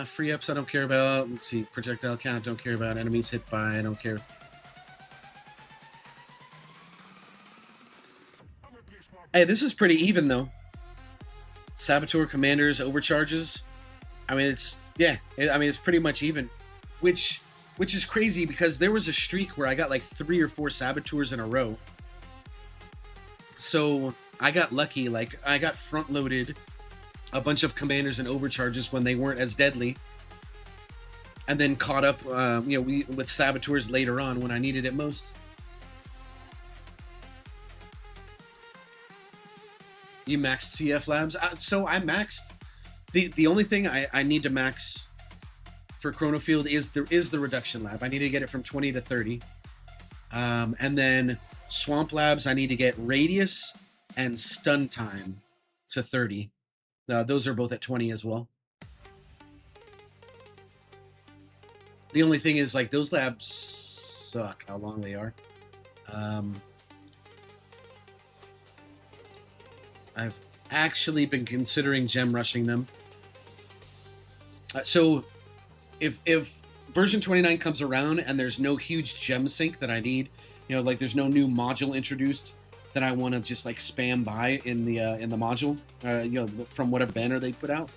Free ups I don't care about. Let's see. Projectile count, don't care about. Enemies hit by, I don't care. Hey, this is pretty even though. Saboteur commanders overcharges. I mean, it's it's pretty much even, which is crazy because there was a streak where I got like 3 or 4 saboteurs in a row. So I got lucky. Like I got front loaded a bunch of commanders and overcharges when they weren't as deadly, and then caught up, with saboteurs later on when I needed it most. You maxed CF labs? So I maxed. The only thing I need to max for Chrono Field is the reduction lab. I need to get it from 20 to 30. And then Swamp Labs, I need to get radius and stun time to 30. Those are both at 20 as well. The only thing is, like, those labs suck how long they are. I've actually been considering gem rushing them. So if version 29 comes around and there's no huge gem sink that I need, like there's no new module introduced that I want to just like spam by in the module, from whatever banner they put out,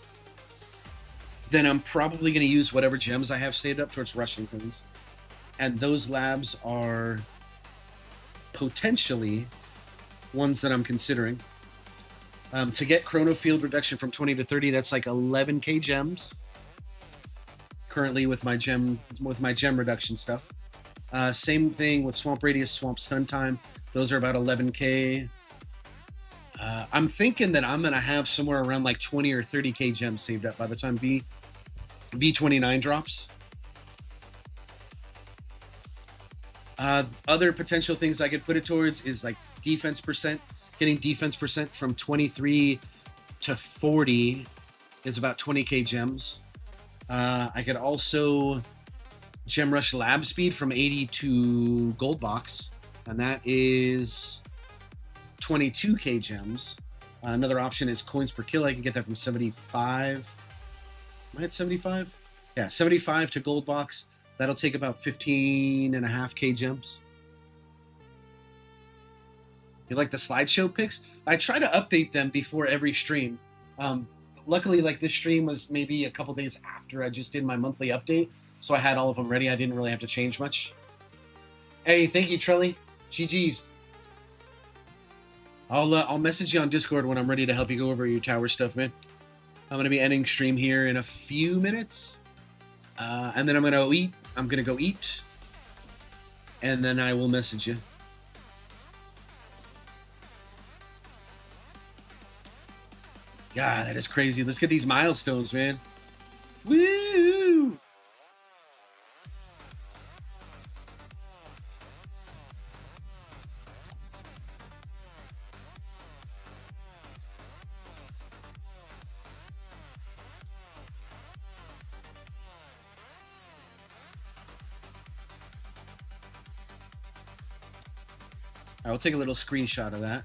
then I'm probably going to use whatever gems I have saved up towards rushing things. And those labs are potentially ones that I'm considering. To get Chrono Field reduction from 20 to 30, that's like 11k gems. Currently with my gem reduction stuff. Same thing with Swamp Radius, Swamp Stun Time. Those are about 11k. I'm thinking that I'm gonna have somewhere around like 20 or 30k gems saved up by the time V29 drops. Other potential things I could put it towards is like defense percent. Getting defense percent from 23 to 40 is about 20k gems. I could also gem rush lab speed from 80 to gold box, and that is 22k gems. Another option is coins per kill. I can get that from 75. Am I at 75? Yeah, 75 to gold box. That'll take about 15.5k gems. You like the slideshow pics? I try to update them before every stream. luckily, like this stream was maybe a couple days after I just did my monthly update, so I had all of them ready. I didn't really have to change much. Hey, thank you, Trelly. GG's. I'll message you on Discord when I'm ready to help you go over your tower stuff, man. I'm gonna be ending stream here in a few minutes, and then I'm gonna eat. I'm gonna go eat, and then I will message you. God, that is crazy. Let's get these milestones, man. Woo! I'll take a little screenshot of that.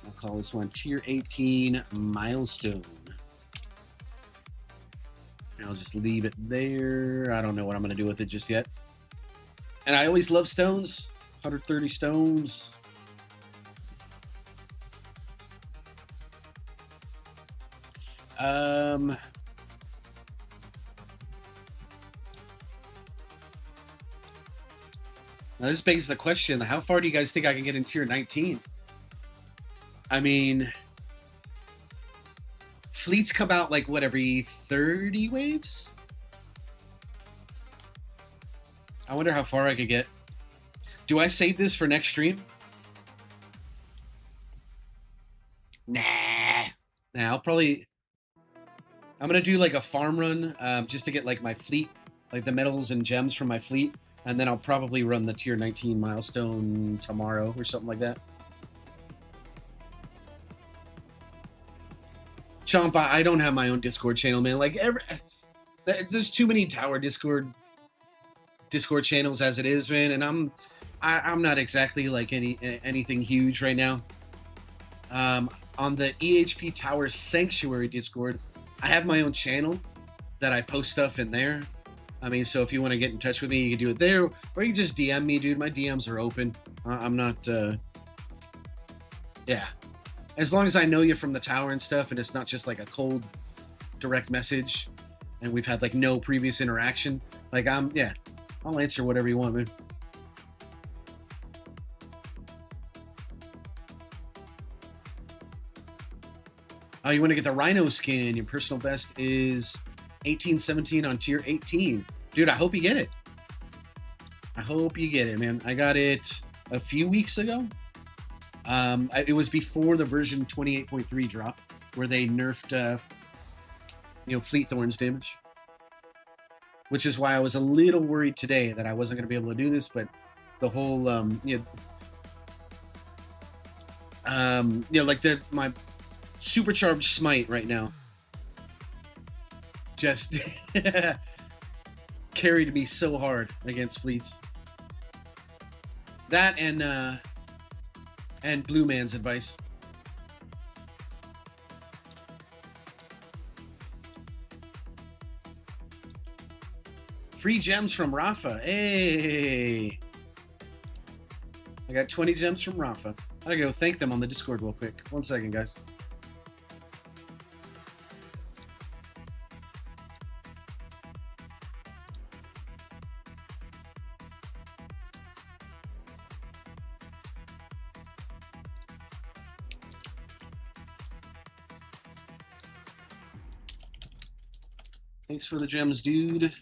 I'll call this one Tier 18 Milestone. And I'll just leave it there. I don't know what I'm going to do with it just yet. And I always love stones. 130 stones. Now this begs the question, how far do you guys think I can get in Tier 19? I mean, fleets come out like, what, every 30 waves? I wonder how far I could get. Do I save this for next stream? Nah. I'll probably... I'm going to do like a farm run just to get like my fleet, like the metals and gems from my fleet. And then I'll probably run the Tier 19 milestone tomorrow or something like that. Chomp, I don't have my own Discord channel, man. Like, there's too many tower Discord channels as it is, man. And I'm not exactly like anything huge right now. On the EHP Tower Sanctuary Discord, I have my own channel that I post stuff in there. I mean, so if you want to get in touch with me, you can do it there, or you can just DM me, dude. My DMs are open. I'm not, yeah. As long as I know you from the tower and stuff, and it's not just like a cold, direct message, and we've had like no previous interaction, like yeah, I'll answer whatever you want, man. Oh, you want to get the Rhino skin? Your personal best is 1817 on Tier 18. Dude, I hope you get it. I hope you get it, man. I got it a few weeks ago. It was before the version 28.3 drop, where they nerfed, Fleet Thorns damage. Which is why I was a little worried today that I wasn't going to be able to do this, but the whole, like my supercharged smite right now just carried me so hard against fleets. That and Blue Man's advice. Free gems from Rafa. Hey, I got 20 gems from Rafa. I gotta go thank them on the Discord real quick. 1 second, guys. Thanks for the gems, dude.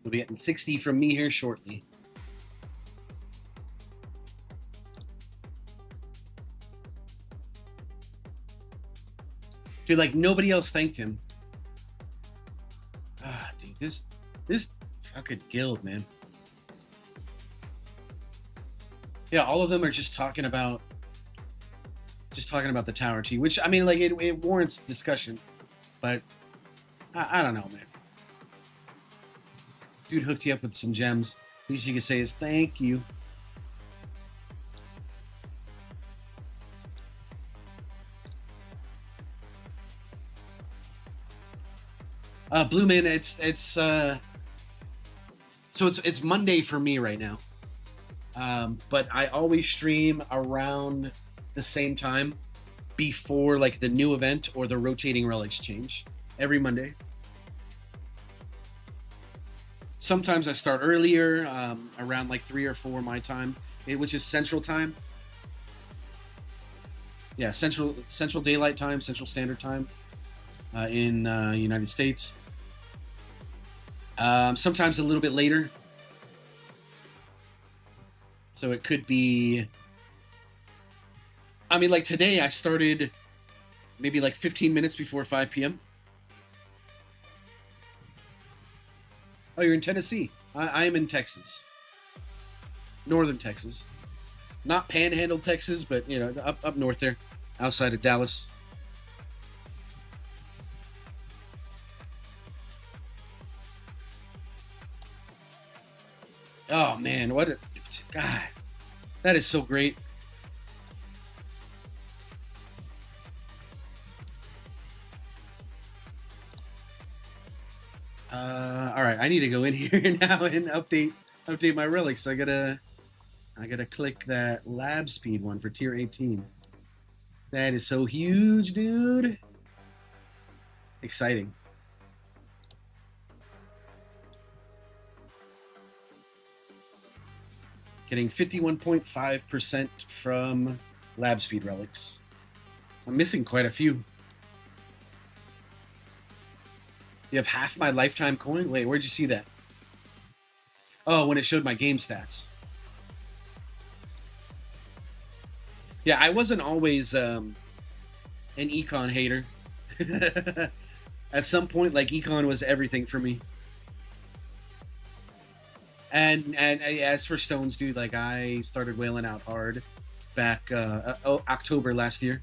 We'll be getting 60 from me here shortly. Dude, like, nobody else thanked him. Ah, dude, this fucking guild, man. Yeah, all of them are just talking about the Tower T, which, I mean, like, it warrants discussion, but I don't know, man. Dude hooked you up with some gems. Least you can say is thank you. Blue Man, so it's Monday for me right now. But I always stream around the same time before like the new event or the rotating relics change every Monday. Sometimes I start earlier, around like 3 or 4 my time, which is Central Time. Yeah, Central Daylight Time, Central Standard Time in United States. Sometimes a little bit later. So it could be... I mean, like today I started maybe like 15 minutes before 5 p.m. Oh, you're in Tennessee. I am in Texas. Northern Texas. Not Panhandle, Texas, but, you know, up north there, outside of Dallas. Oh, man, what a... God, that is so great. All right, I need to go in here now and update my relics. I gotta click that lab speed one for tier 18. That is so huge, dude. Exciting. Getting 51.5% from lab speed relics. I'm missing quite a few. You have half my lifetime coin? Wait, where'd you see that? Oh, when it showed my game stats. Yeah, I wasn't always an econ hater. At some point, like, econ was everything for me. And as for stones, dude, like, I started whaling out hard back October last year.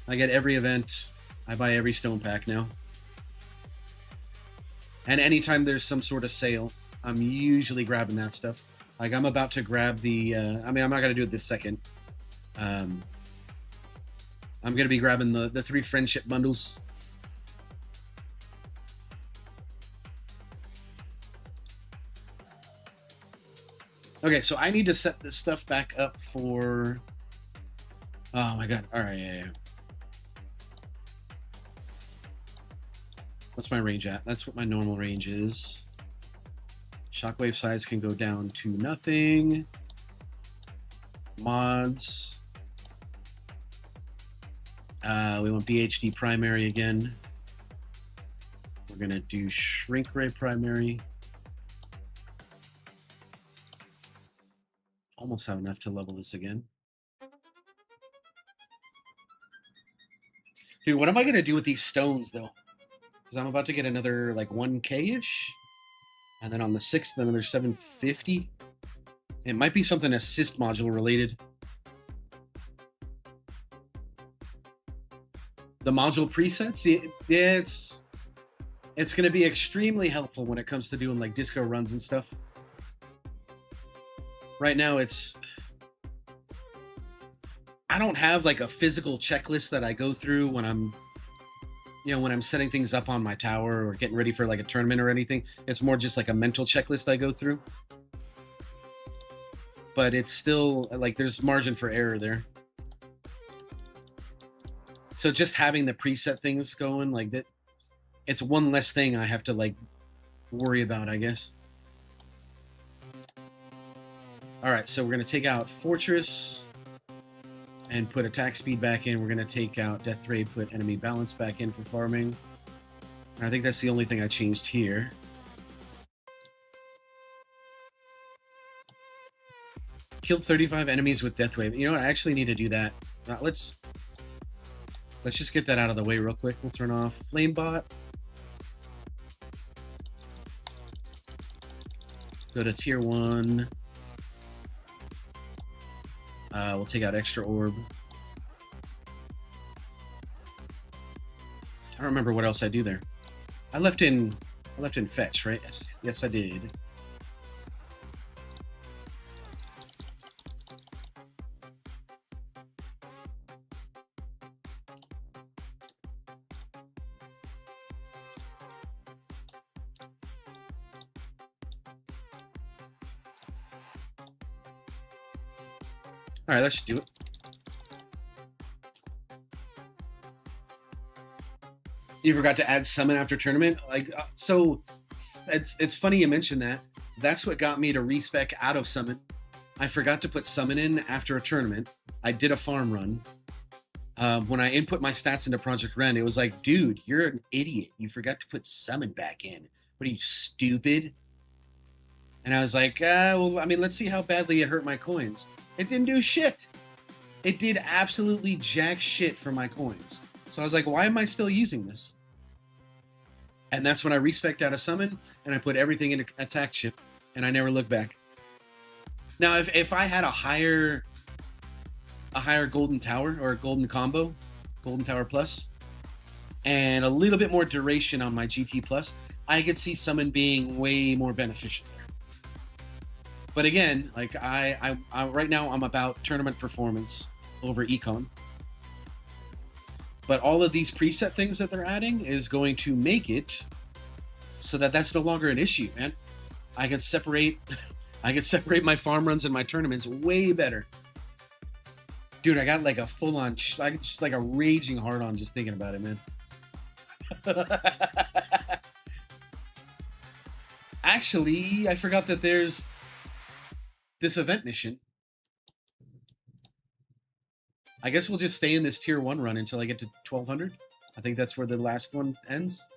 I get every event. I buy every stone pack now. And anytime there's some sort of sale, I'm usually grabbing that stuff. Like, I'm about to grab the... I mean, I'm not going to do it this second. I'm going to be grabbing the 3 friendship bundles. Okay, so I need to set this stuff back up for... Oh, my God. All right, yeah. What's my range at? That's what my normal range is. Shockwave size can go down to nothing. Mods. We want BHD primary again. We're going to do shrink ray primary. Almost have enough to level this again. Dude, what am I going to do with these stones, though? Because I'm about to get another, like, 1K-ish. And then on the 6th, another 750. It might be something assist module related. The module presets? Yeah, it's going to be extremely helpful when it comes to doing, like, disco runs and stuff. Right now, I don't have, like, a physical checklist that I go through when I'm... You know, when I'm setting things up on my tower or getting ready for like a tournament or anything. It's more just like a mental checklist I go through. But it's still like there's margin for error there. So just having the preset things going like that, it's one less thing I have to like worry about, I guess. All right, so we're going to take out Fortress and put attack speed back in. We're going to take out Death Ray, put enemy balance back in for farming. And I think that's the only thing I changed here. Killed 35 enemies with Death Wave. You know what? I actually need to do that. Let's just get that out of the way real quick. We'll turn off Flamebot. Go to tier 1. We'll take out Extra Orb. I don't remember what else I do there. I left in Fetch, right? Yes, I did. All right, that should do it. You forgot to add summon after tournament? Like, so it's funny you mentioned that. That's what got me to respec out of summon. I forgot to put summon in after a tournament. I did a farm run. When I input my stats into Project Ren, it was like, dude, you're an idiot. You forgot to put summon back in. What are you, stupid? And I was like, well, I mean, let's see how badly it hurt my coins. It didn't do shit. It did absolutely jack shit for my coins. So I was like, why am I still using this? And that's when I respec'd out of summon, and I put everything into attack chip, and I never looked back. Now, if I had a higher golden tower or a golden combo, golden tower plus, and a little bit more duration on my GT plus, I could see summon being way more beneficial there. But again, like I right now I'm about tournament performance over econ. But all of these preset things that they're adding is going to make it so that that's no longer an issue, man. I can separate my farm runs and my tournaments way better. Dude, I got like a full-on, just like a raging hard on just thinking about it, man. Actually, I forgot that there's this event mission. I guess we'll just stay in this tier 1 run until I get to 1200. I think that's where the last one ends.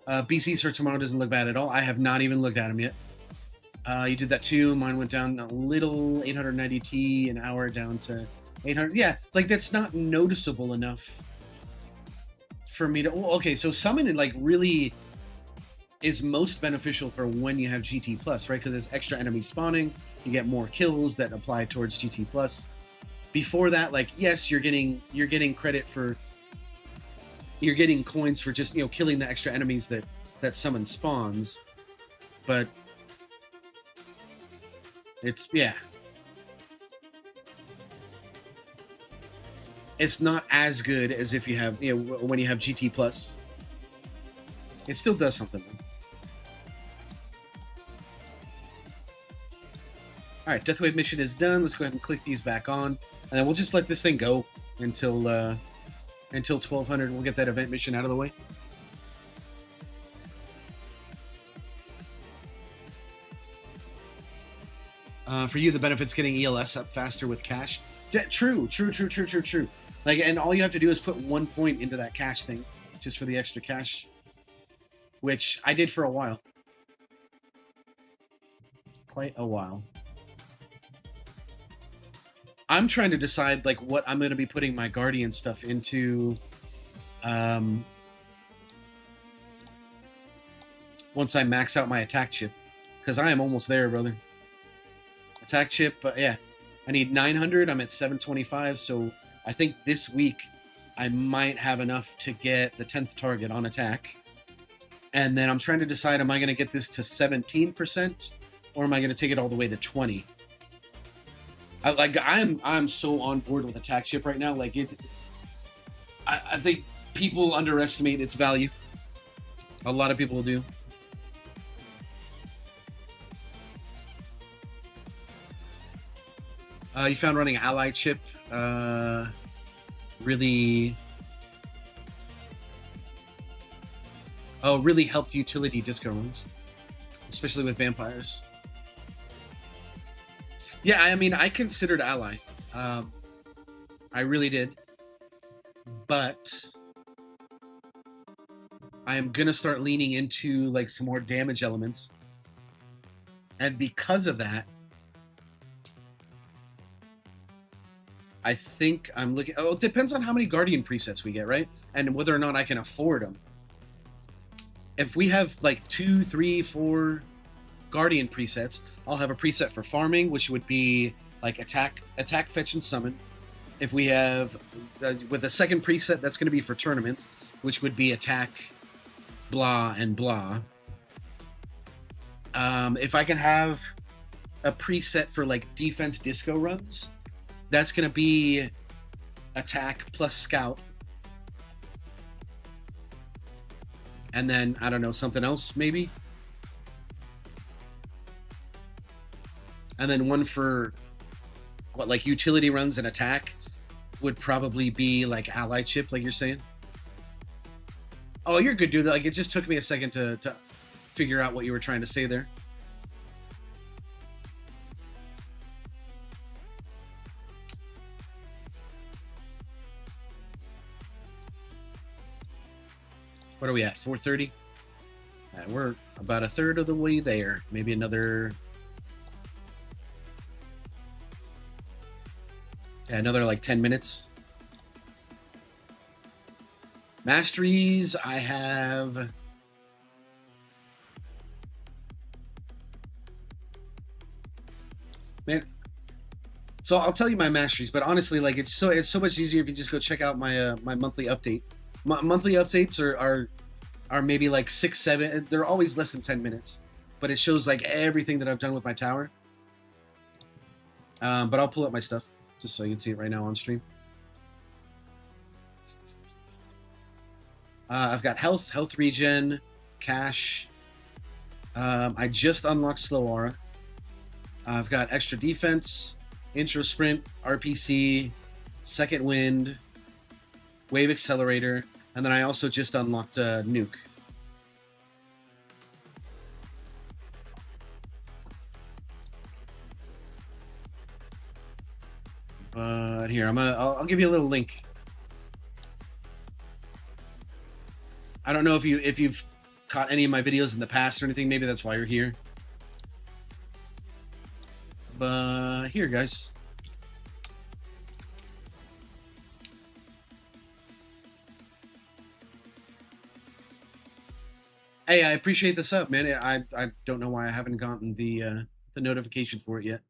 BCs for tomorrow doesn't look bad at all. I have not even looked at them yet. You did that too. Mine went down a little, 890 T an hour down to 800. Yeah, like that's not noticeable enough for me to... Okay, so summon like really is most beneficial for when you have GT plus, right? Because there's extra enemies spawning, you get more kills that apply towards GT plus. Before that, like, yes, you're getting credit for, you're getting coins for just, you know, killing the extra enemies that summon spawns, but it's, yeah, it's not as good as if you have, you know, when you have GT plus. It still does something, man. All right, Deathwave mission is done. Let's go ahead and click these back on, and then we'll just let this thing go until 1200. We'll get that event mission out of the way. For you, the benefit's getting ELS up faster with cash. Yeah, true. Like, and all you have to do is put 1 point into that cash thing, just for the extra cash, which I did for a while. Quite a while. I'm trying to decide like what I'm going to be putting my Guardian stuff into once I max out my attack chip, because I am almost there, brother. Attack chip, yeah, I need 900. I'm at 725, so I think this week I might have enough to get the 10th target on attack. And then I'm trying to decide, am I going to get this to 17% or am I going to take it all the way to 20? I'm so on board with attack chip right now. Like I think people underestimate its value. A lot of people do. You found running ally chip really helped utility disco runs, especially with vampires. Yeah, I mean, I considered ally. I really did. But I am going to start leaning into like some more damage elements. And because of that, I think I'm looking... Oh, it depends on how many Guardian presets we get, right? And whether or not I can afford them. If we have like 2, 3, 4... Guardian presets, I'll have a preset for farming, which would be like attack, fetch, and summon. If we have with a second preset, that's going to be for tournaments, which would be attack, blah, and blah. If I can have a preset for like defense disco runs, that's going to be attack plus scout. And then, I don't know, something else maybe. and then one for what, like utility runs and attack would probably be like ally chip, like you're saying. Oh, you're good, dude. Like, it just took me a second to figure out what you were trying to say there. What are we at? 4:30? We're about a third of the way there. Maybe another... Yeah, another like 10 minutes. Masteries, I have... Man, so I'll tell you my masteries, but honestly, like it's so much easier if you just go check out my my monthly update. My monthly updates are maybe like 6, 7. They're always less than 10 minutes, but it shows like everything that I've done with my tower. But I'll pull up my stuff just so you can see it right now on stream. I've got health regen, cash. I just unlocked slow aura. I've got extra defense, intro sprint, RPC, second wind, wave accelerator, and then I also just unlocked nuke. But here, I'll give you a little link. I don't know if you've caught any of my videos in the past or anything. Maybe that's why you're here. But here, guys. Hey, I appreciate the sub, man. I don't know why I haven't gotten the notification for it yet.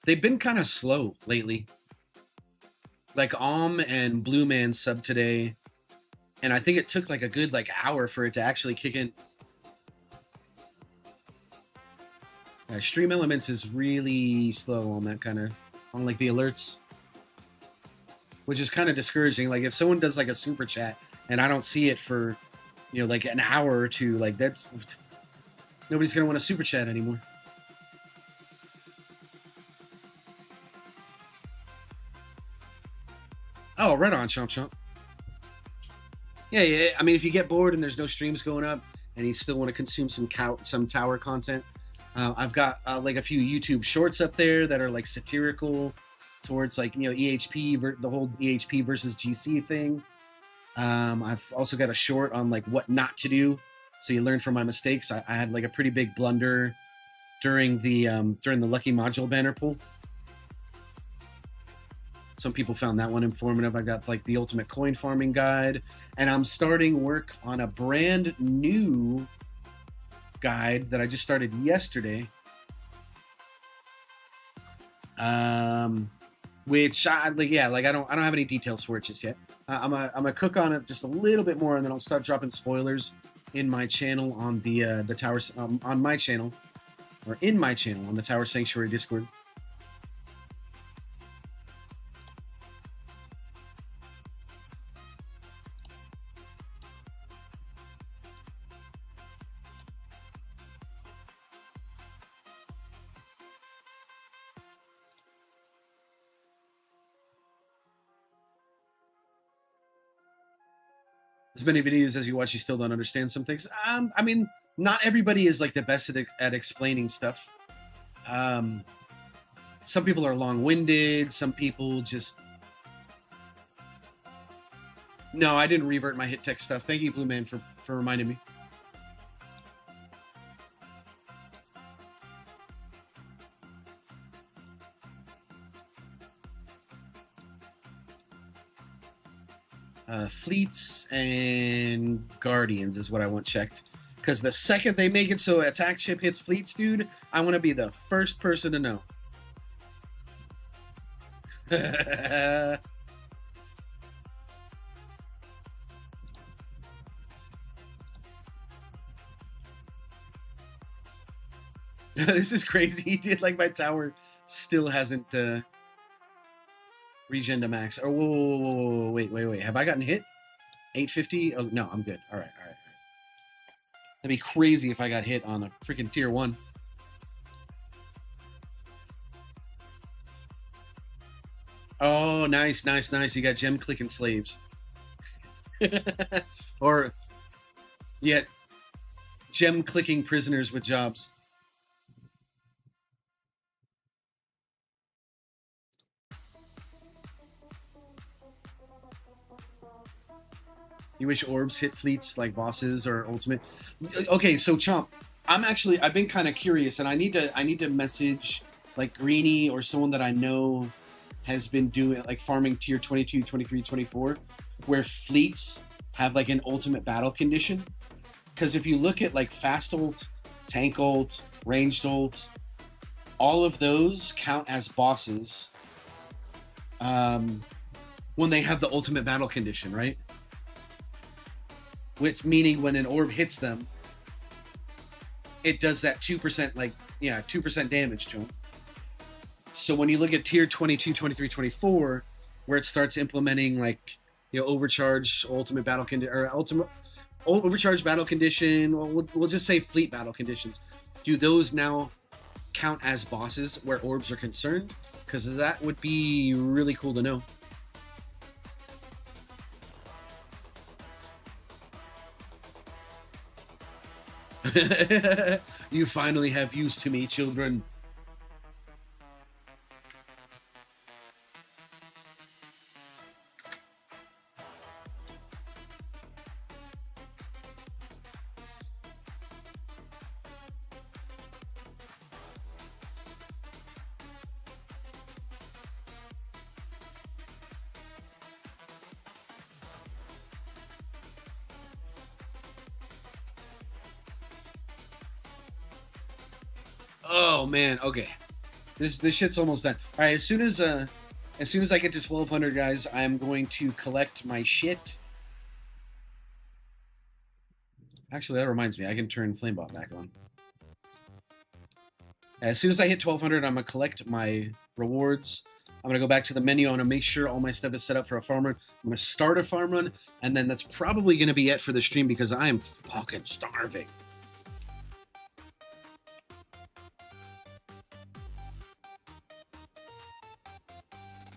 They've been kind of slow lately. Like and Blue Man sub today, and I think it took like a good like hour for it to actually kick in. Yeah, Stream Elements is really slow on that kind of, on like the alerts, which is kind of discouraging. Like if someone does like a super chat and I don't see it for, you know, like an hour or two, like that's, nobody's gonna want to super chat anymore. Oh, right on, Chomp Chomp. Yeah. I mean, if you get bored and there's no streams going up, and you still want to consume some tower content, I've got like a few YouTube shorts up there that are like satirical towards like, you know, EHP, the whole EHP versus GC thing. I've also got a short on like what not to do, so you learn from my mistakes. I had like a pretty big blunder during the Lucky Module banner pull. Some people found that one informative. I got like the ultimate coin farming guide, and I'm starting work on a brand new guide that I just started yesterday. Which I like, yeah, like I don't have any details for it just yet. I'm gonna cook on it just a little bit more, and then I'll start dropping spoilers in my channel on the Tower on my channel, or in my channel on the Tower Sanctuary Discord. As many videos as you watch, you still don't understand some things. I mean, not everybody is like the best at explaining stuff. Some people are long-winded. Some people just... No, I didn't revert my hit text stuff. Thank you, Blue Man, for reminding me. Fleets and Guardians is what I want checked. Because the second they make it so attack ship hits fleets, dude, I want to be the first person to know. This is crazy, dude. Like, my tower still hasn't regen to max. Oh, whoa, wait. Have I gotten hit? 850? Oh, no, I'm good. All right. That'd be crazy if I got hit on a freaking tier 1. Oh, nice, nice, nice. You got gem clicking slaves. Or yet gem clicking prisoners with jobs. You wish orbs hit fleets like bosses or ultimate. Okay, so Chomp, I've been kind of curious, and I need to message like Greeny or someone that I know has been doing like farming tier 22, 23, 24, where fleets have like an ultimate battle condition. Because if you look at like fast ult, tank ult, ranged ult, all of those count as bosses when they have the ultimate battle condition, right? Which meaning when an orb hits them, it does that 2%, like, yeah, 2% damage to them. So when you look at tier 22, 23, 24, where it starts implementing like, you know, overcharge, ultimate battle condition, or ultimate overcharge battle condition, we'll just say fleet battle conditions. Do those now count as bosses where orbs are concerned? Because that would be really cool to know. You finally have use to me, children. Oh man, okay. This shit's almost done. All right, as soon as I get to 1200, guys, I'm going to collect my shit. Actually, that reminds me, I can turn Flamebot back on. As soon as I hit 1200, I'm gonna collect my rewards. I'm gonna go back to the menu. I'm gonna make sure all my stuff is set up for a farm run. I'm gonna start a farm run, and then that's probably gonna be it for the stream because I am fucking starving.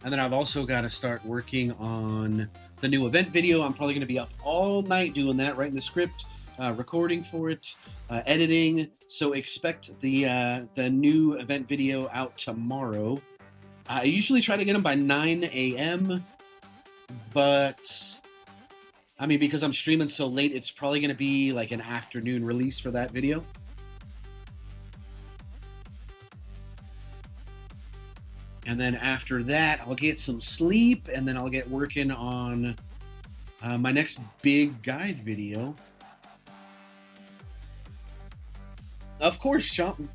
And then I've also got to start working on the new event video. I'm probably going to be up all night doing that, writing the script, recording for it, editing. So expect the new event video out tomorrow. I usually try to get them by 9 a.m. But, I mean, because I'm streaming so late, it's probably going to be like an afternoon release for that video. And then after that, I'll get some sleep, and then I'll get working on my next big guide video. Of course, Chomp,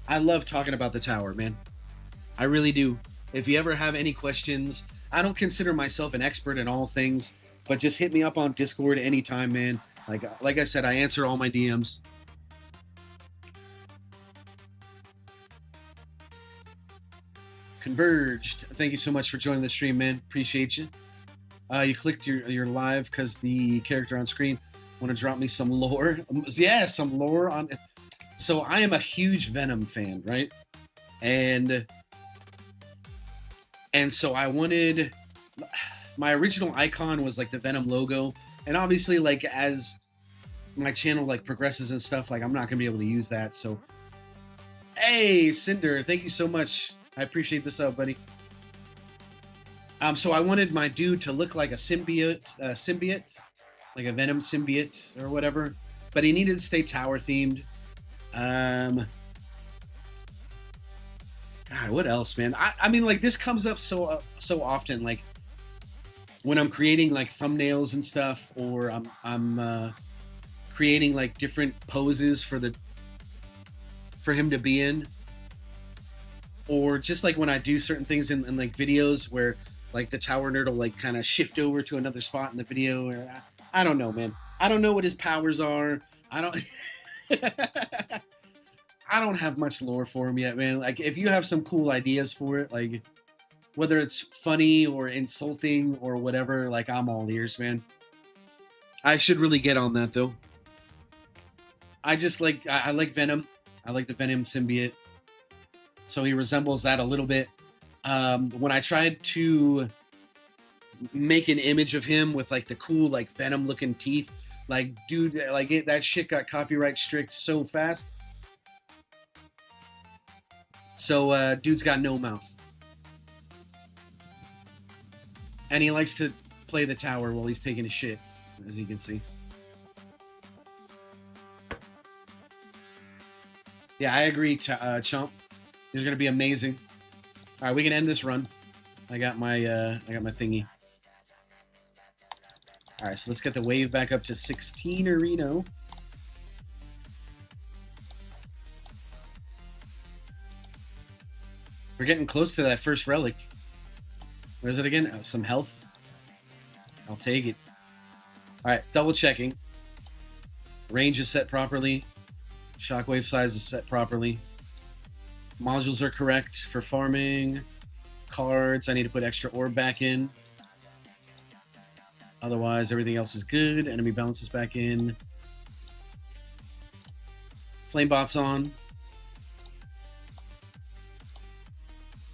I love talking about the tower, man. I really do. If you ever have any questions, I don't consider myself an expert in all things, but just hit me up on Discord anytime, man. Like I said, I answer all my DMs. Converged, thank you so much for joining the stream, man. Appreciate you. You clicked your live because the character on screen want to drop me some lore. Yeah, some lore on. So I am a huge Venom fan, right? And so I wanted, my original icon was like the Venom logo, and obviously like as my channel like progresses and stuff, like I'm not gonna be able to use that. So hey, Cinder, thank you so much. I appreciate the sub, buddy. So I wanted my dude to look like a symbiote, like a Venom symbiote or whatever, but he needed to stay tower themed. God, what else, man? I mean, like this comes up so often, like when I'm creating like thumbnails and stuff, or I'm creating like different poses for him to be in. Or just like when I do certain things in like videos where like the tower nerd will like kind of shift over to another spot in the video. Or I don't know, man. I don't know what his powers are. I don't I don't have much lore for him yet, man. Like if you have some cool ideas for it, like whether it's funny or insulting or whatever, like I'm all ears, man. I should really get on that though. I just like I like Venom. I like the Venom symbiote. So he resembles that a little bit. When I tried to make an image of him with like the cool like Venom looking teeth, like dude, like that shit got copyright strict so fast. So dude's got no mouth. And he likes to play the tower while he's taking a shit, as you can see. Yeah, I agree, Chomp. He's gonna be amazing. All right, we can end this run. I got my thingy. All right, so let's get the wave back up to 16 Reno. We're getting close to that first relic. What is it again? Oh, some health. I'll take it. All right, double checking. Range is set properly. Shockwave size is set properly. Modules are correct for farming. Cards, I need to put extra orb back in. Otherwise, everything else is good. Enemy balance is back in. Flamebot's on.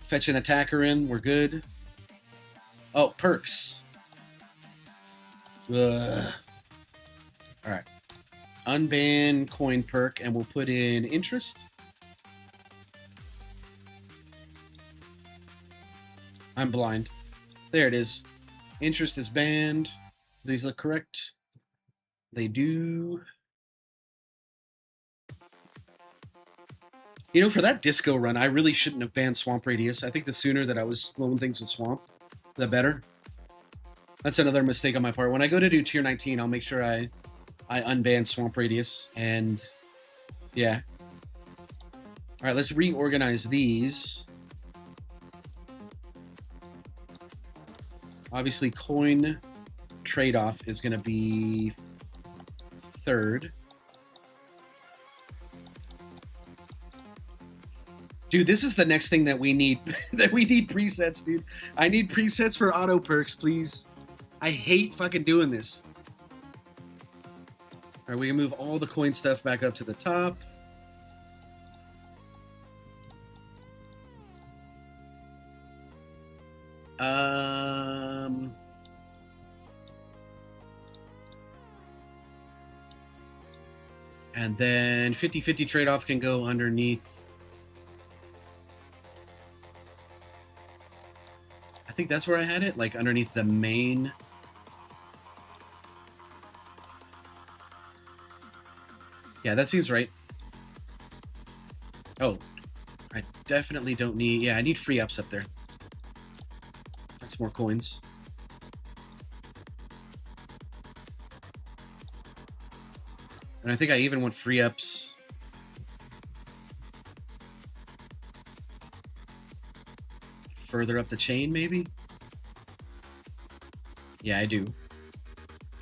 Fetch an attacker in. We're good. Oh, perks. Ugh. All right. Unban coin perk, and we'll put in interest. I'm blind. There it is. Interest is banned. These look correct. They do. You know, for that disco run, I really shouldn't have banned Swamp Radius. I think the sooner that I was slowing things with Swamp, the better. That's another mistake on my part. When I go to do tier 19, I'll make sure I unban Swamp Radius. And yeah. All right, let's reorganize these. Obviously, coin trade-off is going to be third. Dude, this is the next thing that we need. That we need presets, dude. I need presets for auto perks, please. I hate fucking doing this. All right, we can move all the coin stuff back up to the top. And then 50-50 trade-off can go underneath. I think that's where I had it, like underneath the main. Yeah, that seems right. Oh, I definitely don't need... Yeah, I need free ups up there. That's more coins. And I think I even want free ups. Further up the chain, maybe? Yeah, I do.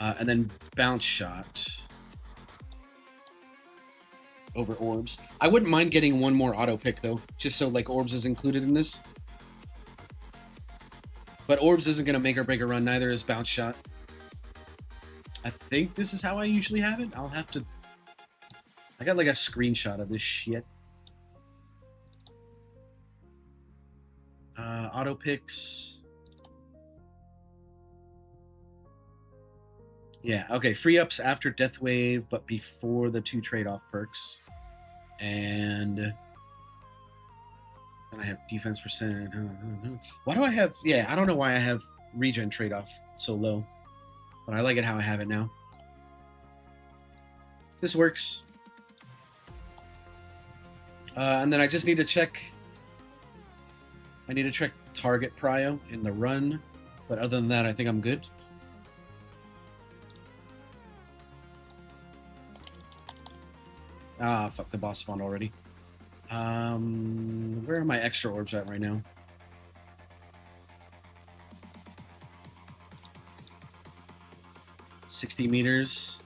And then bounce shot. Over orbs. I wouldn't mind getting one more auto pick, though. Just so, like, orbs is included in this. But orbs isn't going to make or break a run. Neither is bounce shot. I think this is how I usually have it. I'll have to... I got like a screenshot of this shit. Auto picks. Yeah, okay. Free ups after Death Wave, but before the 2 trade-off perks. And then I have defense percent. Why do I have... Yeah, I don't know why I have regen trade-off so low. But I like it how I have it now. This works. And then I just need to check... I need to check target prio in the run. But other than that, I think I'm good. Ah, fuck, the boss spawned already. Where are my extra orbs at right now? $60 meters.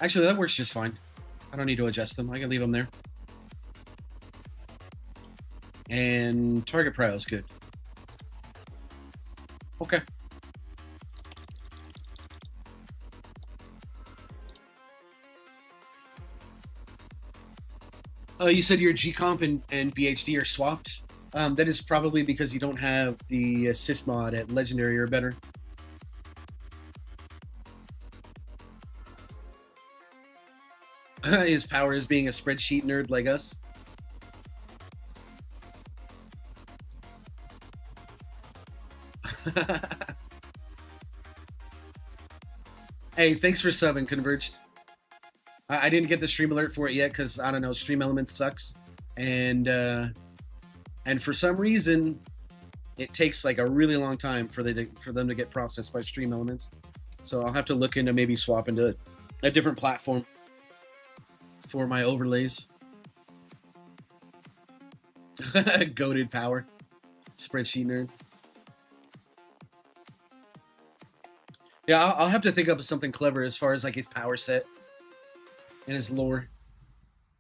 Actually, that works just fine. I don't need to adjust them. I can leave them there. And target prio is good. Okay. You said your G comp and BHD are swapped. That is probably because you don't have the assist mod at legendary or better. His power is being a spreadsheet nerd like us. Hey, thanks for subbing, Converged. I didn't get the stream alert for it yet because I don't know, Stream Elements sucks, and for some reason, it takes like a really long time for them to get processed by Stream Elements. So I'll have to look into maybe swapping to a different platform for my overlays. Goated power, spreadsheet nerd. Yeah, I'll have to think up of something clever as far as like his power set and his lore.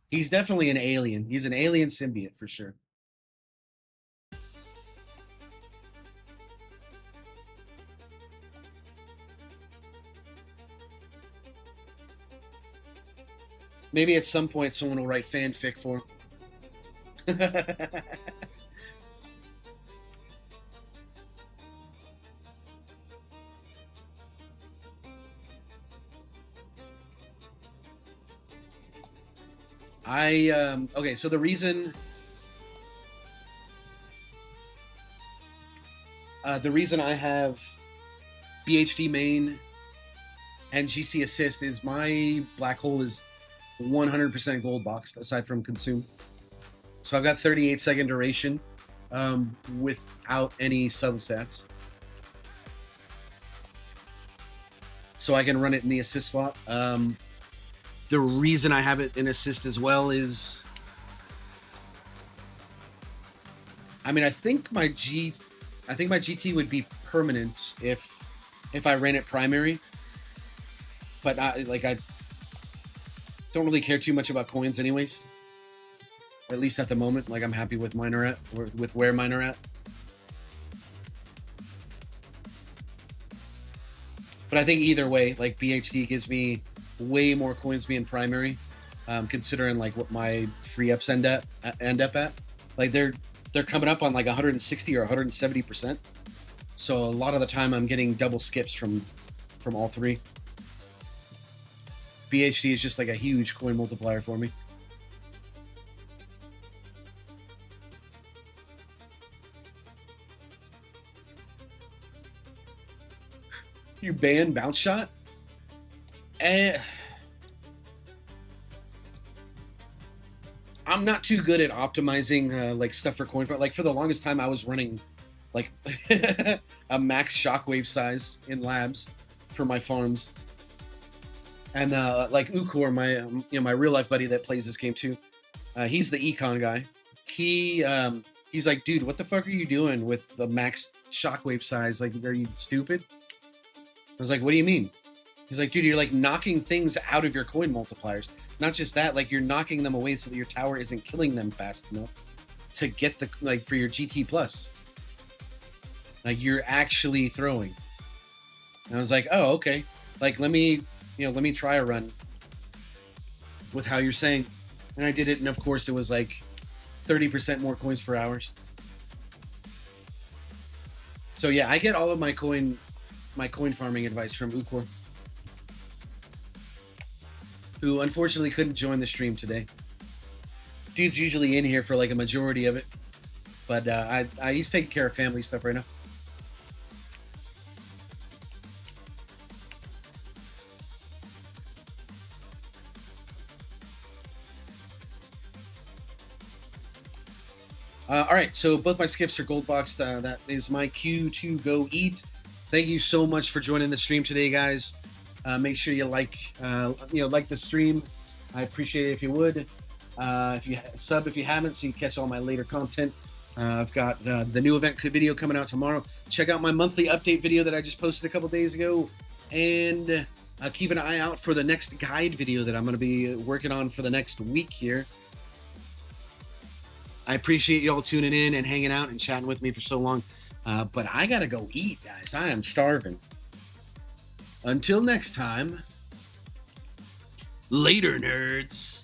He's definitely an alien. He's an alien symbiote for sure. Maybe at some point someone will write fanfic for him. Okay, so the reason I have BHD main and GC assist is my black hole is 100% gold boxed aside from consume. So I've got 38-second duration without any substats. So I can run it in the assist slot. The reason I have it in assist as well is, I mean, I think my GT would be permanent if I ran it primary, but I don't really care too much about coins anyways. At least at the moment, like I'm happy with mine are at, or with where mine are at. But I think either way, like BHD gives me way more coins being primary, considering like what my free ups end up at. Like they're coming up on like 160 or 170%. So a lot of the time I'm getting double skips from all three. BHD is just like a huge coin multiplier for me. You ban bounce shot? I'm not too good at optimizing like stuff for coin. Like for the longest time, I was running like a max shockwave size in labs for my farms, and like Ukor, my real life buddy that plays this game too. He's the econ guy. He's like, dude, what the fuck are you doing with the max shockwave size? Like, are you stupid? I was like, what do you mean? He's like, dude, you're like knocking things out of your coin multipliers. Not just that, like you're knocking them away so that your tower isn't killing them fast enough to get the, like for your GT plus. Like you're actually throwing. And I was like, oh, okay. Like let me try a run with how you're saying. And I did it, and of course it was like 30% more coins per hour. So yeah, I get all of my coin farming advice from Ukor, who unfortunately couldn't join the stream today. Dude's usually in here for like a majority of it, but he's taking care of family stuff right now. All right, so both my skips are gold boxed. That is my cue to go eat. Thank you so much for joining the stream today, guys. Make sure you like the stream. I appreciate it if you would. If you sub if you haven't, so you catch all my later content. I've got the new event video coming out tomorrow. Check out my monthly update video that I just posted a couple days ago, and keep an eye out for the next guide video that I'm going to be working on for the next week here. I appreciate y'all tuning in and hanging out and chatting with me for so long. But I gotta go eat, guys. I am starving. Until next time, later, nerds.